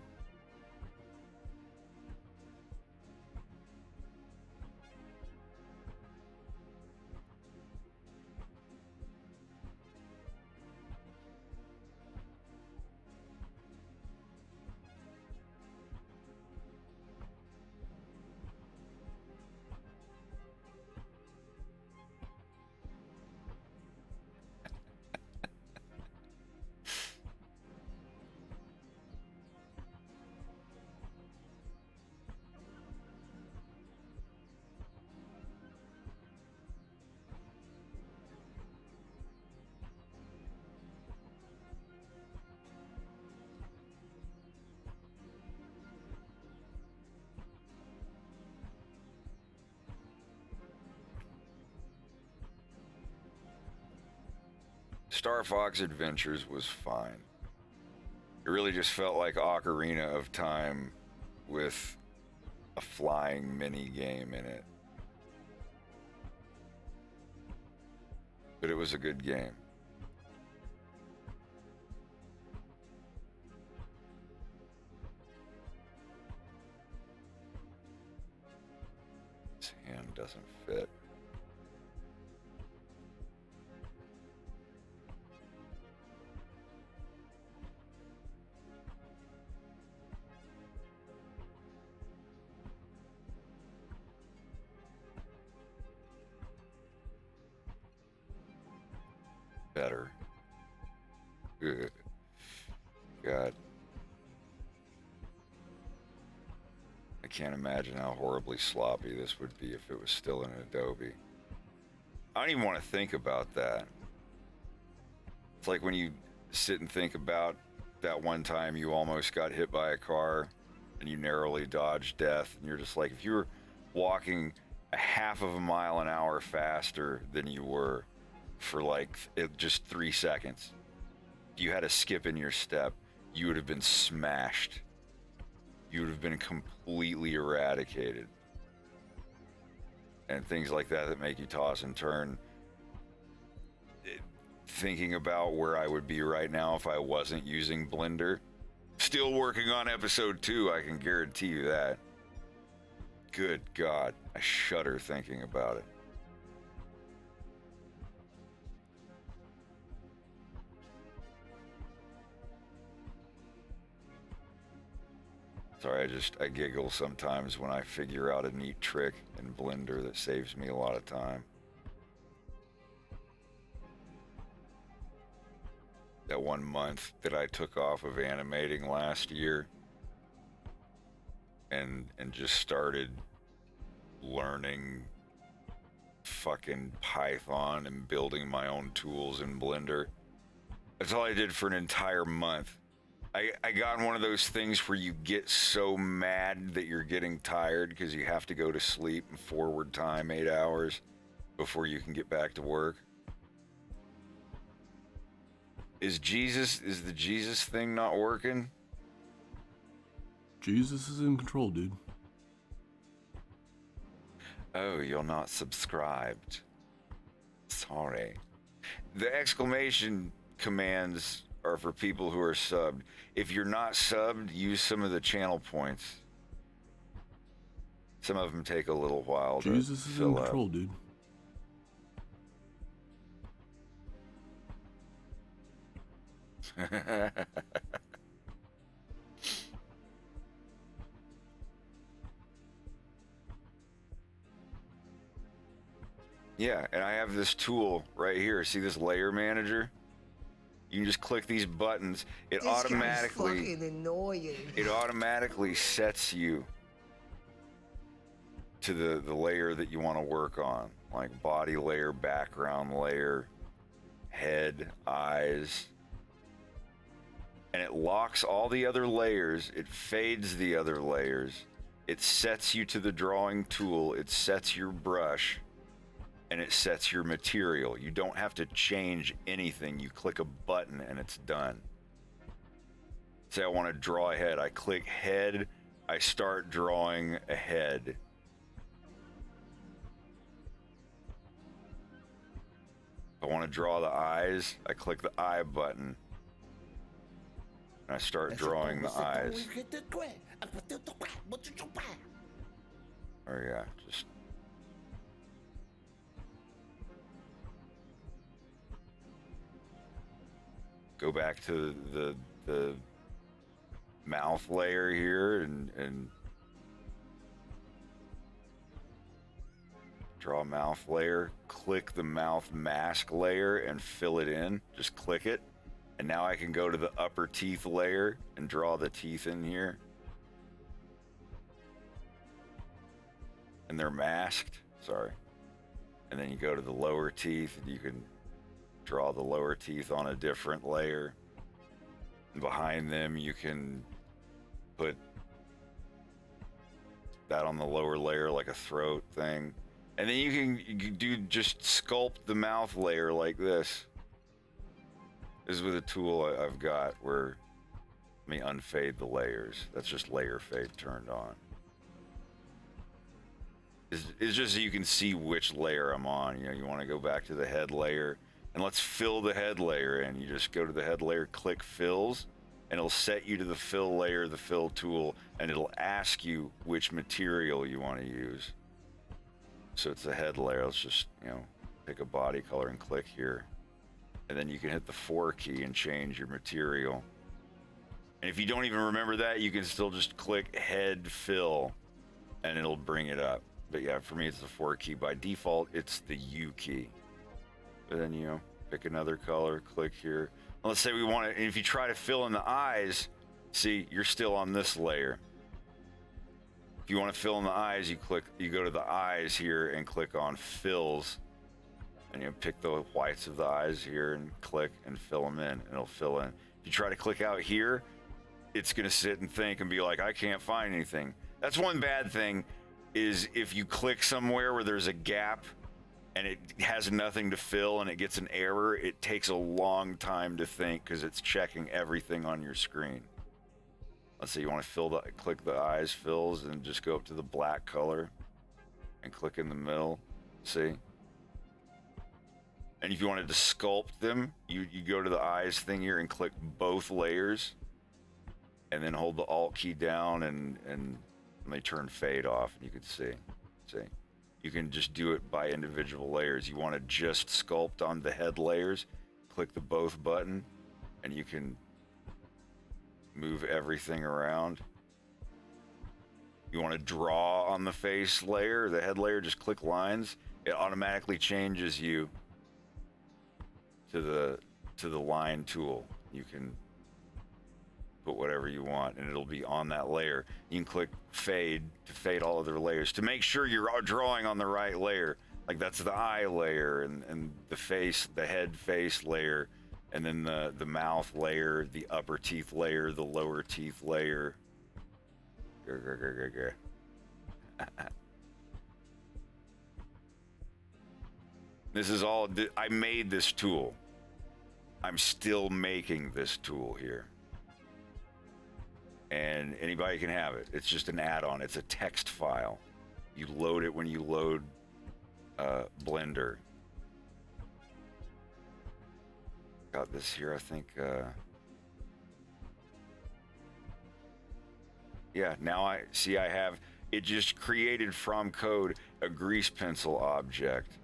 Star Fox Adventures was fine. It really just felt like Ocarina of Time with a flying mini game in it. But it was a good game. This hand doesn't fit. Better. Good. God. I can't imagine how horribly sloppy this would be if it was still in Adobe. I don't even want to think about that. It's like when you sit and think about that one time you almost got hit by a car and you narrowly dodged death, and you're just like, if you were walking a half of a mile an hour faster than you were for like just 3 seconds, you had a skip in your step, you would have been smashed. You would have been completely eradicated. And things like that that make you toss and turn. Thinking about where I would be right now if I wasn't using Blender. Still working on episode 2, I can guarantee you that. Good God, I shudder thinking about it. Sorry, I giggle sometimes when I figure out a neat trick in Blender that saves me a lot of time. That 1 month that I took off of animating last year and just started learning fucking Python and building my own tools in Blender. That's all I did for an entire month. I got in one of those things where you get so mad that you're getting tired because you have to go to sleep and forward time 8 hours before you can get back to work. Is the Jesus thing not working? Jesus is in control, dude. Oh, you're not subscribed. Sorry. The exclamation commands are for people who are subbed. If you're not subbed, use some of the channel points. Some of them take a little while to Jesus is fill in control, up. dude. Yeah, and I have this tool right here. See this layer manager? You can just click these buttons. It This guy's automatically fucking annoying. it automatically sets you to the layer that you want to work on, like body layer, background layer, head, eyes. And it locks all the other layers, it fades the other layers, it sets you to the drawing tool, it sets your brush, and it sets your material. You don't have to change anything. You click a button and it's done. Say I want to draw a head. I click head, I start drawing a head. If I want to draw the eyes, I click the eye button. And I start drawing the eyes. Oh yeah, just go back to the mouth layer here and draw a mouth layer. Click the mouth mask layer and fill it in. Just click it. And now I can go to the upper teeth layer and draw the teeth in here. And they're masked, sorry. And then you go to the lower teeth and you can draw the lower teeth on a different layer. And behind them you can put that on the lower layer like a throat thing. And then you can do just sculpt the mouth layer like this. This is with a tool I've got where, let me unfade the layers. That's just layer fade turned on. It's just so you can see which layer I'm on. You know, you want to go back to the head layer and let's fill the head layer in. You just go to the head layer, click fills, and it'll set you to the fill layer, the fill tool, and it'll ask you which material you want to use. So it's the head layer. Let's just, you know, pick a body color and click here. And then you can hit the 4 key and change your material. And if you don't even remember that, you can still just click head fill and it'll bring it up. But yeah, for me, it's the 4 key. By default, it's the U key. But then, you know, pick another color, click here. And let's say we want to, and if you try to fill in the eyes, see, you're still on this layer. If you want to fill in the eyes, you go to the eyes here and click on fills. And you pick the whites of the eyes here and click and fill them in, and it'll fill in. If you try to click out here, it's going to sit and think and be like, I can't find anything. That's one bad thing, is if you click somewhere where there's a gap and it has nothing to fill and it gets an error, it takes a long time to think because it's checking everything on your screen. Let's say you want to click the eyes fills and just go up to the black color and click in the middle. See? And if you wanted to sculpt them, you go to the eyes thing here and click both layers and then hold the Alt key down and they turn fade off and you can see. You can just do it by individual layers. You want to just sculpt on the head layers, click the both button and you can move everything around. You want to draw on the face layer, the head layer, just click lines. It automatically changes you to the line tool. You can put whatever you want and it'll be on that layer. You can click fade to fade all other layers to make sure you're drawing on the right layer. Like that's the eye layer and the face, the head face layer, and then the mouth layer, the upper teeth layer, the lower teeth layer. This is all, I made this tool. I'm still making this tool here. And anybody can have it. It's just an add-on. It's a text file. You load it when you load Blender. Got this here, I think. Yeah, now I have it just created from code a grease pencil object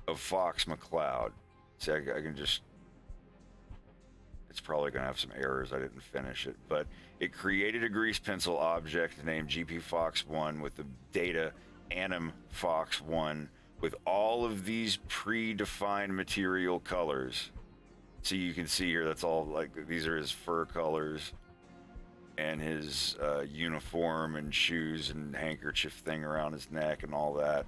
of Fox McCloud. See, I can just, it's probably gonna have some errors. I didn't finish it, but it created a grease pencil object named GPFox1 with the data AnimFox1 with all of these predefined material colors. So you can see here, that's all, like, these are his fur colors and his uniform and shoes and handkerchief thing around his neck and all that.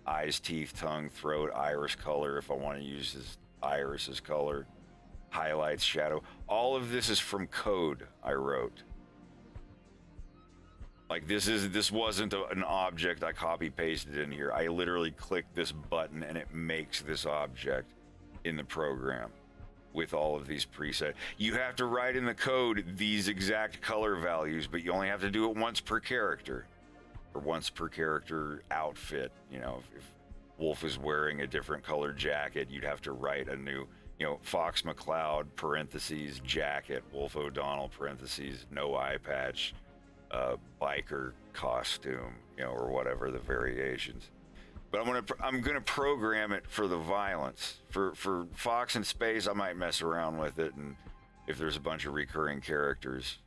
Eyes, teeth, tongue, throat, iris color, if I want to use his iris's color. Highlights, shadow. All of this is from code I wrote. Like this wasn't an object I copy pasted in here. I literally clicked this button and it makes this object in the program. with all of these presets. You have to write in the code these exact color values, but you only have to do it once per character, or once per character outfit. You know, if Wolf is wearing a different colored jacket, you'd have to write a new, you know, Fox McCloud, parentheses, jacket, Wolf O'Donnell, parentheses, no eye patch, biker costume, you know, or whatever the variations. But I'm gonna program it for the violence. For Fox in Space, I might mess around with it, and if there's a bunch of recurring characters.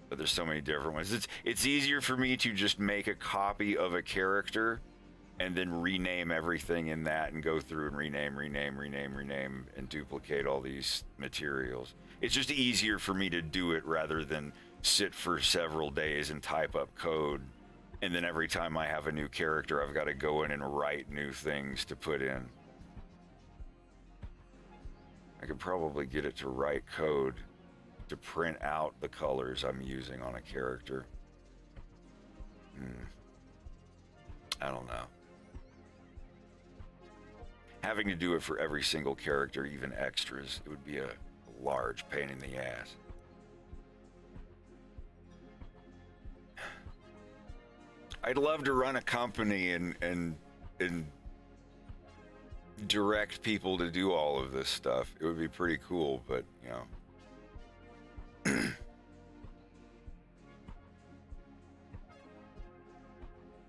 But there's so many different ones. It's easier for me to just make a copy of a character and then rename everything in that and go through and rename, and duplicate all these materials. It's just easier for me to do it rather than sit for several days and type up code. And then every time I have a new character, I've got to go in and write new things to put in. I could probably get it to write code to print out the colors I'm using on a character. I don't know. Having to do it for every single character, even extras, it would be a large pain in the ass. I'd love to run a company and direct people to do all of this stuff. It would be pretty cool, but, you know.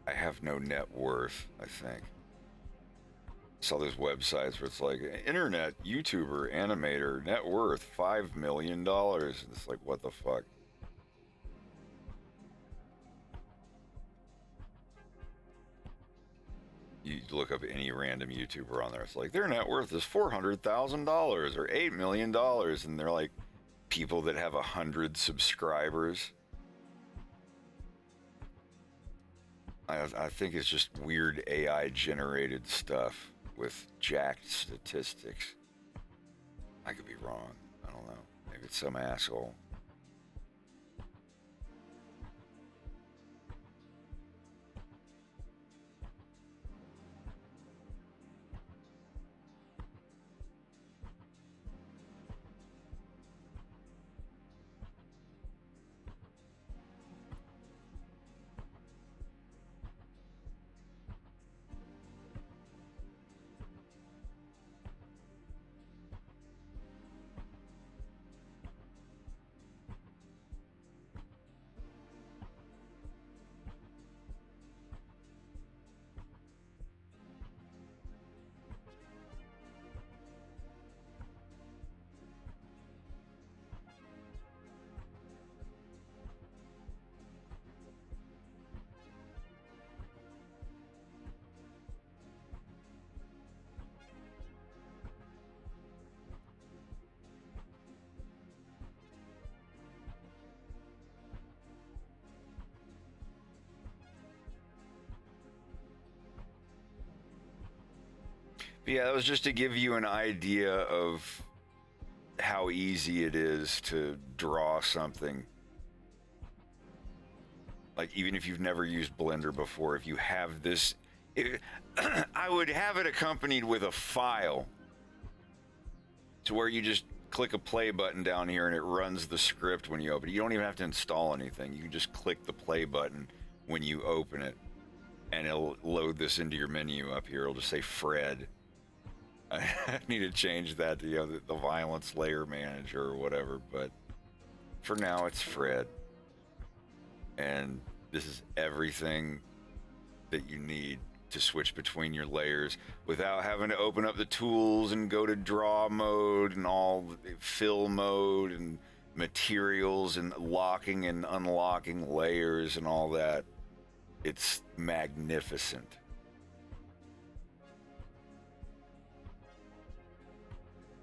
I have no net worth, I think. Saw those websites where it's like, internet YouTuber, animator, net worth $5 million. It's like, what the fuck? You look up any random YouTuber on there, it's like, their net worth is $400,000 or $8 million. And they're like people that have 100 subscribers. I think it's just weird AI generated stuff with jacked statistics. I could be wrong. I don't know. Maybe it's some asshole. Yeah, that was just to give you an idea of how easy it is to draw something. Like, even if you've never used Blender before, if you have this, I would have it accompanied with a file to where you just click a play button down here and it runs the script when you open it. You don't even have to install anything. You can just click the play button when you open it, and it'll load this into your menu up here. It'll just say Fred. I need to change that to, you know, the violence layer manager or whatever, but for now it's Fred. And this is everything that you need to switch between your layers without having to open up the tools and go to draw mode and all fill mode and materials and locking and unlocking layers and all that. It's magnificent.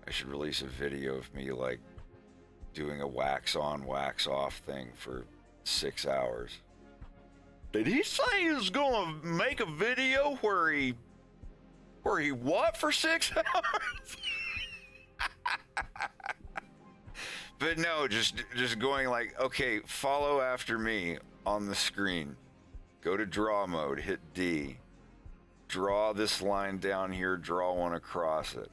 I should release a video of me like doing a wax on, wax off thing for 6 hours. Did he say he was gonna make a video where he what for 6 hours? But no, just going like, okay, follow after me on the screen. Go to draw mode, hit D. Draw this line down here, draw one across it.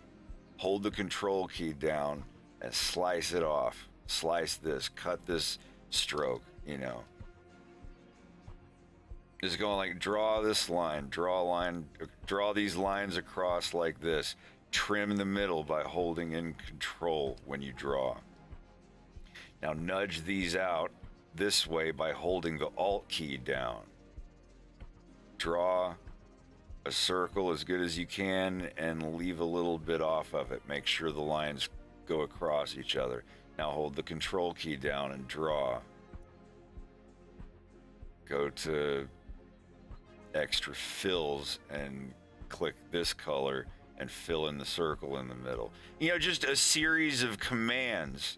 hold the control key down and slice it off. Slice this, cut this stroke, you know. Just going like, draw this line, draw a line, draw these lines across like this. Trim the middle by holding in control when you draw. Now nudge these out this way by holding the Alt key down. Draw a circle as good as you can and leave a little bit off of it. Make sure the lines go across each other. Now hold the control key down and draw. Go to extra fills and click this color and fill in the circle in the middle. You know, just a series of commands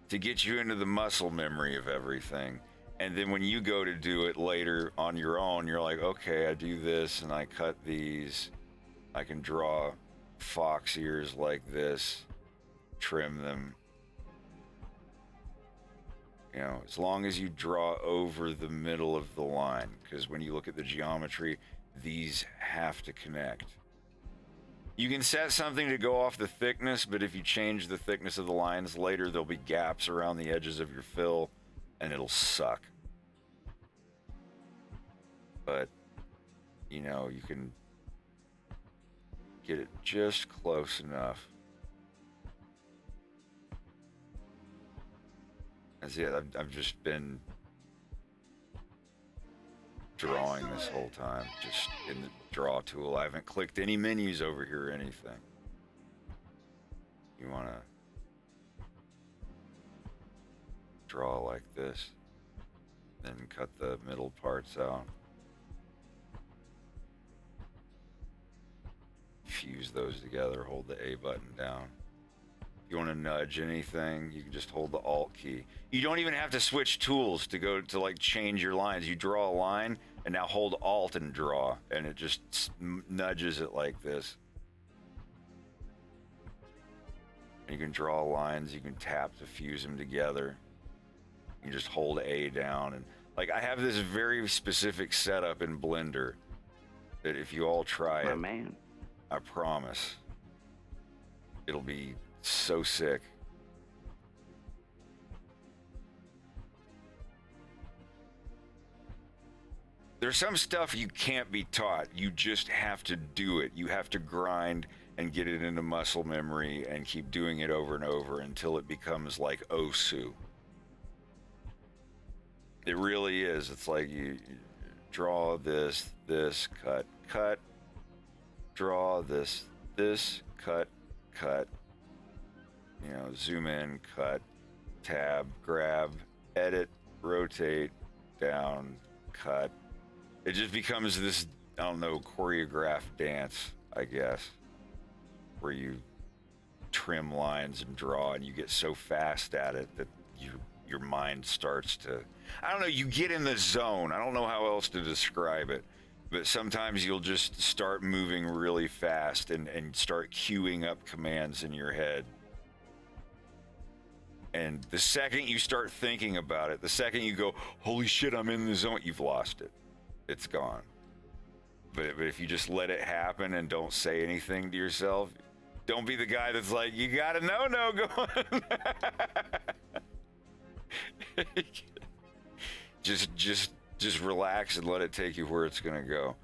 to get you into the muscle memory of everything. And then when you go to do it later on your own, you're like, okay, I do this and I cut these. I can draw fox ears like this, trim them. You know, as long as you draw over the middle of the line, because when you look at the geometry, these have to connect. You can set something to go off the thickness, but if you change the thickness of the lines later, there'll be gaps around the edges of your fill, and it'll suck. But, you know, you can get it just close enough. That's it. I've just been drawing this whole time, just in the draw tool. I haven't clicked any menus over here or anything. You want to draw like this, then cut the middle parts out. Fuse those together, hold the A button down. If you want to nudge anything, you can just hold the Alt key. You don't even have to switch tools to go to like change your lines. You draw a line and now hold Alt and draw, and it just nudges it like this. And you can draw lines, you can tap to fuse them together. You can just hold A down, and like I have this very specific setup in Blender that if you all try it, man. I promise it'll be so sick. There's some stuff you can't be taught. You just have to do it. You have to grind and get it into muscle memory and keep doing it over and over until it becomes like Osu. It really is. It's like you draw this, cut, cut, draw this, cut, cut. You know, zoom in, cut, tab, grab, edit, rotate, down, cut. It just becomes this, I don't know, choreographed dance, I guess, where you trim lines and draw, and you get so fast at it that your mind starts to, I don't know, you get in the zone. I don't know how else to describe it, but sometimes you'll just start moving really fast and start queuing up commands in your head. And the second you start thinking about it, the second you go, holy shit, I'm in the zone, you've lost it. It's gone. But if you just let it happen and don't say anything to yourself, don't be the guy that's like, you got a no going. just relax and let it take you where it's gonna go.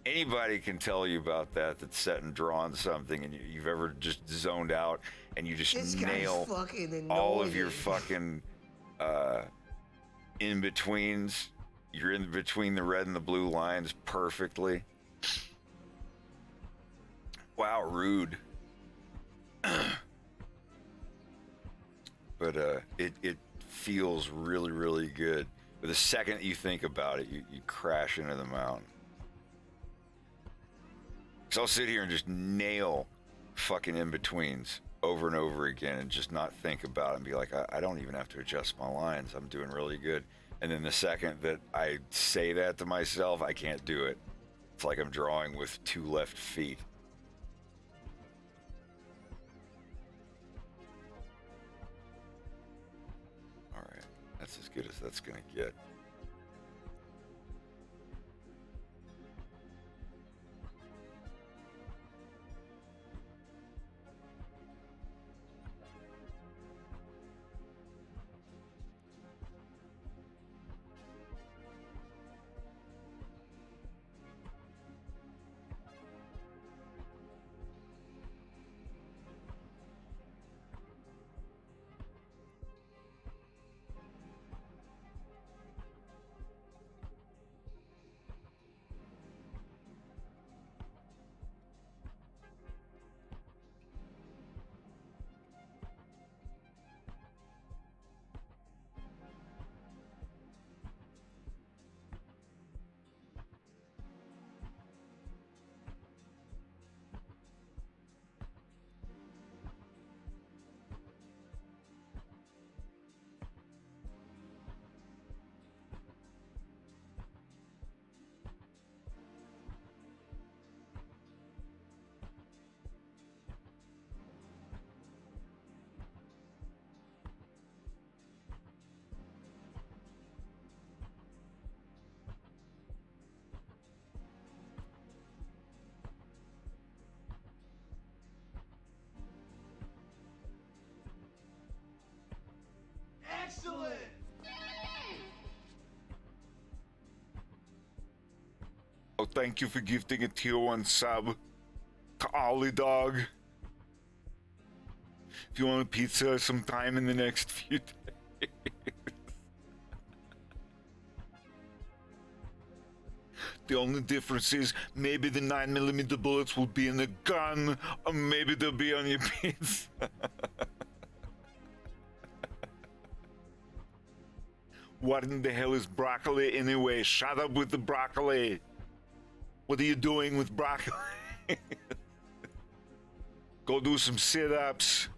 Anybody can tell you about that that's set and drawn something, and you've ever just zoned out and you just This nail guy's fucking all of your annoying. fucking in-betweens. You're in between the red and the blue lines perfectly. Wow, rude. But it feels really, really good. But the second you think about it, you crash into the mountain. So I'll sit here and just nail fucking in-betweens over and over again and just not think about it and be like, I don't even have to adjust my lines. I'm doing really good. And then the second that I say that to myself, I can't do it. It's like I'm drawing with two left feet. All right, that's as good as that's gonna get. Excellent! Oh, thank you for gifting a tier 1 sub to Ollie Dog. If you want a pizza sometime in the next few days. The only difference is maybe the 9mm bullets will be in the gun, or maybe they'll be on your pizza. What in the hell is broccoli anyway? Shut up with the broccoli. What are you doing with broccoli? Go do some sit-ups.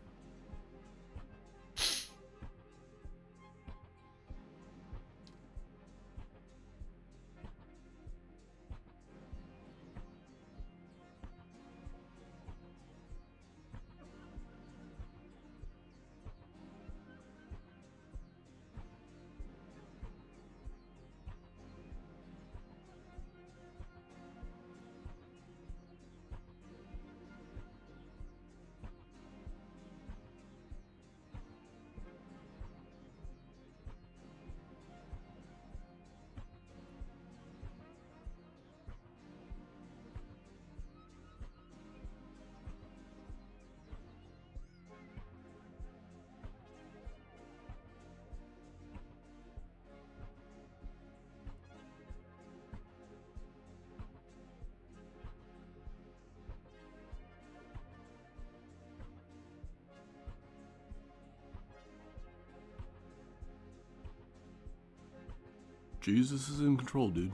Jesus is in control, dude.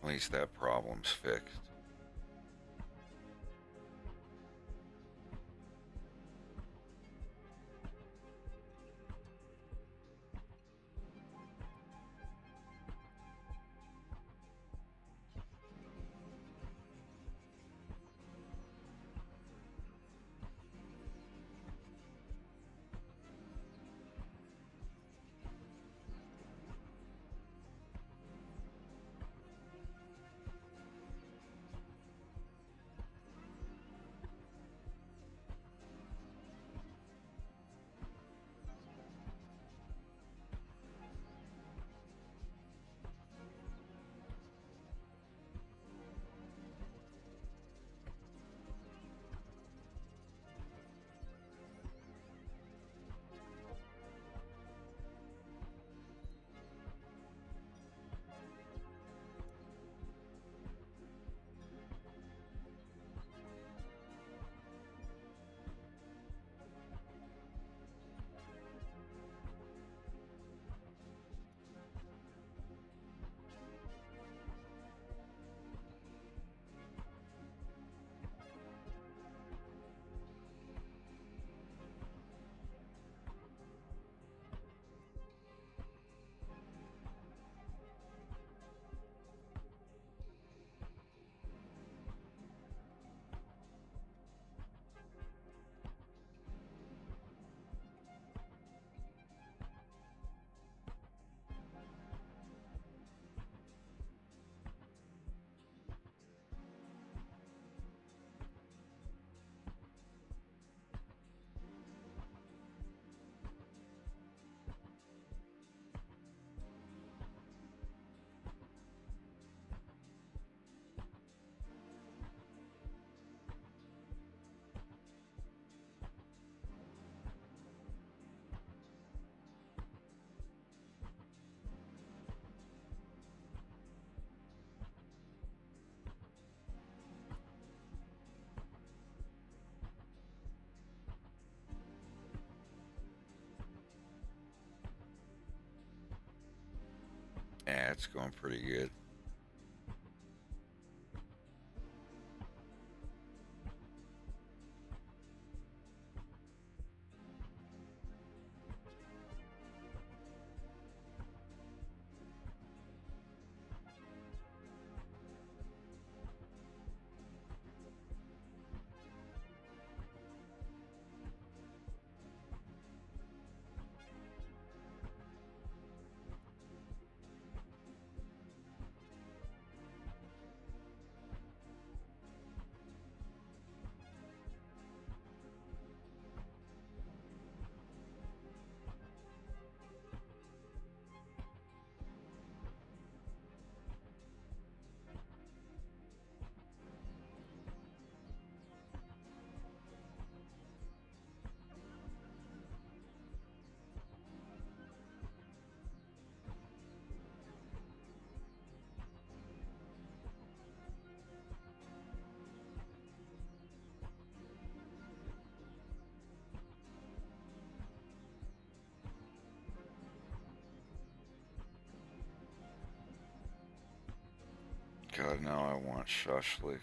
At least that problem's fixed. Yeah, it's going pretty good. God, now I want shashlik.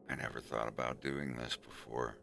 I never thought about doing this before.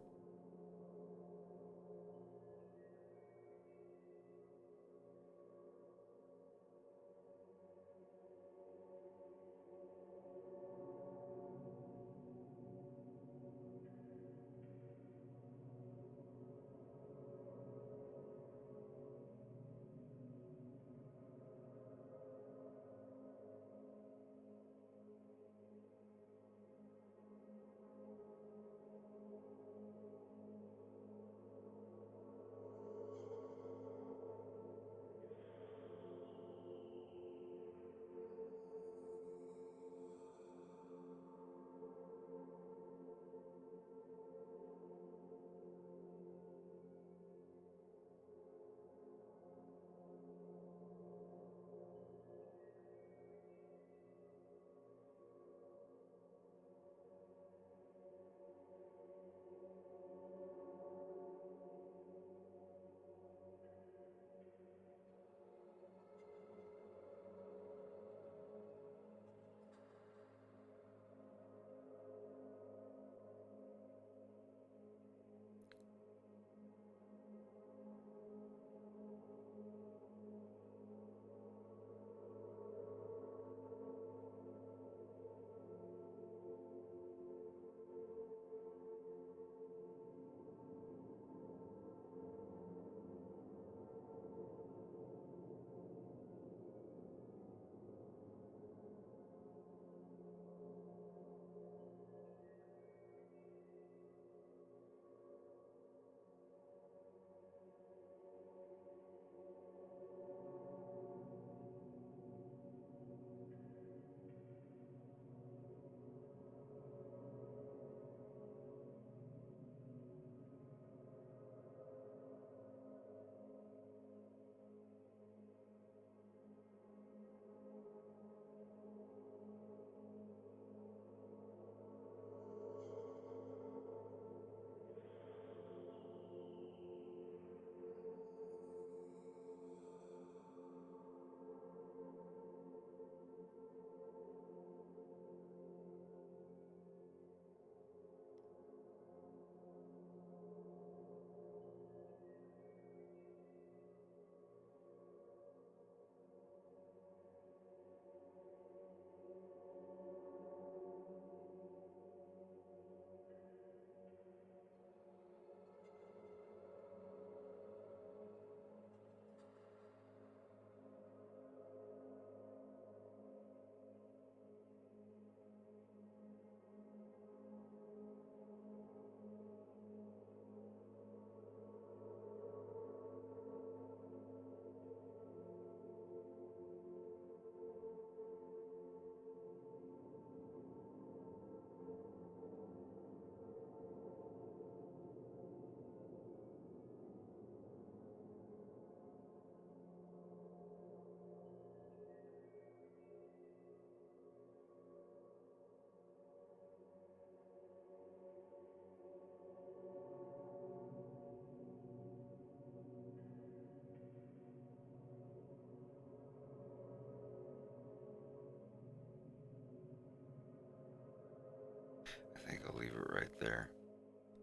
right there.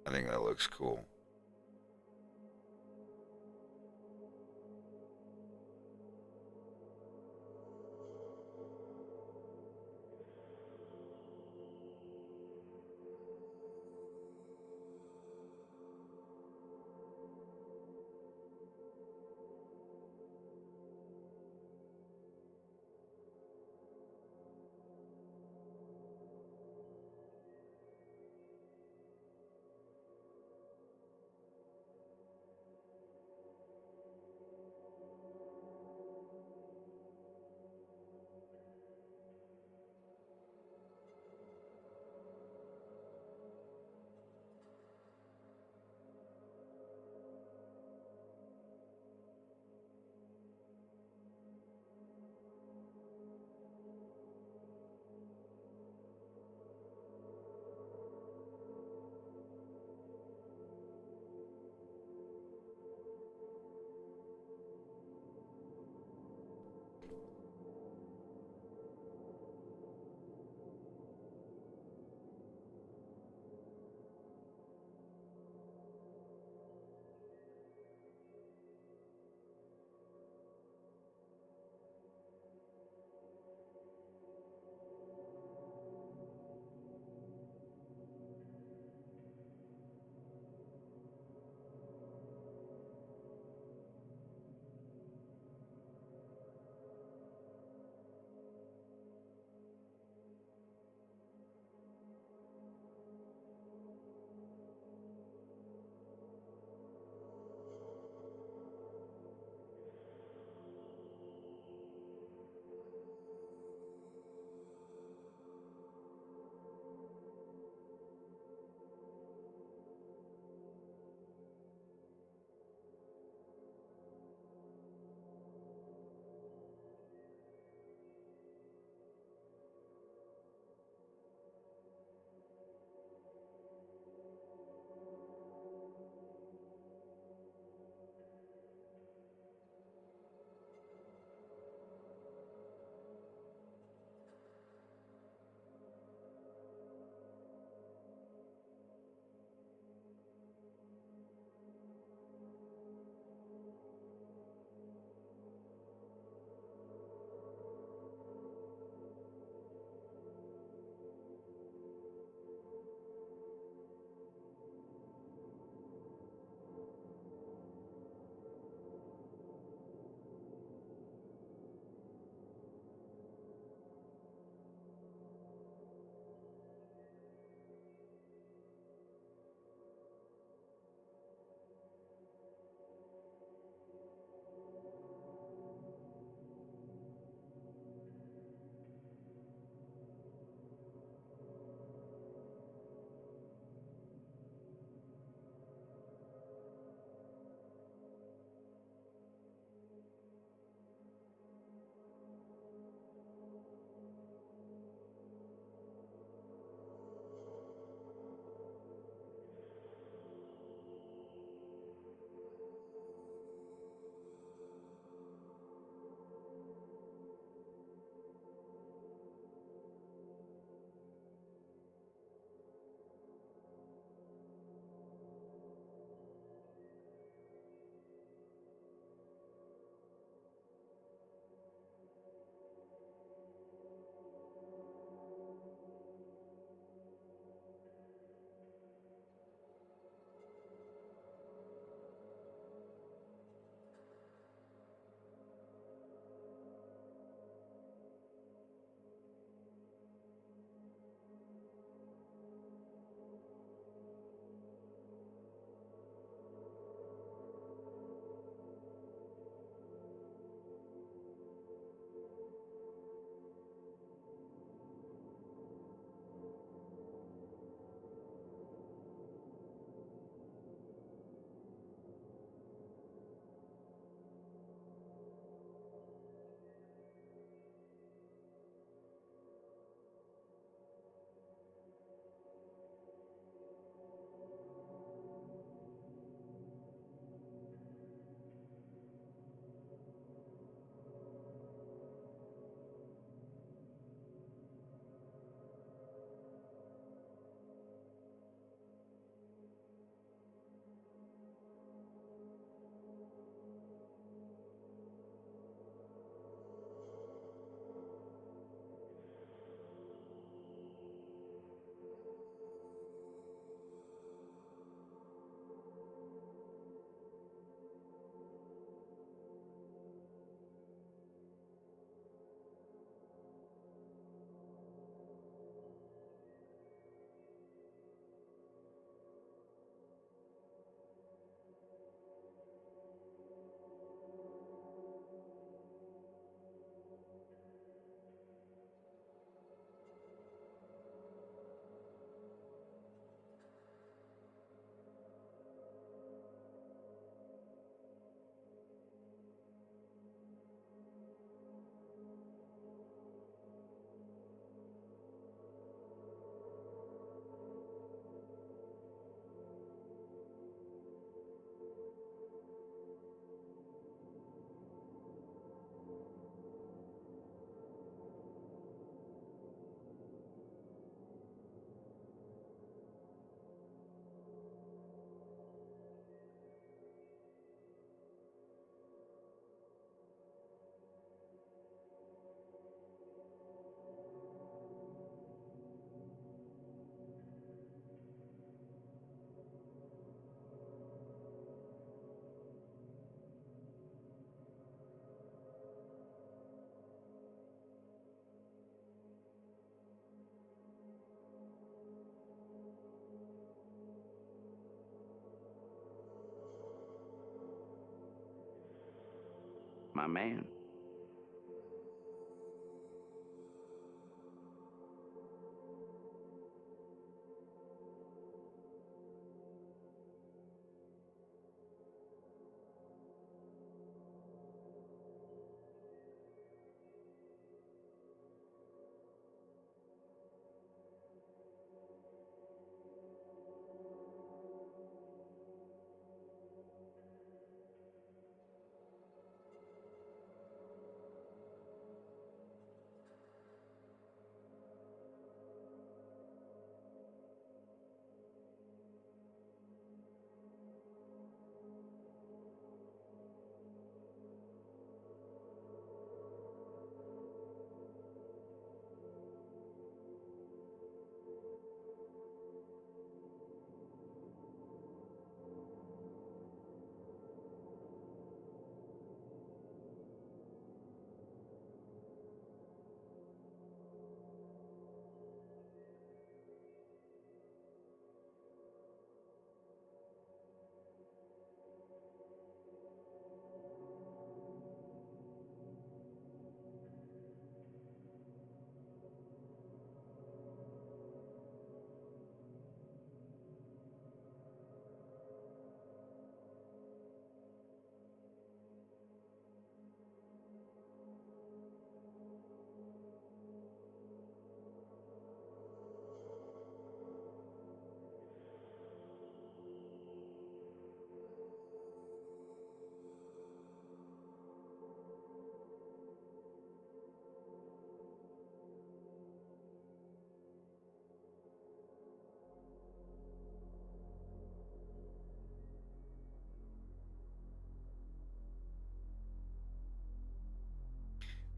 I think that looks cool. My man.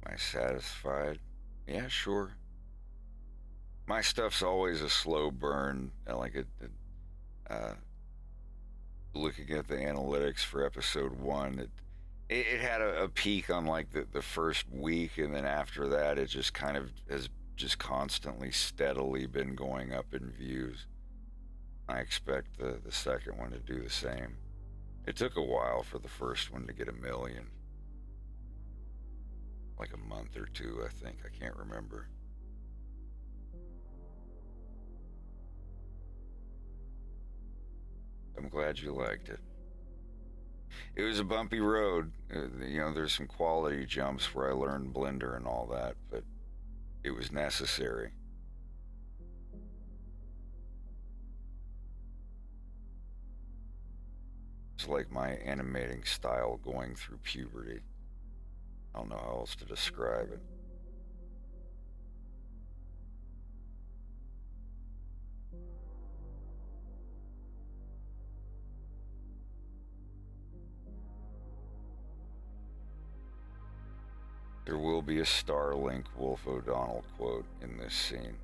Am I satisfied? Yeah, sure. My stuff's always a slow burn. Looking at the analytics for episode 1, it had a peak on like the first week, and then after that, it just kind of has just constantly, steadily been going up in views. I expect the second one to do the same. It took a while for the first one to get 1 million. Like a month or two, I think. I can't remember. I'm glad you liked it. It was a bumpy road. There's some quality jumps where I learned Blender and all that, but it was necessary. It's like my animating style going through puberty. I don't know how else to describe it. There will be a Starlink Wolf O'Donnell quote in this scene.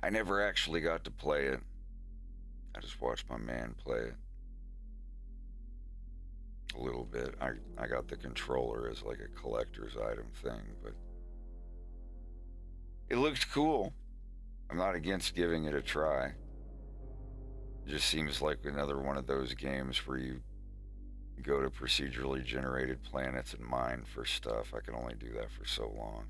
I never actually got to play it. I just watched my man play it. A little bit. I got the controller as like a collector's item thing, but it looked cool. I'm not against giving it a try. It just seems like another one of those games where you go to procedurally generated planets and mine for stuff. I can only do that for so long.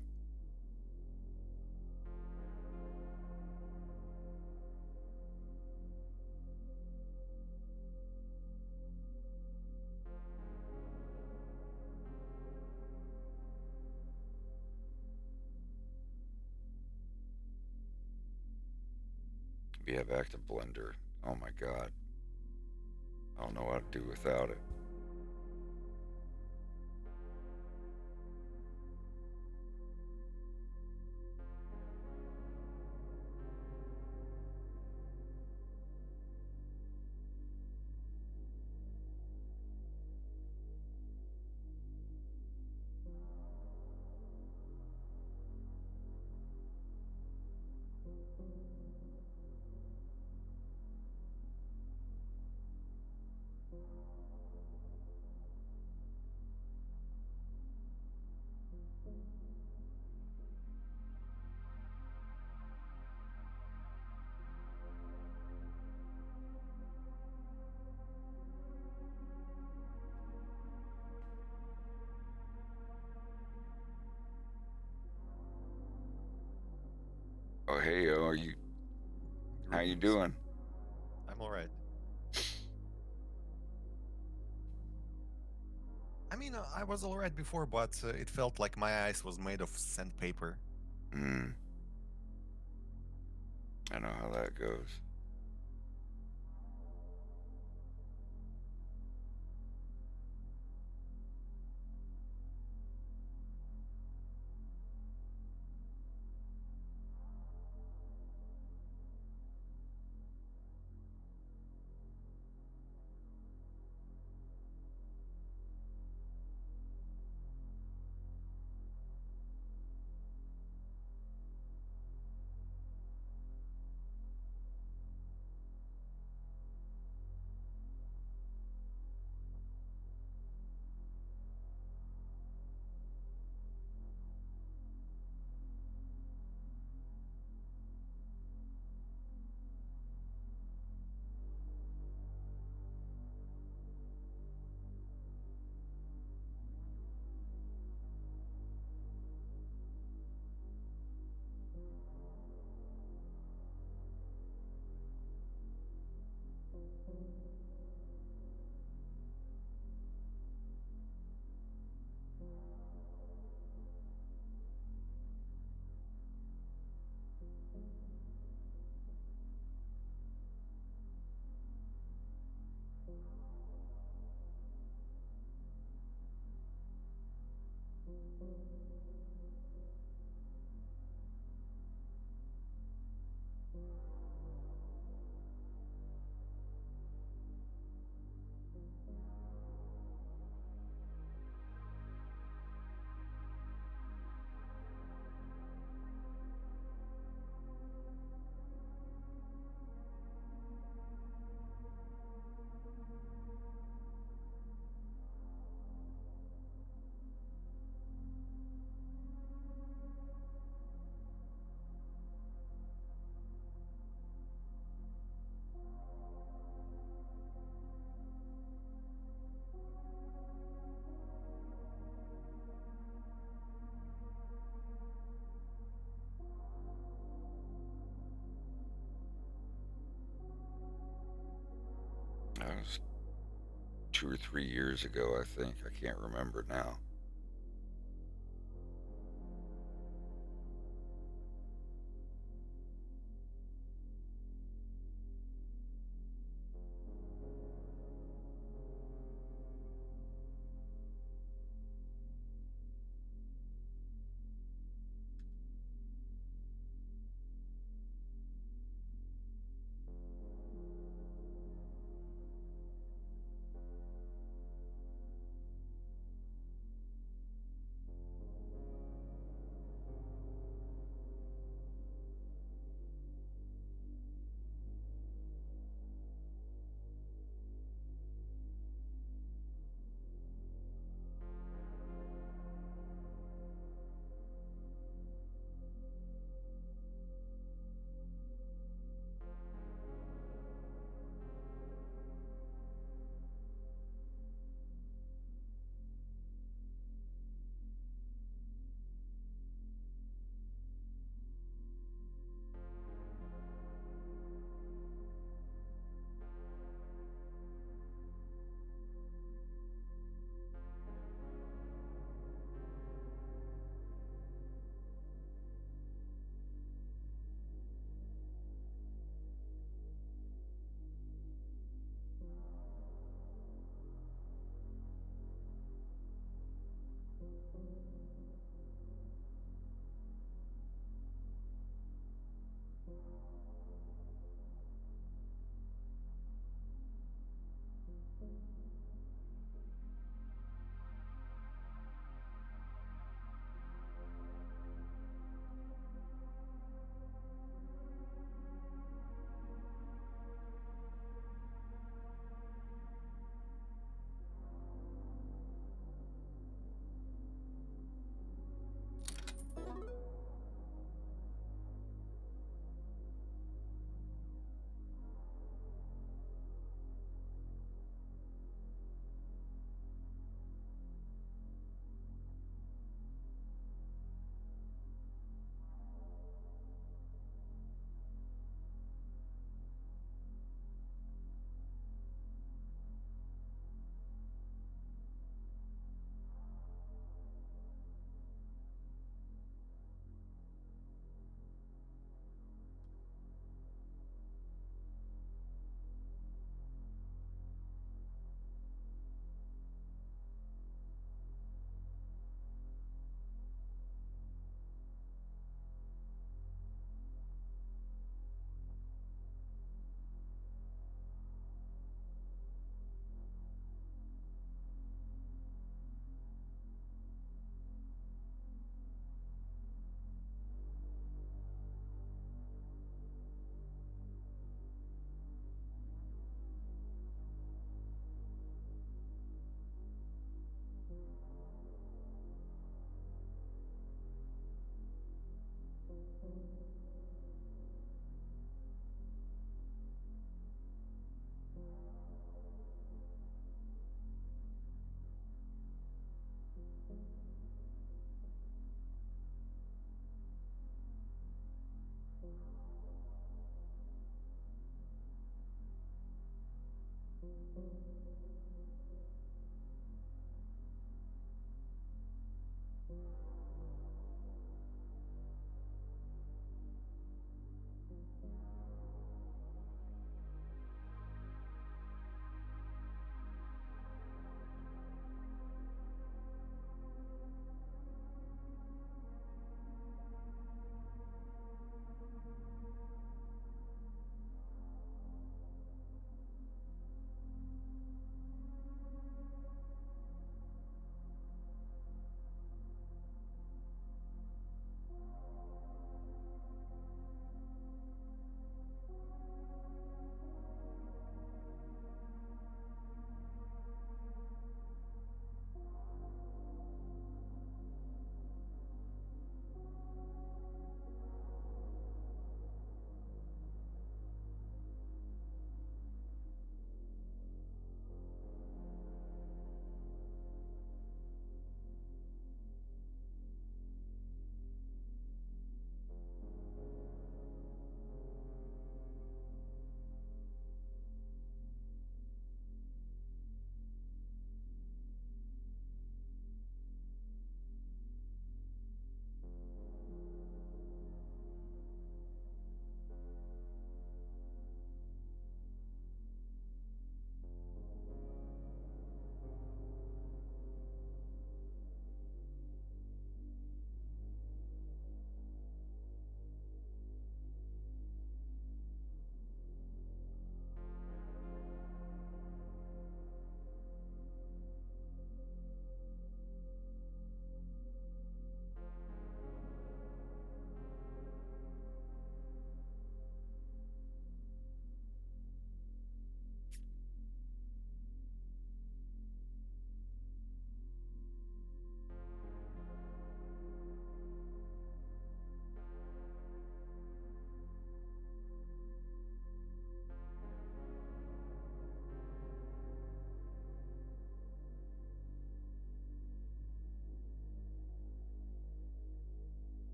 Yeah, back to Blender. Oh my god. I don't know what to do without it. Oh hey yo, are you? How you doing? I'm all right. I mean, I was all right before, but it felt like my eyes was made of sandpaper. Hmm. I know how that goes. That was 2 or 3 years ago, I think. I can't remember now.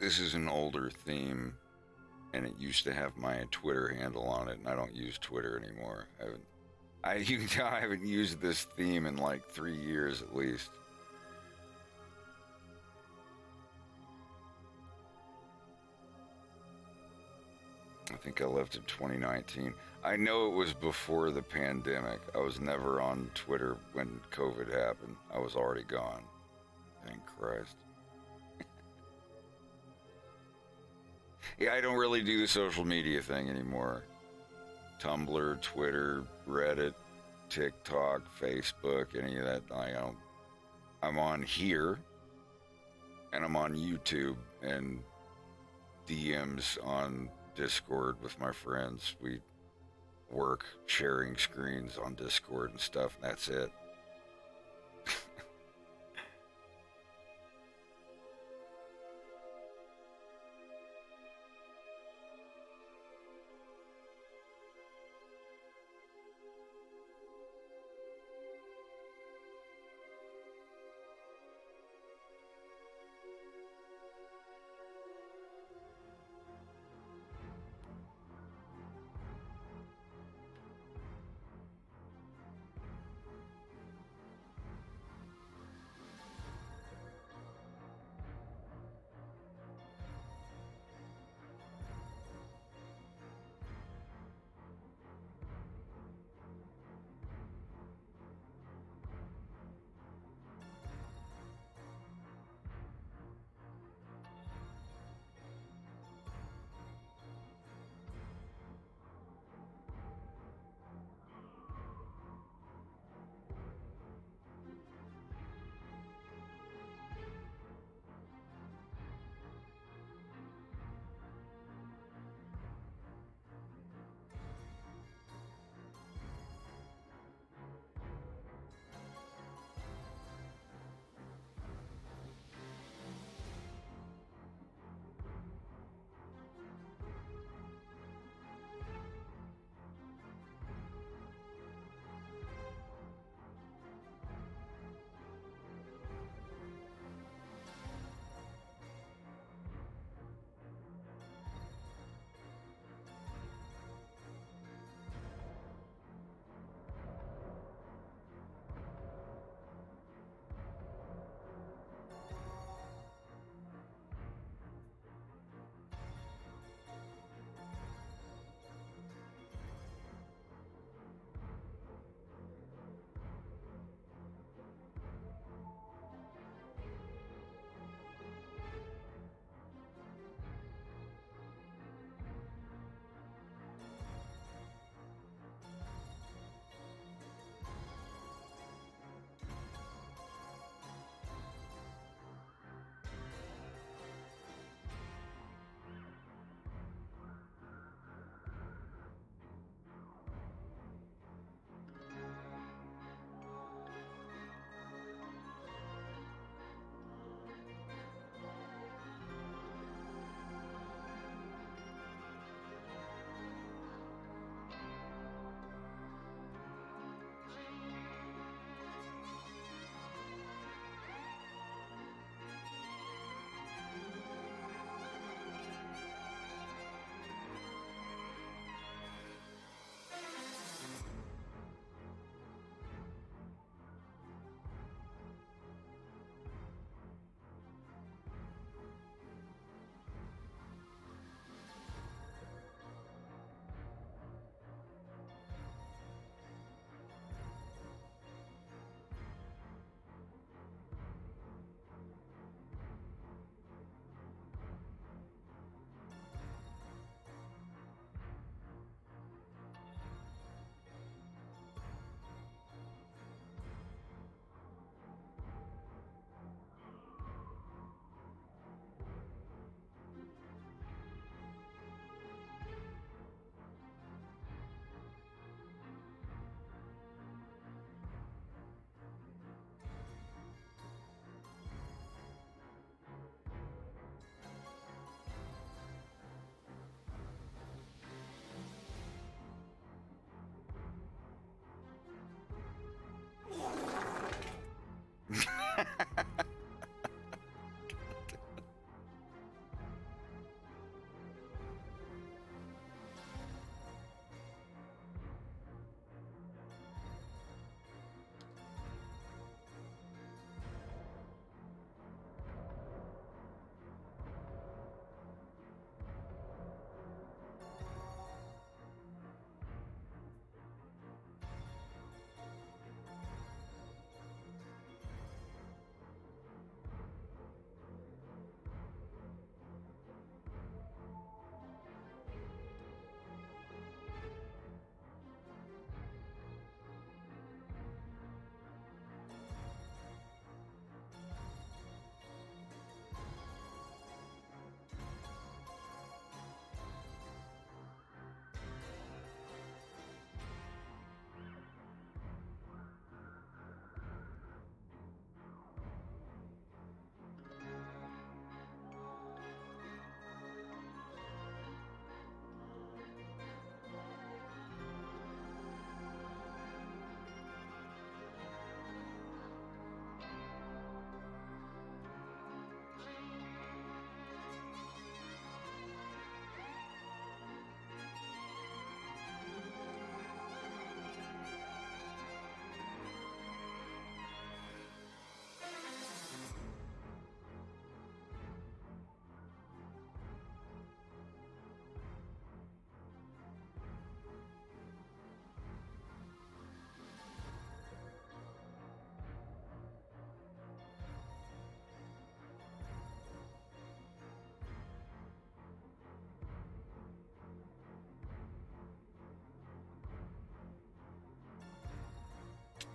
This is an older theme, and it used to have my Twitter handle on it, and I don't use Twitter anymore. You can tell I haven't used this theme in like 3 years at least. I think I left in 2019. I know it was before the pandemic. I was never on Twitter when COVID happened. I was already gone. Thank Christ. Yeah, I don't really do the social media thing anymore. Tumblr, Twitter, Reddit, TikTok, Facebook, any of that. I'm on here, and I'm on YouTube, and DMs on Discord with my friends. We work sharing screens on Discord and stuff, and that's it.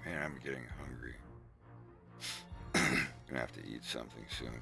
Man, I'm getting hungry. Gonna have to eat something soon.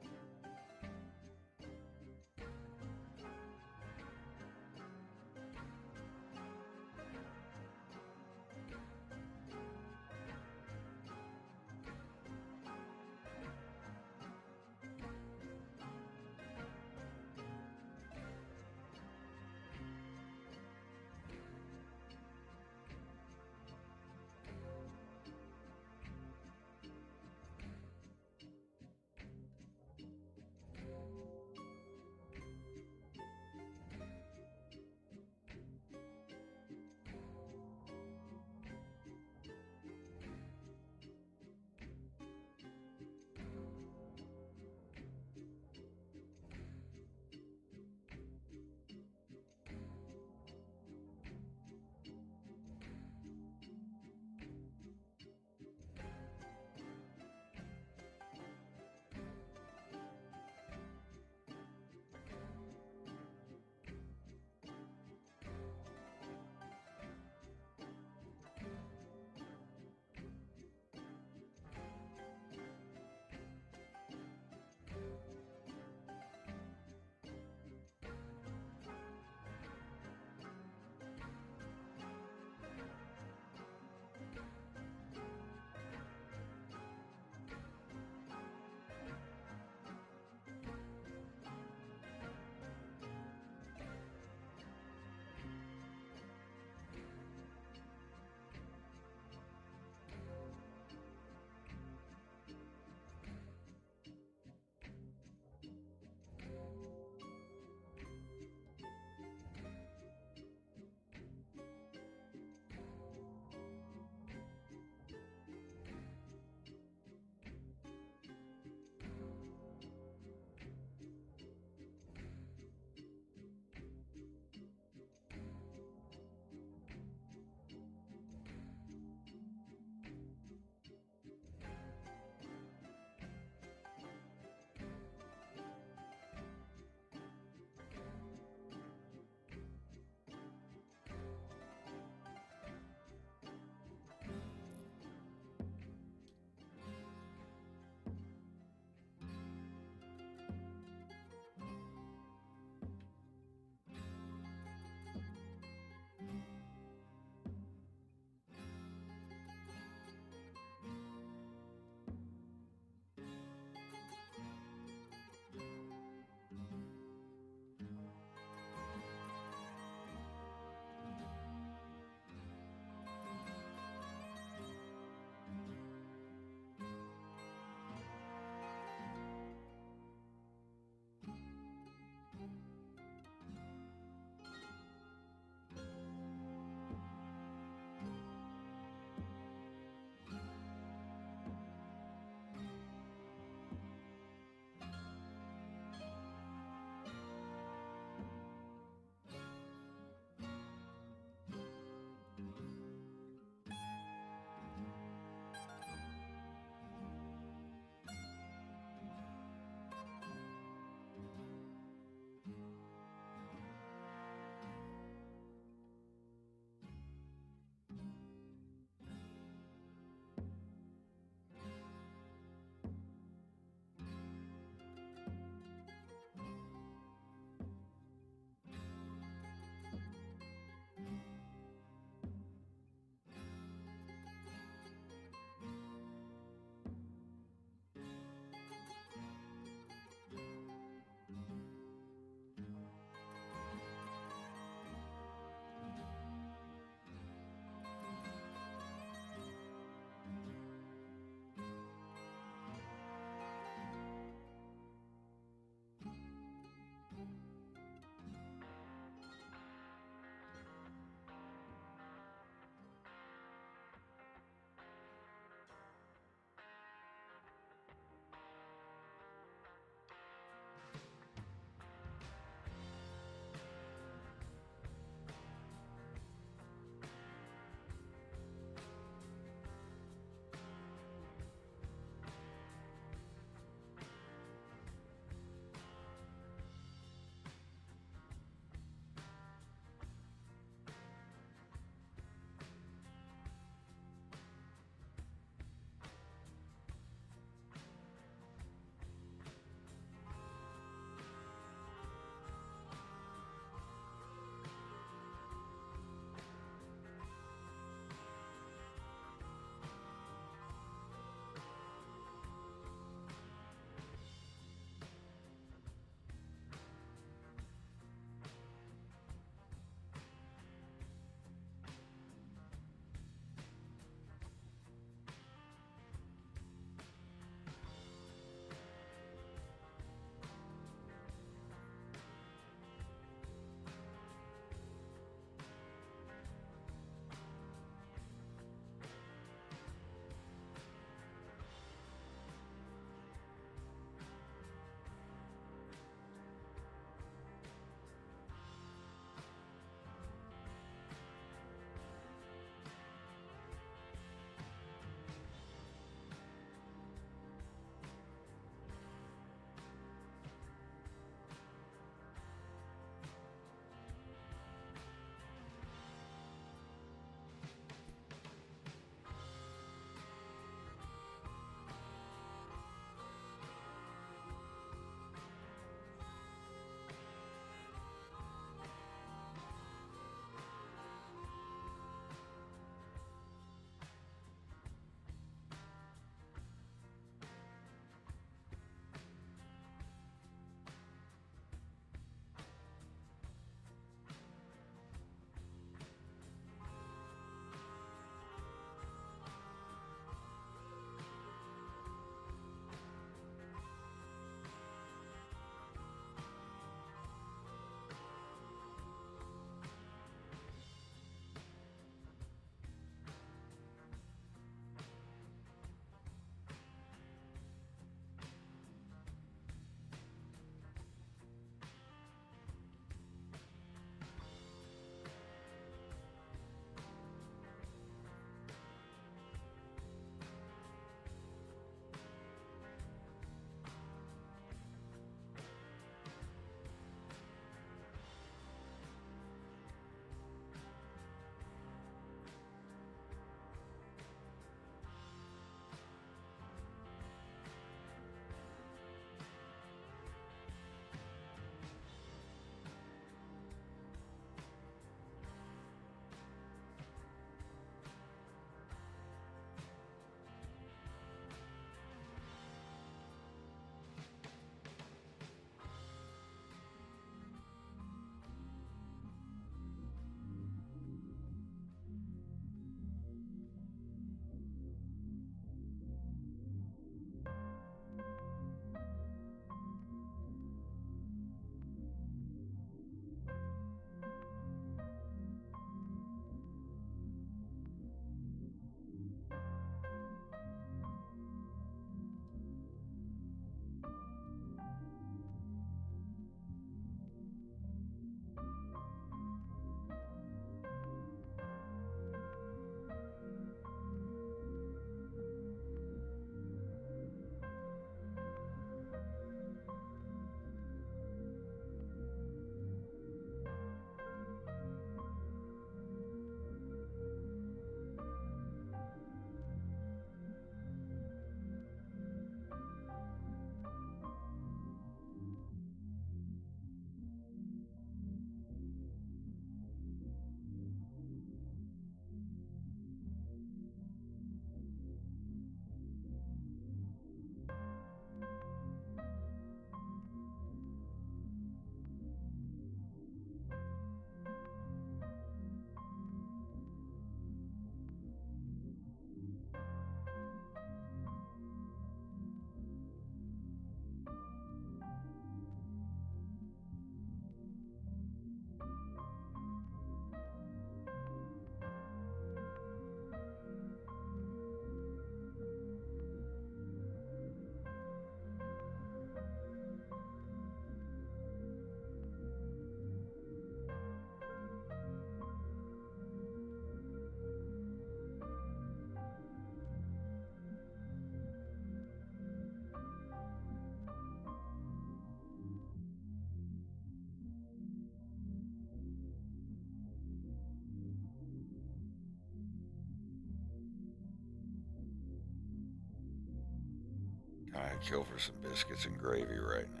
I'd kill for some biscuits and gravy right now.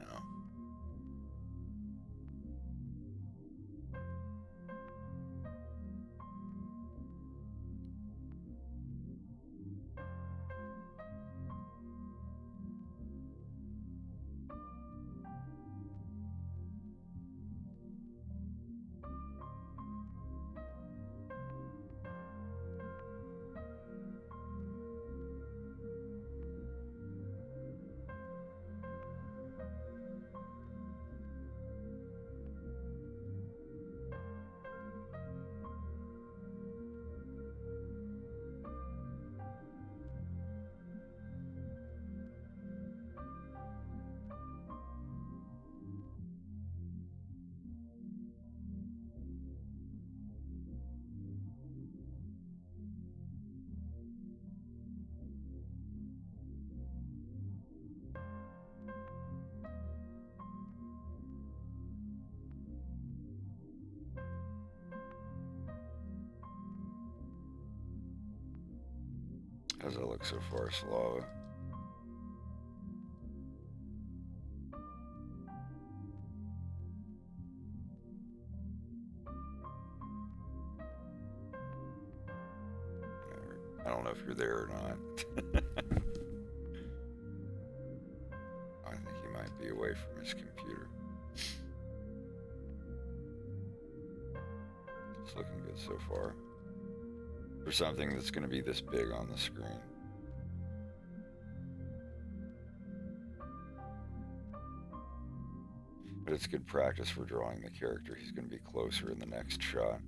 How's it look so far, Slava? I don't know if you're there or not. I think he might be away from his computer. It's looking good so far. For something that's going to be this big on the screen. But it's good practice for drawing the character. He's going to be closer in the next shot.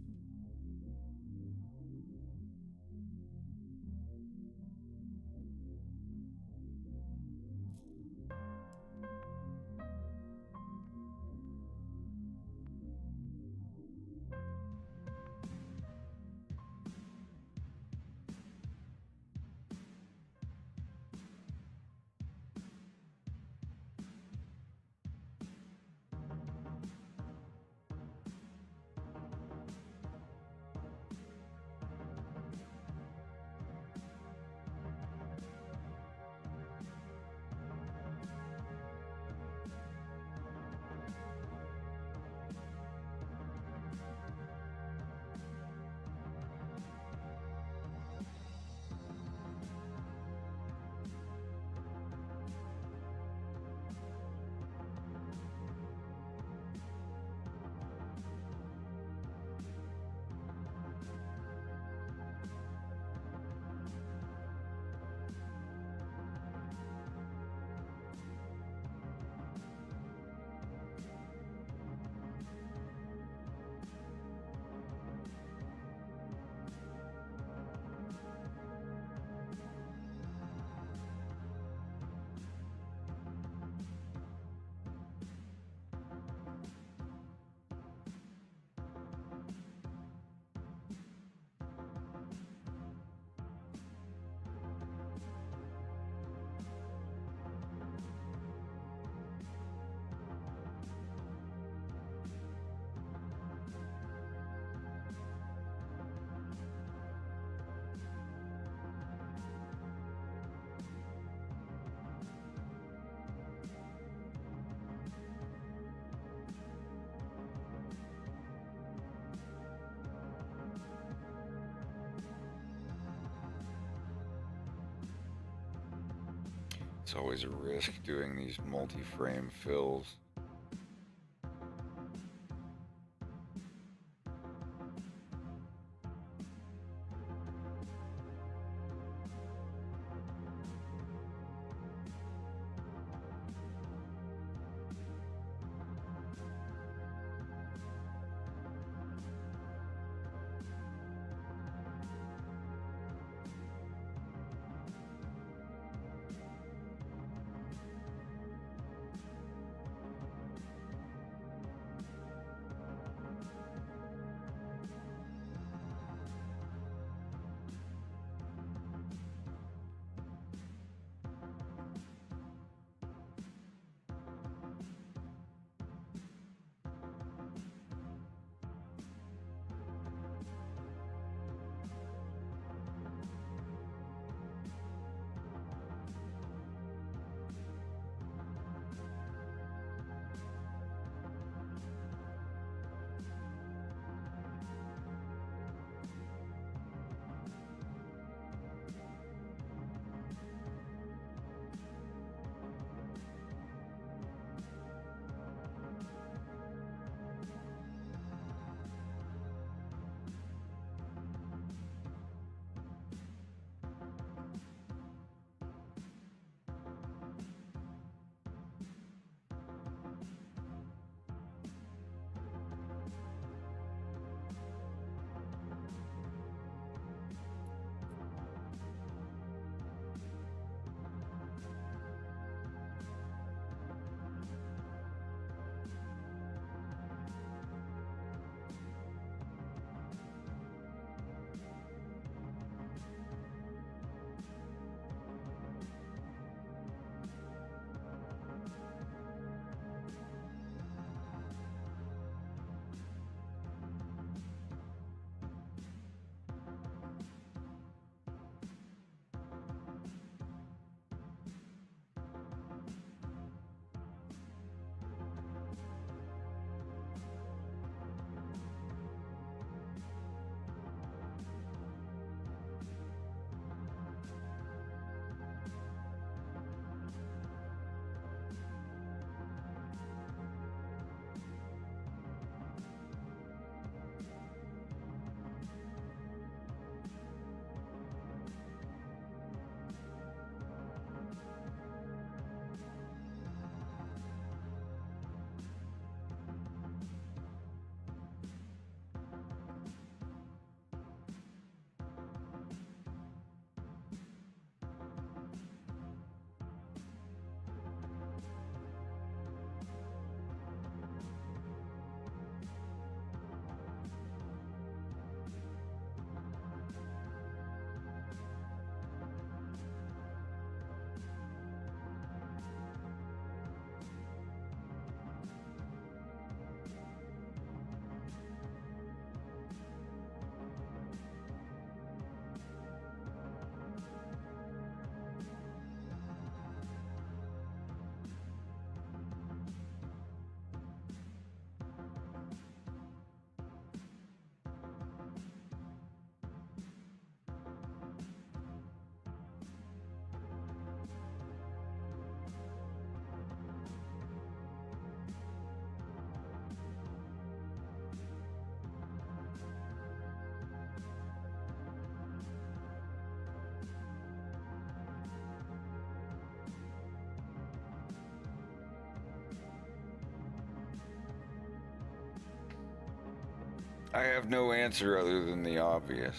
It's always a risk doing these multi-frame fills. I have no answer other than the obvious.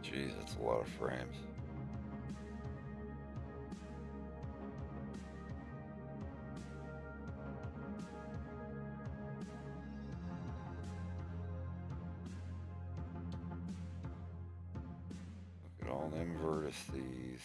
Jeez, that's a lot of frames. Look at all them vertices.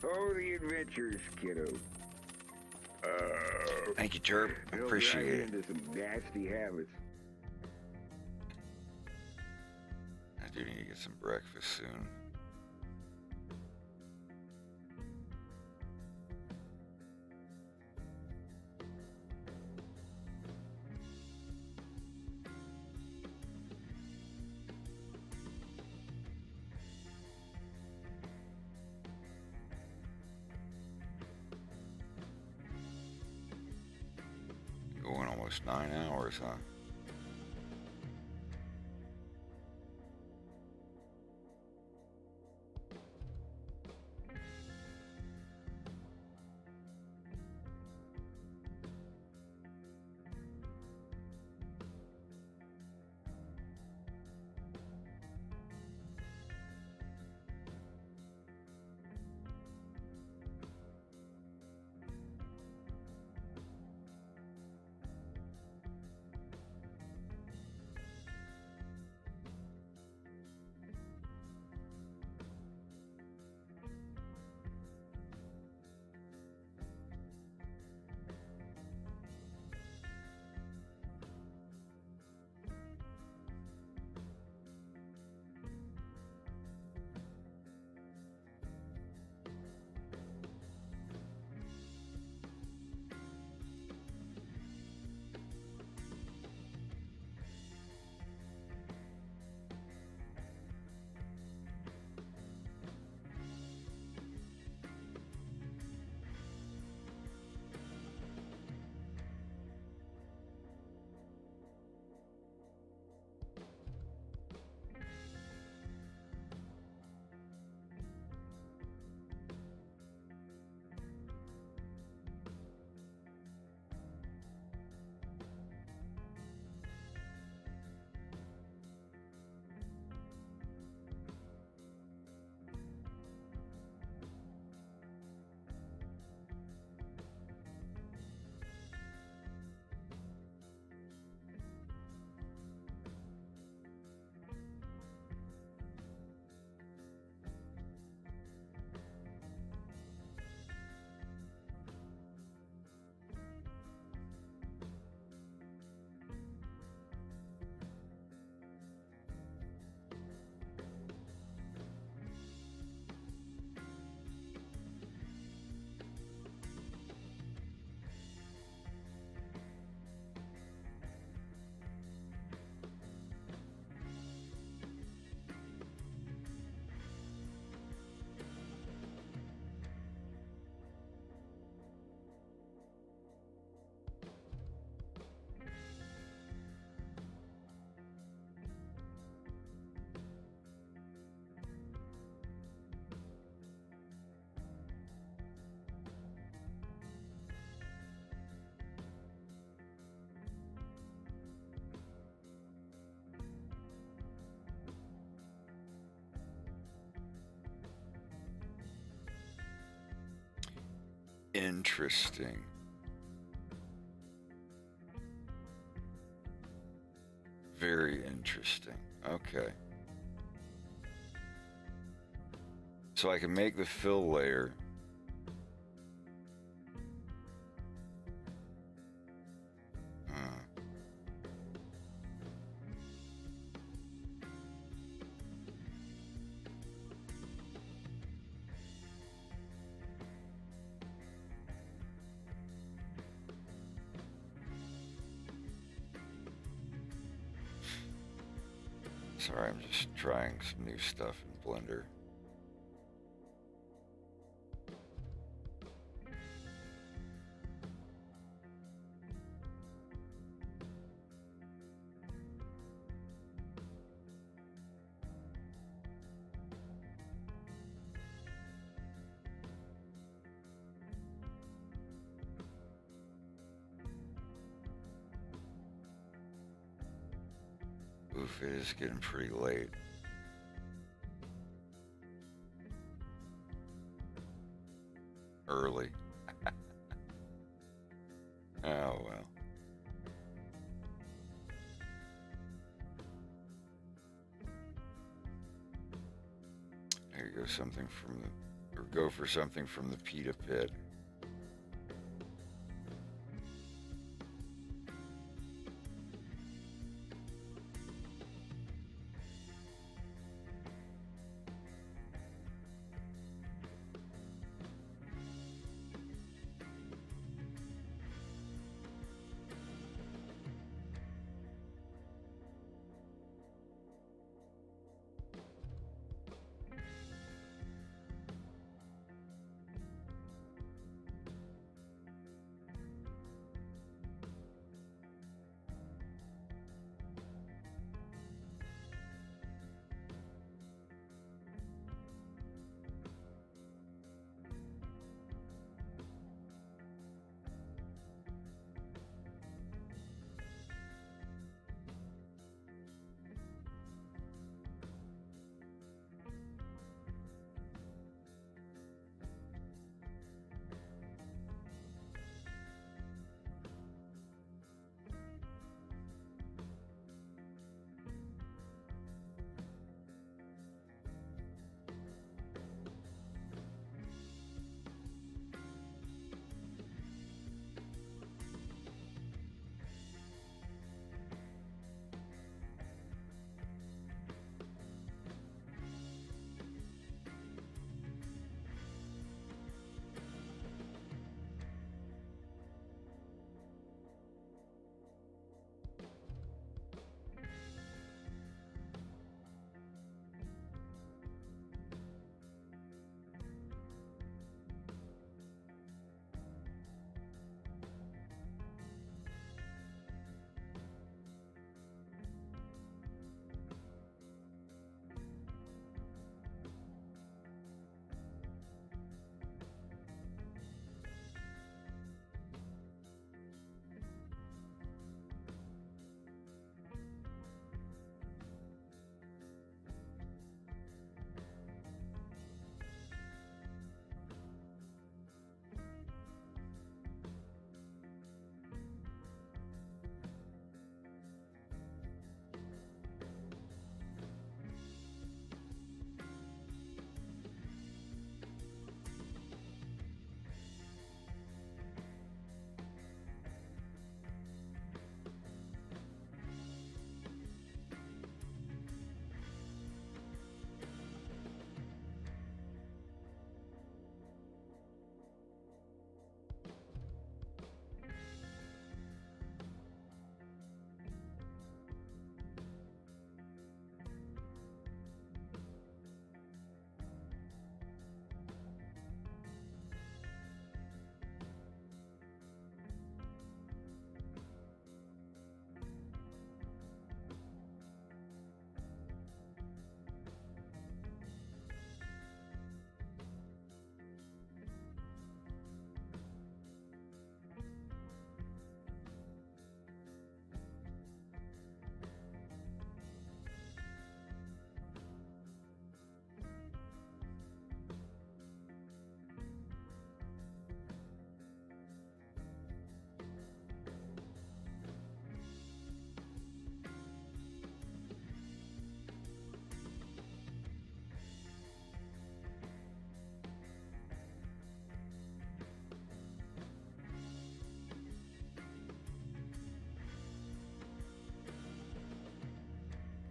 Oh, the adventures, kiddo. Thank you, Chirp. I They'll appreciate drive you it. into some nasty habits. I do need to get some breakfast soon. Going almost 9 hours, huh? Interesting. Very interesting. Okay. So I can make the fill layer. Sorry, I'm just trying some new stuff in Blender. Oof, it is getting pretty late. Early. Oh well. There you go, something from the or go for something from the pita pit.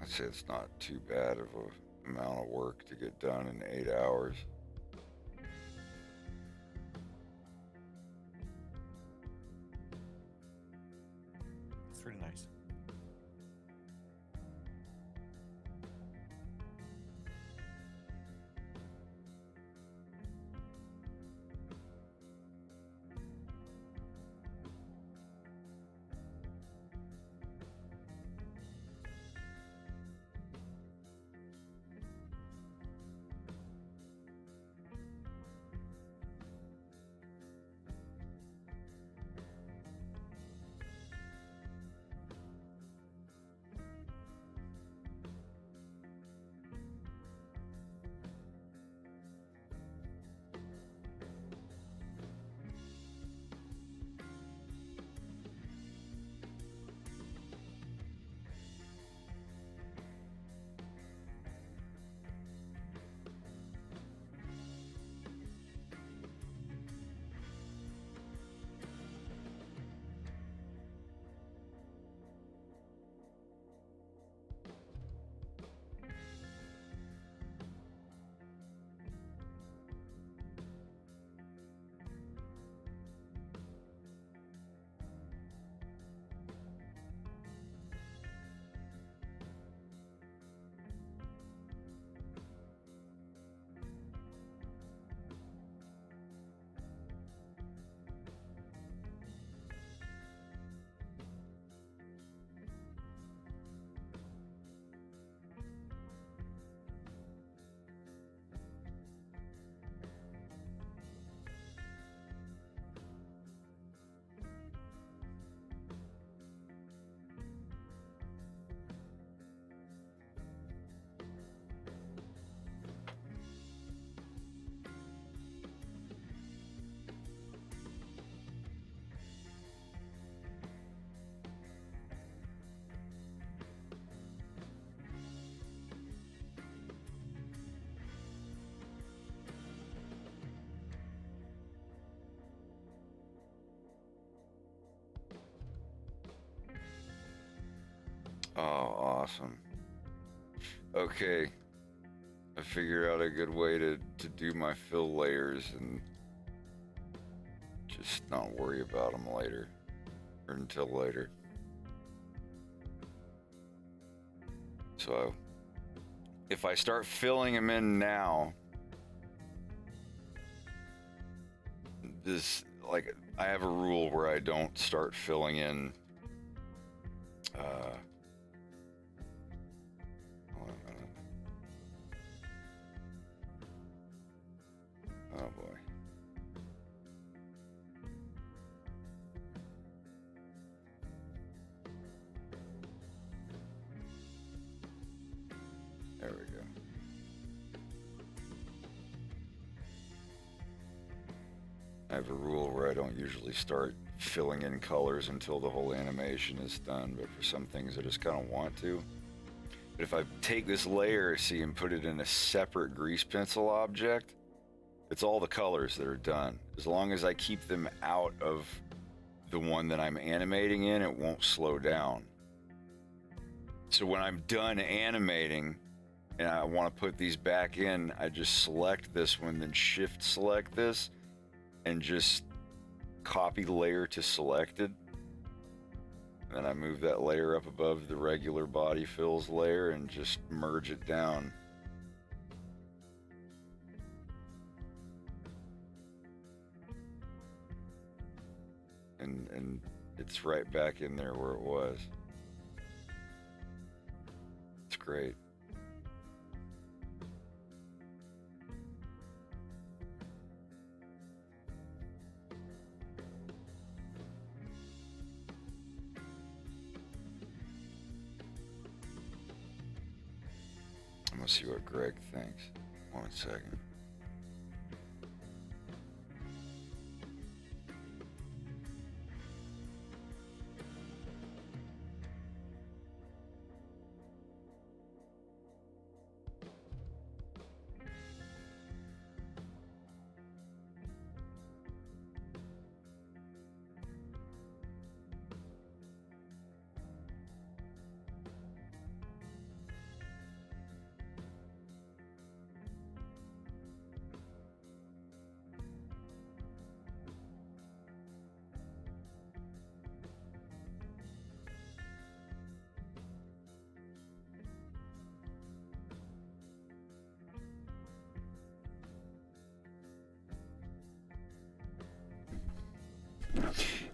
I'd say it's not too bad of a amount of work to get done in 8 hours. It's really nice. Awesome. Okay. I figured out a good way to do my fill layers and just not worry about them later. Or until later. So, if I start filling them in now, this, like, I have a rule where I don't start filling in, hold on a minute. Oh boy. There we go. I have a rule where I don't usually start filling in colors until the whole animation is done, but for some things I just kind of want to. But if I take this layer, see, and put it in a separate grease pencil object, it's all the colors that are done. As long as I keep them out of the one that I'm animating in, it won't slow down. So when I'm done animating and I want to put these back in, I just select this one, then shift select this, and just copy layer to selected. Then I move that layer up above the regular body fills layer and just merge it down. And it's right back in there where it was. It's great. I'm gonna see what Greg thinks. 1 second.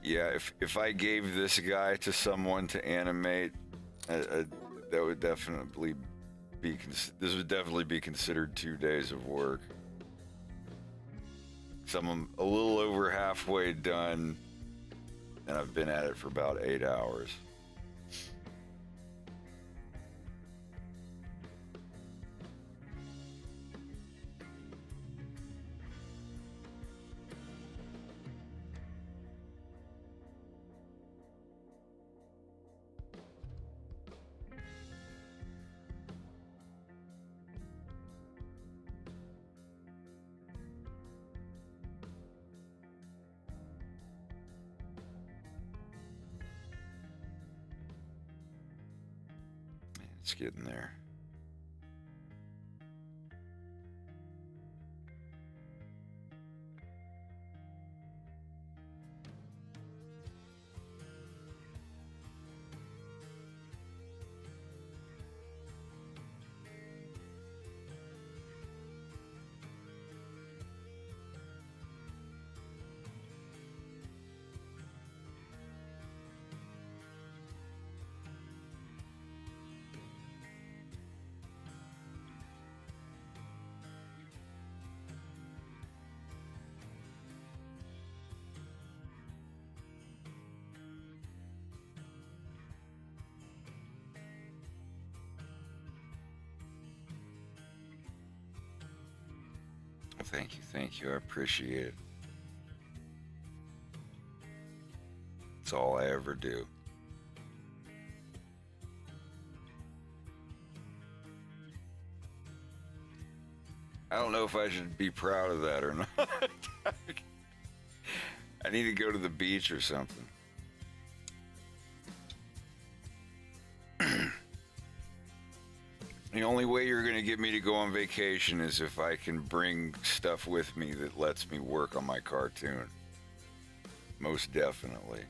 Yeah, if I gave this guy to someone to animate, that would definitely be this would definitely be considered 2 days of work. So I'm a little over halfway done, and I've been at it for about 8 hours. It's getting there. Thank you, I appreciate it. It's all I ever do. I don't know if I should be proud of that or not. I need to go to the beach or something. The only way you're going to get me to go on vacation is if I can bring stuff with me that lets me work on my cartoon. Most definitely.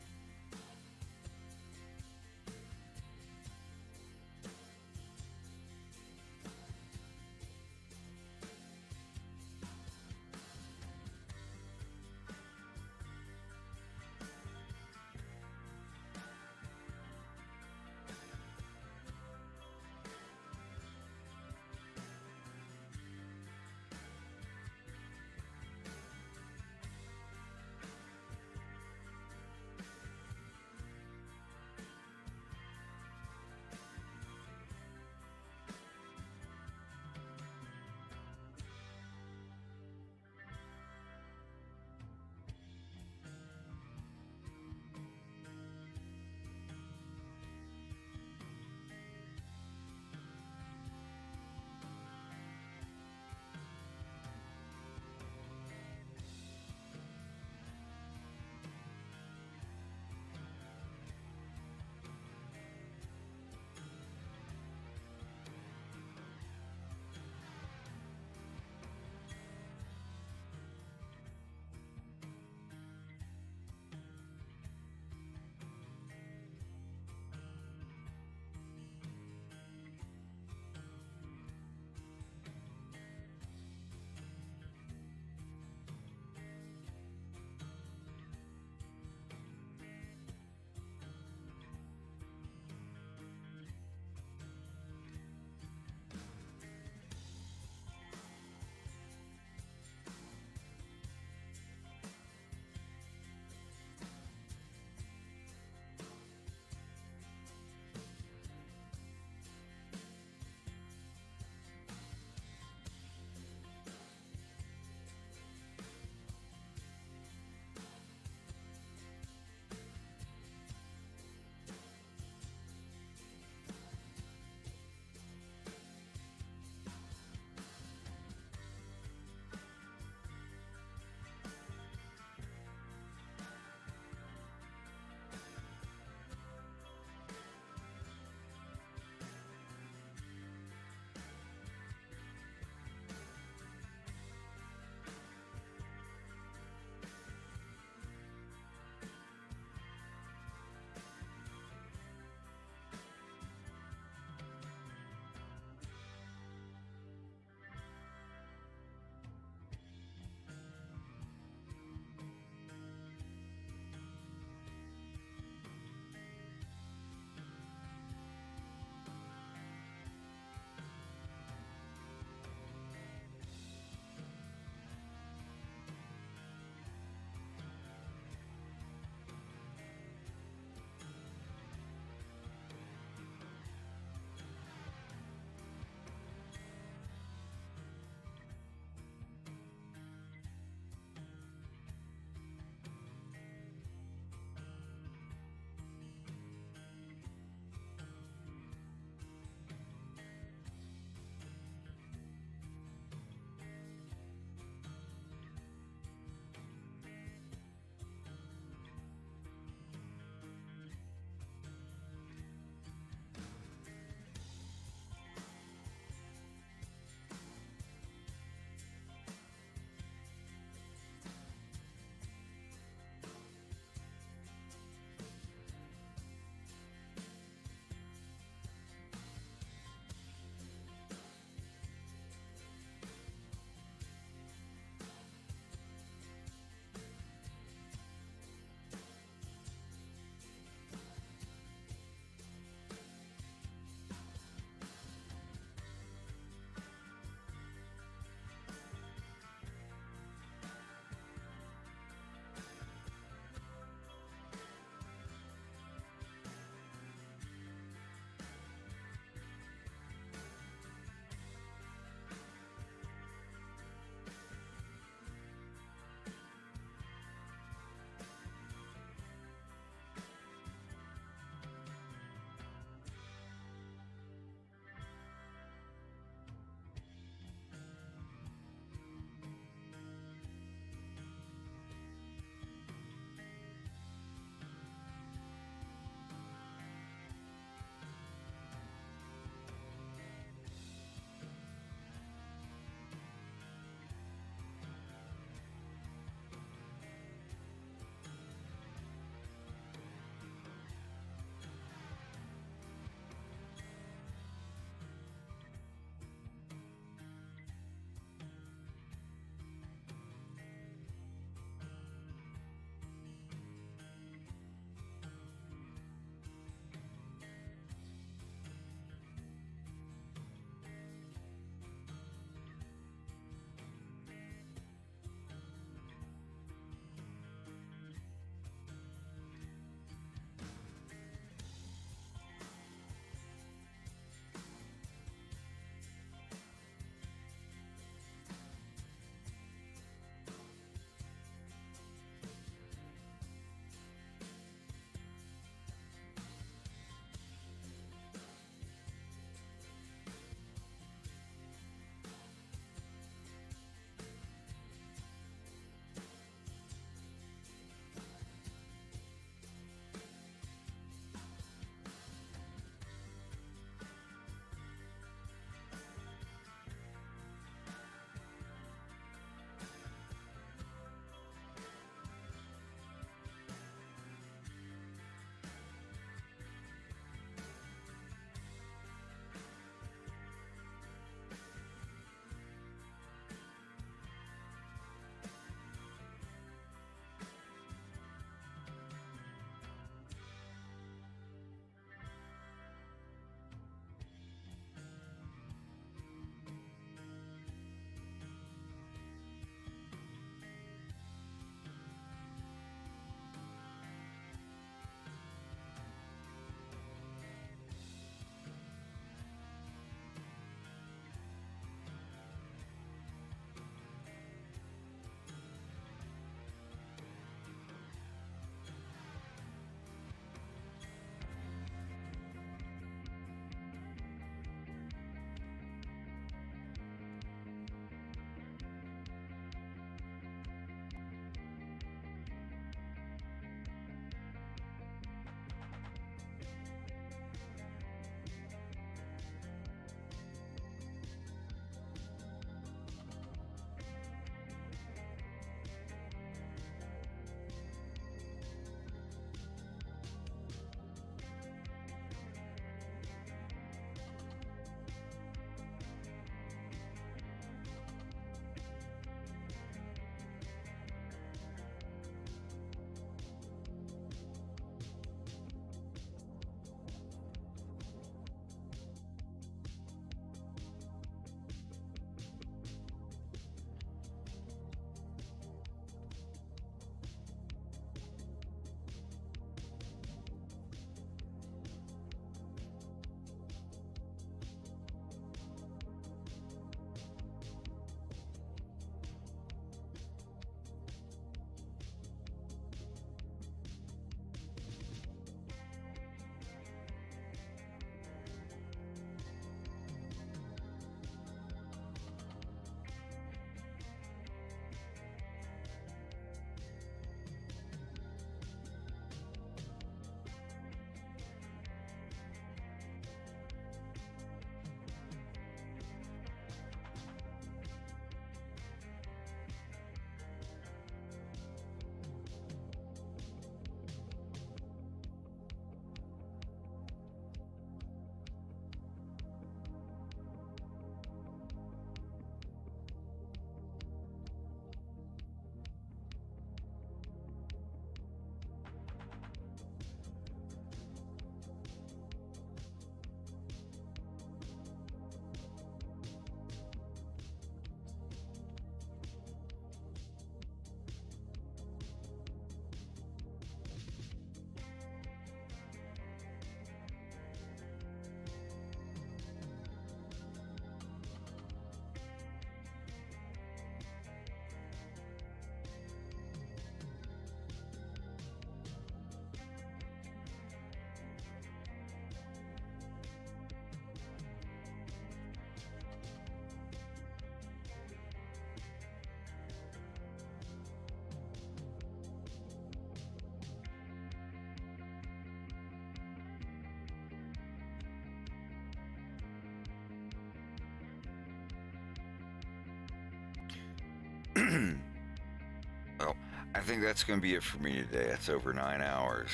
think that's going to be it for me today. That's over 9 hours.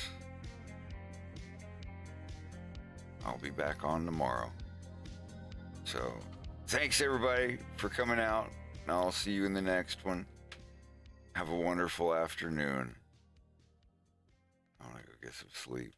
I'll be back on tomorrow. So, thanks everybody for coming out, and I'll see you in the next one. Have a wonderful afternoon. I want to go get some sleep.